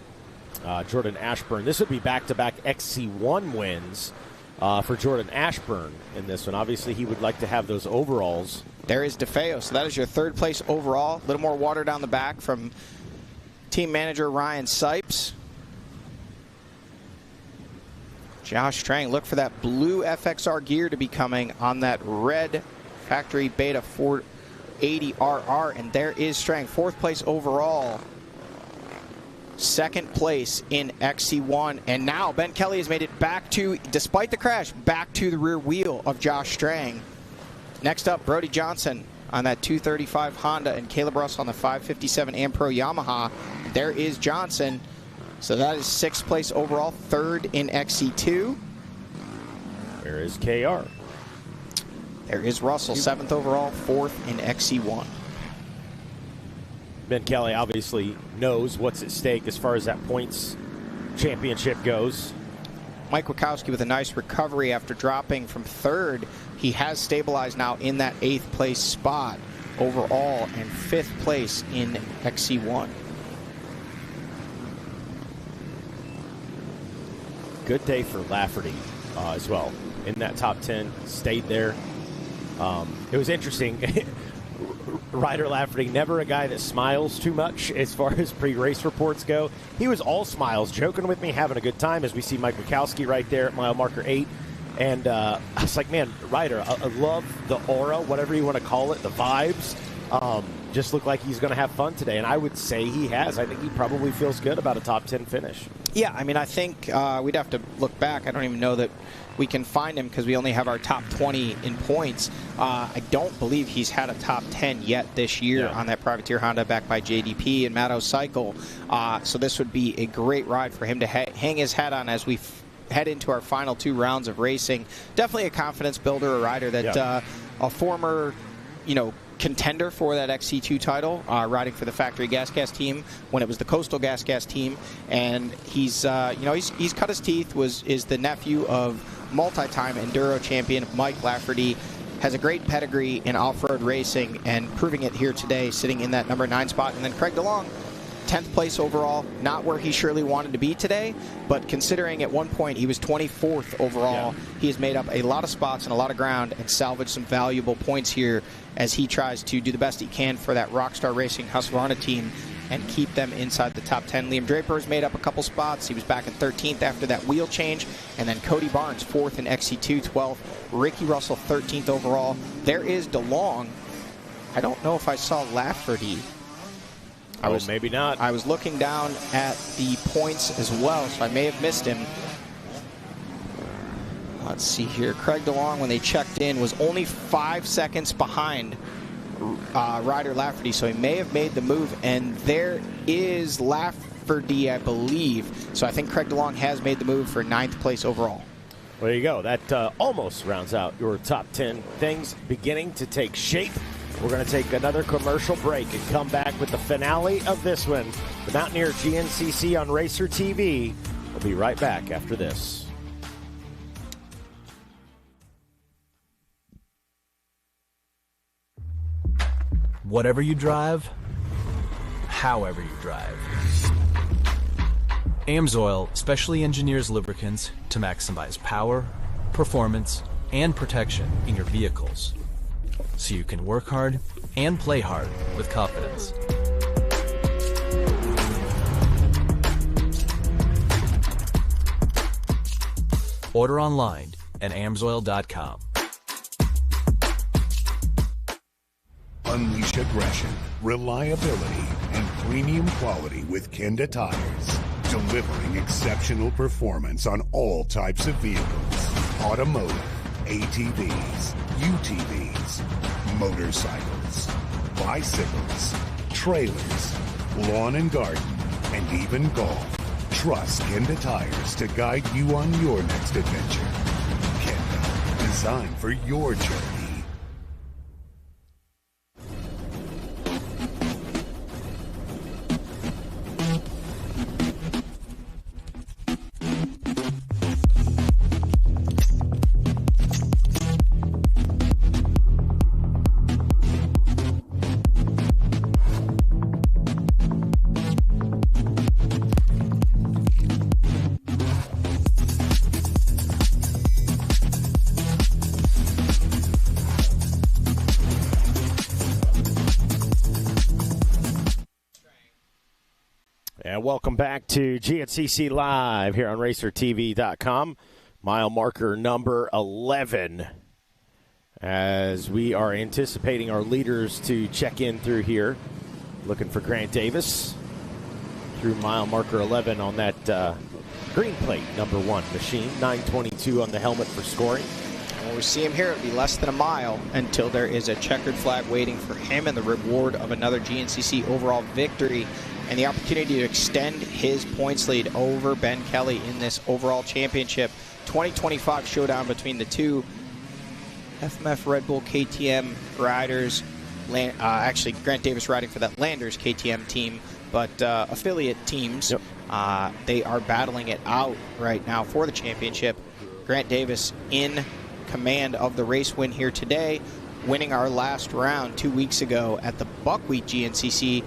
S5: Jordan Ashburn. This would be back-to-back XC1 wins for Jordan Ashburn in this one. Obviously, he would like to have those overalls.
S7: There is DeFeo. So that is your 3rd place overall. A little more water down the back from team manager Ryan Sipes. Josh Strang, look for that blue FXR gear to be coming on that red factory Beta 480RR. And there is Strang, 4th place overall. 2nd place in XC1. And now Ben Kelly has made it back to, despite the crash, back to the rear wheel of Josh Strang. Next up, Brody Johnson on that 235 Honda and Caleb Russell on the 557 Ampro Yamaha. There is Johnson. So that is 6th place overall, 3rd in XC2.
S5: Where is KR?
S7: There is Russell, 7th overall, 4th in XC1.
S5: Ben Kelly obviously knows what's at stake as far as that points championship goes.
S7: Mike Wachowski with a nice recovery after dropping from 3rd. He has stabilized now in that 8th place spot overall and 5th place in XC1.
S5: Good day for Lafferty as well. In that top 10, stayed there. It was interesting. Ryder Lafferty, never a guy that smiles too much as far as pre-race reports go. He was all smiles, joking with me, having a good time, as we see Mike Wachowski right there at mile marker 8. And I was like, man, Ryder, I love the aura, whatever you want to call it, the vibes. Just look like he's going to have fun today, and I would say he has. I think he probably feels good about a top 10 finish.
S7: Yeah, I mean, I think we'd have to look back. I don't even know that we can find him because we only have our top 20 in points. I don't believe he's had a top 10 yet this year on that Privateer Honda backed by JDP and Matto Cycle. So this would be a great ride for him to hang his hat on as we head into our final 2 rounds of racing. Definitely a confidence builder, a rider that a former, contender for that XC2 title, riding for the factory gas team when it was the Coastal gas team, and he's he's cut his teeth. Is the nephew of multi-time enduro champion Mike Lafferty, has a great pedigree in off-road racing and proving it here today, sitting in that number 9 spot. And then Craig DeLong, 10th place overall, not where he surely wanted to be today, but considering at one point he was 24th overall, he has made up a lot of spots and a lot of ground and salvaged some valuable points here as he tries to do the best he can for that Rockstar Racing Husqvarna team and keep them inside the top 10. Liam Draper has made up a couple spots. He was back in 13th after that wheel change. And then Cody Barnes, 4th in XC2, 12th. Ricky Russell, 13th overall. There is DeLong. I don't know if I saw Lafferty.
S5: Maybe not.
S7: I was looking down at the points as well, so I may have missed him. Let's see here. Craig DeLong, when they checked in, was only 5 seconds behind Ryder Lafferty, so he may have made the move. And there is Lafferty, I believe. So I think Craig DeLong has made the move for 9th place overall.
S5: Well, there you go. That almost rounds out your top 10. Things beginning to take shape. We're going to take another commercial break and come back with the finale of this one. The Mountaineer GNCC on Racer TV. We'll be right back after this.
S24: Whatever you drive, however you drive. AMSOIL specially engineers lubricants to maximize power, performance, and protection in your vehicles, so you can work hard and play hard with confidence. Order online at amsoil.com.
S11: Unleash aggression, reliability, and premium quality with Kenda tires, delivering exceptional performance on all types of vehicles: automotive, ATVs, UTVs, motorcycles, bicycles, trailers, lawn and garden, and even golf. Trust Kenda tires to guide you on your next adventure. Kenda, designed for your journey.
S5: And welcome back to GNCC Live here on RacerTV.com. Mile marker number 11. As we are anticipating our leaders to check in through here. Looking for Grant Davis through mile marker 11 on that green plate number 1 machine. 9:22 on the helmet for scoring.
S7: When we see him here, it'll be less than a mile until there is a checkered flag waiting for him and the reward of another GNCC overall victory and the opportunity to extend his points lead over Ben Kelly in this overall championship. 2025 showdown between the two FMF Red Bull KTM riders. Actually, Grant Davis riding for that Landers KTM team, but affiliate teams. Yep. They are battling it out right now for the championship. Grant Davis in command of the race win here today, winning our last round 2 weeks ago at the Buckwheat GNCC,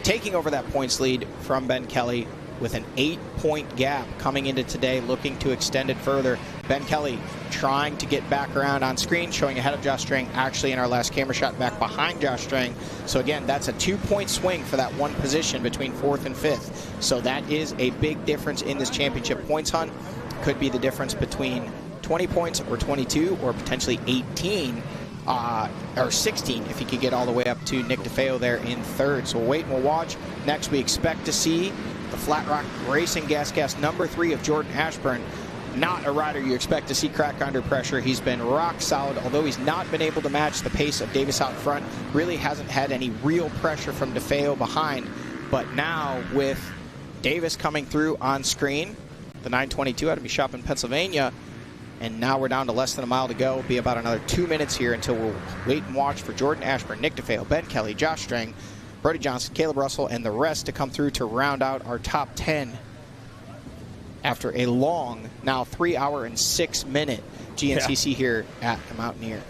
S7: taking over that points lead from Ben Kelly with an 8-point gap coming into today, looking to extend it further. Ben Kelly trying to get back around on screen, showing ahead of Josh Strang, actually in our last camera shot back behind Josh Strang. So again, that's a 2-point swing for that one position between 4th and 5th. So that is a big difference in this championship points hunt. Could be the difference between 20 points or 22 or potentially 18 or 16 if he could get all the way up to Nick DeFeo there in 3rd. So we'll wait and we'll watch. Next, we expect to see the Flat Rock Racing gas number 3 of Jordan Ashburn. Not a rider you expect to see crack under pressure. He's been rock solid, although he's not been able to match the pace of Davis out front. Really hasn't had any real pressure from DeFeo behind. But now with Davis coming through on screen, the 922 out of Bishop in Pennsylvania, and now we're down to less than a mile to go. It'll be about another 2 minutes here until we'll wait and watch for Jordan Ashburn, Nick DeFeo, Ben Kelly, Josh Strang, Brody Johnson, Caleb Russell, and the rest to come through to round out our top 10 after a long, now 3 hour and 6 minute GNCC here at the Mountaineer.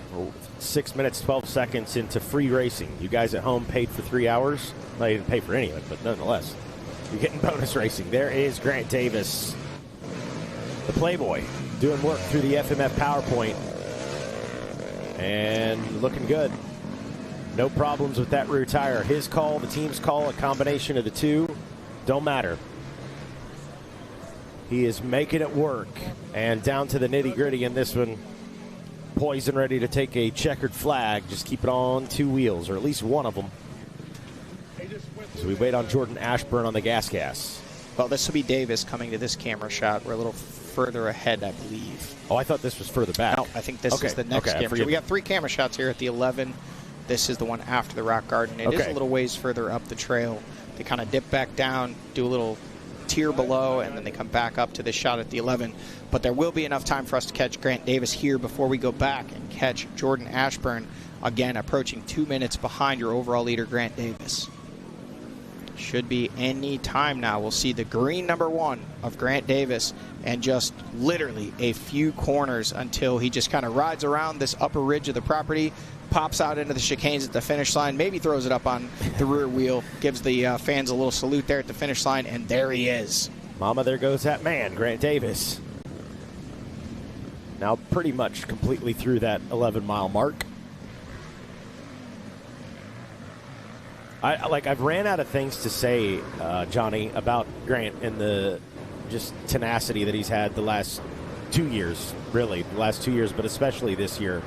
S5: 6 minutes, 12 seconds into free racing. You guys at home paid for 3 hours. Well, you didn't pay for any of it, but nonetheless, you're getting bonus racing. There is Grant Davis, the Playboy, doing work through the FMF PowerPoint. And looking good. No problems with that rear tire. His call, the team's call, a combination of the two. Don't matter. He is making it work. And down to the nitty-gritty in this one. Poised and ready to take a checkered flag. Just keep it on 2 wheels, or at least one of them. So we wait on Jordan Ashburn on the gas.
S7: Well, this will be Davis coming to this camera shot. We're a little further ahead, I believe.
S5: Oh, I thought this was further back.
S7: No, I think this is the next camera shot. We got 3 camera shots here at the 11. This is the one after the rock garden. It is a little ways further up the trail. They kind of dip back down, do a little tier below, and then they come back up to this shot at the 11. But there will be enough time for us to catch Grant Davis here before we go back and catch Jordan Ashburn, again approaching 2 minutes behind your overall leader, Grant Davis. Should be any time now. We'll see the green number 1 of Grant Davis, and just literally a few corners until he just kind of rides around this upper ridge of the property, pops out into the chicanes at the finish line, maybe throws it up on the rear wheel, gives the fans a little salute there at the finish line, and there he is.
S5: Mama, there goes that man, Grant Davis. Now pretty much completely through that 11-mile mark. I've ran out of things to say, Johnny, about Grant and the just tenacity that he's had the last 2 years, really, the last 2 years, but especially this year.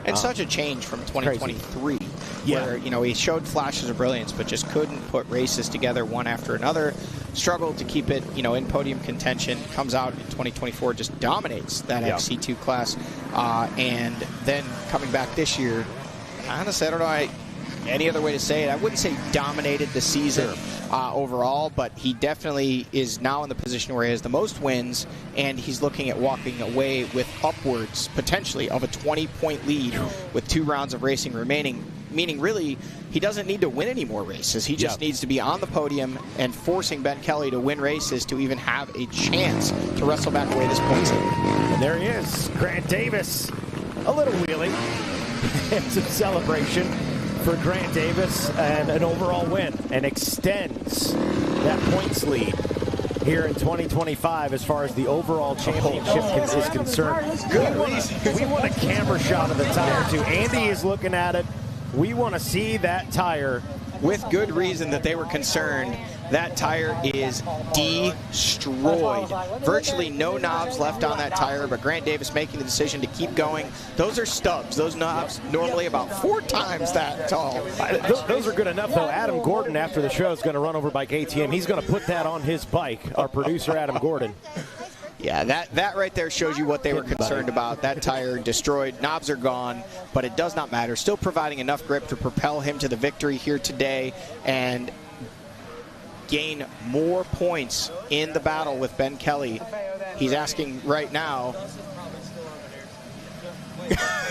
S7: And such a change from 2023, where, you know, he showed flashes of brilliance, but just couldn't put races together one after another. Struggled to keep it, you know, in podium contention. Comes out in 2024, just dominates that XC2 class. And then coming back this year, honestly, I don't know any other way to say it. I wouldn't say dominated the season overall, but he definitely is now in the position where he has the most wins, and he's looking at walking away with upwards, potentially, of a 20-point lead with 2 rounds of racing remaining, meaning really he doesn't need to win any more races. He just needs to be on the podium and forcing Ben Kelly to win races to even have a chance to wrestle back away this points.
S5: And there he is, Grant Davis. A little wheelie and some celebration for Grant Davis, and an overall win, and extends that points lead here in 2025 as far as the overall championship is concerned. We want a camera shot of the tire too. Andy is looking at it. We want to see that tire.
S7: With good reason that they were concerned. That tire is destroyed. Virtually no knobs left on that tire, but Grant Davis making the decision to keep going. Those are stubs. Those knobs normally about 4 times that tall.
S5: Those are good enough, though. Adam Gordon, after the show, is going to run over by KTM. He's going to put that on his bike, our producer, Adam Gordon.
S7: Yeah, that right there shows you what they were concerned about. That tire destroyed, knobs are gone, but it does not matter. Still providing enough grip to propel him to the victory here today and gain more points in the battle with Ben Kelly. He's asking right now.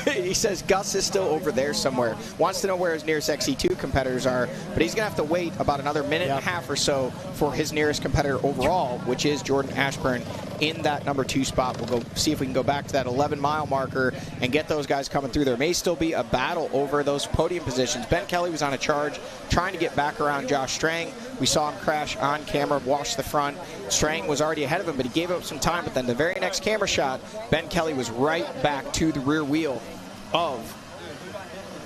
S7: He says Gus is still over there somewhere. Wants to know where his nearest XC2 competitors are, but he's going to have to wait about another minute and a half or so for his nearest competitor overall, which is Jordan Ashburn in that number 2 spot. We'll go see if we can go back to that 11-mile marker and get those guys coming through. There may still be a battle over those podium positions. Ben Kelly was on a charge trying to get back around Josh Strang. We saw him crash on camera, wash the front. Strang was already ahead of him, but he gave up some time. But then the very next camera shot, Ben Kelly was right back to the rear wheel of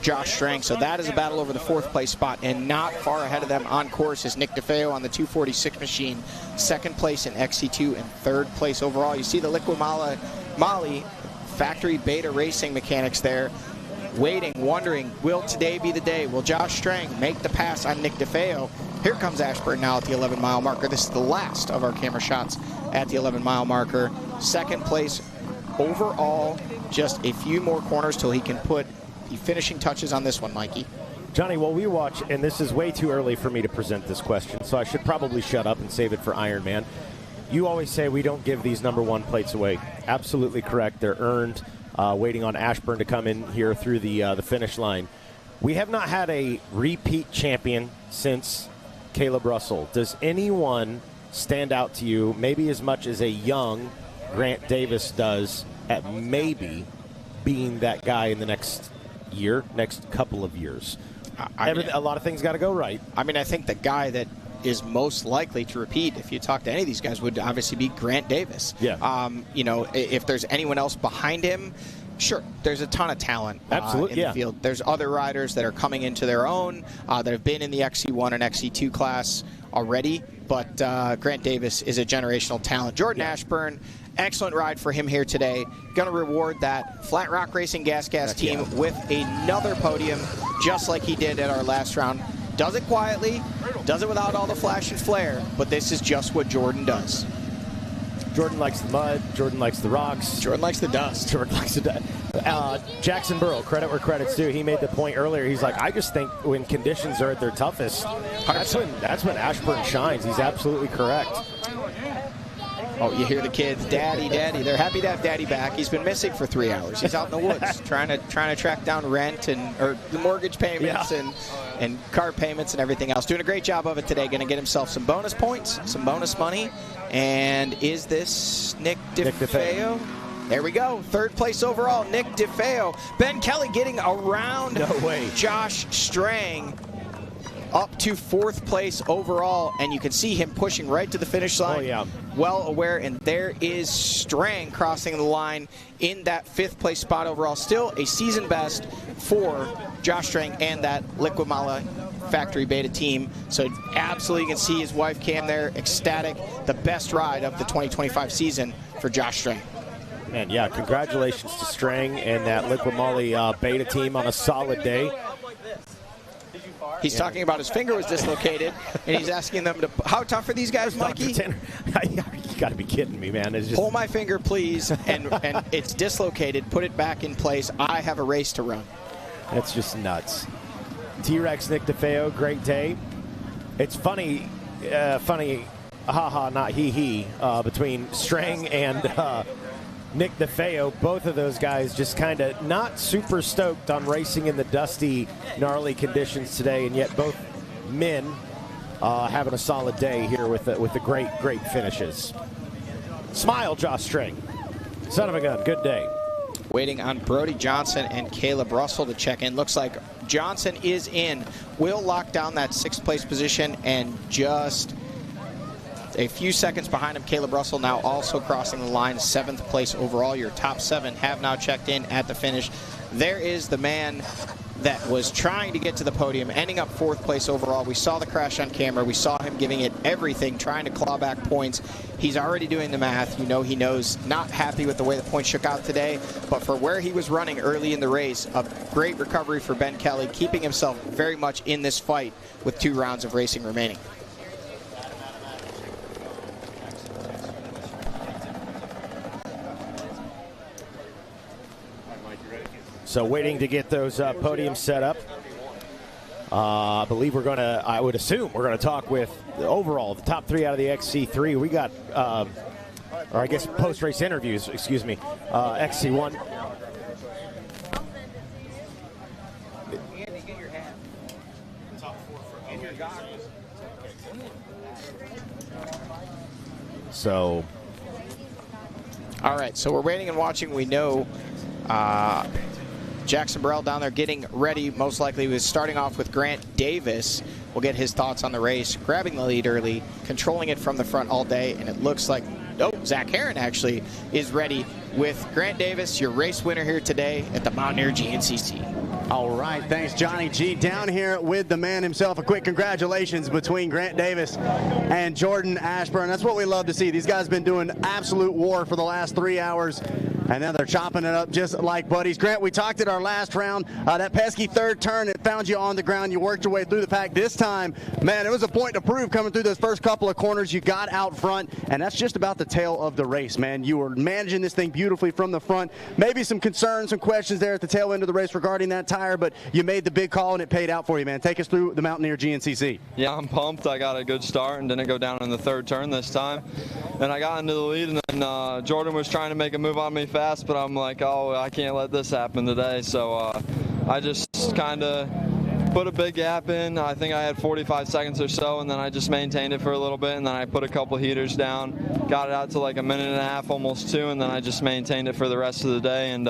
S7: Josh Strang. So that is a battle over the 4th place spot, and not far ahead of them on course is Nick DeFeo on the 246 machine, 2nd place in XC2 and 3rd place overall. You see the Liquid Molly factory beta racing mechanics there, waiting, wondering, will today be the day? Will Josh Strang make the pass on Nick DeFeo? Here comes Ashburn now at the 11-mile marker. This is the last of our camera shots at the 11-mile marker. Second place overall. Just a few more corners till he can put the finishing touches on this one, Mikey.
S5: Johnny, while we watch, and this is way too early for me to present this question, so I should probably shut up and save it for Iron Man. You always say we don't give these number 1 plates away. Absolutely correct. They're earned, waiting on Ashburn to come in here through the finish line. We have not had a repeat champion since Caleb Russell. Does anyone stand out to you, maybe as much as a young Grant Davis does, at maybe being that guy in the next year, next couple of years? A lot of things got to go right.
S7: I mean, I think the guy that is most likely to repeat, if you talk to any of these guys, would obviously be Grant Davis.
S5: Yeah.
S7: You know, if there's anyone else behind him, sure, there's a ton of talent in the field. There's other riders that are coming into their own that have been in the XC1 and XC2 class already, but Grant Davis is a generational talent. Jordan Ashburn, excellent ride for him here today. Going to reward that Flat Rock Racing Gas team with another podium, just like he did at our last round. Does it quietly, does it without all the flash and flare, but this is just what Jordan does.
S5: Jordan likes the mud. Jordan likes the rocks.
S7: Jordan likes the dust.
S5: Jordan likes the dust. Jackson Burrow, credit where credit's due. He made the point earlier. He's like, I just think when conditions are at their toughest, that's when Ashburn shines. He's absolutely correct.
S7: Oh, you hear the kids, Daddy, Daddy. They're happy to have Daddy back. He's been missing for 3 hours. He's out in the woods trying to track down rent or the mortgage payments and car payments and everything else. Doing a great job of it today. Going to get himself some bonus points, some bonus money. And is this Nick DeFeo? There we go. 3rd place overall, Nick DeFeo. Ben Kelly getting around Josh Strang up to 4th place overall, and you can see him pushing right to the finish line.
S5: Oh, yeah.
S7: Well aware, and there is Strang crossing the line in that 5th place spot overall. Still a season best for Josh Strang and that Liquimala Factory Beta team. So absolutely, you can see his wife Cam there, ecstatic. The best ride of the 2025 season for Josh Strang.
S5: Man, yeah, congratulations to Strang and that Liquimala Beta team on a solid day.
S7: He's talking about his finger was dislocated, and he's asking them to. How tough are these guys, Mikey?
S5: You got to be kidding me, man. It's just...
S7: Pull my finger, please, and it's dislocated. Put it back in place. I have a race to run.
S5: That's just nuts. T-Rex, Nick DeFeo, great day. It's funny, haha, not he, between Strang and Nick DeFeo. Both of those guys just kind of not super stoked on racing in the dusty, gnarly conditions today, and yet both men having a solid day here with the great finishes. Smile, Josh Strang. Son of a gun, good day.
S7: Waiting on Brody Johnson and Caleb Russell to check in. Looks like Johnson is in. Will lock down that 6th place position, and just a few seconds behind him, Caleb Russell now also crossing the line, 7th place overall. Your top 7 have now checked in at the finish. There is the man that was trying to get to the podium, ending up 4th place overall. We saw the crash on camera. We saw him giving it everything, trying to claw back points. He's already doing the math. You know, he knows, not happy with the way the points shook out today, but for where he was running early in the race, a great recovery for Ben Kelly, keeping himself very much in this fight with 2 rounds of racing remaining.
S5: So waiting to get those podiums set up. I believe I would assume we're going to talk with overall the top 3 out of the XC3. We got, or I guess post-race interviews, excuse me, XC1. So.
S7: All right, so we're waiting and watching. We know Jackson Burrell down there getting ready. Most likely was starting off with Grant Davis. We'll get his thoughts on the race, grabbing the lead early, controlling it from the front all day, and it looks like, Zach Herron actually is ready with Grant Davis, your race winner here today at the Mountaineer GNCC.
S10: All right, thanks, Johnny G. Down here with the man himself. A quick congratulations between Grant Davis and Jordan Ashburn. That's what we love to see. These guys have been doing absolute war for the last 3 hours. And now they're chopping it up just like buddies. Grant, we talked at our last round. That pesky third turn, it found you on the ground. You worked your way through the pack. This time, man, it was a point to prove coming through those first couple of corners. You got out front, and that's just about the tail of the race, man. You were managing this thing beautifully from the front. Maybe some concerns, some questions there at the tail end of the race regarding that tire, but you made the big call, and it paid out for you, man. Take us through the Mountaineer GNCC.
S1: Yeah, I'm pumped. I got a good start and didn't go down in the third turn this time. And I got into the lead, and then Jordan was trying to make a move on me fast, but I'm like, oh, I can't let this happen today. So I just kind of put a big gap in. I think I had 45 seconds or so, and then I just maintained it for a little bit, and then I put a couple heaters down, got it out to like a minute and a half, almost 2, and then I just maintained it for the rest of the day. And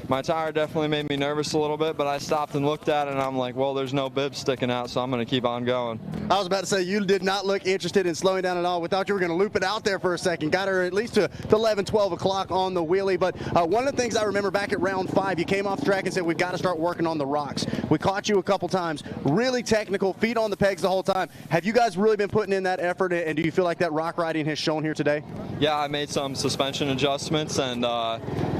S1: my tire definitely made me nervous a little bit, but I stopped and looked at it, and I'm like, well, there's no bib sticking out, so I'm going to keep on going.
S10: I was about to say, you did not look interested in slowing down at all. We thought you were going to loop it out there for a second. Got her at least to 11, 12 o'clock on the wheelie. But one of the things I remember back at round 5, you came off the track and said, we've got to start working on the rocks. We caught you a couple times. Really technical, feet on the pegs the whole time. Have you guys really been putting in that effort, and do you feel like that rock riding has shown here today?
S1: Yeah, I made some suspension adjustments, and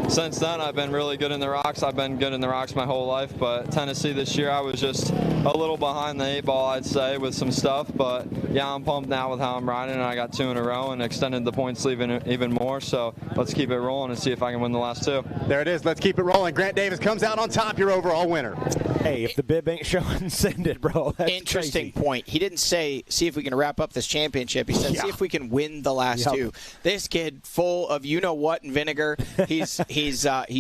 S1: since then I've been really good in the rocks. I've been good in the rocks my whole life, but Tennessee this year I was just a little behind the 8 ball, I'd say, with some stuff. But yeah, I'm pumped now with how I'm riding, and I got 2 in a row and extended the points even more. So let's keep it rolling and see if I can win the last 2.
S10: There it is. Let's keep it rolling. Grant Davis comes out on top, your overall winner.
S5: Hey, if the bib ain't showing, send it, bro. That's
S7: interesting
S5: crazy.
S7: Point. He didn't say, see if we can wrap up this championship. He said, see if we can win the last 2. This kid, full of you-know-what and vinegar. He's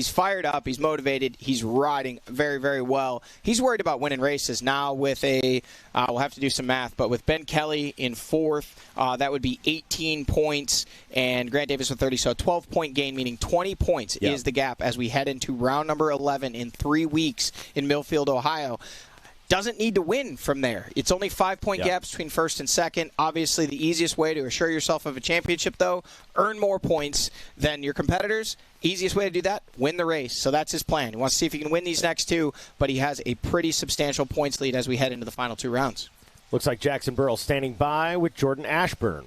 S7: fired up. He's motivated. He's riding very, very well. He's worried about winning races now with we'll have to do some math, but with Ben Kelly in 4th, that would be 18 points, and Grant Davis with 30, so a 12-point gain, meaning 20 points is the gap as we head into round number 11 in 3 weeks in Millfield, Ohio. Doesn't need to win from there. It's only 5-point gaps between first and second. Obviously, the easiest way to assure yourself of a championship, though, earn more points than your competitors. Easiest way to do that, win the race. So that's his plan. He wants to see if he can win these next 2, but he has a pretty substantial points lead as we head into the final 2 rounds.
S5: Looks like Jackson Burrell standing by with Jordan Ashburn.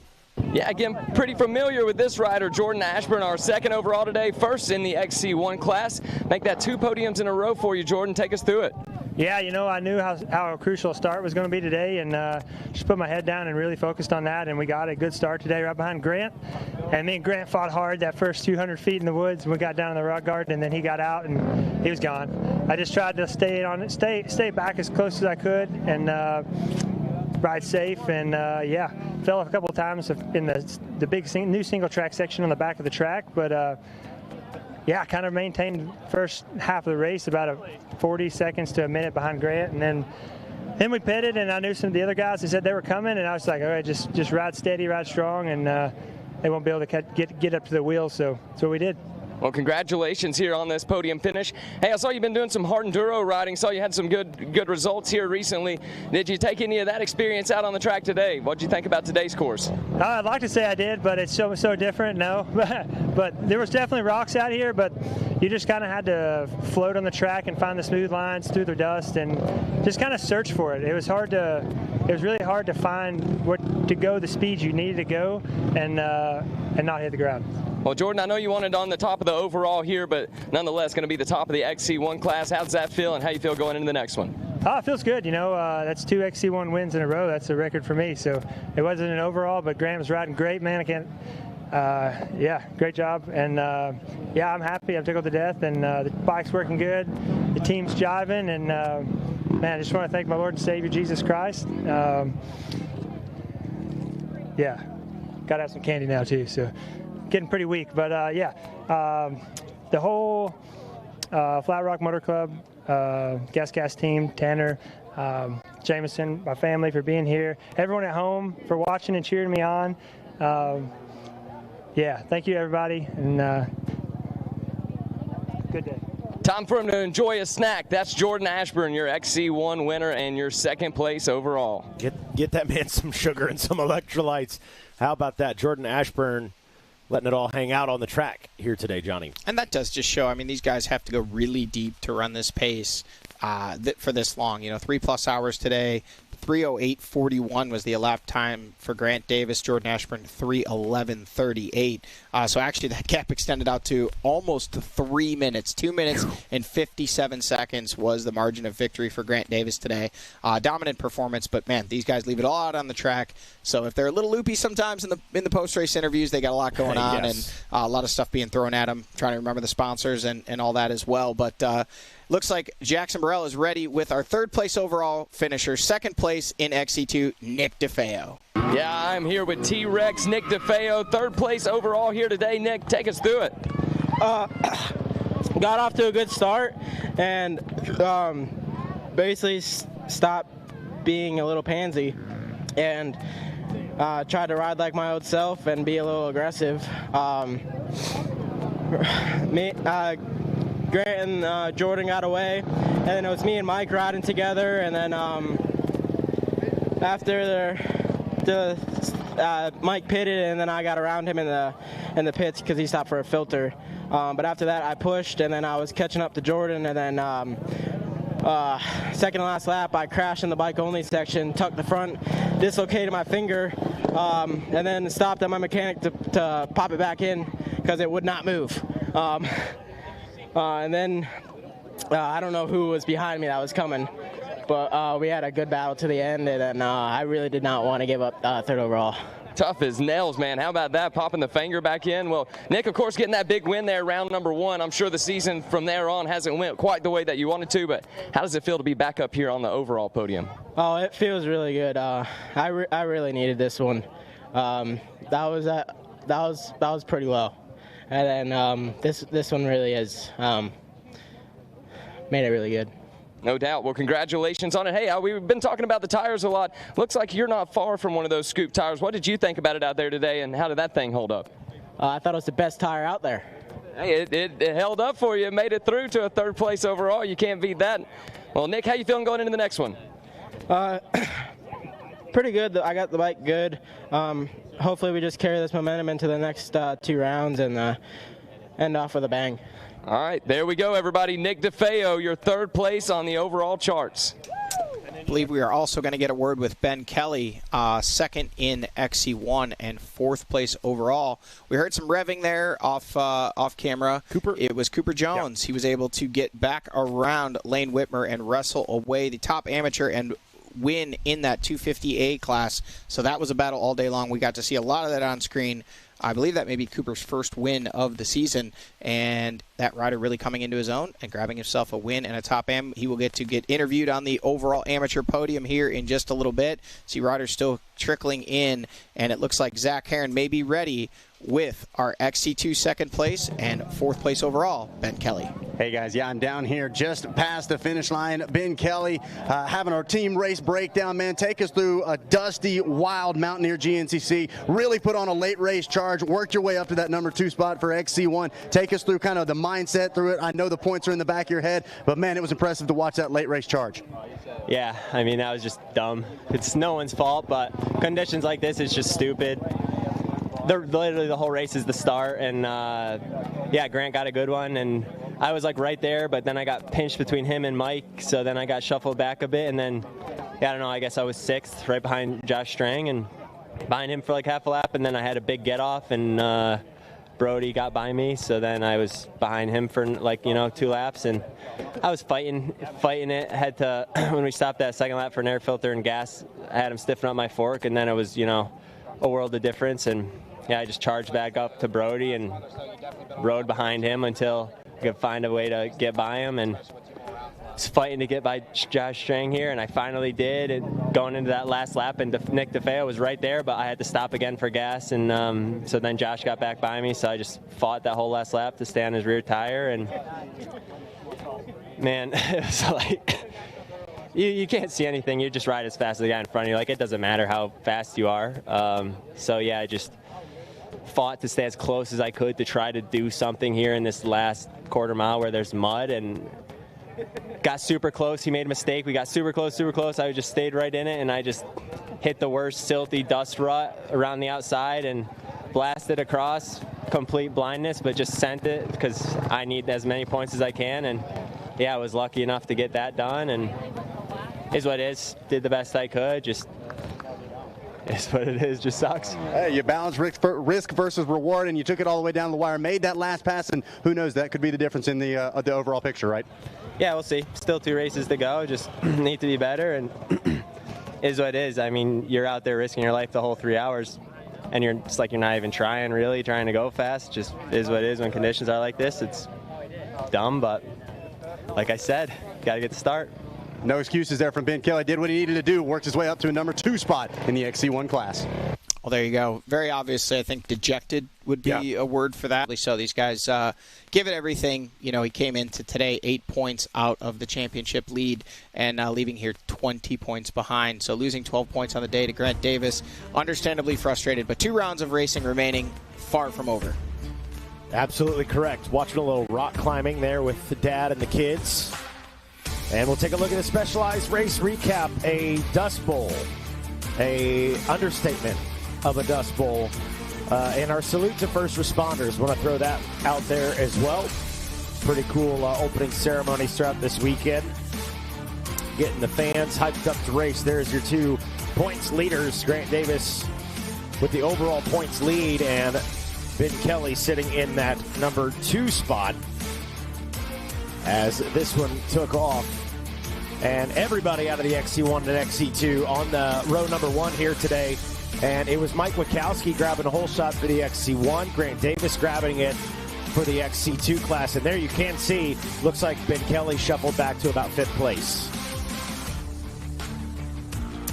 S12: Yeah, again, pretty familiar with this rider, Jordan Ashburn, our 2nd overall today, 1st in the XC1 class. Make that 2 podiums in a row for you, Jordan. Take us through it.
S13: Yeah, you know, I knew how crucial a start was going to be today, and just put my head down and really focused on that, and we got a good start today right behind Grant. And me and Grant fought hard that first 200 feet in the woods, and we got down in the rock garden, and then he got out, and he was gone. I just tried to stay back as close as I could, and ride safe, and yeah, fell a couple of times in the big new single track section on the back of the track, but yeah, kind of maintained first half of the race about 40 seconds to a minute behind Grant, and then we pitted, and I knew some of the other guys. They said they were coming, and I was like, all right, just ride steady, ride strong, and they won't be able to get up to the wheels. So that's what we did.
S12: Well, congratulations here on this podium finish. Hey, I saw you've been doing some hard enduro riding. Saw you had some good results here recently. Did you take any of that experience out on the track today? What did you think about today's course?
S13: I'd like to say I did, but it's so different. No, but there was definitely rocks out here, but you just kind of had to float on the track and find the smooth lines through the dust and just kind of search for it. It was really hard to find to go the speed you needed to go and not hit the ground.
S12: Well, Jordan, I know you wanted on the top of the overall here, but nonetheless going to be the top of the XC1 class. How does that feel, and how you feel going into the next one?
S13: Oh, it feels good. You know, that's 2 XC1 wins in a row. That's a record for me. So it wasn't an overall, but Graham was riding great, man. I can't. Yeah, great job. And yeah, I'm happy. I'm tickled to death, and the bike's working good. The team's jiving, and man, I just want to thank my Lord and Savior Jesus Christ. Yeah, got to have some candy now too. So. Getting pretty weak, but yeah, the whole Flat Rock Motor Club, Gas team, Tanner, Jameson, my family for being here, everyone at home for watching and cheering me on. Yeah, thank you everybody, and good day.
S12: Time for him to enjoy a snack. That's Jordan Ashburn, your XC1 winner and your 2nd place overall.
S5: Get that man some sugar and some electrolytes. How about that, Jordan Ashburn? Letting it all hang out on the track here today, Johnny.
S7: And that does just show, I mean, these guys have to go really deep to run this pace for this long. You know, 3+ hours today, 3:08.41 was the lap time for Grant Davis. Jordan Ashburn 3:11.38. So actually that gap extended out to almost 3 minutes. 2 minutes and 57 seconds was the margin of victory for Grant Davis today. Dominant performance, but man, these guys leave it all out on the track. So if they're a little loopy sometimes in the post-race interviews, they got a lot going on.
S10: Yes.
S7: And a lot of stuff being thrown at them, trying to remember the sponsors and all that as well. But looks like Jackson Burrell is ready with our third place overall finisher. Second place in XC2, Nick DeFeo.
S12: Yeah, I'm here with T-Rex, Nick DeFeo, third place overall here today. Nick, take us through it.
S2: Got off to a good start and basically stopped being a little pansy and tried to ride like my old self and be a little aggressive. Grant and Jordan got away, and then it was me and Mike riding together, and then after Mike pitted, and then I got around him in the pits because he stopped for a filter. But after that, I pushed, and then I was catching up to Jordan, and then second to last lap, I crashed in the bike-only section, tucked the front, dislocated my finger, and then stopped at my mechanic to pop it back in because it would not move. And then I don't know who was behind me that was coming, but we had a good battle to the end, and then I really did not want to give up third overall.
S12: Tough as nails, man. How about that, popping the finger back in? Well, Nick, of course, getting that big win there, round number 1. I'm sure the season from there on hasn't went quite the way that you wanted to, but how does it feel to be back up here on the overall podium?
S2: Oh, it feels really good. I really needed this one. That was pretty low, and then this one really has made it really good.
S12: No doubt. Well, congratulations on it. Hey, we've been talking about the tires a lot. Looks like you're not far from one of those scoop tires. What did you think about it out there today, and how did that thing hold up?
S2: I thought it was the best tire out there.
S12: Hey, it held up for you. It made it through to a third place overall. You can't beat that. Well, Nick, how you feeling going into the next one?
S2: Pretty good. I got the bike good. Hopefully we just carry this momentum into the next 2 rounds and end off with a bang.
S12: All right, there we go, everybody. Nick DeFeo, your third place on the overall charts.
S7: I believe we are also going to get a word with Ben Kelly, second in XC1 and fourth place overall. We heard some revving there off camera. It was Cooper Jones. Yep. He was able to get back around Lane Whitmer and wrestle away the top amateur and win in that 250A class. So that was a battle all day long. We got to see a lot of that on screen. I believe that may be Cooper's first win of the season, and that rider really coming into his own and grabbing himself a win and a top am. He will get to get interviewed on the overall amateur podium here in just a little bit. See riders still trickling in, and it looks like Zach Heron may be ready with our XC2 second place and fourth place overall, Ben Kelly.
S10: Hey guys, yeah, I'm down here just past the finish line. Ben Kelly having our team race breakdown, man. Take us through a dusty, wild Mountaineer GNCC. Really put on a late race charge, worked your way up to that number 2 spot for XC1. Take us through kind of the mindset through it. I know the points are in the back of your head, but man, it was impressive to watch that late race charge.
S16: Yeah, I mean, that was just dumb. It's no one's fault, but conditions like this, it's just stupid. Literally the whole race is the start, and yeah, Grant got a good one, and I was like right there, but then I got pinched between him and Mike, so then I got shuffled back a bit, and then, yeah, I don't know, I guess I was 6th, right behind Josh Strang, and behind him for like half a lap, and then I had a big get off, and Brody got by me, so then I was behind him for like, 2 laps, and I was fighting it. Had to, when we stopped that second lap for an air filter and gas, I had him stiffen up my fork, and then it was, a world of difference, and yeah, I just charged back up to Brody and rode behind him until I could find a way to get by him, and was fighting to get by Josh Strang here, and I finally did, and going into that last lap, and Nick DeFeo was right there, but I had to stop again for gas, and so then Josh got back by me, so I just fought that whole last lap to stay on his rear tire, and man, it was like, you can't see anything. You just ride as fast as the guy in front of you. Like, it doesn't matter how fast you are. So yeah, I just fought to stay as close as I could to try to do something here in this last quarter mile where there's mud, and got super close. He made a mistake. We got super close. I just stayed right in it, and I just hit the worst silty dust rut around the outside and blasted across. Complete blindness, but just sent it because I need as many points as I can, and yeah, I was lucky enough to get that done, and
S17: is what it is. Did the best I could. Just is what it is. Just sucks.
S10: Hey, you balanced risk versus reward, and you took it all the way down the wire, made that last pass, and who knows, that could be the difference in the overall picture, right?
S17: Yeah, we'll see. Still 2 races to go. Just need to be better, and is what it is. I mean, you're out there risking your life the whole 3 hours, and you're not even trying to go fast. Just is what it is when conditions are like this. It's dumb, but like I said, got to get the start.
S10: No excuses there from Ben Kelly. Did what he needed to do, worked his way up to a number 2 spot in the XC1 class.
S7: Well, there you go. Very obviously, I think dejected would be a word for that. So these guys give it everything. You know, he came into today 8 points out of the championship lead and leaving here 20 points behind. So losing 12 points on the day to Grant Davis, understandably frustrated. But 2 rounds of racing remaining, far from over.
S5: Absolutely correct. Watching a little rock climbing there with the dad and the kids. And we'll take a look at a specialized race recap, a Dust Bowl, a understatement of a Dust Bowl, and our salute to first responders. Want to throw that out there as well. Pretty cool opening ceremonies throughout this weekend. Getting the fans hyped up to race. There's your 2 points leaders, Grant Davis with the overall points lead, and Ben Kelly sitting in that number 2 spot as this one took off. And everybody out of the XC1 and XC2 on the row number 1 here today. And it was Mike Wachowski grabbing a whole shot for the XC1. Grant Davis grabbing it for the XC2 class. And there you can see, looks like Ben Kelly shuffled back to about 5th place.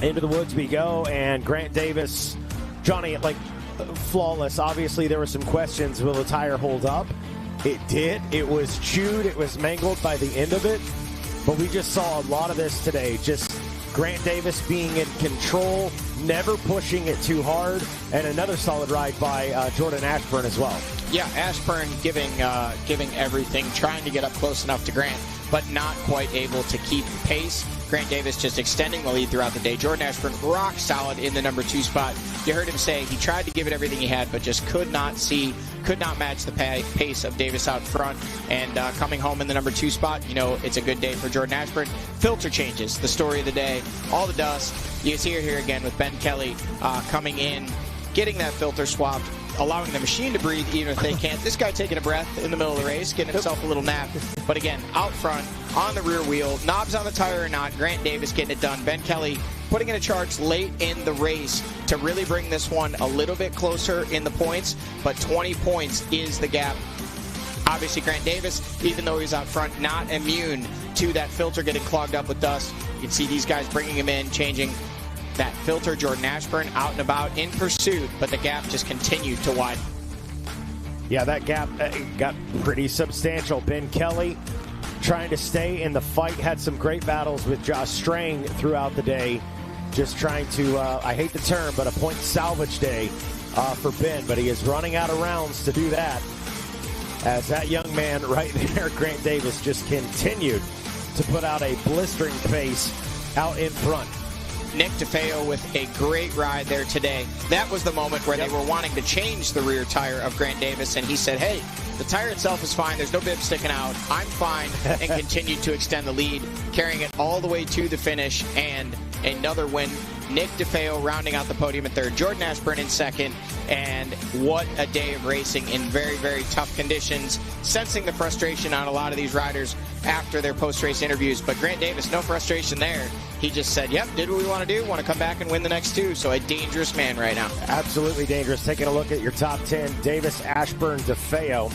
S5: Into the woods we go, and Grant Davis, Johnny, flawless. Obviously, there were some questions. Will the tire hold up? It did. It was chewed. It was mangled by the end of it. But we just saw a lot of this today. Just Grant Davis being in control, never pushing it too hard, and another solid ride by Jordan Ashburn as well.
S7: Yeah, Ashburn giving everything, trying to get up close enough to Grant, but not quite able to keep pace. Grant Davis just extending the lead throughout the day. Jordan Ashburn rock solid in the number 2 spot. You heard him say he tried to give it everything he had, but just could not match the pace of Davis out front. And coming home in the number 2 spot, you know, it's a good day for Jordan Ashburn. Filter changes, the story of the day, all the dust. You see it here again with Ben Kelly coming in, getting that filter swapped, allowing the machine to breathe even if they can't. This guy taking a breath in the middle of the race, getting himself a little nap. But again, out front, on the rear wheel, knobs on the tire or not, Grant Davis getting it done. Ben Kelly putting in a charge late in the race to really bring this one a little bit closer in the points, but 20 points is the gap. Obviously, Grant Davis, even though he's out front, not immune to that filter getting clogged up with dust. You can see these guys bringing him in, changing that filter. Jordan Ashburn out and about in pursuit, but the gap just continued to widen.
S5: Yeah, that gap got pretty substantial. Ben Kelly trying to stay in the fight, had some great battles with Josh Strang throughout the day, just trying to, I hate the term, but a point salvage day for Ben, but he is running out of rounds to do that, as that young man right there, Grant Davis, just continued to put out a blistering pace out in front.
S7: Nick DeFeo with a great ride there today. That was the moment where they were wanting to change the rear tire of Grant Davis, and he said, hey, the tire itself is fine. There's no bib sticking out. I'm fine, and continued to extend the lead, carrying it all the way to the finish, and another win. Nick DeFeo rounding out the podium in 3rd. Jordan Ashburn in 2nd, and what a day of racing in very, very tough conditions. Sensing the frustration on a lot of these riders after their post-race interviews, but Grant Davis, no frustration there. He just said, yep, did what we want to do, want to come back and win the next 2. So a dangerous man right now.
S5: Absolutely dangerous. Taking a look at your top 10, Davis, Ashburn, DeFeo,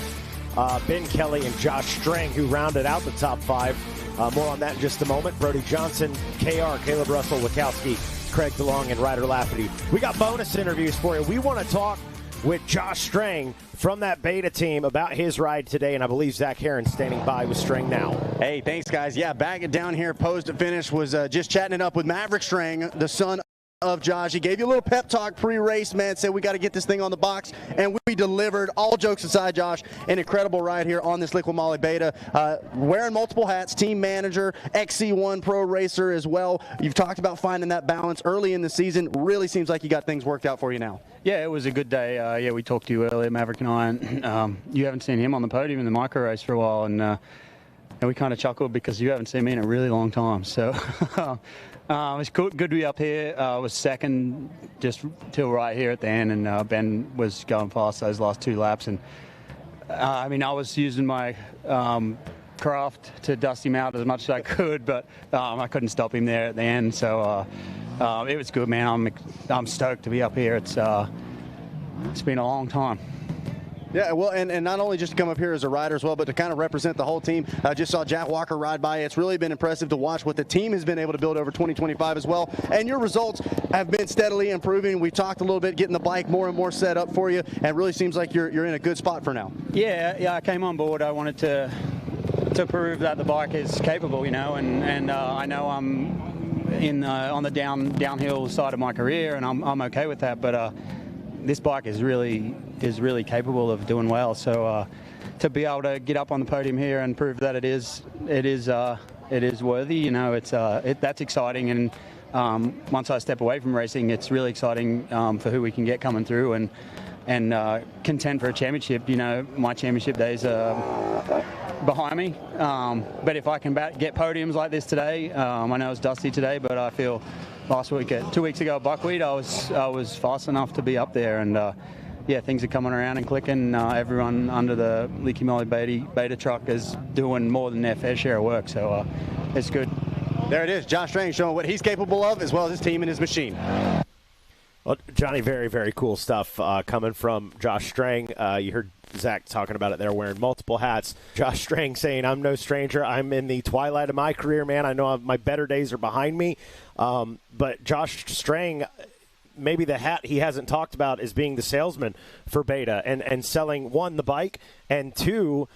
S5: Ben Kelly, and Josh Strang, who rounded out the top 5. More on that in just a moment. Brody Johnson, KR, Caleb Russell, Wachowski, Craig DeLong, and Ryder Lafferty. We got bonus interviews for you. We want to talk with Josh Strang from that beta team about his ride today, and I believe Zach Heron standing by with Strang now.
S10: Hey, thanks, guys. Yeah, back it down here, post to finish, was just chatting it up with Maverick Strang, the son of Josh. He gave you a little pep talk pre-race, man, said we got to get this thing on the box, and we delivered. All jokes aside, Josh, an incredible ride here on this Liqui Moly Beta. Wearing multiple hats, team manager, XC1 pro racer as well. You've talked about finding that balance early in the season. Really seems like you got things worked out for you now.
S18: Yeah, it was a good day. Yeah, we talked to you earlier, Maverick and I. And, you haven't seen him on the podium in the micro race for a while, and we kind of chuckled because you haven't seen me in a really long time. So it's good to be up here. I was second just till right here at the end, and Ben was going fast those last 2 laps. And I was using my craft to dust him out as much as I could, but I couldn't stop him there at the end. So it was good, man. I'm stoked to be up here. It's been a long time.
S10: Yeah, well, and not only just to come up here as a rider as well, but to kind of represent the whole team. I just saw Jack Walker ride by. It's really been impressive to watch what the team has been able to build over 2025 as well. And your results have been steadily improving. We talked a little bit, getting the bike more and more set up for you, and it really seems like you're in a good spot for now.
S18: Yeah, I came on board. I wanted to prove that the bike is capable, and I know I'm on the downhill side of my career, and I'm okay with that. But this bike is really capable of doing well. So to be able to get up on the podium here and prove that it is worthy, that's exciting. And once I step away from racing, it's really exciting for who we can get coming through and contend for a championship. My championship days are behind me. But if I can get podiums like this today, I know it's dusty today, but I feel last week, 2 weeks ago at Buckwheat, I was fast enough to be up there. And things are coming around and clicking. Everyone under the Leaky Molly beta truck is doing more than their fair share of work. So it's good.
S10: There it is. Josh Strang showing what he's capable of, as well as his team and his machine.
S5: Well, Johnny, very, very cool stuff coming from Josh Strang. You heard Zach talking about it there, wearing multiple hats. Josh Strang saying, I'm no stranger. I'm in the twilight of my career, man. I know my better days are behind me. But Josh Strang, maybe the hat he hasn't talked about is being the salesman for Beta and selling, 1, the bike, and 2,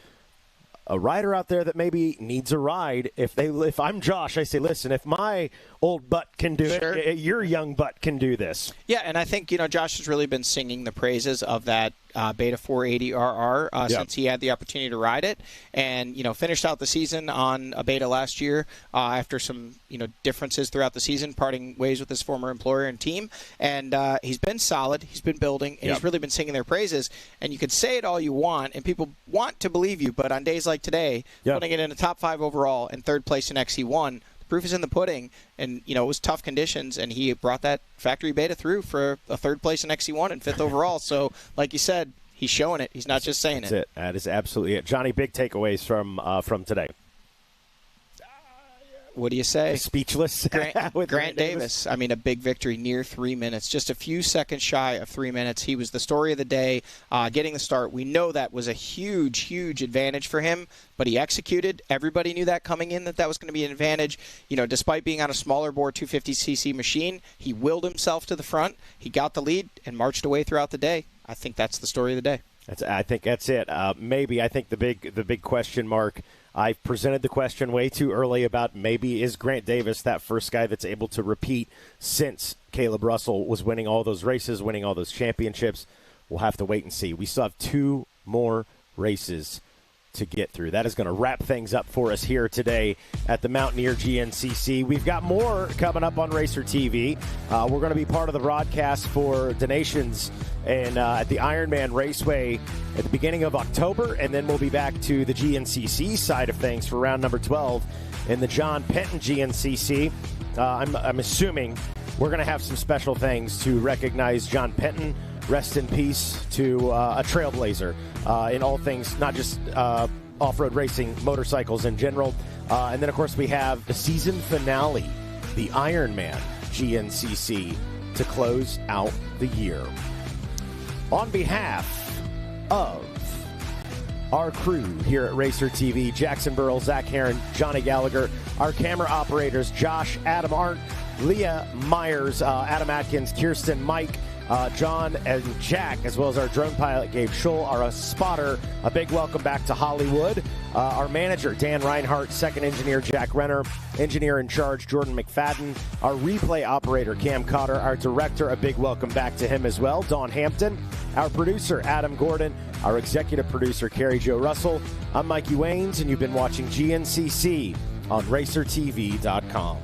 S5: a rider out there that maybe needs a ride. If I'm Josh, I say, listen, if my old butt can do it, your young butt can do this.
S7: Yeah, and I think, Josh has really been singing the praises of that Beta 480RR since he had the opportunity to ride it, and finished out the season on a Beta last year after some differences throughout the season, parting ways with his former employer and team. And he's been solid, he's been building, and he's really been singing their praises. And you could say it all you want, and people want to believe you, but on days like today, putting it in a top 5 overall and 3rd place in XC1, proof is in the pudding. And it was tough conditions, and he brought that factory Beta through for a 3rd place in XC1 and 5th overall. So like you said, he's showing it, he's not just saying
S5: That's it. That is absolutely it. Johnny, big takeaways from today.
S7: What do you say?
S5: Speechless.
S7: Grant Davis. I mean, a big victory, near 3 minutes, just a few seconds shy of 3 minutes. He was the story of the day, getting the start. We know that was a huge, huge advantage for him, but he executed. Everybody knew that coming in, that was going to be an advantage. Despite being on a smaller bore 250cc machine, he willed himself to the front. He got the lead and marched away throughout the day. I think that's the story of the day.
S5: I think that's it. Maybe I think the big question mark. I presented the question way too early about maybe is Grant Davis that first guy that's able to repeat since Caleb Russell was winning all those races, winning all those championships. We'll have to wait and see. We still have 2 more races to get through. That is going to wrap things up for us here today at the Mountaineer GNCC. We've got more coming up on Racer TV. We're going to be part of the broadcast for donations and at the Ironman Raceway at the beginning of October, and then we'll be back to the GNCC side of things for round number 12 in the John Penton GNCC. I'm assuming we're going to have some special things to recognize John Penton. Rest in peace to a trailblazer in all things, not just off-road racing, motorcycles in general. And then, of course, we have the season finale, the Ironman GNCC, to close out the year. On behalf of our crew here at Racer TV, Jackson Burrell, Zach Herron, Johnny Gallagher, our camera operators, Josh, Adam Arndt, Leah Myers, Adam Atkins, Kirsten, Mike, John and Jack, as well as our drone pilot, Gabe Schull, our spotter. A big welcome back to Hollywood. Our manager, Dan Reinhardt, second engineer, Jack Renner, engineer in charge, Jordan McFadden, our replay operator, Cam Cotter, our director, a big welcome back to him as well, Dawn Hampton, our producer, Adam Gordon, our executive producer, Carrie Jo Russell. I'm Mikey Waynes, and you've been watching GNCC on RacerTV.com.